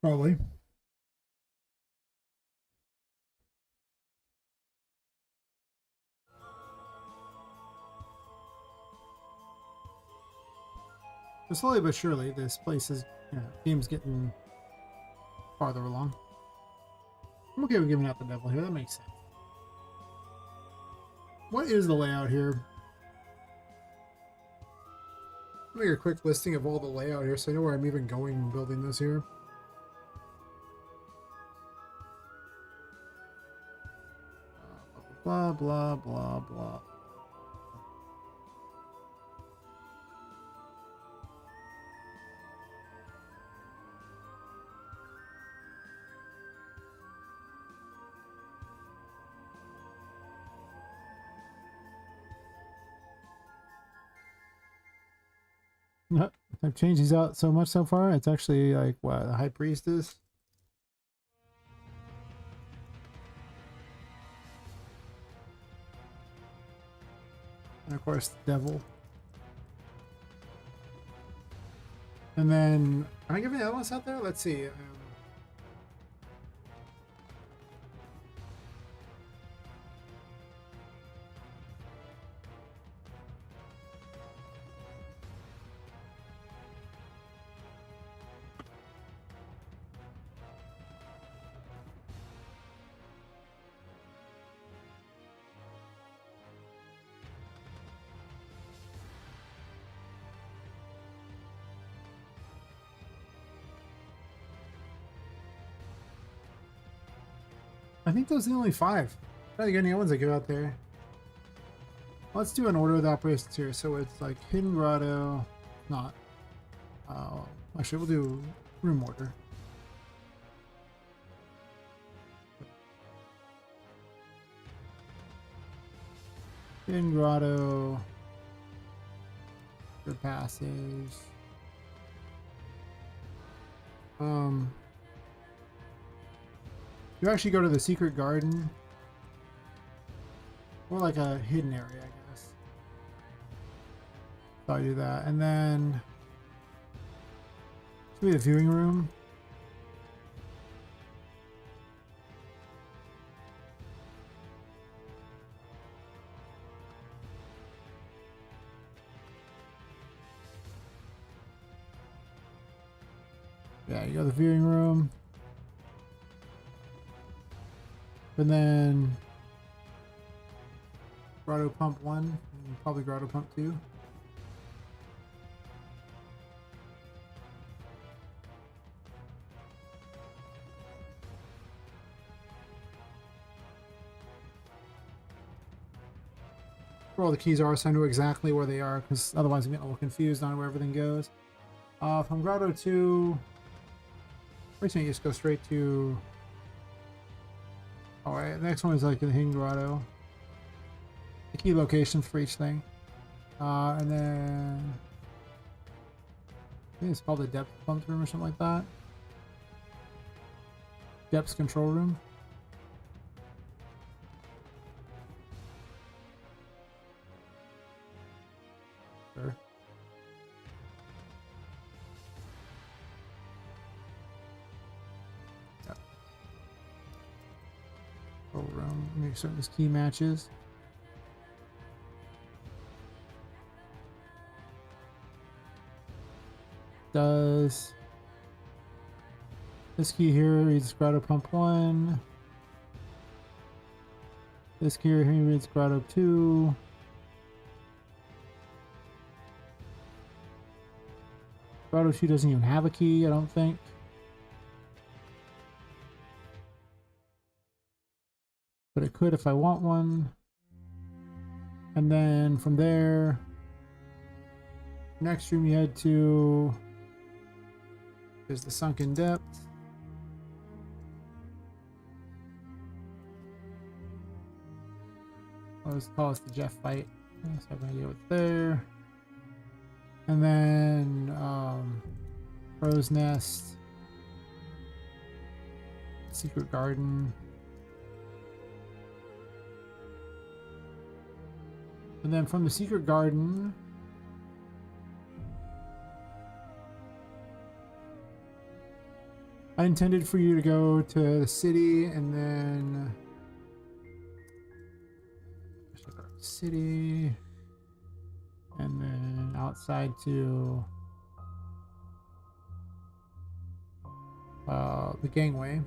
Probably. But slowly but surely, this place is, game's getting farther along. I'm okay with giving out the devil here, that makes sense. What is the layout here? Make a quick listing of all the layout here so I know where I'm even going and building this here. Blah, blah, blah, blah. I've changed these out so much so far. It's actually like what the High Priest is. And of course the Devil. And then am I giving the other ones out there? Let's see. I think those are the only 5. Try to get any other ones I give out there. Let's do an order of the operations here. So it's like Hidden Grotto, not. Actually, we'll do room order. Hidden Grotto, the passage. You actually go to the secret garden, or like a hidden area, I guess. So I do that, and then should be the viewing room. Yeah, you go to the viewing room. And then Grotto Pump 1, and probably Grotto Pump 2. Where all the keys are, so I know exactly where they are, because otherwise I'm getting a little confused on where everything goes. From Grotto 2, recently you just go straight to... Alright, the next one is like the Hidden Grotto. The key locations for each thing. And then... I think it's called the Depth Pump Room or something like that. Depths Control Room. Sure. Yep. Control Room. Make certain these key matches. Does this key here reads Grotto Pump 1. This key here reads Grotto 2. Grotto 2 doesn't even have a key, I don't think. But it could if I want one. And then from there, next room you head to is the Sunken Depth. Let's call this the Jeff fight. So I'm gonna go with there. And then Crow's Nest, Secret Garden. And then from the Secret Garden, I intended for you to go to the city and then city and then outside to the gangway.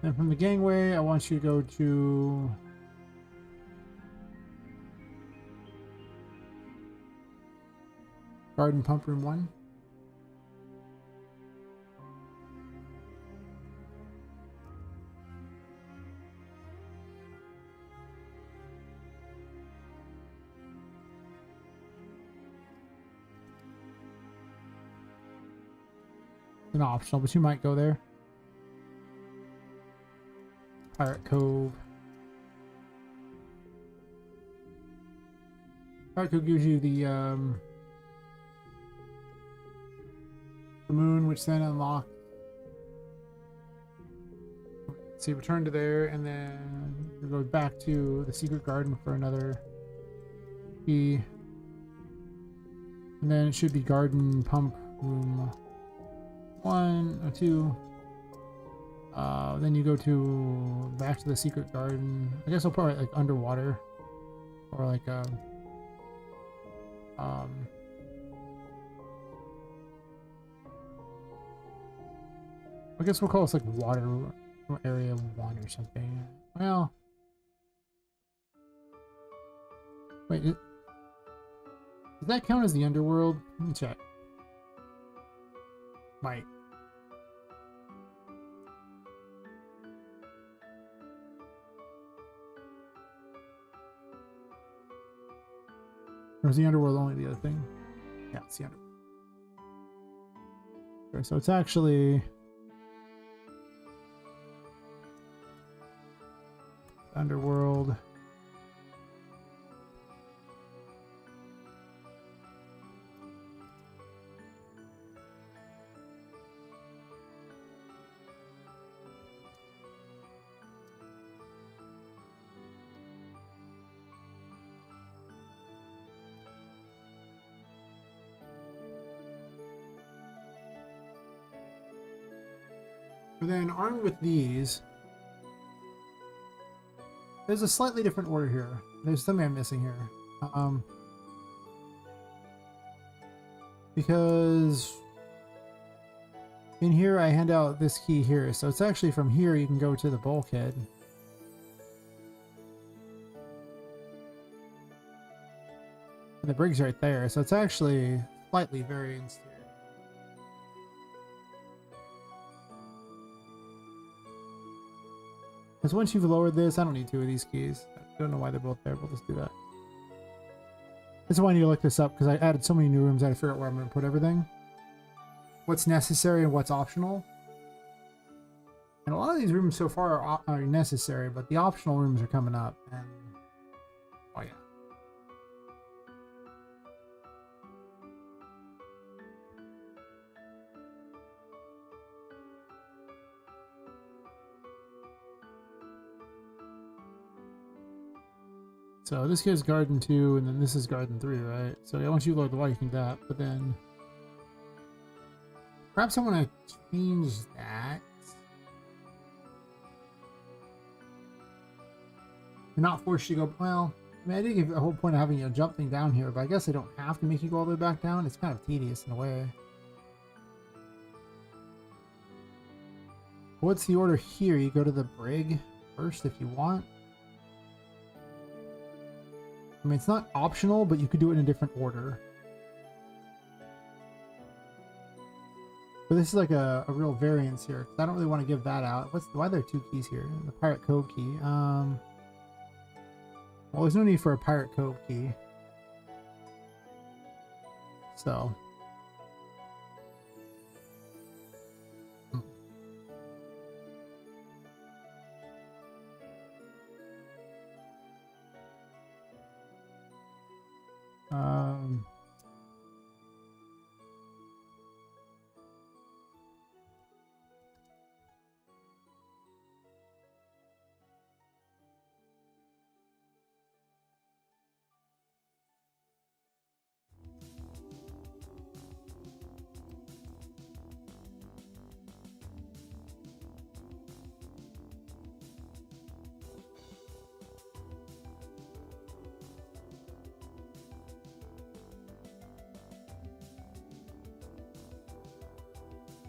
Then from the gangway, I want you to go to Garden Pump Room 1. an optional, but you might go there. Pirate Cove. Pirate Cove gives you the moon, which then unlocks. So you return to there, and then you go back to the secret garden for another key. And then it should be garden pump room 1 or 2. Then you go to back to the secret garden. I guess I'll probably like underwater, or like I guess we'll call this like water area 1 or something. Well, wait, does that count as the underworld? Let me check. Might. Or is the underworld only the other thing? Yeah, it's the underworld. Okay, so it's actually underworld. But then armed with these, there's a slightly different order here. There's something I'm missing here. Because in here I hand out this key here. So it's actually from here you can go to the bulkhead. And the brig's right there. So it's actually slightly variance here. Because once you've lowered this, I don't need 2 of these keys. I don't know why they're both there. We'll just do that. This is why I need to look this up, because I added so many new rooms I had to figure out where I'm going to put everything. What's necessary and what's optional. And a lot of these rooms so far are necessary, but the optional rooms are coming up. And oh yeah. So this gives garden 2, and then this is garden 3, right? So yeah, once you load the water, you can do that. But then perhaps I want to change that. And not force you to go. Well, I mean, I did give the whole point of having a jump thing down here, but I guess I don't have to make you go all the way back down. It's kind of tedious in a way. What's the order here? You go to the brig first if you want. I mean, it's not optional, but you could do it in a different order. But this is like a real variance here. I don't really want to give that out. Why are there 2 keys here? The Pirate Cove key. Well, there's no need for a Pirate Cove key. So.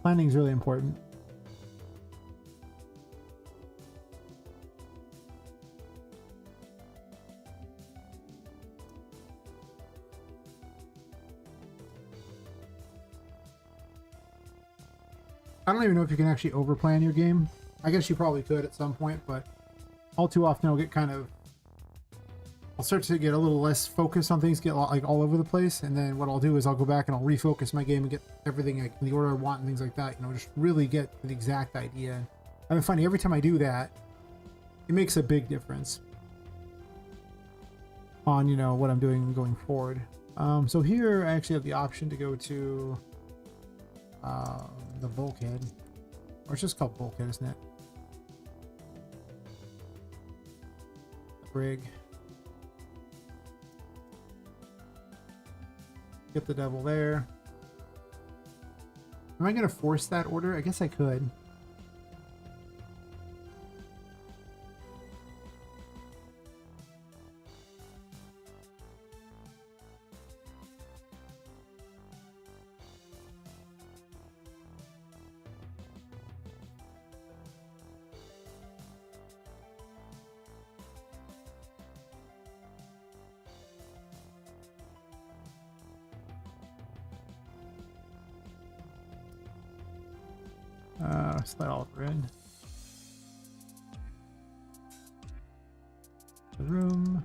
Planning is really important. I don't even know if you can actually overplan your game. I guess you probably could at some point, but all too often it'll get kind of I'll start to get a little less focused on things, get like all over the place, and then what I'll do is I'll go back and I'll refocus my game and get everything like in the order I want and things like that. You know, just really get the exact idea. I've been finding every time I do that, it makes a big difference on, you know, what I'm doing going forward. So here I actually have the option to go to the bulkhead, or it's just called bulkhead, isn't it? The brig. Get the devil there. Am I going to force that order? I guess I could. Slide all over in. The room.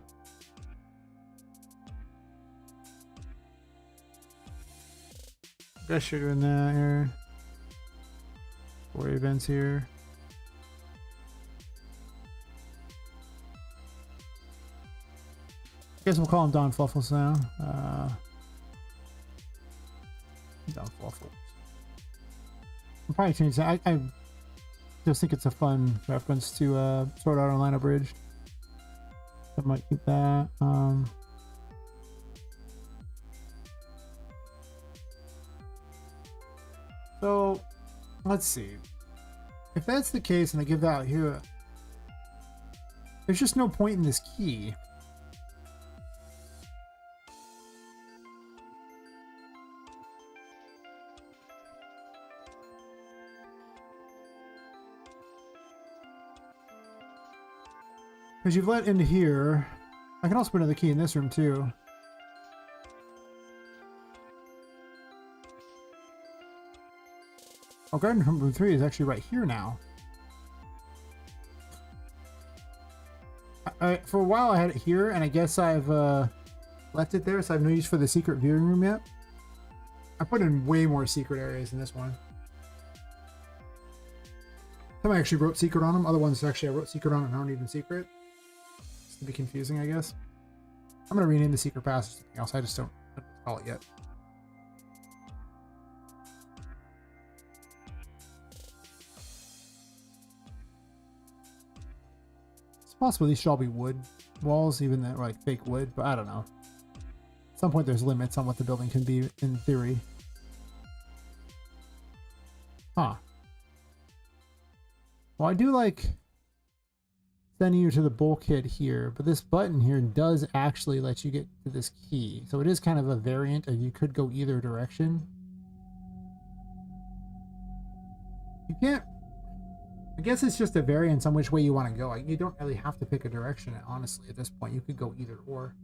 Guess you're doing that here. 4 events here. I guess we'll call him Don Fluffles now. Don Fluffles. I'll probably change that. I just think it's a fun reference to Sword Art Online Abridged. I might keep that. So let's see. If that's the case and I give that out here, there's just no point in this key. Because you've let into here. I can also put another key in this room too. Oh, garden room 3 is actually right here now. For a while I had it here, and I guess I've left it there, so I have no use for the secret viewing room yet. I put in way more secret areas in this one. Some I actually wrote secret on them. Other ones actually I wrote secret on and aren't even secret. To be confusing, I guess. I'm gonna rename the secret passage to something else. I just don't call it yet. It's possible these should all be wood walls, even that like fake wood, but I don't know. At some point, there's limits on what the building can be in theory. Huh. Well, I do like sending you to the bulkhead here, but this button here does actually let you get to this key. So it is kind of a variant of you could go either direction. You can't, I guess it's just a variance on which way you want to go. You don't really have to pick a direction, honestly, at this point. You could go either or.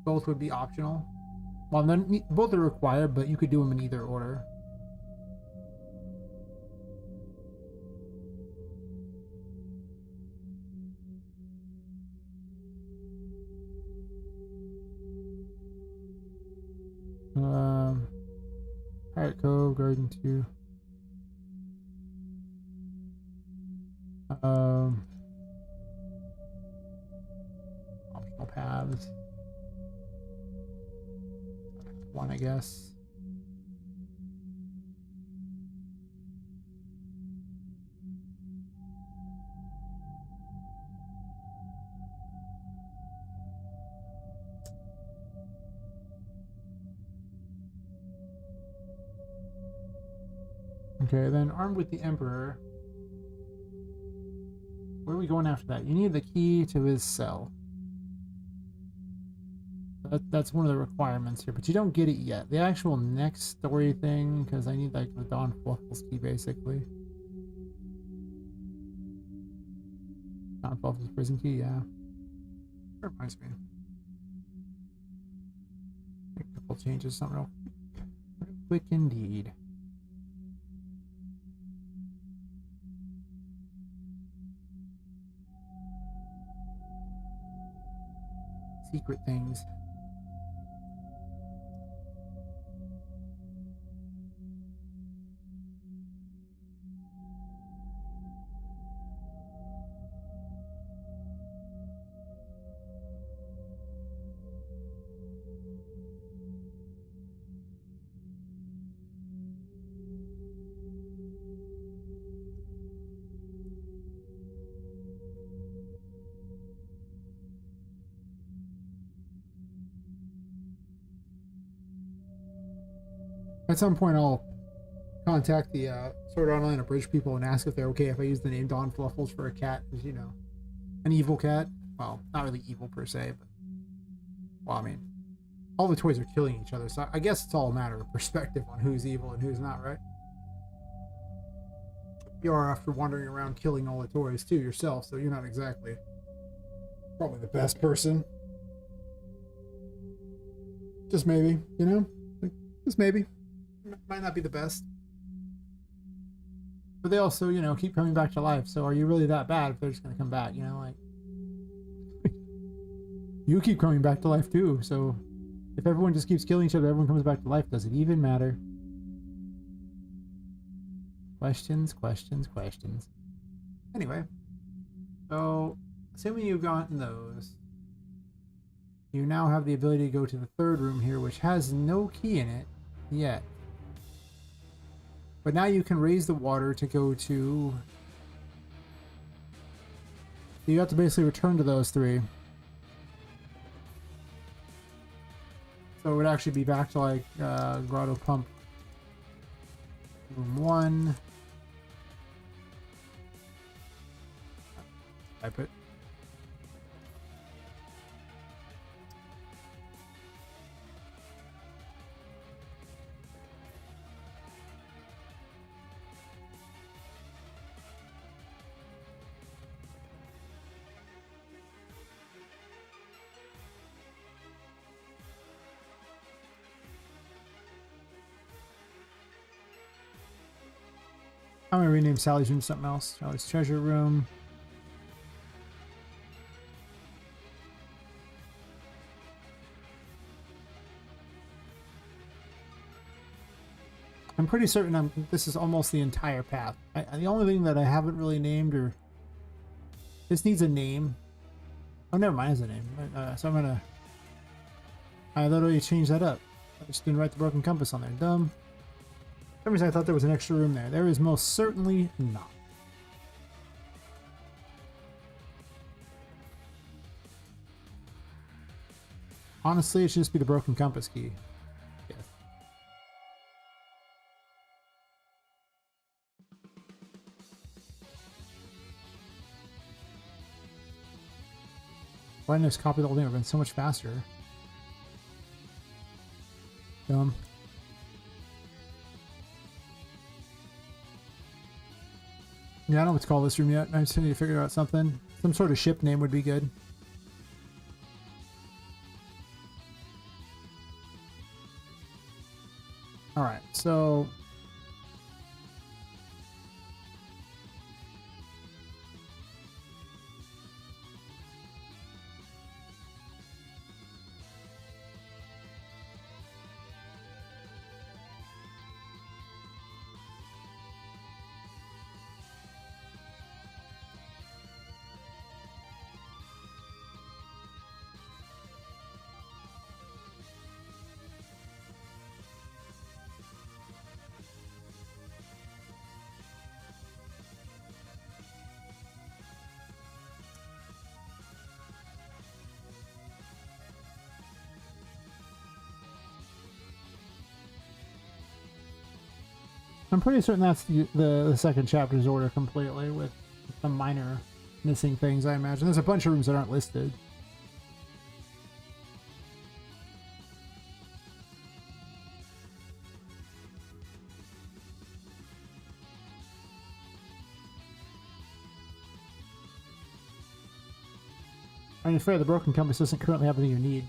Both would be optional. Well, then both are required, but you could do them in either order. Pirate Cove, Garden 2. Optional paths. One, I guess. Okay, then armed with the Emperor. Where are we going after that? You need the key to his cell. That's one of the requirements here, but you don't get it yet. The actual next story thing, because I need like the Don Fluffles key basically. Don Fluffles prison key, yeah. That reminds me. Make a couple changes, something real quick indeed. secret things. At some point, I'll contact the Sword Art Online Abridged people and ask if they're okay if I use the name Don Fluffles for a cat, as you know, an evil cat. Well, not really evil per se, but well, I mean, all the toys are killing each other, so I guess it's all a matter of perspective on who's evil and who's not, right? You are after wandering around killing all the toys too yourself, so you're not exactly probably the best person. Just maybe, you know, just maybe. Might not be the best. But they also, you know, keep coming back to life. So are you really that bad if they're just going to come back? You know, like... you keep coming back to life too. So if everyone just keeps killing each other, everyone comes back to life. Does it even matter? Questions, questions, questions. Anyway. So, assuming you've gotten those, you now have the ability to go to the third room here, which has no key in it yet. But now you can raise the water to go to... You have to basically return to those three. So it would actually be back to like Grotto Pump Room 1. Type it. I'm gonna rename Sally's room something else. Sally's treasure room. I'm pretty certain this is almost the entire path. The only thing that I haven't really named, or this needs a name. Oh, never mind, it's a name. So I'm gonna. I literally changed that up. I just didn't write the broken compass on there. Dumb. For some reason I thought there was an extra room there. There is most certainly not. Honestly, it should just be the broken compass key. Yes. Why didn't I just copy the whole thing? It would have been so much faster. Dumb. Yeah, I don't know what to call this room yet. I just need to figure out something. Some sort of ship name would be good. Alright, so... I'm pretty certain that's the second chapter's order completely, with some minor missing things, I imagine. There's a bunch of rooms that aren't listed. I mean, fair, the broken compass doesn't currently have everything you need.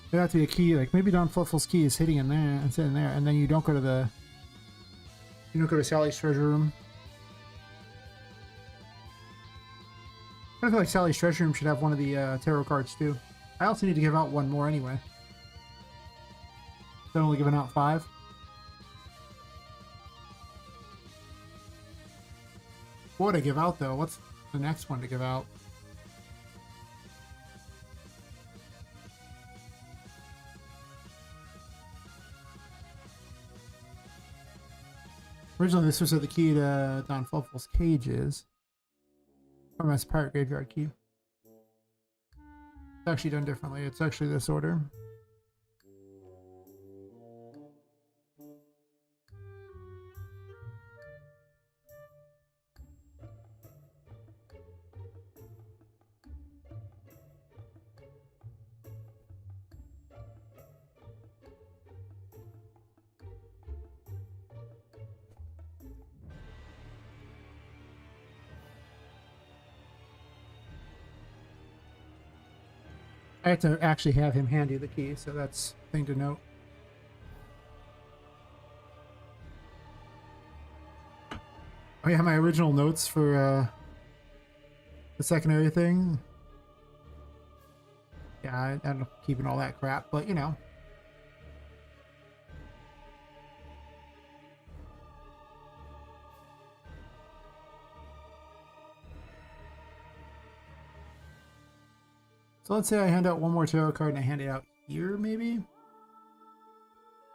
There'd have to be a key, like maybe Don Fluffle's key is hidden in there and sitting there, and then you don't go to Sally's treasure room. I feel like Sally's Treasure Room should have one of the tarot cards too. I also need to give out one more anyway. They're only giving out 5. What would I give out though? What's the next one to give out? Originally, this was the key to Don Fluffle's cages. Or my pirate graveyard key. It's actually done differently. It's actually this order. I have to actually have him hand you the key, so that's a thing to note. Oh yeah, my original notes for the secondary thing. Yeah, I don't know, keeping all that crap, but you know. So let's say I hand out one more tarot card and I hand it out here, maybe?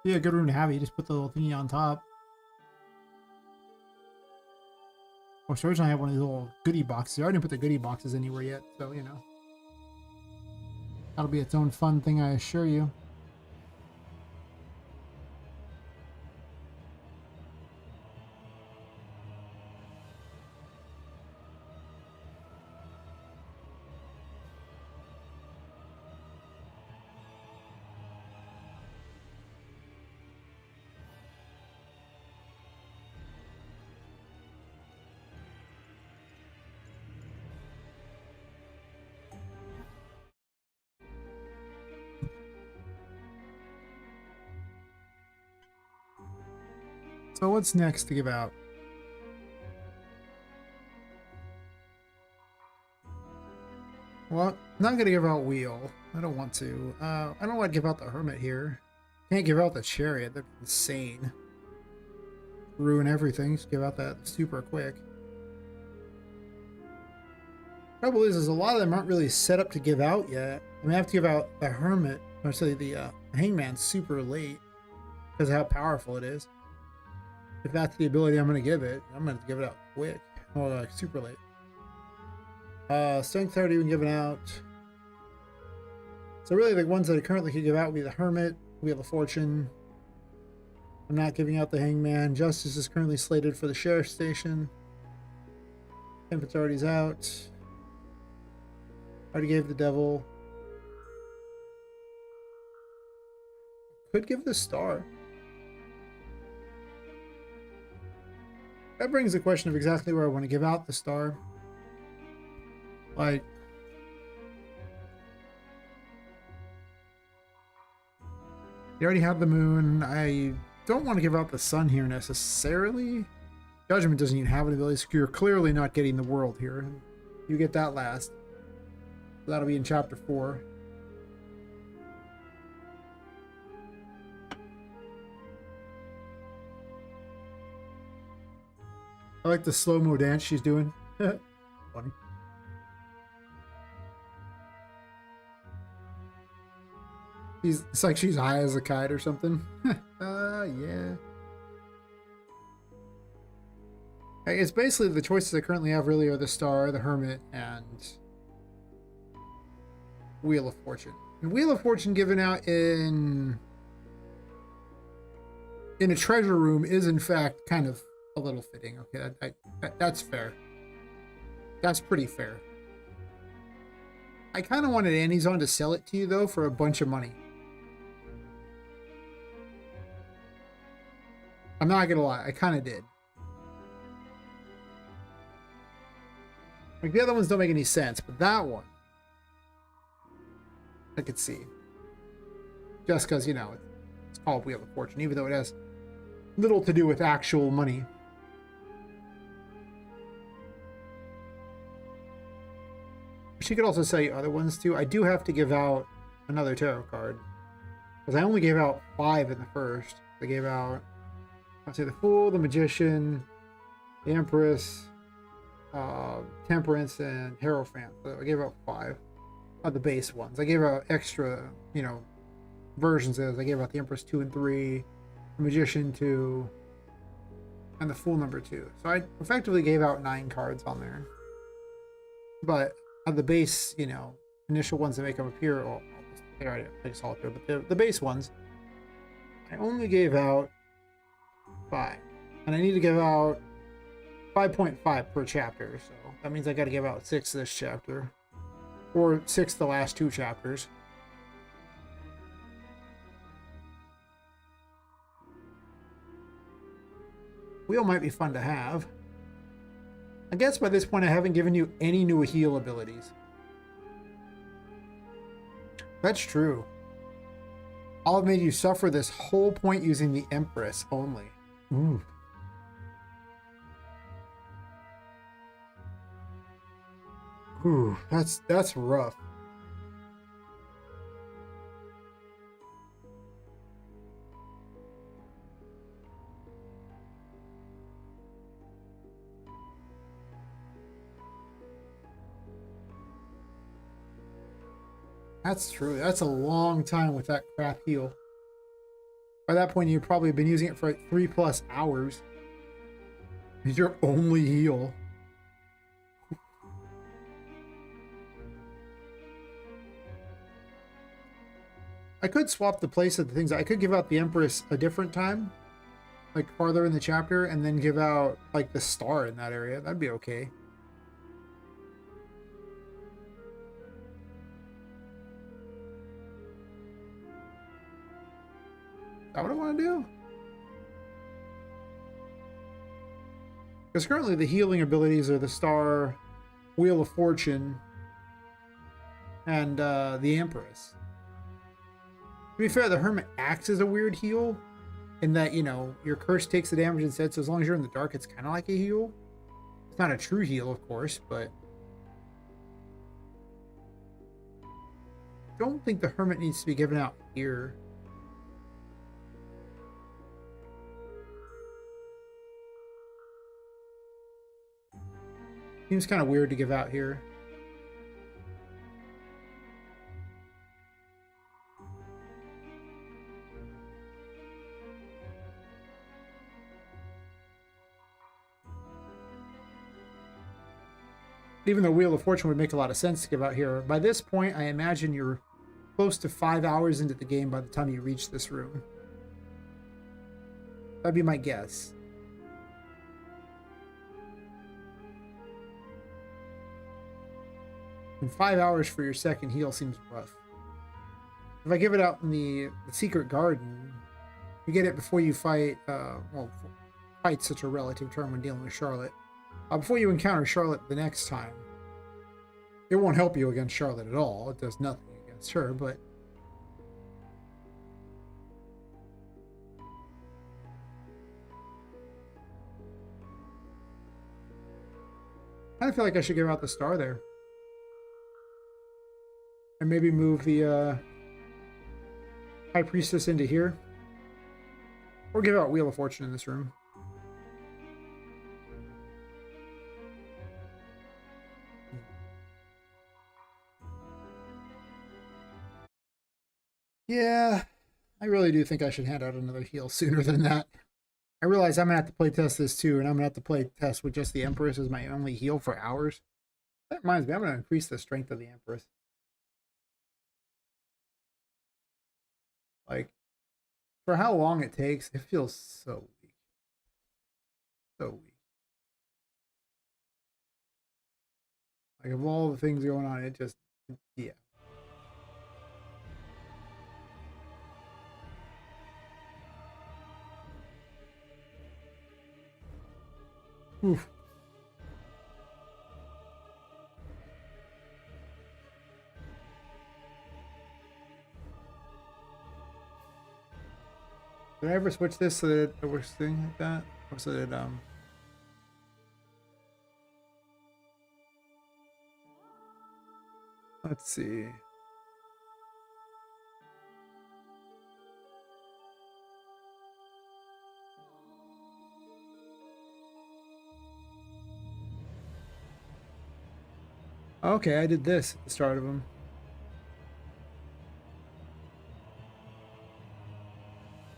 Yeah, good room to have it. You just put the little thingy on top. Or so originally I have one of these little goodie boxes. I didn't put the goodie boxes anywhere yet, so you know. That'll be its own fun thing, I assure you. So what's next to give out? Well, I'm not going to give out Wheel. I don't want to. I don't want to give out the Hermit here. Can't give out the Chariot. That's insane. Ruin everything. Just give out that super quick. Trouble is a lot of them aren't really set up to give out yet. I mean, I have to give out the Hermit, or say the Hangman super late because of how powerful it is. If that's the ability I'm going to give it, I'm going to give it out quick. Or like super late. Strength 30 been given out. So really the ones that I currently could give out would be the Hermit, Wheel of Fortune. I'm not giving out the Hangman. Justice is currently slated for the Sheriff's Station. Temp Authority's out. Already gave the Devil. Could give the Star. That brings the question of exactly where I want to give out the Star. Like, you already have the Moon. I don't want to give out the Sun here necessarily. Judgment doesn't even have an ability, so you're clearly not getting the World here. You get that last. That'll be in Chapter 4. I like the slow-mo dance she's doing. Funny. It's like she's high as a kite or something. Yeah. It's basically the choices I currently have really are the Star, the Hermit, and Wheel of Fortune. And Wheel of Fortune given out in a treasure room is in fact kind of a little fitting. Okay, that's fair. That's pretty fair. I kind of wanted Annie's on to sell it to you though for a bunch of money. I'm not gonna lie, I kind of did. Like the other ones don't make any sense, but that one I could see. Just because, you know, it's called Wheel of Fortune, even though it has little to do with actual money. She could also sell you other ones too. I do have to give out another tarot card. Because I only gave out 5 in the first. I gave out, I'll say the Fool, the Magician, the Empress, Temperance, and Hierophant. So I gave out 5 of the base ones. I gave out extra, you know, versions of those. I gave out the Empress 2 and 3, the Magician 2, and the Fool number 2. So I effectively gave out 9 cards on there. But of the base, you know, initial ones that make them appear, well, I just all through, but the base ones, I only gave out 5. And I need to give out 5.5 per chapter, so that means I got to give out 6 this chapter. Or 6 the last 2 chapters. Wheel might be fun to have. I guess by this point I haven't given you any new heal abilities. That's true. I'll have made you suffer this whole point using the Empress only. Ooh. Ooh, that's rough. That's true. That's a long time with that crap heal. By that point, you've probably been using it for like 3+ hours. It's your only heal. I could swap the place of the things. I could give out the Empress a different time, like farther in the chapter, and then give out like the star in that area. That'd be okay. Is that what I want to do? Because currently the healing abilities are the Star, Wheel of Fortune, and the Empress. To be fair, the Hermit acts as a weird heal, in that, you know, your curse takes the damage instead, so as long as you're in the dark, it's kind of like a heal. It's not a true heal, of course, but I don't think the Hermit needs to be given out here. Seems kind of weird to give out here. Even though Wheel of Fortune would make a lot of sense to give out here. By this point, I imagine you're close to 5 hours into the game by the time you reach this room. That'd be my guess. And 5 hours for your second heal seems rough. If I give it out in the Secret Garden, you get it before you fight, well, fight's such a relative term when dealing with Charlotte. Before you encounter Charlotte the next time. It won't help you against Charlotte at all. It does nothing against her, but I kind of feel like I should give out the star there. And maybe move the High Priestess into here. Or give out Wheel of Fortune in this room. Yeah, I really do think I should hand out another heal sooner than that. I realize I'm going to have to play test this too, and I'm going to have to play test with just the Empress as my only heal for hours. That reminds me, I'm going to increase the strength of the Empress. Like, for how long it takes, it feels so weak. So weak. Like, of all the things going on, it just, yeah. Oof. Did I ever switch this so that it works thing like that? Or so that Let's see. Okay, I did this at the start of them.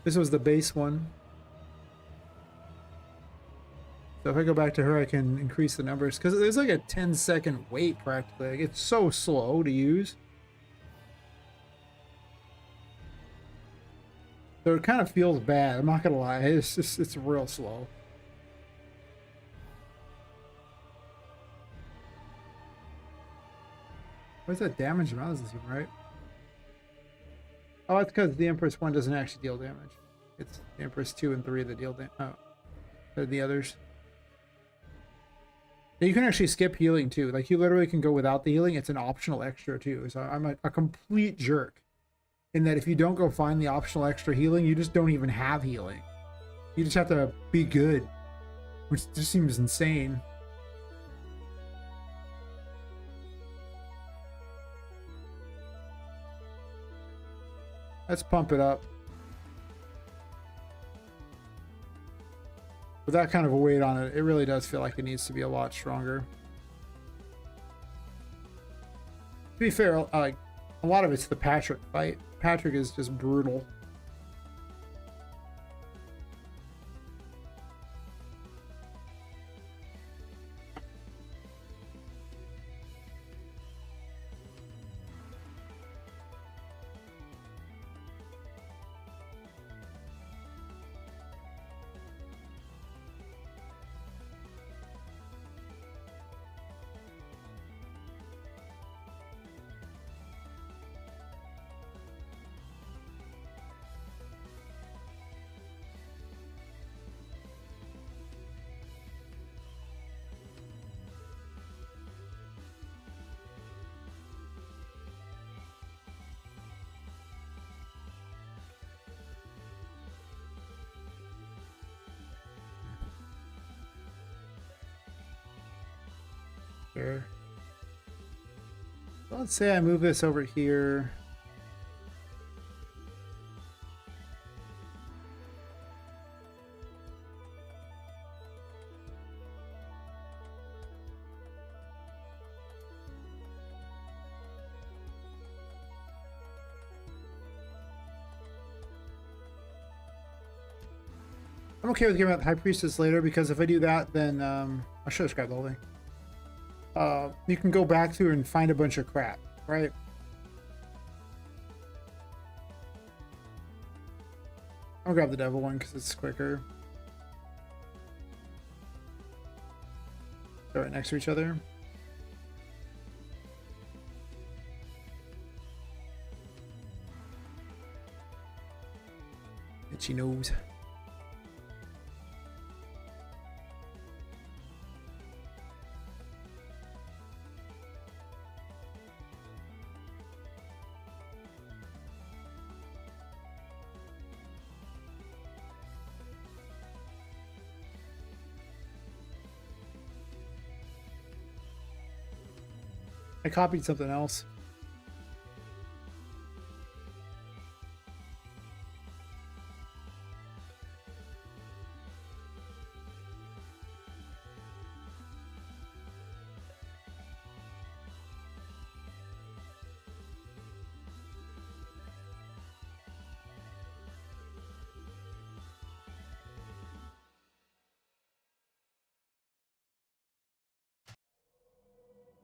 This was the base one. So if I go back to her, I can increase the numbers. Because there's like a 10-second wait practically. Like, it's so slow to use. So it kind of feels bad. I'm not going to lie. It's real slow. What's that damage amount? Doesn't seem right. Oh, it's because the Empress 1 doesn't actually deal damage. It's the Empress 2 and 3 that deal damage. Oh, they're the others. You can actually skip healing too. Like, you literally can go without the healing. It's an optional extra too. So I'm a complete jerk in that if you don't go find the optional extra healing, you just don't even have healing. You just have to be good, which just seems insane. Let's pump it up. With that kind of a weight on it, it really does feel like it needs to be a lot stronger. To be fair, like, a lot of it's the Patrick fight. Patrick is just brutal. Sure. So let's say I move this over here. I'm okay with giving out the High Priestess later, because if I do that, then I should have scrapped the whole thing. You can go back through and find a bunch of crap, right? I'll grab the devil one because it's quicker. They're right next to each other. Itchy nose. I copied something else.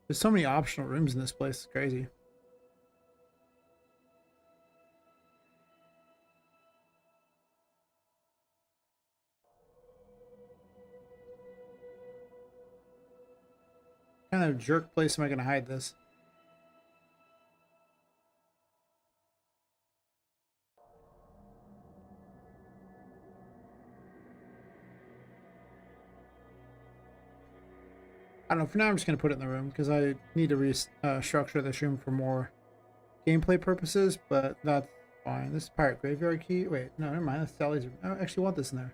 There's so many optional rooms in this place. It's crazy. What kind of jerk place am I going to hide this? I don't know. For now, I'm just going to put it in the room because I need to restructure this room for more gameplay purposes, but that's fine. This is Pirate Graveyard Key. Wait, no, never mind. That's Sally's room. I don't actually want this in there.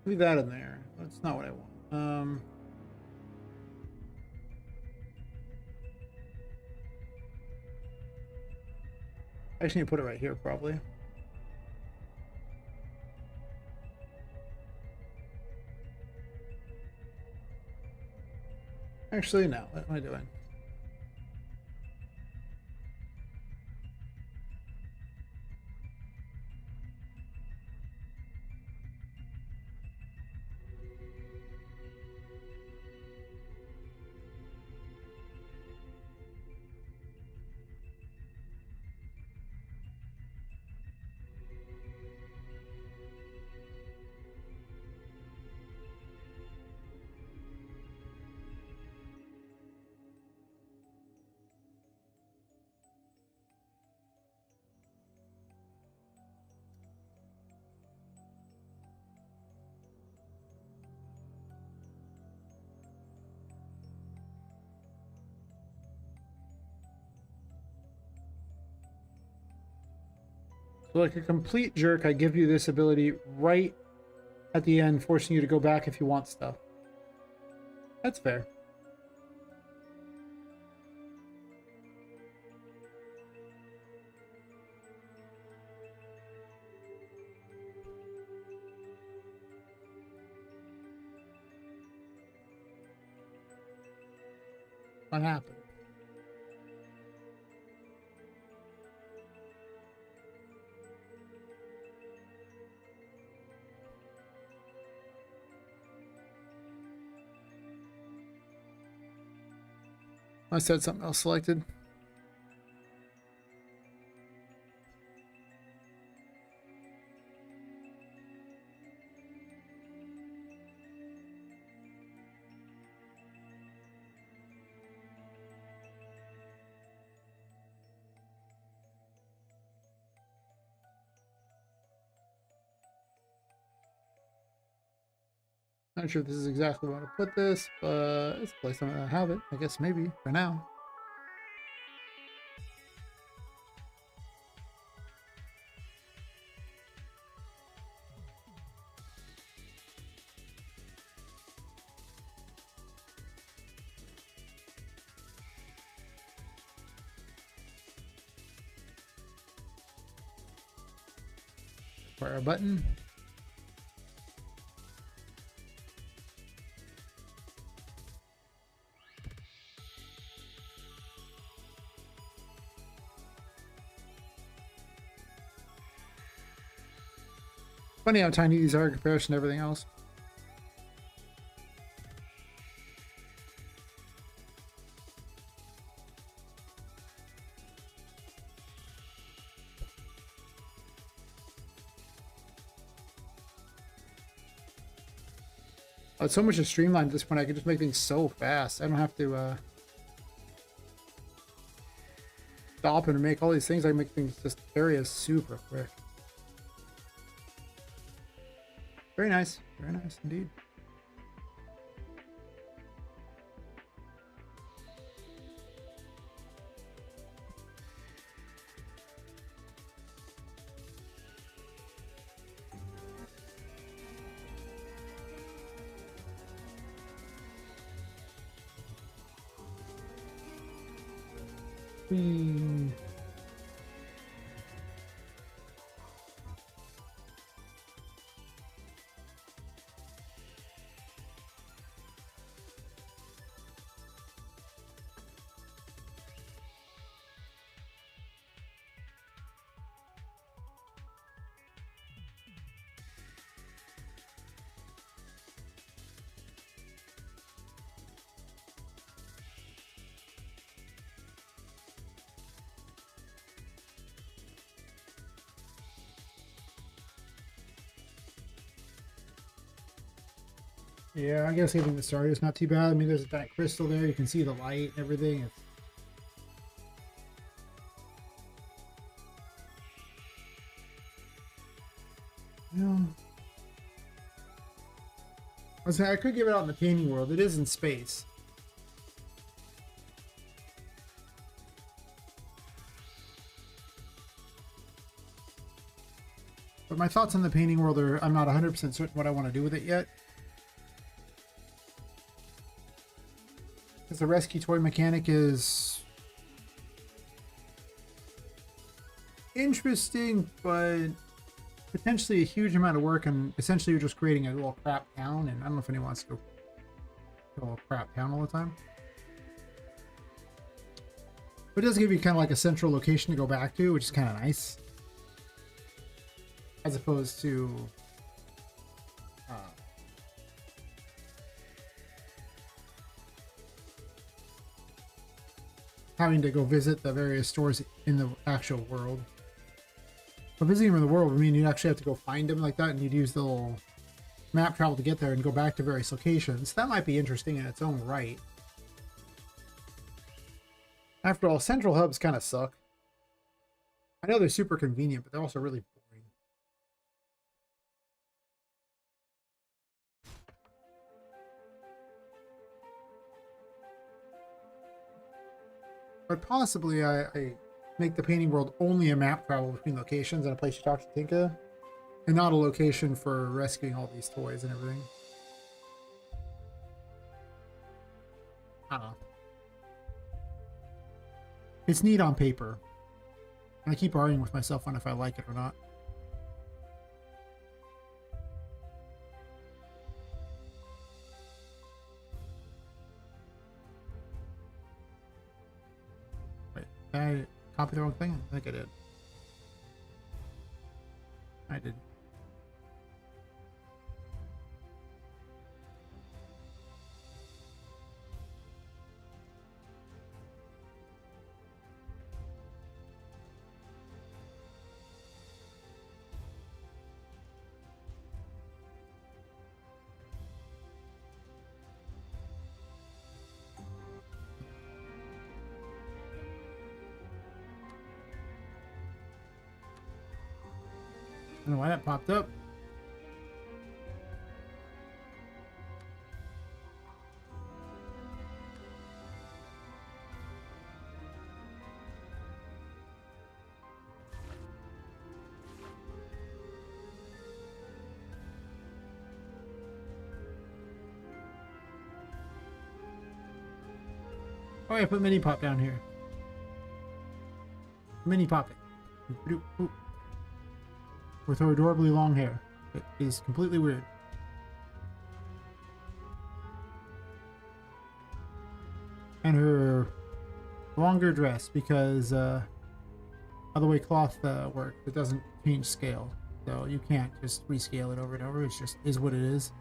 Leave that in there. That's not what I want. I just need to put it right here, probably. Actually, no. What am I doing? So like a complete jerk, I give you this ability right at the end, forcing you to go back if you want stuff. That's fair. What happened? I said something else selected. Not sure if this is exactly where I want to put this, but it's a place I'm gonna have it. I guess maybe for now. Fire a button. Funny how tiny these are in comparison to everything else. Oh, it's so much just streamlined at this point. I can just make things so fast. I don't have to stop and make all these things. I can make things just areas super quick. Very nice indeed. Whee. Yeah, I guess getting the started is not too bad. I mean, there's that crystal there. You can see the light and everything. It's... Yeah. I was saying, I could give it out in the painting world. It is in space. But my thoughts on the painting world are, I'm not 100% certain what I want to do with it yet. Because the rescue toy mechanic is... interesting, but potentially a huge amount of work, and essentially you're just creating a little crap town, and I don't know if anyone wants to go to a little crap town all the time. But it does give you kind of like a central location to go back to, which is kind of nice. As opposed to having to go visit the various stores in the actual world. But visiting them in the world would mean you'd actually have to go find them like that, and you'd use the little map travel to get there and go back to various locations. That might be interesting in its own right. After all, central hubs kind of suck. I know they're super convenient, but they're also really boring. But possibly I make the painting world only a map travel between locations and a place you talk to Tinka, and not a location for rescuing all these toys and everything. I don't know. It's neat on paper. And I keep arguing with myself on if I like it or not. Wait, did I copy the wrong thing? I think I did. I did. I don't know why that popped up. Oh, I put Mini Pop down here. Mini Pop it. With her adorably long hair. It is completely weird. And her longer dress, because of the way cloth works, it doesn't change scale. So you can't just rescale it over and over. It's just is what it is.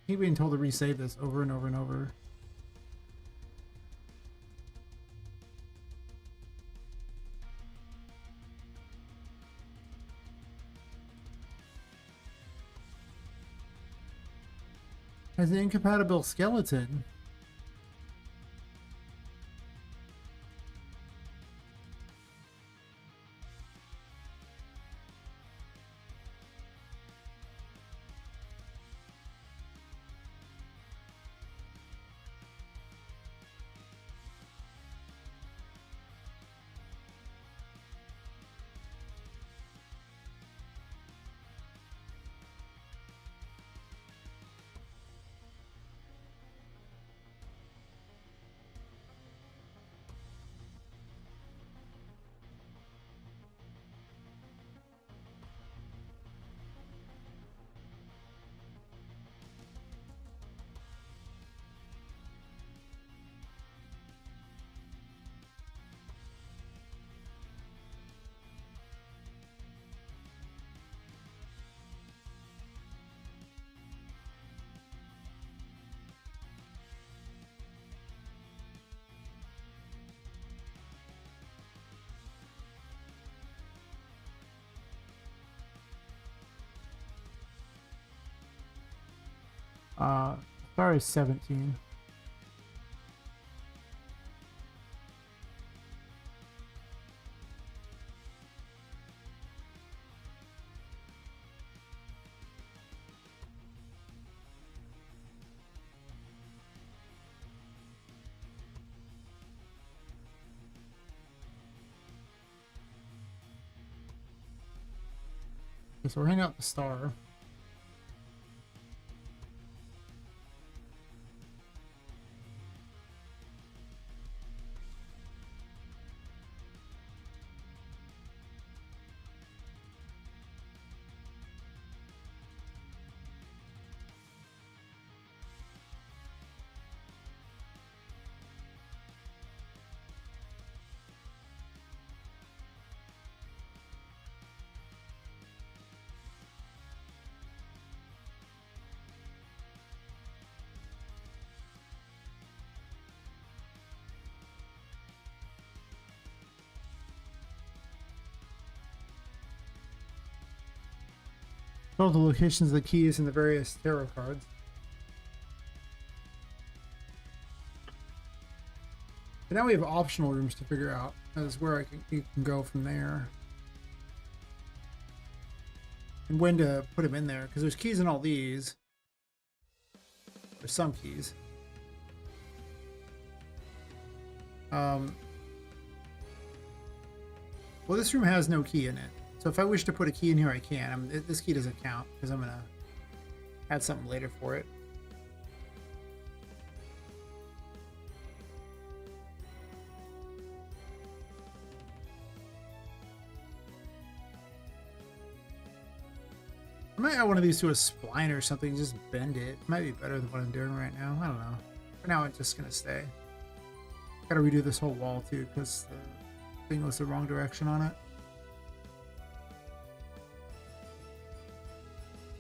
I keep being told to resave this over and over and over. Has an incompatible skeleton. Star is 17. Okay, so we're handing out the star. All the locations of the keys in the various tarot cards. But now we have optional rooms to figure out. That's where you can go from there. And when to put them in there, because there's keys in all these. There's some keys. Well, this room has no key in it. So if I wish to put a key in here, I can. This key doesn't count because I'm going to add something later for it. I might add one of these to a spline or something, just bend it. Might be better than what I'm doing right now. I don't know. For now, it's just going to stay. Gotta redo this whole wall too because the thing was the wrong direction on it.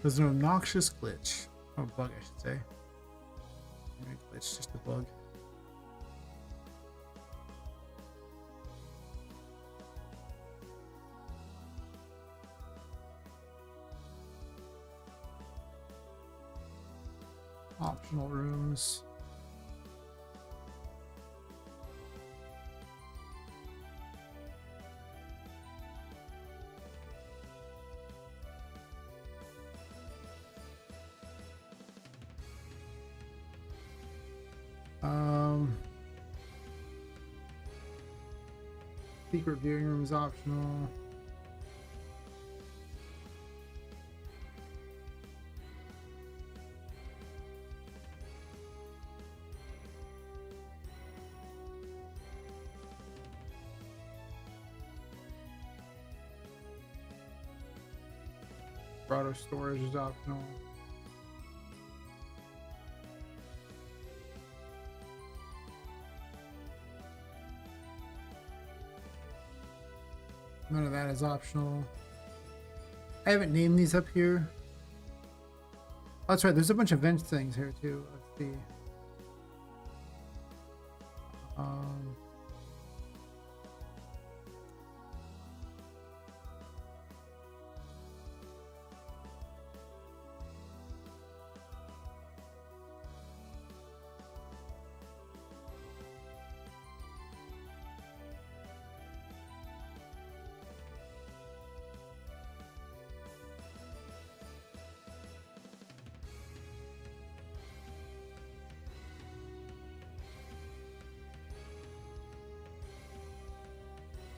There's an obnoxious glitch. Or bug, I should say. Not a glitch, just a bug. Optional rooms. Secret viewing room is optional. Broader storage is optional. None of that is optional. I haven't named these up here. Oh, that's right, there's a bunch of vent things here too. Let's see.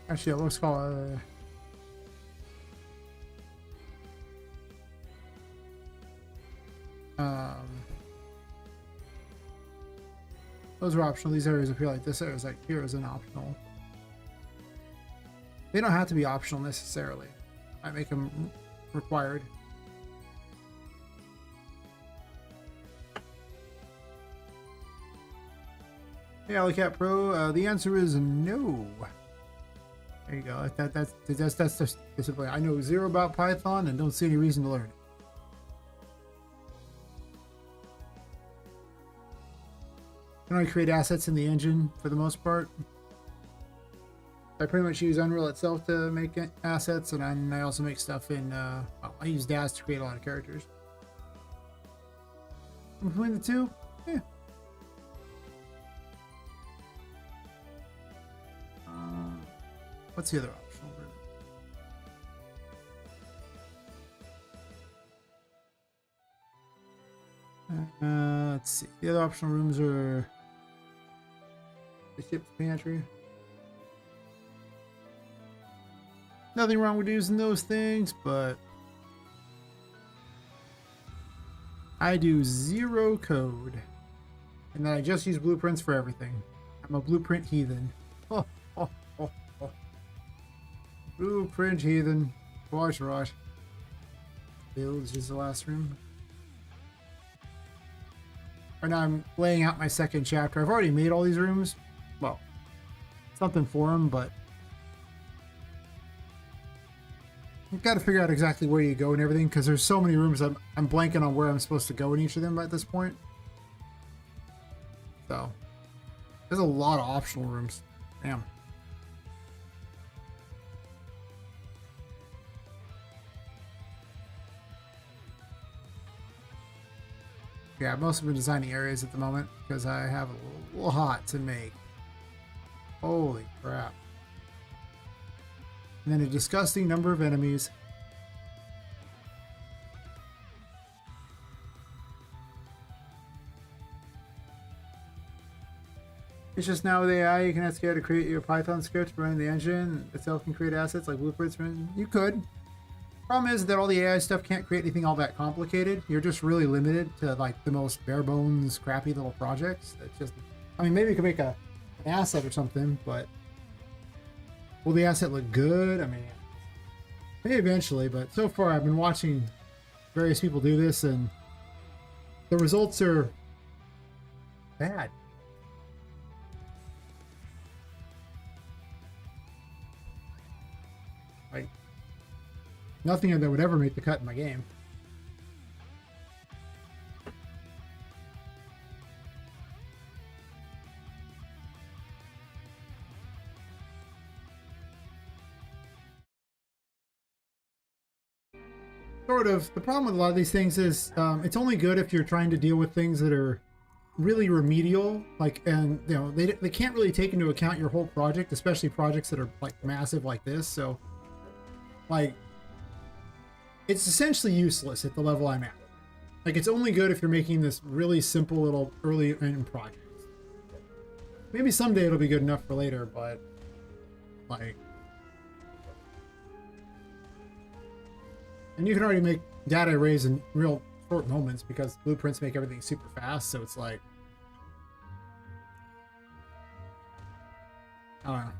Actually, let's call it those are optional. These areas appear like this area is like here is an optional. They don't have to be optional necessarily. I make them required. Hey, Alleycat Pro. The answer is no. There you go. That's just simply. I know zero about Python and don't see any reason to learn it. I don't create assets in the engine for the most part. I pretty much use Unreal itself to make assets, and I also make stuff in. Well, I use DAS to create a lot of characters. Between the two, yeah. What's the other optional room? Let's see. The other optional rooms are the ship's pantry. Nothing wrong with using those things, but I do zero code. And then I just use blueprints for everything. I'm a blueprint heathen. Oh, oh, oh, oh. Blueprint heathen. Watch, right. Builds is the last room. Right now I'm laying out my second chapter. I've already made all these rooms. Well, something for them, but you've got to figure out exactly where you go and everything, because there's so many rooms I'm blanking on where I'm supposed to go in each of them at this point. So there's a lot of optional rooms. Damn. Yeah, I've mostly been designing areas at the moment because I have a lot to make. Holy crap. And then a disgusting number of enemies. It's just now with AI, you can ask AI to create your Python script running the engine itself can create assets like blueprints. You could. Problem is that all the AI stuff can't create anything all that complicated. You're just really limited to like the most bare bones, crappy little projects. That's just, I mean, maybe you could make an asset or something, but will the asset look good? I mean, maybe eventually, but so far I've been watching various people do this and the results are bad. Like, nothing that would ever make the cut in my game. Sort of. The problem with a lot of these things is it's only good if you're trying to deal with things that are really remedial, like, and you know, they can't really take into account your whole project, especially projects that are like massive like this. So like, it's essentially useless at the level I'm at. Like, it's only good if you're making this really simple little early end project. Maybe someday it'll be good enough for later, but like, and you can already make data arrays in real short moments because blueprints make everything super fast. So it's like, I don't know.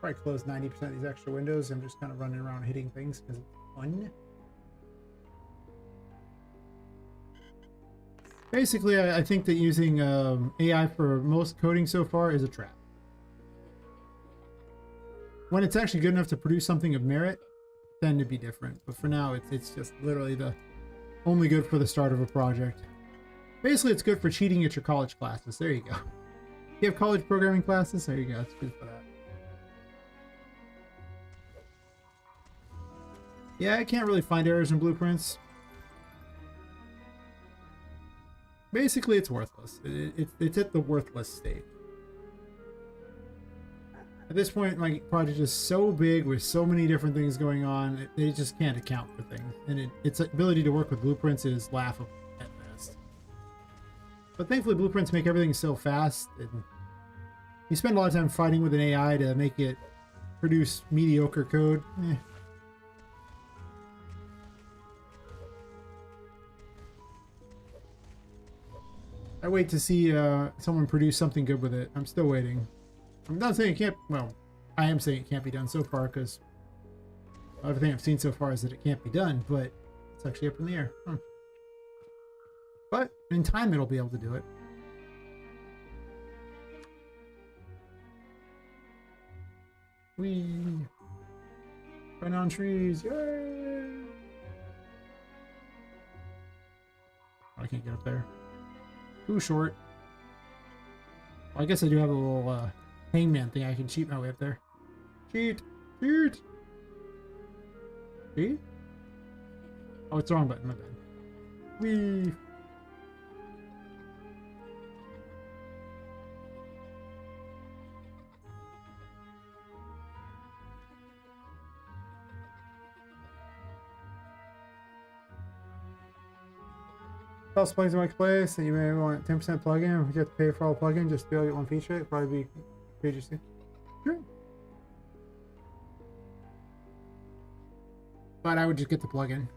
Probably close 90% of these extra windows. I'm just kind of running around hitting things because it's fun. Basically, I think that using AI for most coding so far is a trap. When it's actually good enough to produce something of merit, then it'd be different. But for now, it's just literally the only good for the start of a project. Basically, it's good for cheating at your college classes. There you go. You have college programming classes? There you go. It's good for that. Yeah, I can't really find errors in blueprints. Basically, it's worthless. It's at the worthless stage. At this point, my project is so big with so many different things going on, they just can't account for things. And its ability to work with blueprints is laughable at best. But thankfully, blueprints make everything so fast, and you spend a lot of time fighting with an AI to make it produce mediocre code. I wait to see someone produce something good with it. I'm still waiting. I'm not saying it can't, well, I am saying it can't be done so far because everything I've seen so far is that it can't be done, but it's actually up in the air. But in time it'll be able to do it. Whee! Run on trees, yay! I can't get up there. Too short. Well, I guess I do have a little hangman thing. I can cheat my way up there. Cheat! Cheat! See? Oh, it's the wrong button. My bad. Whee! Else plugs in my place, and you may want 10% plugin. If you have to pay for all plugin, just be able to get one feature. It'd probably be pages. Sure. but I would just get the plugin.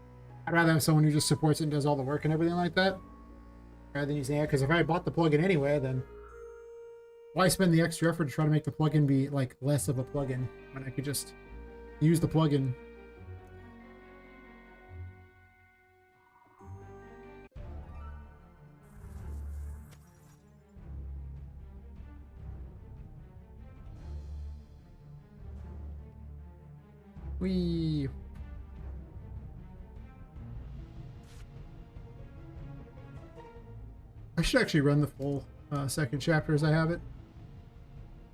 I'd rather have someone who just supports it and does all the work and everything like that, rather than using it. Because if I bought the plugin anyway, then why spend the extra effort to try to make the plugin be like less of a plugin when I could just use the plugin? We I should actually run the full second chapter as I have it.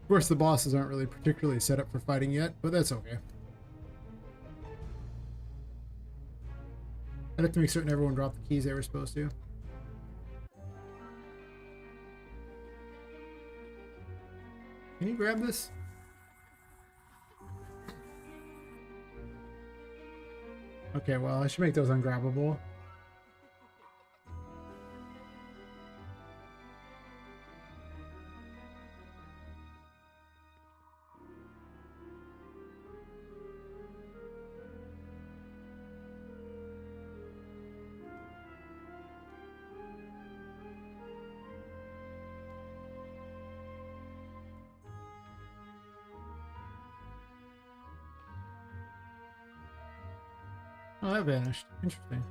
Of course, the bosses aren't really particularly set up for fighting yet, but that's okay. I'd have to make certain everyone dropped the keys they were supposed to. Can you grab this? Okay, well, I should make those ungrabbable. Oh, that vanished. Interesting.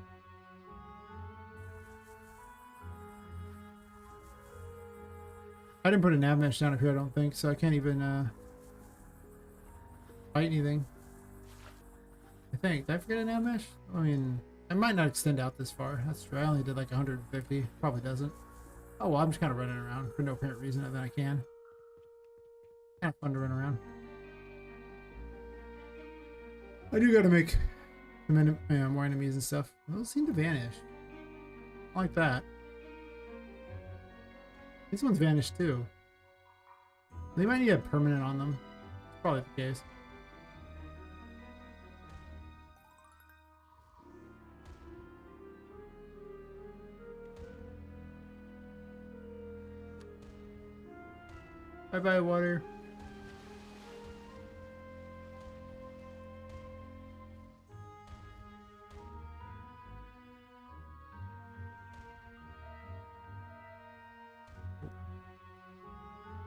I didn't put a nav mesh down up here, I don't think, so I can't even fight anything. I think. Did I forget a nav mesh? I mean, I might not extend out this far. That's true. I only did like 150. Probably doesn't. Oh, well, I'm just kind of running around for no apparent reason other than I can. Kind of fun to run around. I do gotta make some more enemies and stuff. Those seem to vanish. I like that. These ones vanished too. They might need a permanent on them. It's probably the case. Bye-bye, water.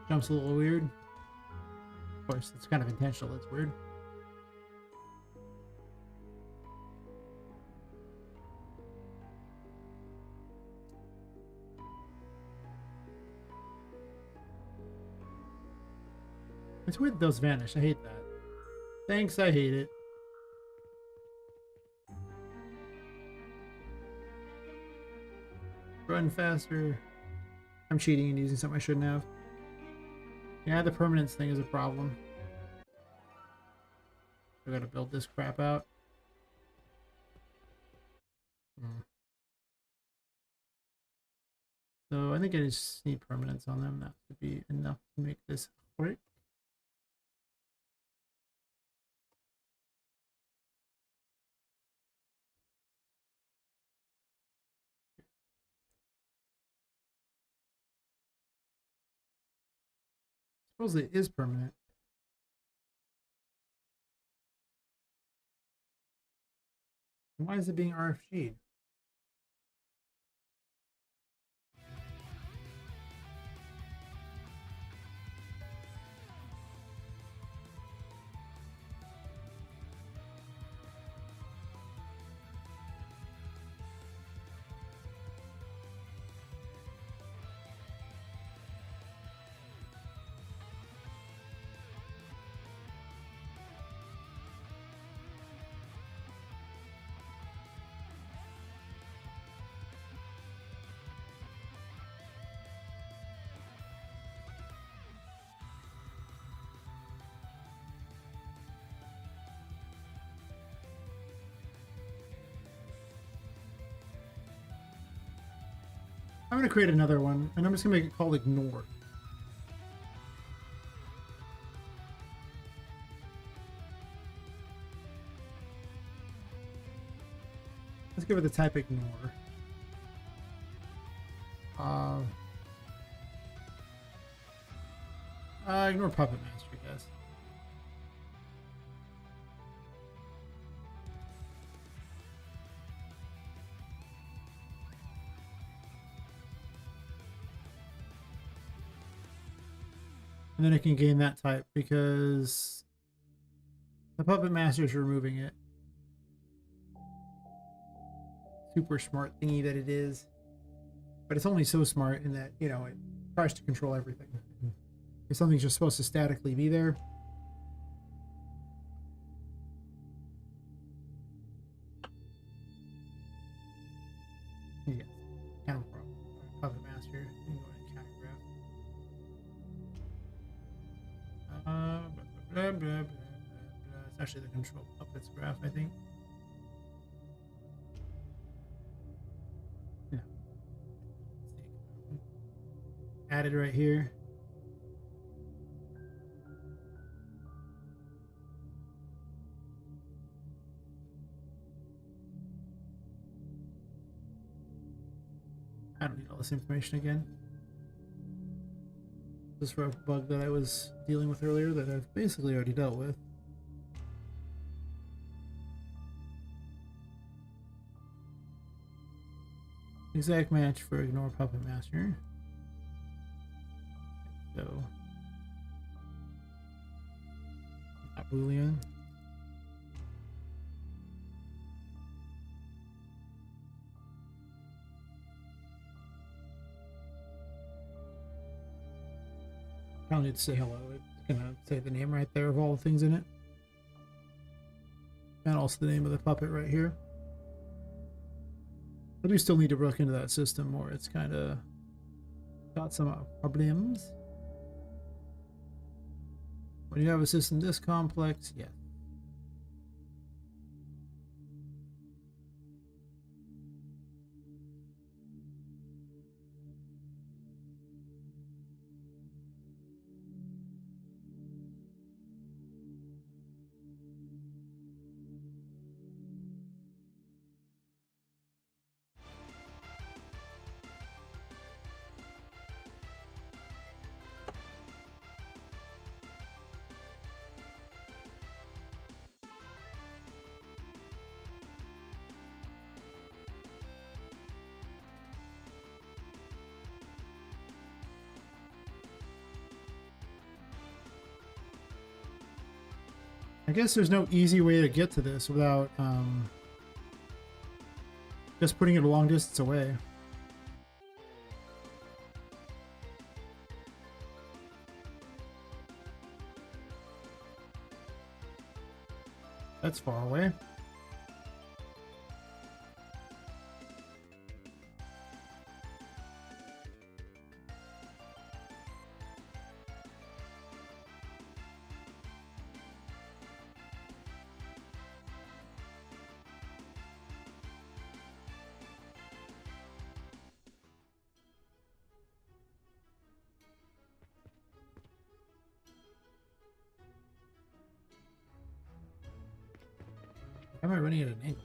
Jumps a little weird. Of course, it's kind of intentional. It's weird. It's weird that those vanish. I hate that. Thanks, I hate it. Run faster. I'm cheating and using something I shouldn't have. Yeah, the permanence thing is a problem. I gotta build this crap out. So I think I just need permanence on them. That would be enough to make this work. Supposedly it is permanent. Why is it being RFG'd? I'm gonna create another one, and I'm just gonna make it called Ignore. Let's give it the type Ignore. Ignore Puppet Master, I guess. And then I can gain that type because the Puppet Master is removing it. Super smart thingy that it is. But it's only so smart in that, you know, it tries to control everything. If something's just supposed to statically be there. Yes. Kind of a problem. Puppet Master. You can go ahead and counter graph. Blah, blah, blah, blah, blah. It's actually the control puppets graph, I think. No. Added right here. I don't need all this information again. Just for a bug that I was dealing with earlier that I've basically already dealt with. Exact match for ignore Puppet Master. So, not Boolean. I don't need to say hello. It's gonna say the name right there of all the things in it. And also the name of the puppet right here. I do still need to look into that system more. It's kind of got some problems. When you have a system this complex, yeah. I guess there's no easy way to get to this without just putting it a long distance away. That's far away. Why am I running at an angle?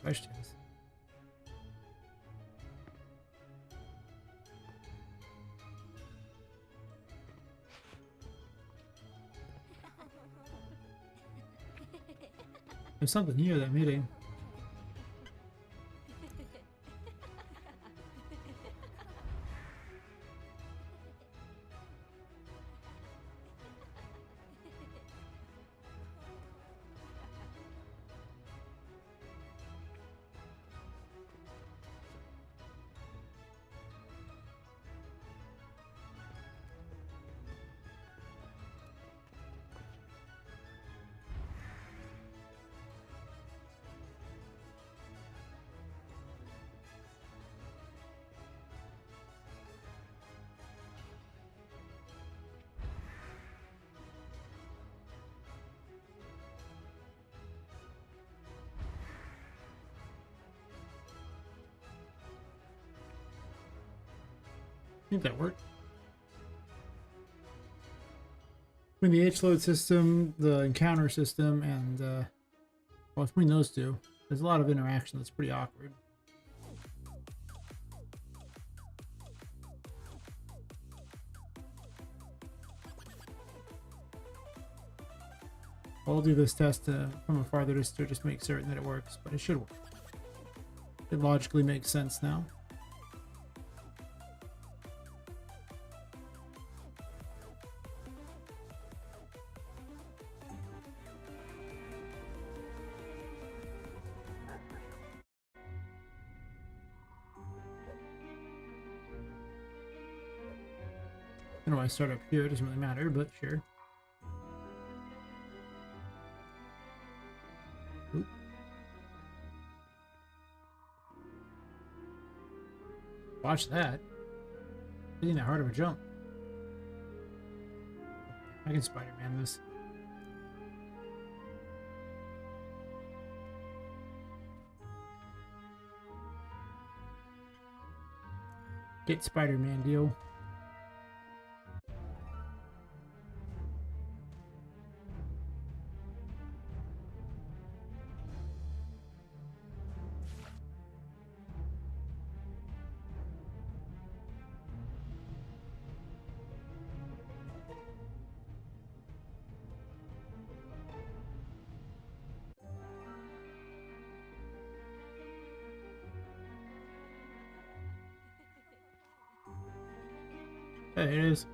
Questions. There's something here that meeting. I think that worked. Between the H-load system, the encounter system, and well, between those two, there's a lot of interaction that's pretty awkward. I'll do this test from a farther distance to just make certain that it works, but it should work. It logically makes sense now. I know I start up here, it doesn't really matter, but sure. Oop. Watch that. Isn't that hard of a jump? I can Spider-Man this. Get Spider-Man deal. There it is.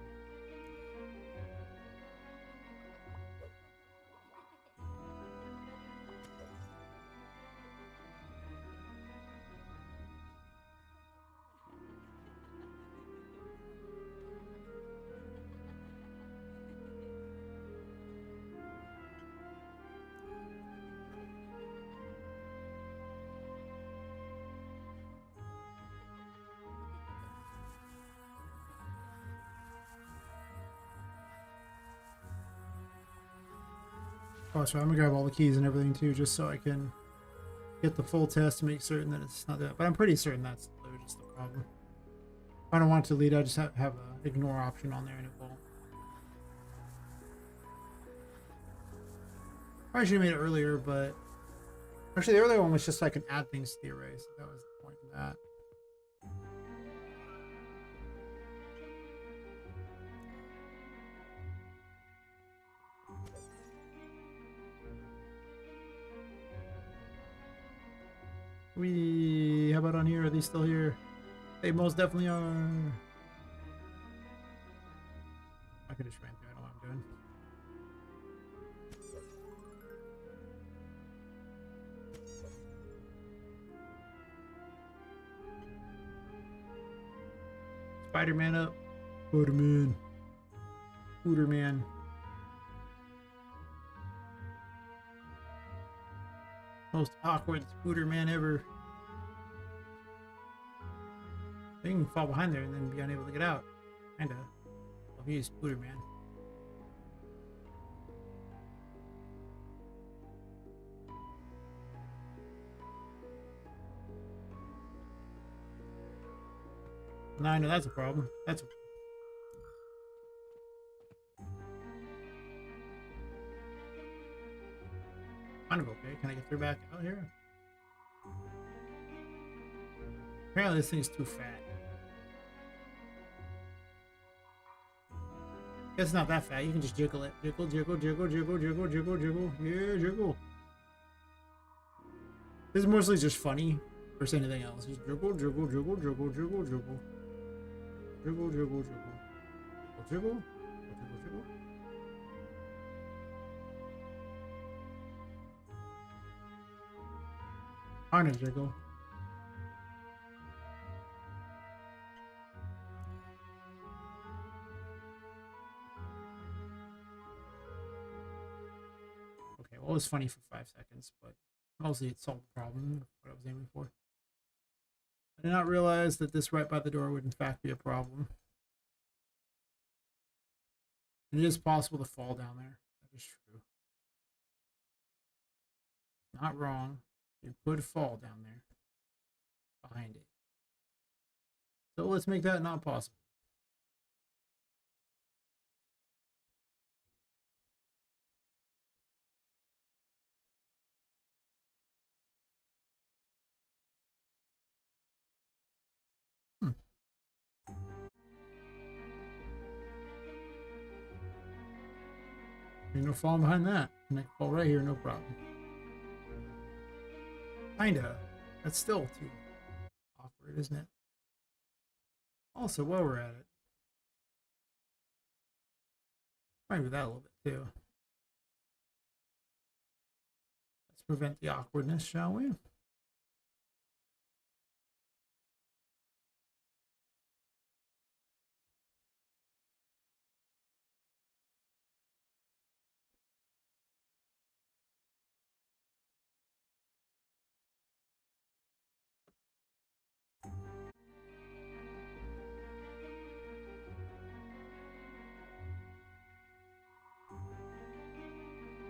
Oh, so I'm gonna grab all the keys and everything too, just so I can get the full test to make certain that it's not that. But I'm pretty certain that's just the problem. If I don't want it to lead, I just have a ignore option on there and it won't. Probably should have made it earlier, but actually the earlier one was just so I can add things to the array, so that was the point of that. How about on here? Are they still here? They most definitely are. I could just ran through. I don't know what I'm doing. Spider-Man up. Spider-Man. Spooderman. Most awkward Spooderman ever. They can fall behind there and then be unable to get out. Kinda. I'll use Spooderman. Now I know that's a problem. That's a kind of okay. Can I get through back out here? Apparently this thing's too fat. It's not that fat. You can just jiggle it. Jiggle, jiggle, jiggle, jiggle, jiggle, jiggle, jiggle. Yeah, jiggle. This is mostly just funny versus anything else. Just jiggle, jiggle, jiggle, jiggle, jiggle, jiggle. Jiggle, jiggle, jiggle. Jiggle, jiggle, jiggle. On a jiggle. Okay, well, it was funny for 5 seconds, but mostly it solved the problem, what I was aiming for. I did not realize that this right by the door would in fact be a problem. And it is possible to fall down there. That is true. Not wrong. You could fall down there. Behind it. So let's make that not possible. There's no falling behind that. And I can fall right here, no problem. Kinda. That's still too awkward, isn't it? Also, while we're at it, maybe that a little bit too. Let's prevent the awkwardness, shall we?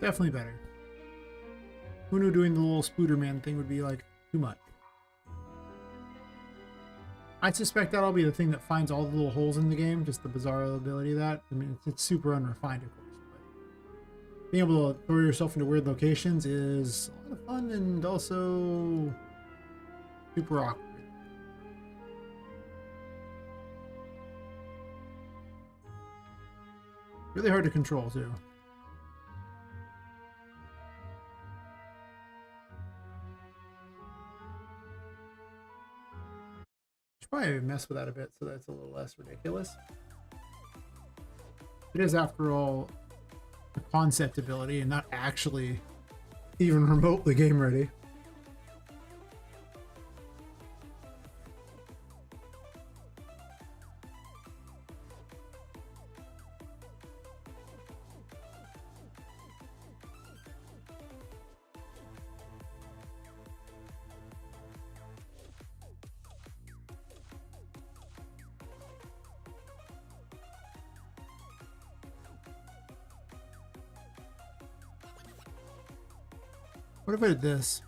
Definitely better. Who knew doing the little Spooderman thing would be like too much? I suspect that'll be the thing that finds all the little holes in the game, just the bizarre ability of that. I mean, it's super unrefined, of course, but being able to throw yourself into weird locations is a lot of fun and also super awkward. Really hard to control, too. Should probably mess with that a bit so that's a little less ridiculous. It is, after all, a concept ability and not actually even remotely game ready. What if I did this?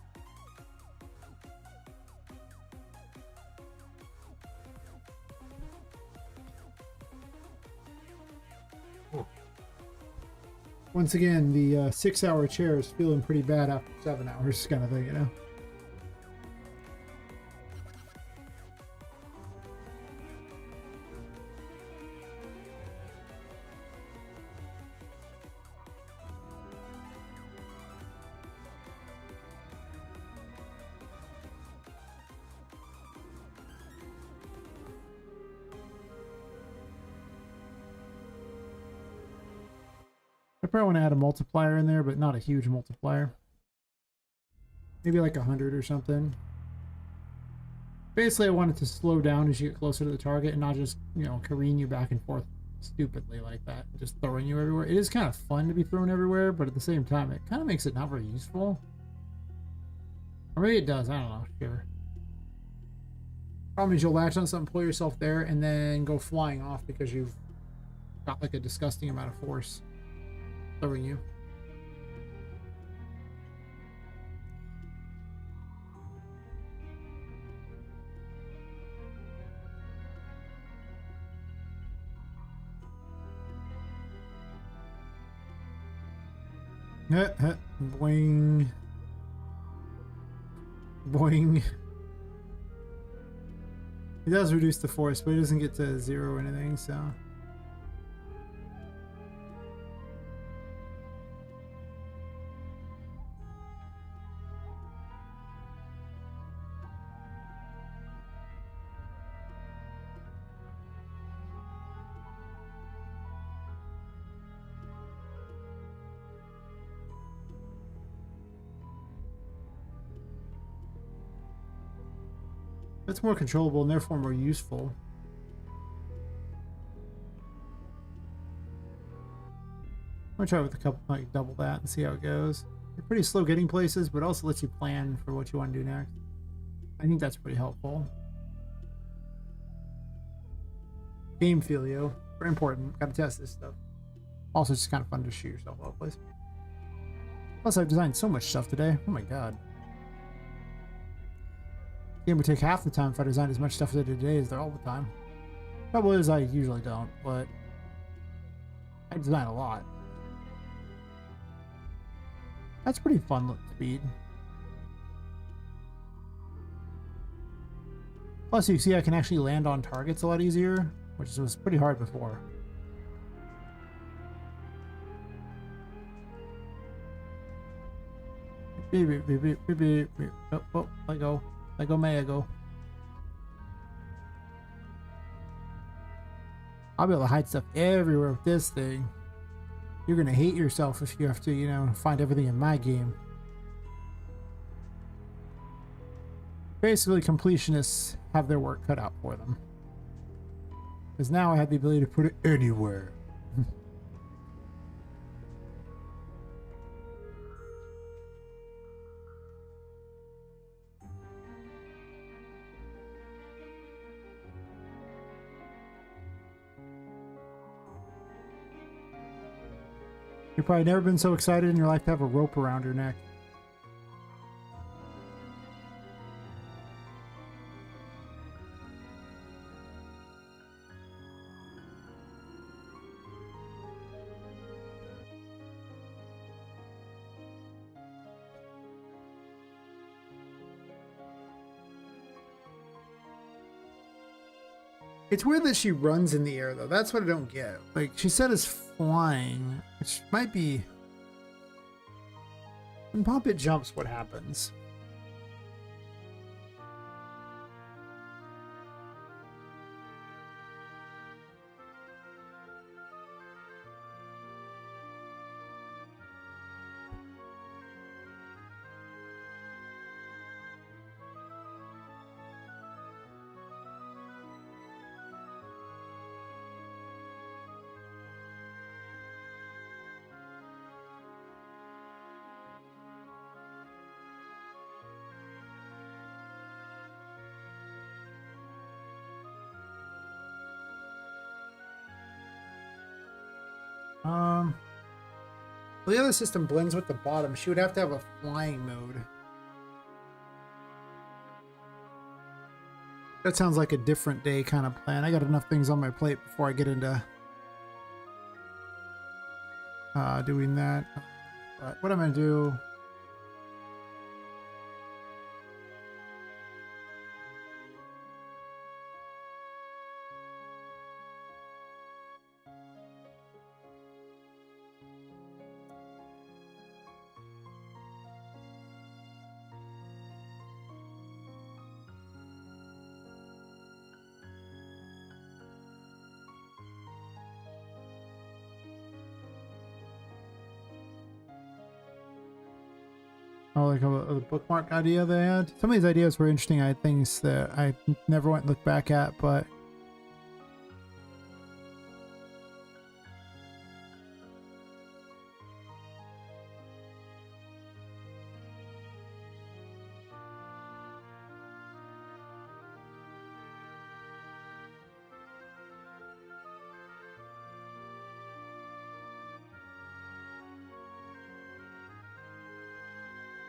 Once again, the 6-hour chair is feeling pretty bad after 7 hours, kind of thing, you know? I probably want to add a multiplier in there, but not a huge multiplier. Maybe like 100 or something. Basically, I want it to slow down as you get closer to the target and not just, you know, careen you back and forth stupidly like that, just throwing you everywhere. It is kind of fun to be thrown everywhere, but at the same time, it kind of makes it not very useful. Or maybe it does, I don't know, sure. Problem is you'll latch on something, pull yourself there, and then go flying off because you've got like a disgusting amount of force throwing you. Boing. Boing. It does reduce the force, but it doesn't get to 0 or anything, so. It's more controllable and therefore more useful. I'm gonna try with a couple, like double that and see how it goes. You're pretty slow getting places, but also lets you plan for what you want to do next. I think that's pretty helpful. Game feel, yo. Very important. Gotta test this stuff. Also, it's just kind of fun to shoot yourself all over the place. Plus, I've designed so much stuff today. Oh my god. Game would take half the time if I designed as much stuff as I did today as there all the time. Trouble is, I usually don't, but I design a lot. That's pretty fun speed. Plus, you see I can actually land on targets a lot easier, which was pretty hard before. Beep, beep, beep, beep, beep, beep, beep. Oh, oh, let go. Let go, may I go. I'll be able to hide stuff everywhere with this thing. You're gonna hate yourself if you have to, you know, find everything in my game. Basically, completionists have their work cut out for them. Because now I have the ability to put it anywhere. You've probably never been so excited in your life to have a rope around your neck. It's weird that she runs in the air, though. That's what I don't get. Like, she said is flying, which might be... When Poppet jumps, what happens? Well, the other system blends with the bottom. She would have to have a flying mode. That sounds like a different day kind of plan. I got enough things on my plate before I get into doing that. But what I'm going to do... Oh, like a bookmark idea they had. Some of these ideas were interesting. I had things that I never went and looked back at, but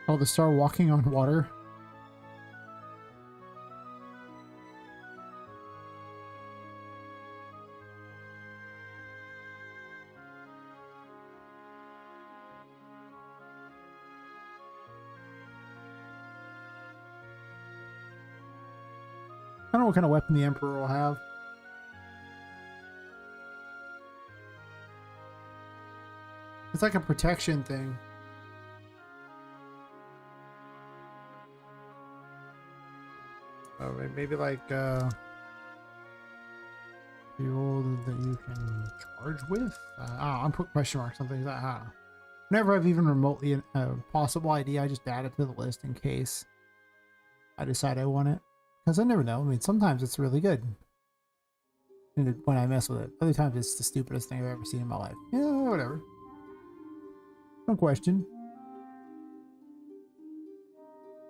oh, the star walking on water. I don't know what kind of weapon the Emperor will have. It's like a protection thing. Oh, maybe like fuel that you can charge with? I'm put question marks on things. I don't know. Whenever I've even remotely a possible idea, I just add it to the list in case I decide I want it. Because I never know. I mean, sometimes it's really good when I mess with it. Other times it's the stupidest thing I've ever seen in my life. Yeah, whatever. No question.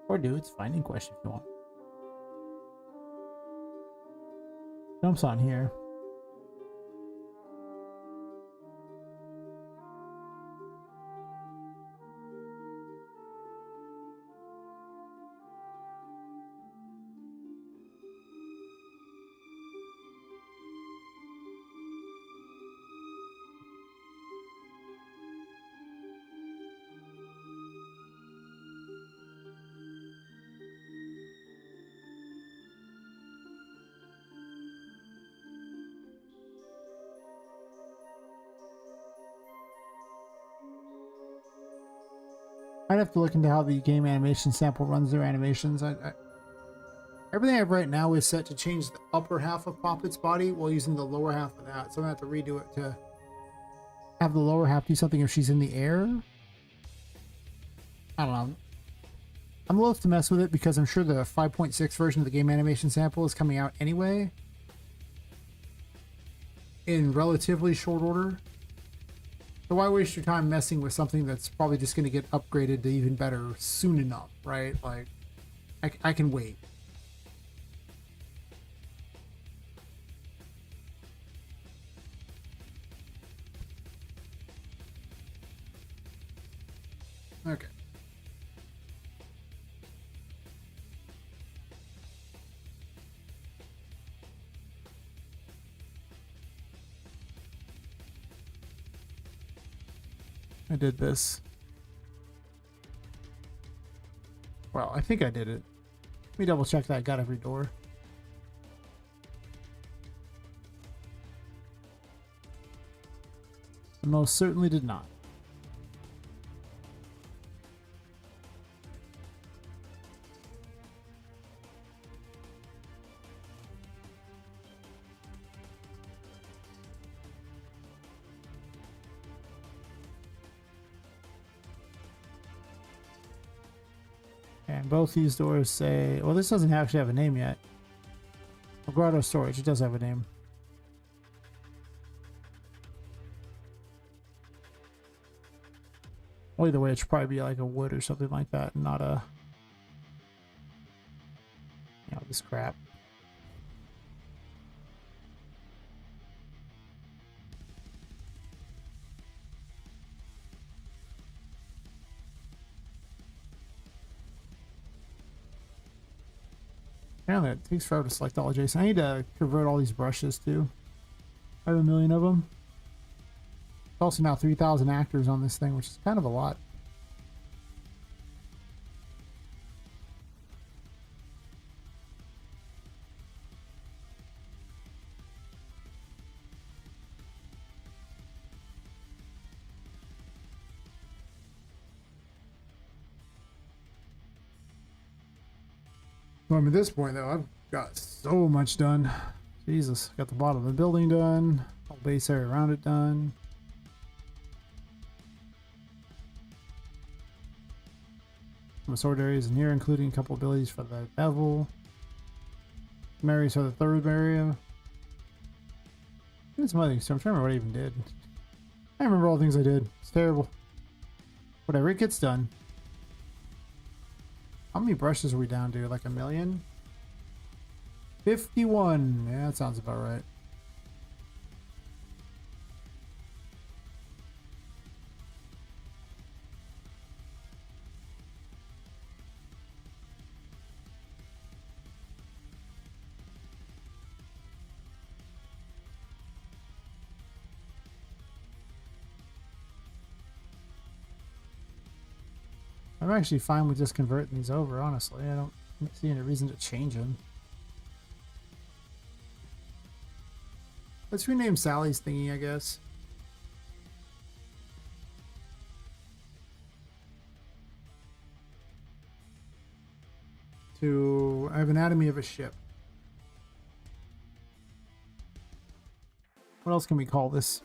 Or do it's finding question if you want. Jumps on here. I'd have to look into how the game animation sample runs their animations. Everything I have right now is set to change the upper half of Poppet's body while using the lower half of that. So I'm going to have to redo it to have the lower half do something if she's in the air. I don't know. I'm loath to mess with it because I'm sure the 5.6 version of the game animation sample is coming out anyway in relatively short order. So why waste your time messing with something that's probably just going to get upgraded to even better soon enough, right? Like, I can wait. Okay. I did this. Well, I think I did it. Let me double check that I got every door. I most certainly did not. And both these doors say, well, this doesn't actually have a name yet. Grotto Storage, it does have a name. Well, either way, it should probably be like a wood or something like that, not a, you know, this crap. Apparently it takes forever to select all adjacent. I need to convert all these brushes too. I have 1 million of them. There's also now 3,000 actors on this thing, which is kind of a lot. Well, I mean, at this point, though, I've got so much done. Jesus, got the bottom of the building done, whole base area around it done. Some sword areas in here, including a couple abilities for the bevel. Some areas for the third area. And some other things, so I'm trying to remember what I even did. I remember all the things I did. It's terrible. Whatever, it gets done. How many brushes are we down to? Like 1 million? 51. Yeah, that sounds about right. I'm actually fine with just converting these over, honestly. I don't see any reason to change them. Let's rename Sally's thingy, I guess. To, I have anatomy of a ship. What else can we call this?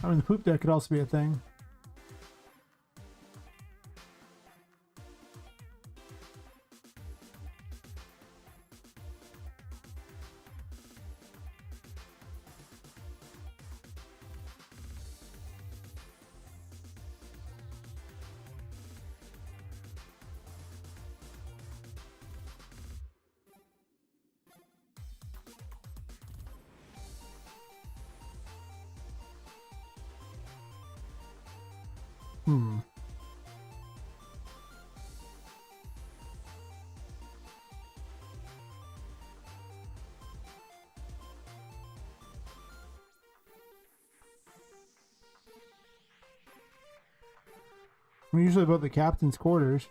I mean, the poop deck could also be a thing. Hmm. We're usually about the captain's quarters.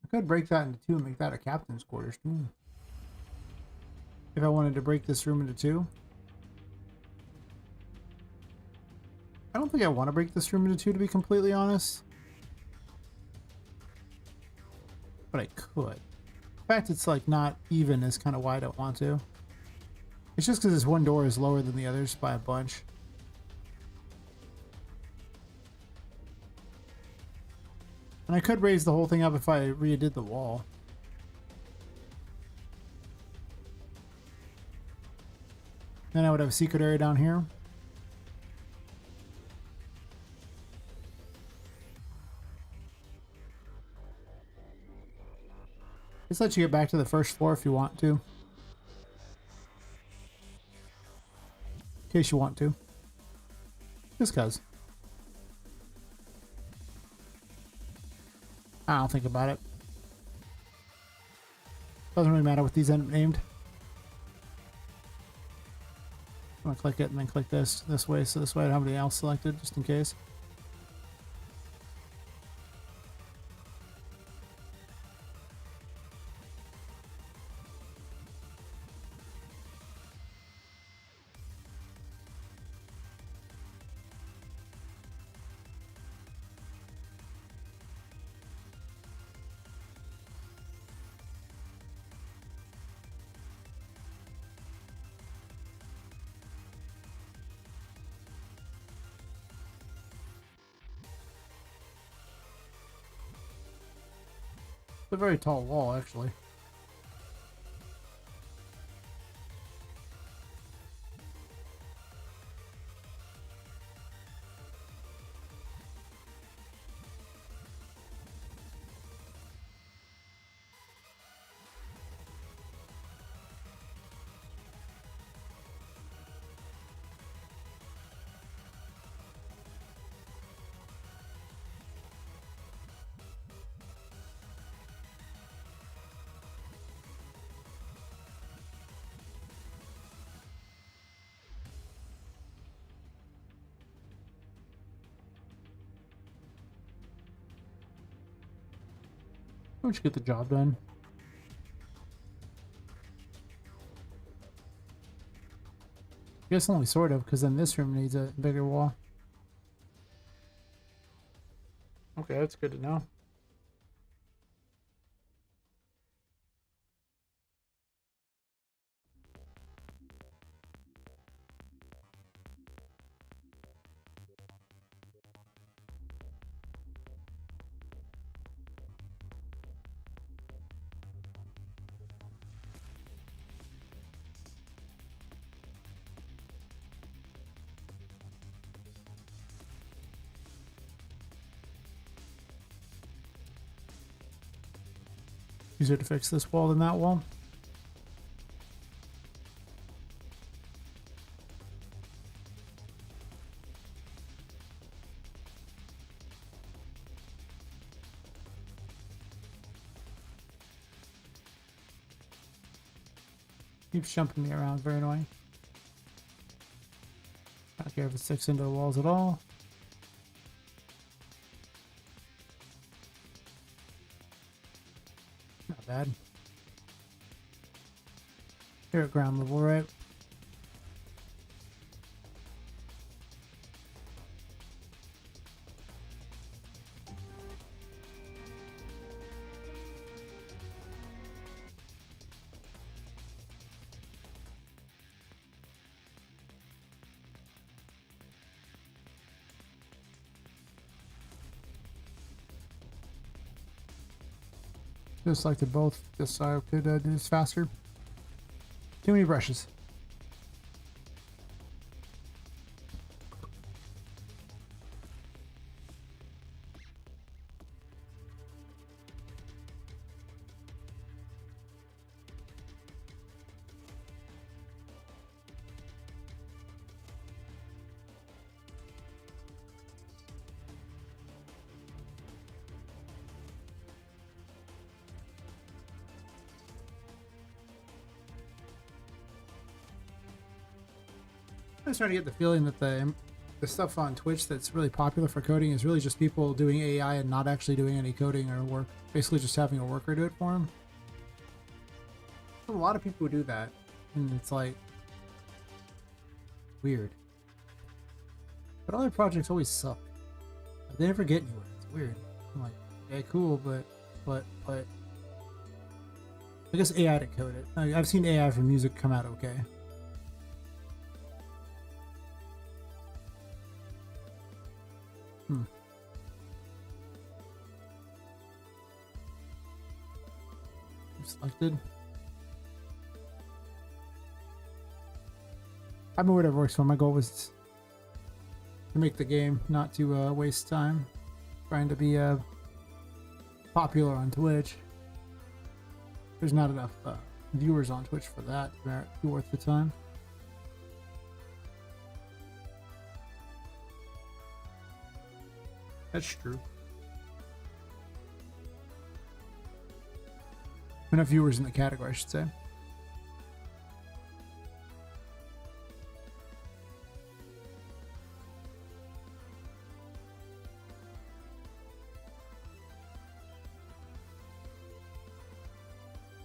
I could could break that into two and make that a captain's quarters too. If I wanted to break this room into two. I don't think I want to break this room into two, to be completely honest. But I could. In fact, it's like not even is kind of why I don't want to. It's just because this one door is lower than the others by a bunch. And I could raise the whole thing up if I redid the wall. Then I would have a secret area down here. Just let you get back to the first floor if you want to. In case you want to. Just cause. I don't think about it. Doesn't really matter what these end up named. I'm gonna click it and then click this way, so this way I don't have anything else selected, just in case. It's a very tall wall, actually. Why don't you get the job done? I guess only sort of, because then this room needs a bigger wall. Okay, that's good to know. Easier to fix this wall than that wall. Keeps jumping me around, very annoying. Not care if it sticks into the walls at all. Not bad. Here at ground level, right? Just selected both, just so I could do this faster. Too many brushes. I'm starting to get the feeling that the the stuff on Twitch that's really popular for coding is really just people doing AI and not actually doing any coding or work. Basically just having a worker do it for them. A lot of people who do that. And it's like weird. But other projects always suck. They never get anywhere. It's weird. I'm like, okay, cool, but I guess AI to code it. I've seen AI for music come out okay. Selected. I mean, whatever works for my goal was to make the game, not to waste time trying to be popular on Twitch. There's not enough viewers on Twitch for that to be worth the time. That's true. Enough viewers in the category, I should say.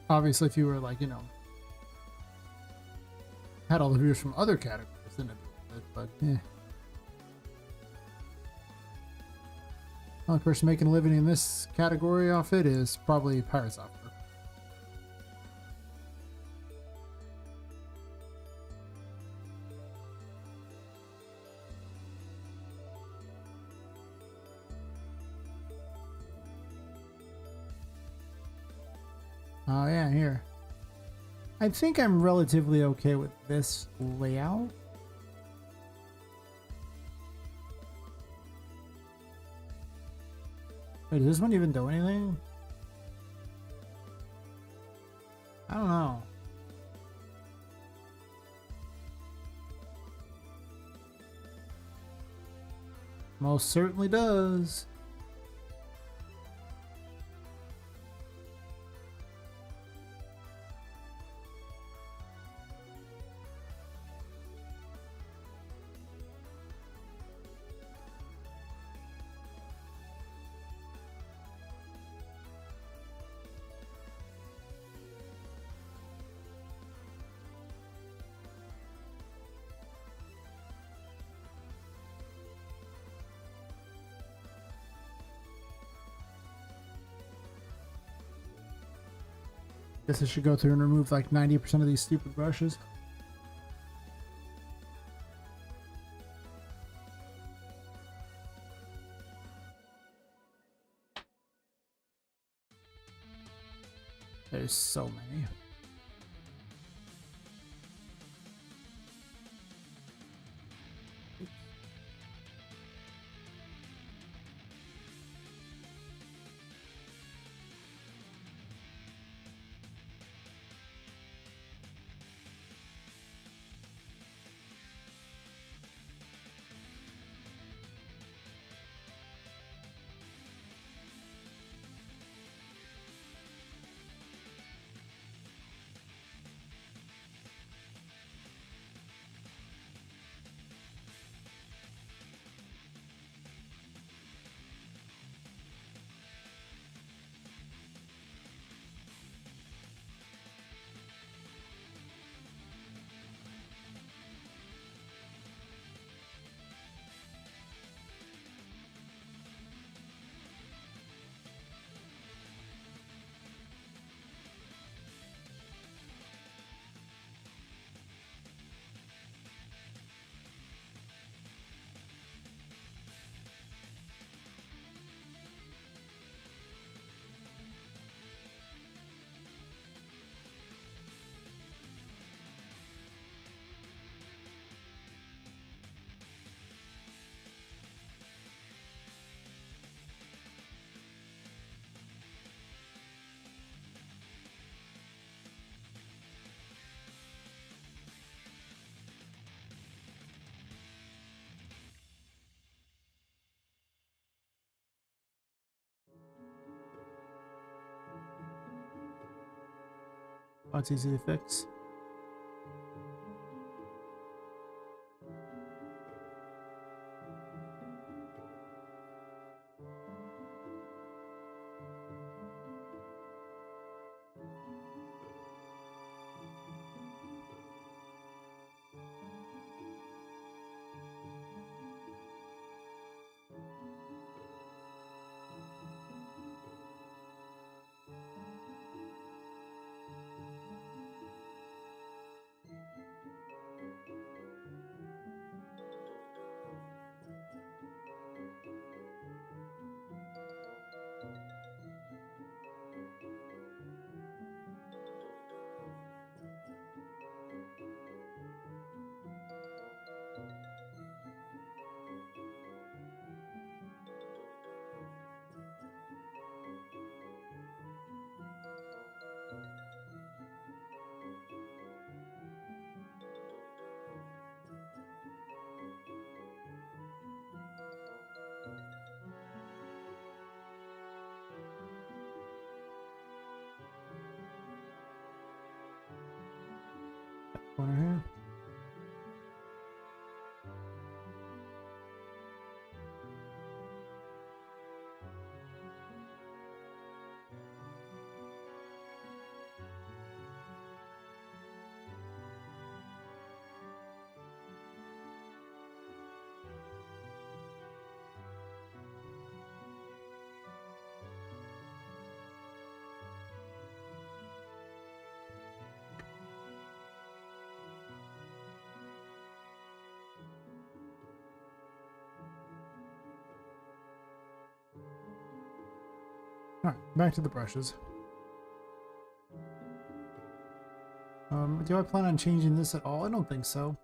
Obviously, if you were like, you know, had all the viewers from other categories, then it'd be worth it, but yeah. The only person making a living in this category off it is probably Pirates Opera. Oh yeah, here. I think I'm relatively okay with this layout. Wait, does this one even do anything? I don't know. Most certainly does. Guess I should go through and remove like 90% of these stupid brushes. There's so many. Oh, it's easy to fix. Corner here. Alright, back to the brushes. Do I plan on changing this at all? I don't think so.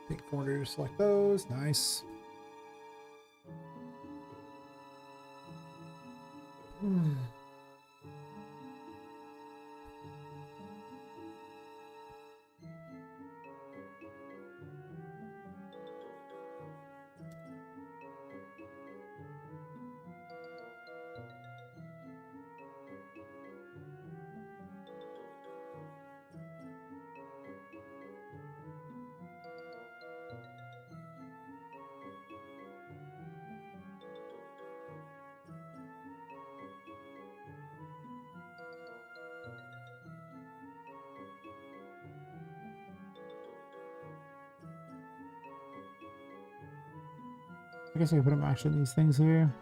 Take 400 to select those. Nice. I guess I can put them actually in these things here.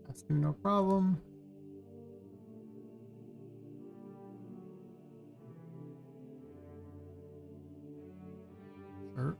That's no problem. Sure.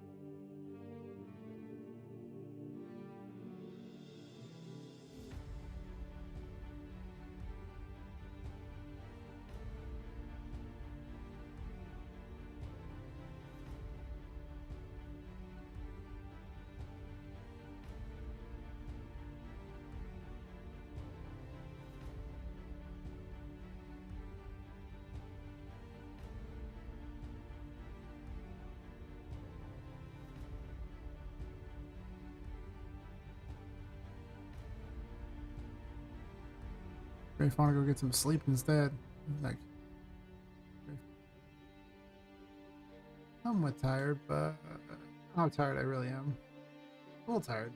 If I want to go get some sleep instead. Like, I'm somewhat tired, but how tired I really am. A little tired.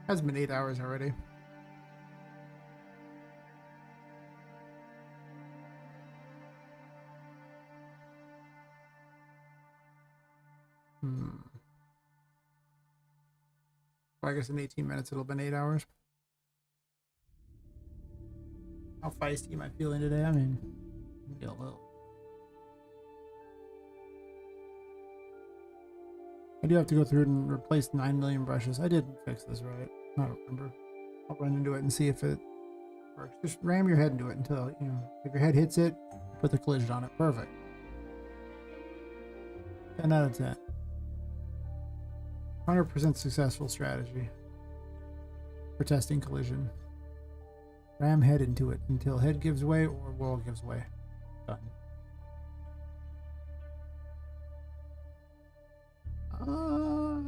Has been 8 hours already. Well, I guess in 18 minutes it'll have been 8 hours. How feisty am I feeling today? I mean, maybe a little. I do have to go through and replace 9 million brushes. I didn't fix this right. I don't remember. I'll run into it and see if it works. Just ram your head into it until, you know, if your head hits it, put the collision on it. Perfect. 10 out of 10. 100% successful strategy for testing collision. Ram head into it until head gives way or wall gives way. Done.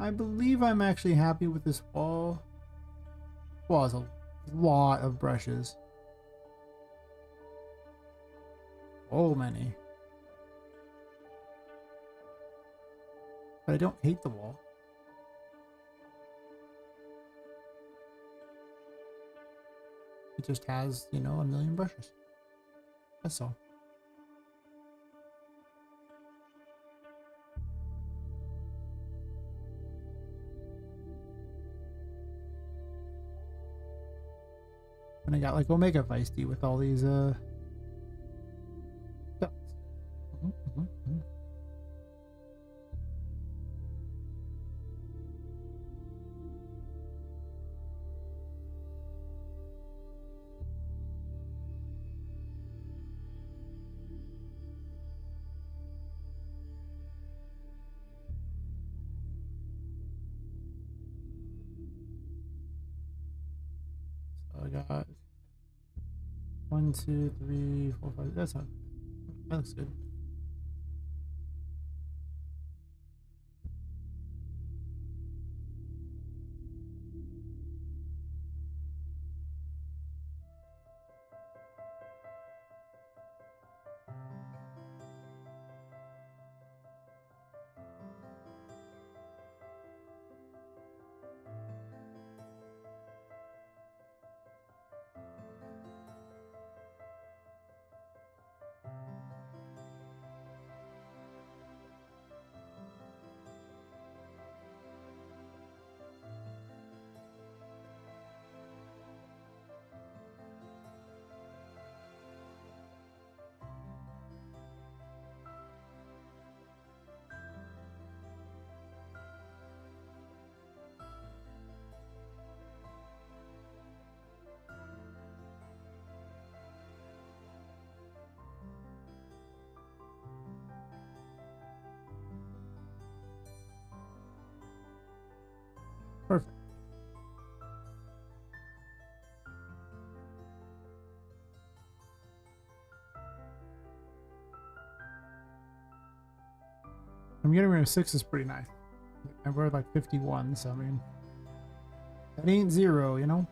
I believe I'm actually happy with this wall. Wall has a lot of brushes. So many. But I don't hate the wall. It just has, you know, a million brushes. That's all. And I got like Omega Feisty with all these dots. So I got 1, 2, 3, 4, 5. That looks good. Perfect. I'm getting rid of 6 is pretty nice. And we're like 51, so I mean, that ain't 0, you know?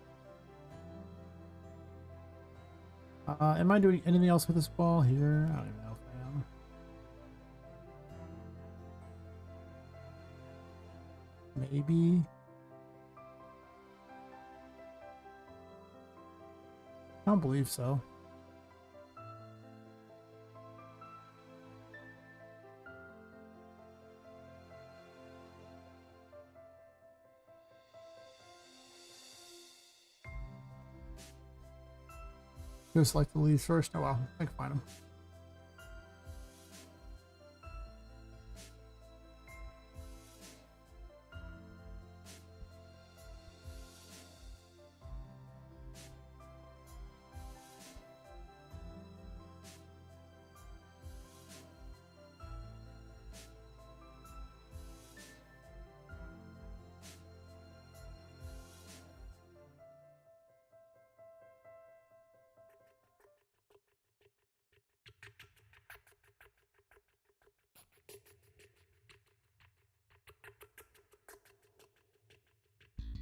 Am I doing anything else with this ball here? I don't even know if I am. Maybe. I don't believe so. Just like the leaves first. Oh well, I can find them.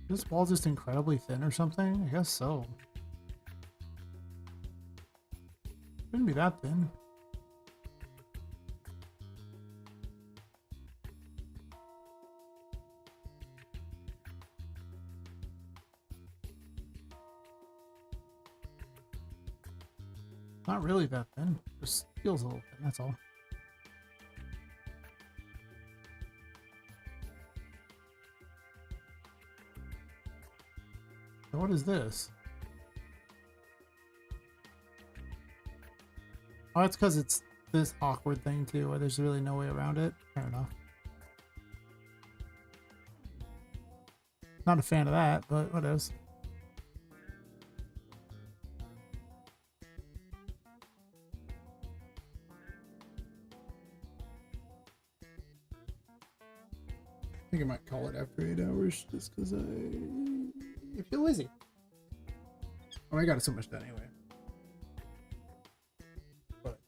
This wall's just incredibly thin or something? I guess so. Shouldn't be that thin. Not really that thin. Just feels a little thin, that's all. So what is this? Oh, it's because it's this awkward thing too, where there's really no way around it. Fair enough. Not a fan of that, but what is? I think I might call it after 8 hours just because I feel lazy. Oh, I got so much done anyway. But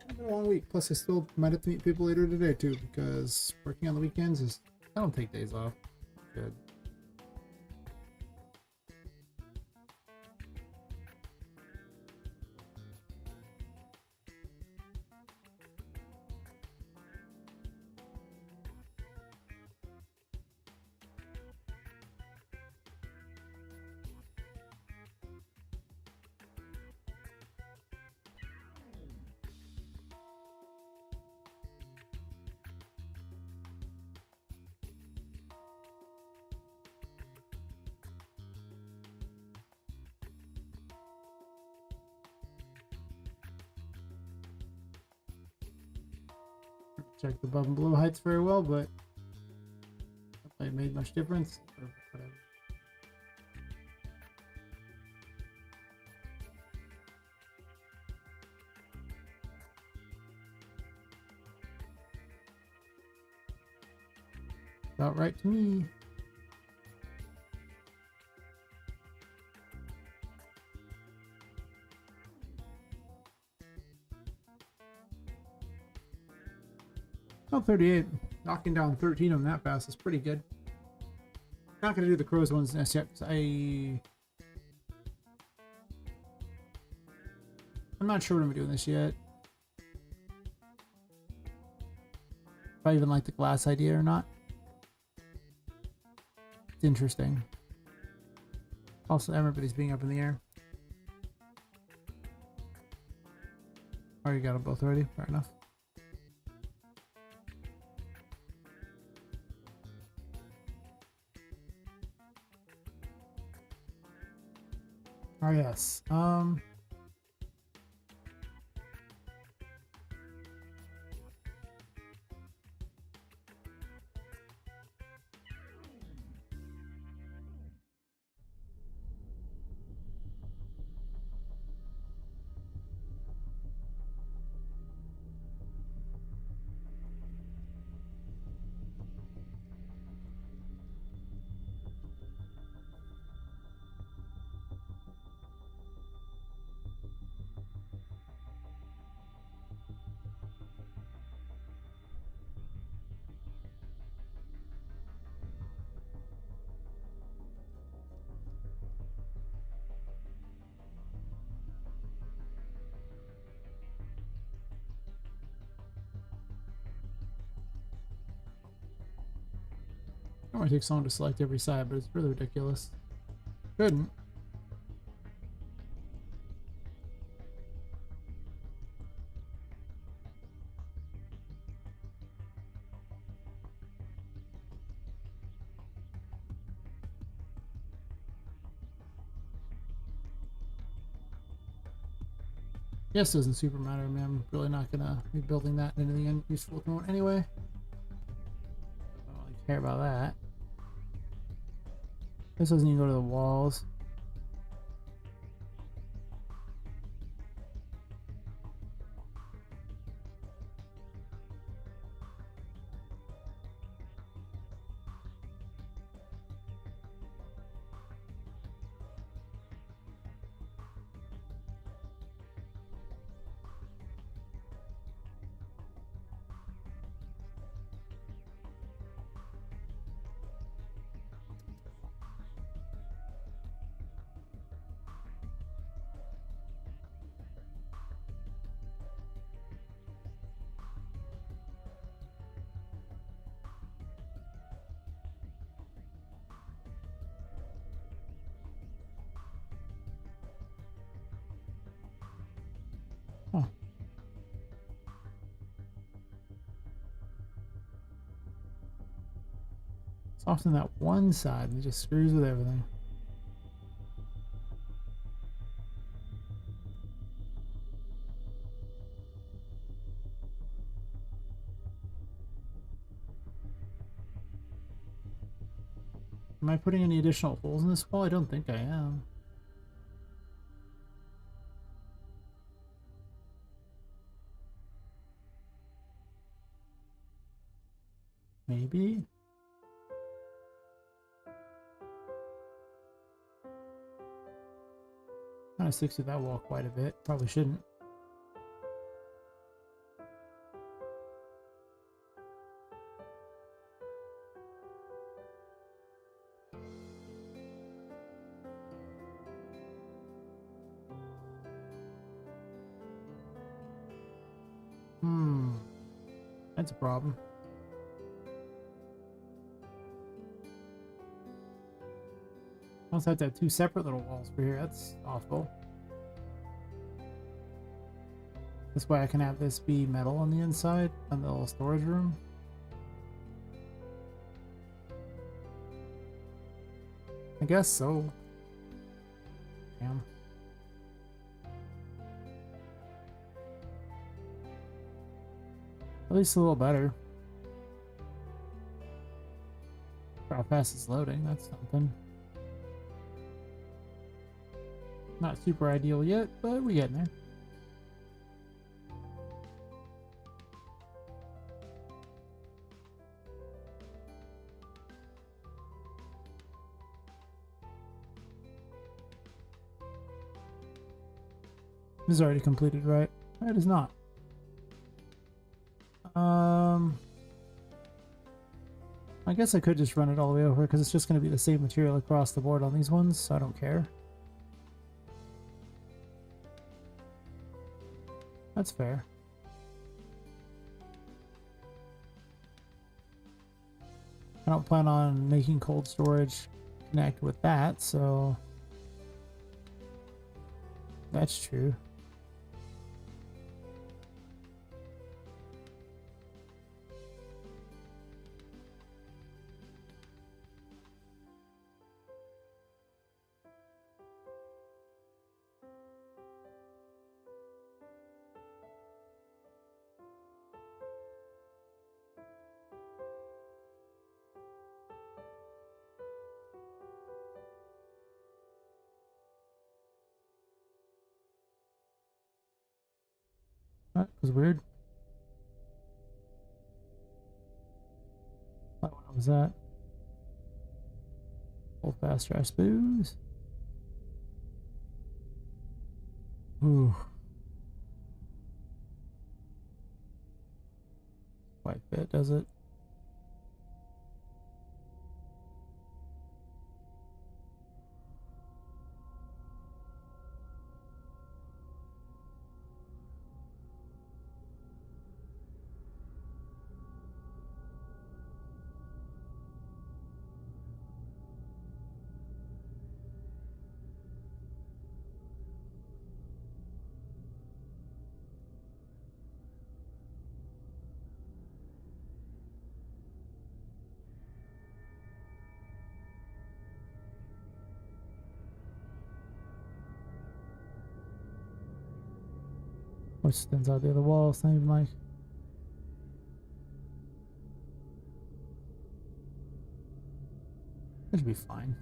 it's been a long week. Plus, I still might have to meet people later today too because working on the weekends is I don't take days off. Good. check the above and below heights very well, but it made much difference. Or whatever. About right to me. Oh, 38. Knocking down 13 of them that fast is pretty good. Not gonna do the crows ones yet because I'm not sure when I'm doing this yet. If I even like the glass idea or not. It's interesting. Also, everybody's being up in the air. Oh, you got them both already? Fair enough. Oh, yes. I want to take someone to select every side, but it's really ridiculous. Couldn't. Yes, doesn't super matter to me. I'm really not gonna be building that into anything useful at the moment anyway. I don't really care about that. This doesn't even go to the walls. Huh. It's often that one side that just screws with everything. Am I putting any additional holes in this wall? I don't think I am. Maybe? Kind of sticks to that wall quite a bit. Probably shouldn't. That's a problem. I also have to have two separate little walls for here. That's awful. This way I can have this be metal on the inside on the little storage room. I guess so. Damn. At At least a little better. How fast it's loading, that's something. Not super ideal yet, but we're getting there. This is already completed, right? It is not. I guess I could just run it all the way over because it's just going to be the same material across the board on these ones, so I don't care. That's fair. I don't plan on making cold storage connect with that, so that's true. That was weird. What was that? Hold fast trash booze. Ooh. Quite fit, does it? Which stands out the other wall, it's not even like. It should be fine.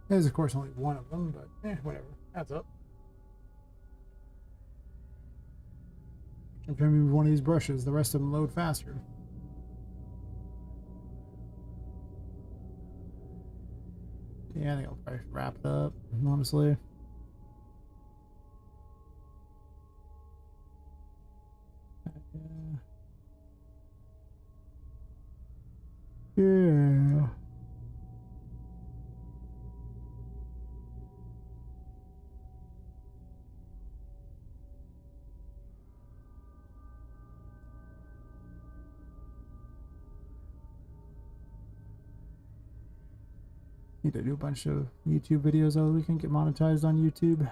There's of course only one of them, but whatever. Adds up. I'm trying to move one of these brushes, the rest of them load faster. Yeah, I think I'll probably wrap it up, honestly. Yeah. Need to do a bunch of YouTube videos so we can get monetized on YouTube.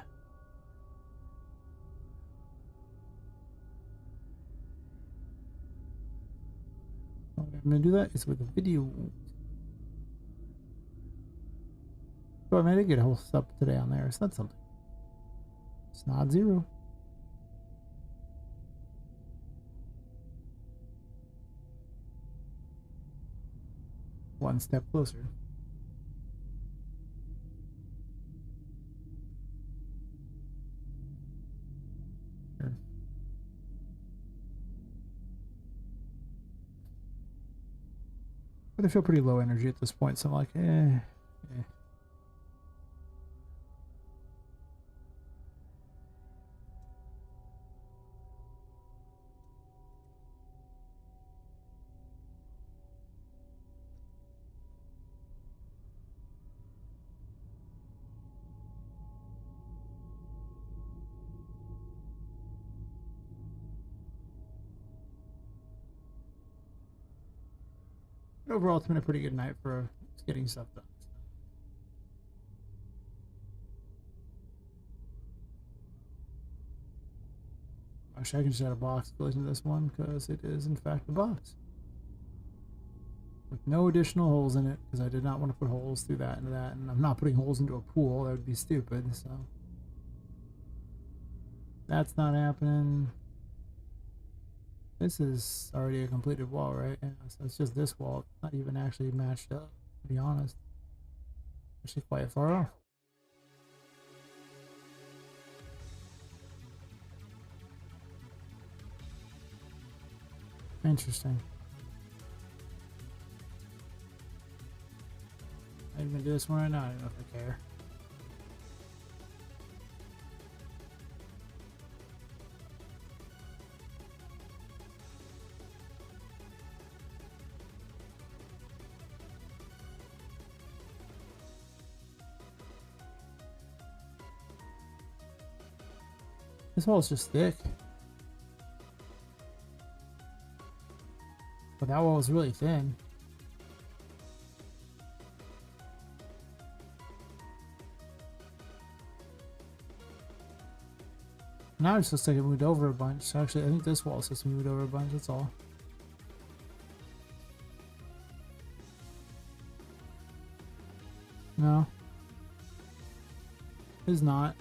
I'm gonna do that is with a video. So I did get a whole sub today on there, so that's something. It's not zero. One step closer. Sure. But I feel pretty low energy at this point, so I'm like, eh. Overall, it's been a pretty good night for getting stuff done. Actually, I can just add a box collision to this one because it is in fact a box with no additional holes in it because I did not want to put holes through that and that, and I'm not putting holes into a pool. That would be stupid. So that's not happening. This is already a completed wall, right? Yeah, so it's just this wall. It's not even actually matched up, to be honest. Actually quite far off. Interesting. I'm gonna do this one right now. I don't know if I care. This wall is just thick. But that wall is really thin. Now it's just like it moved over a bunch. So actually, I think this wall is just moved over a bunch. That's all. No. It's not.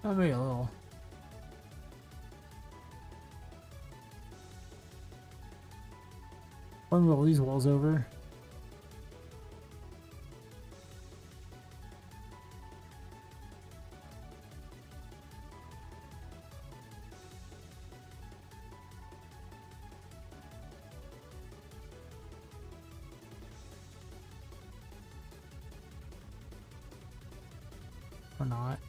Not maybe a little. I'll move all these walls over. Or not.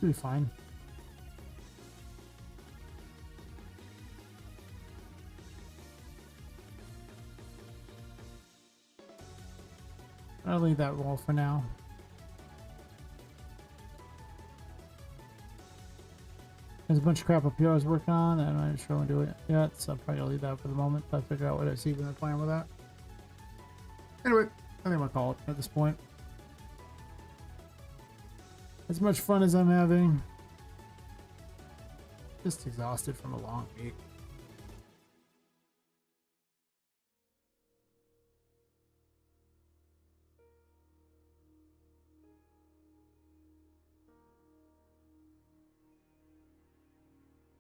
It'll be fine. I'll leave that wall for now. There's a bunch of crap up here I was working on, and I'm not sure I'm gonna do it yet, so I'm probably gonna leave that for the moment. I'll figure out what I see when I plan with that. Anyway, I think I'm gonna call it at this point. As much fun as I'm having, just exhausted from a long week.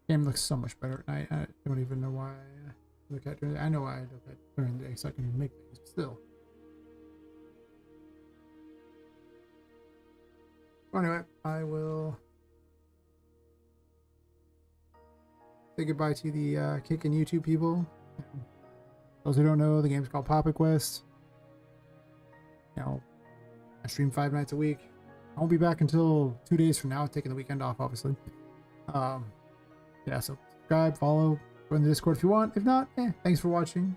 Game looks so much better at night. I don't even know why I look at during the day. I know why I look at during the day so I can make things, but still. Anyway, I will say goodbye to the Kickin' YouTube people. Those who don't know, the game's called Poppet Quest. You know, I stream 5 nights a week. I won't be back until 2 days from now, taking the weekend off, obviously. Yeah, so subscribe, follow, join the Discord if you want. If not, thanks for watching.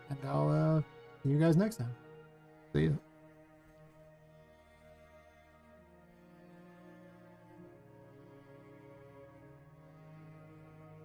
And I'll see you guys next time. See you.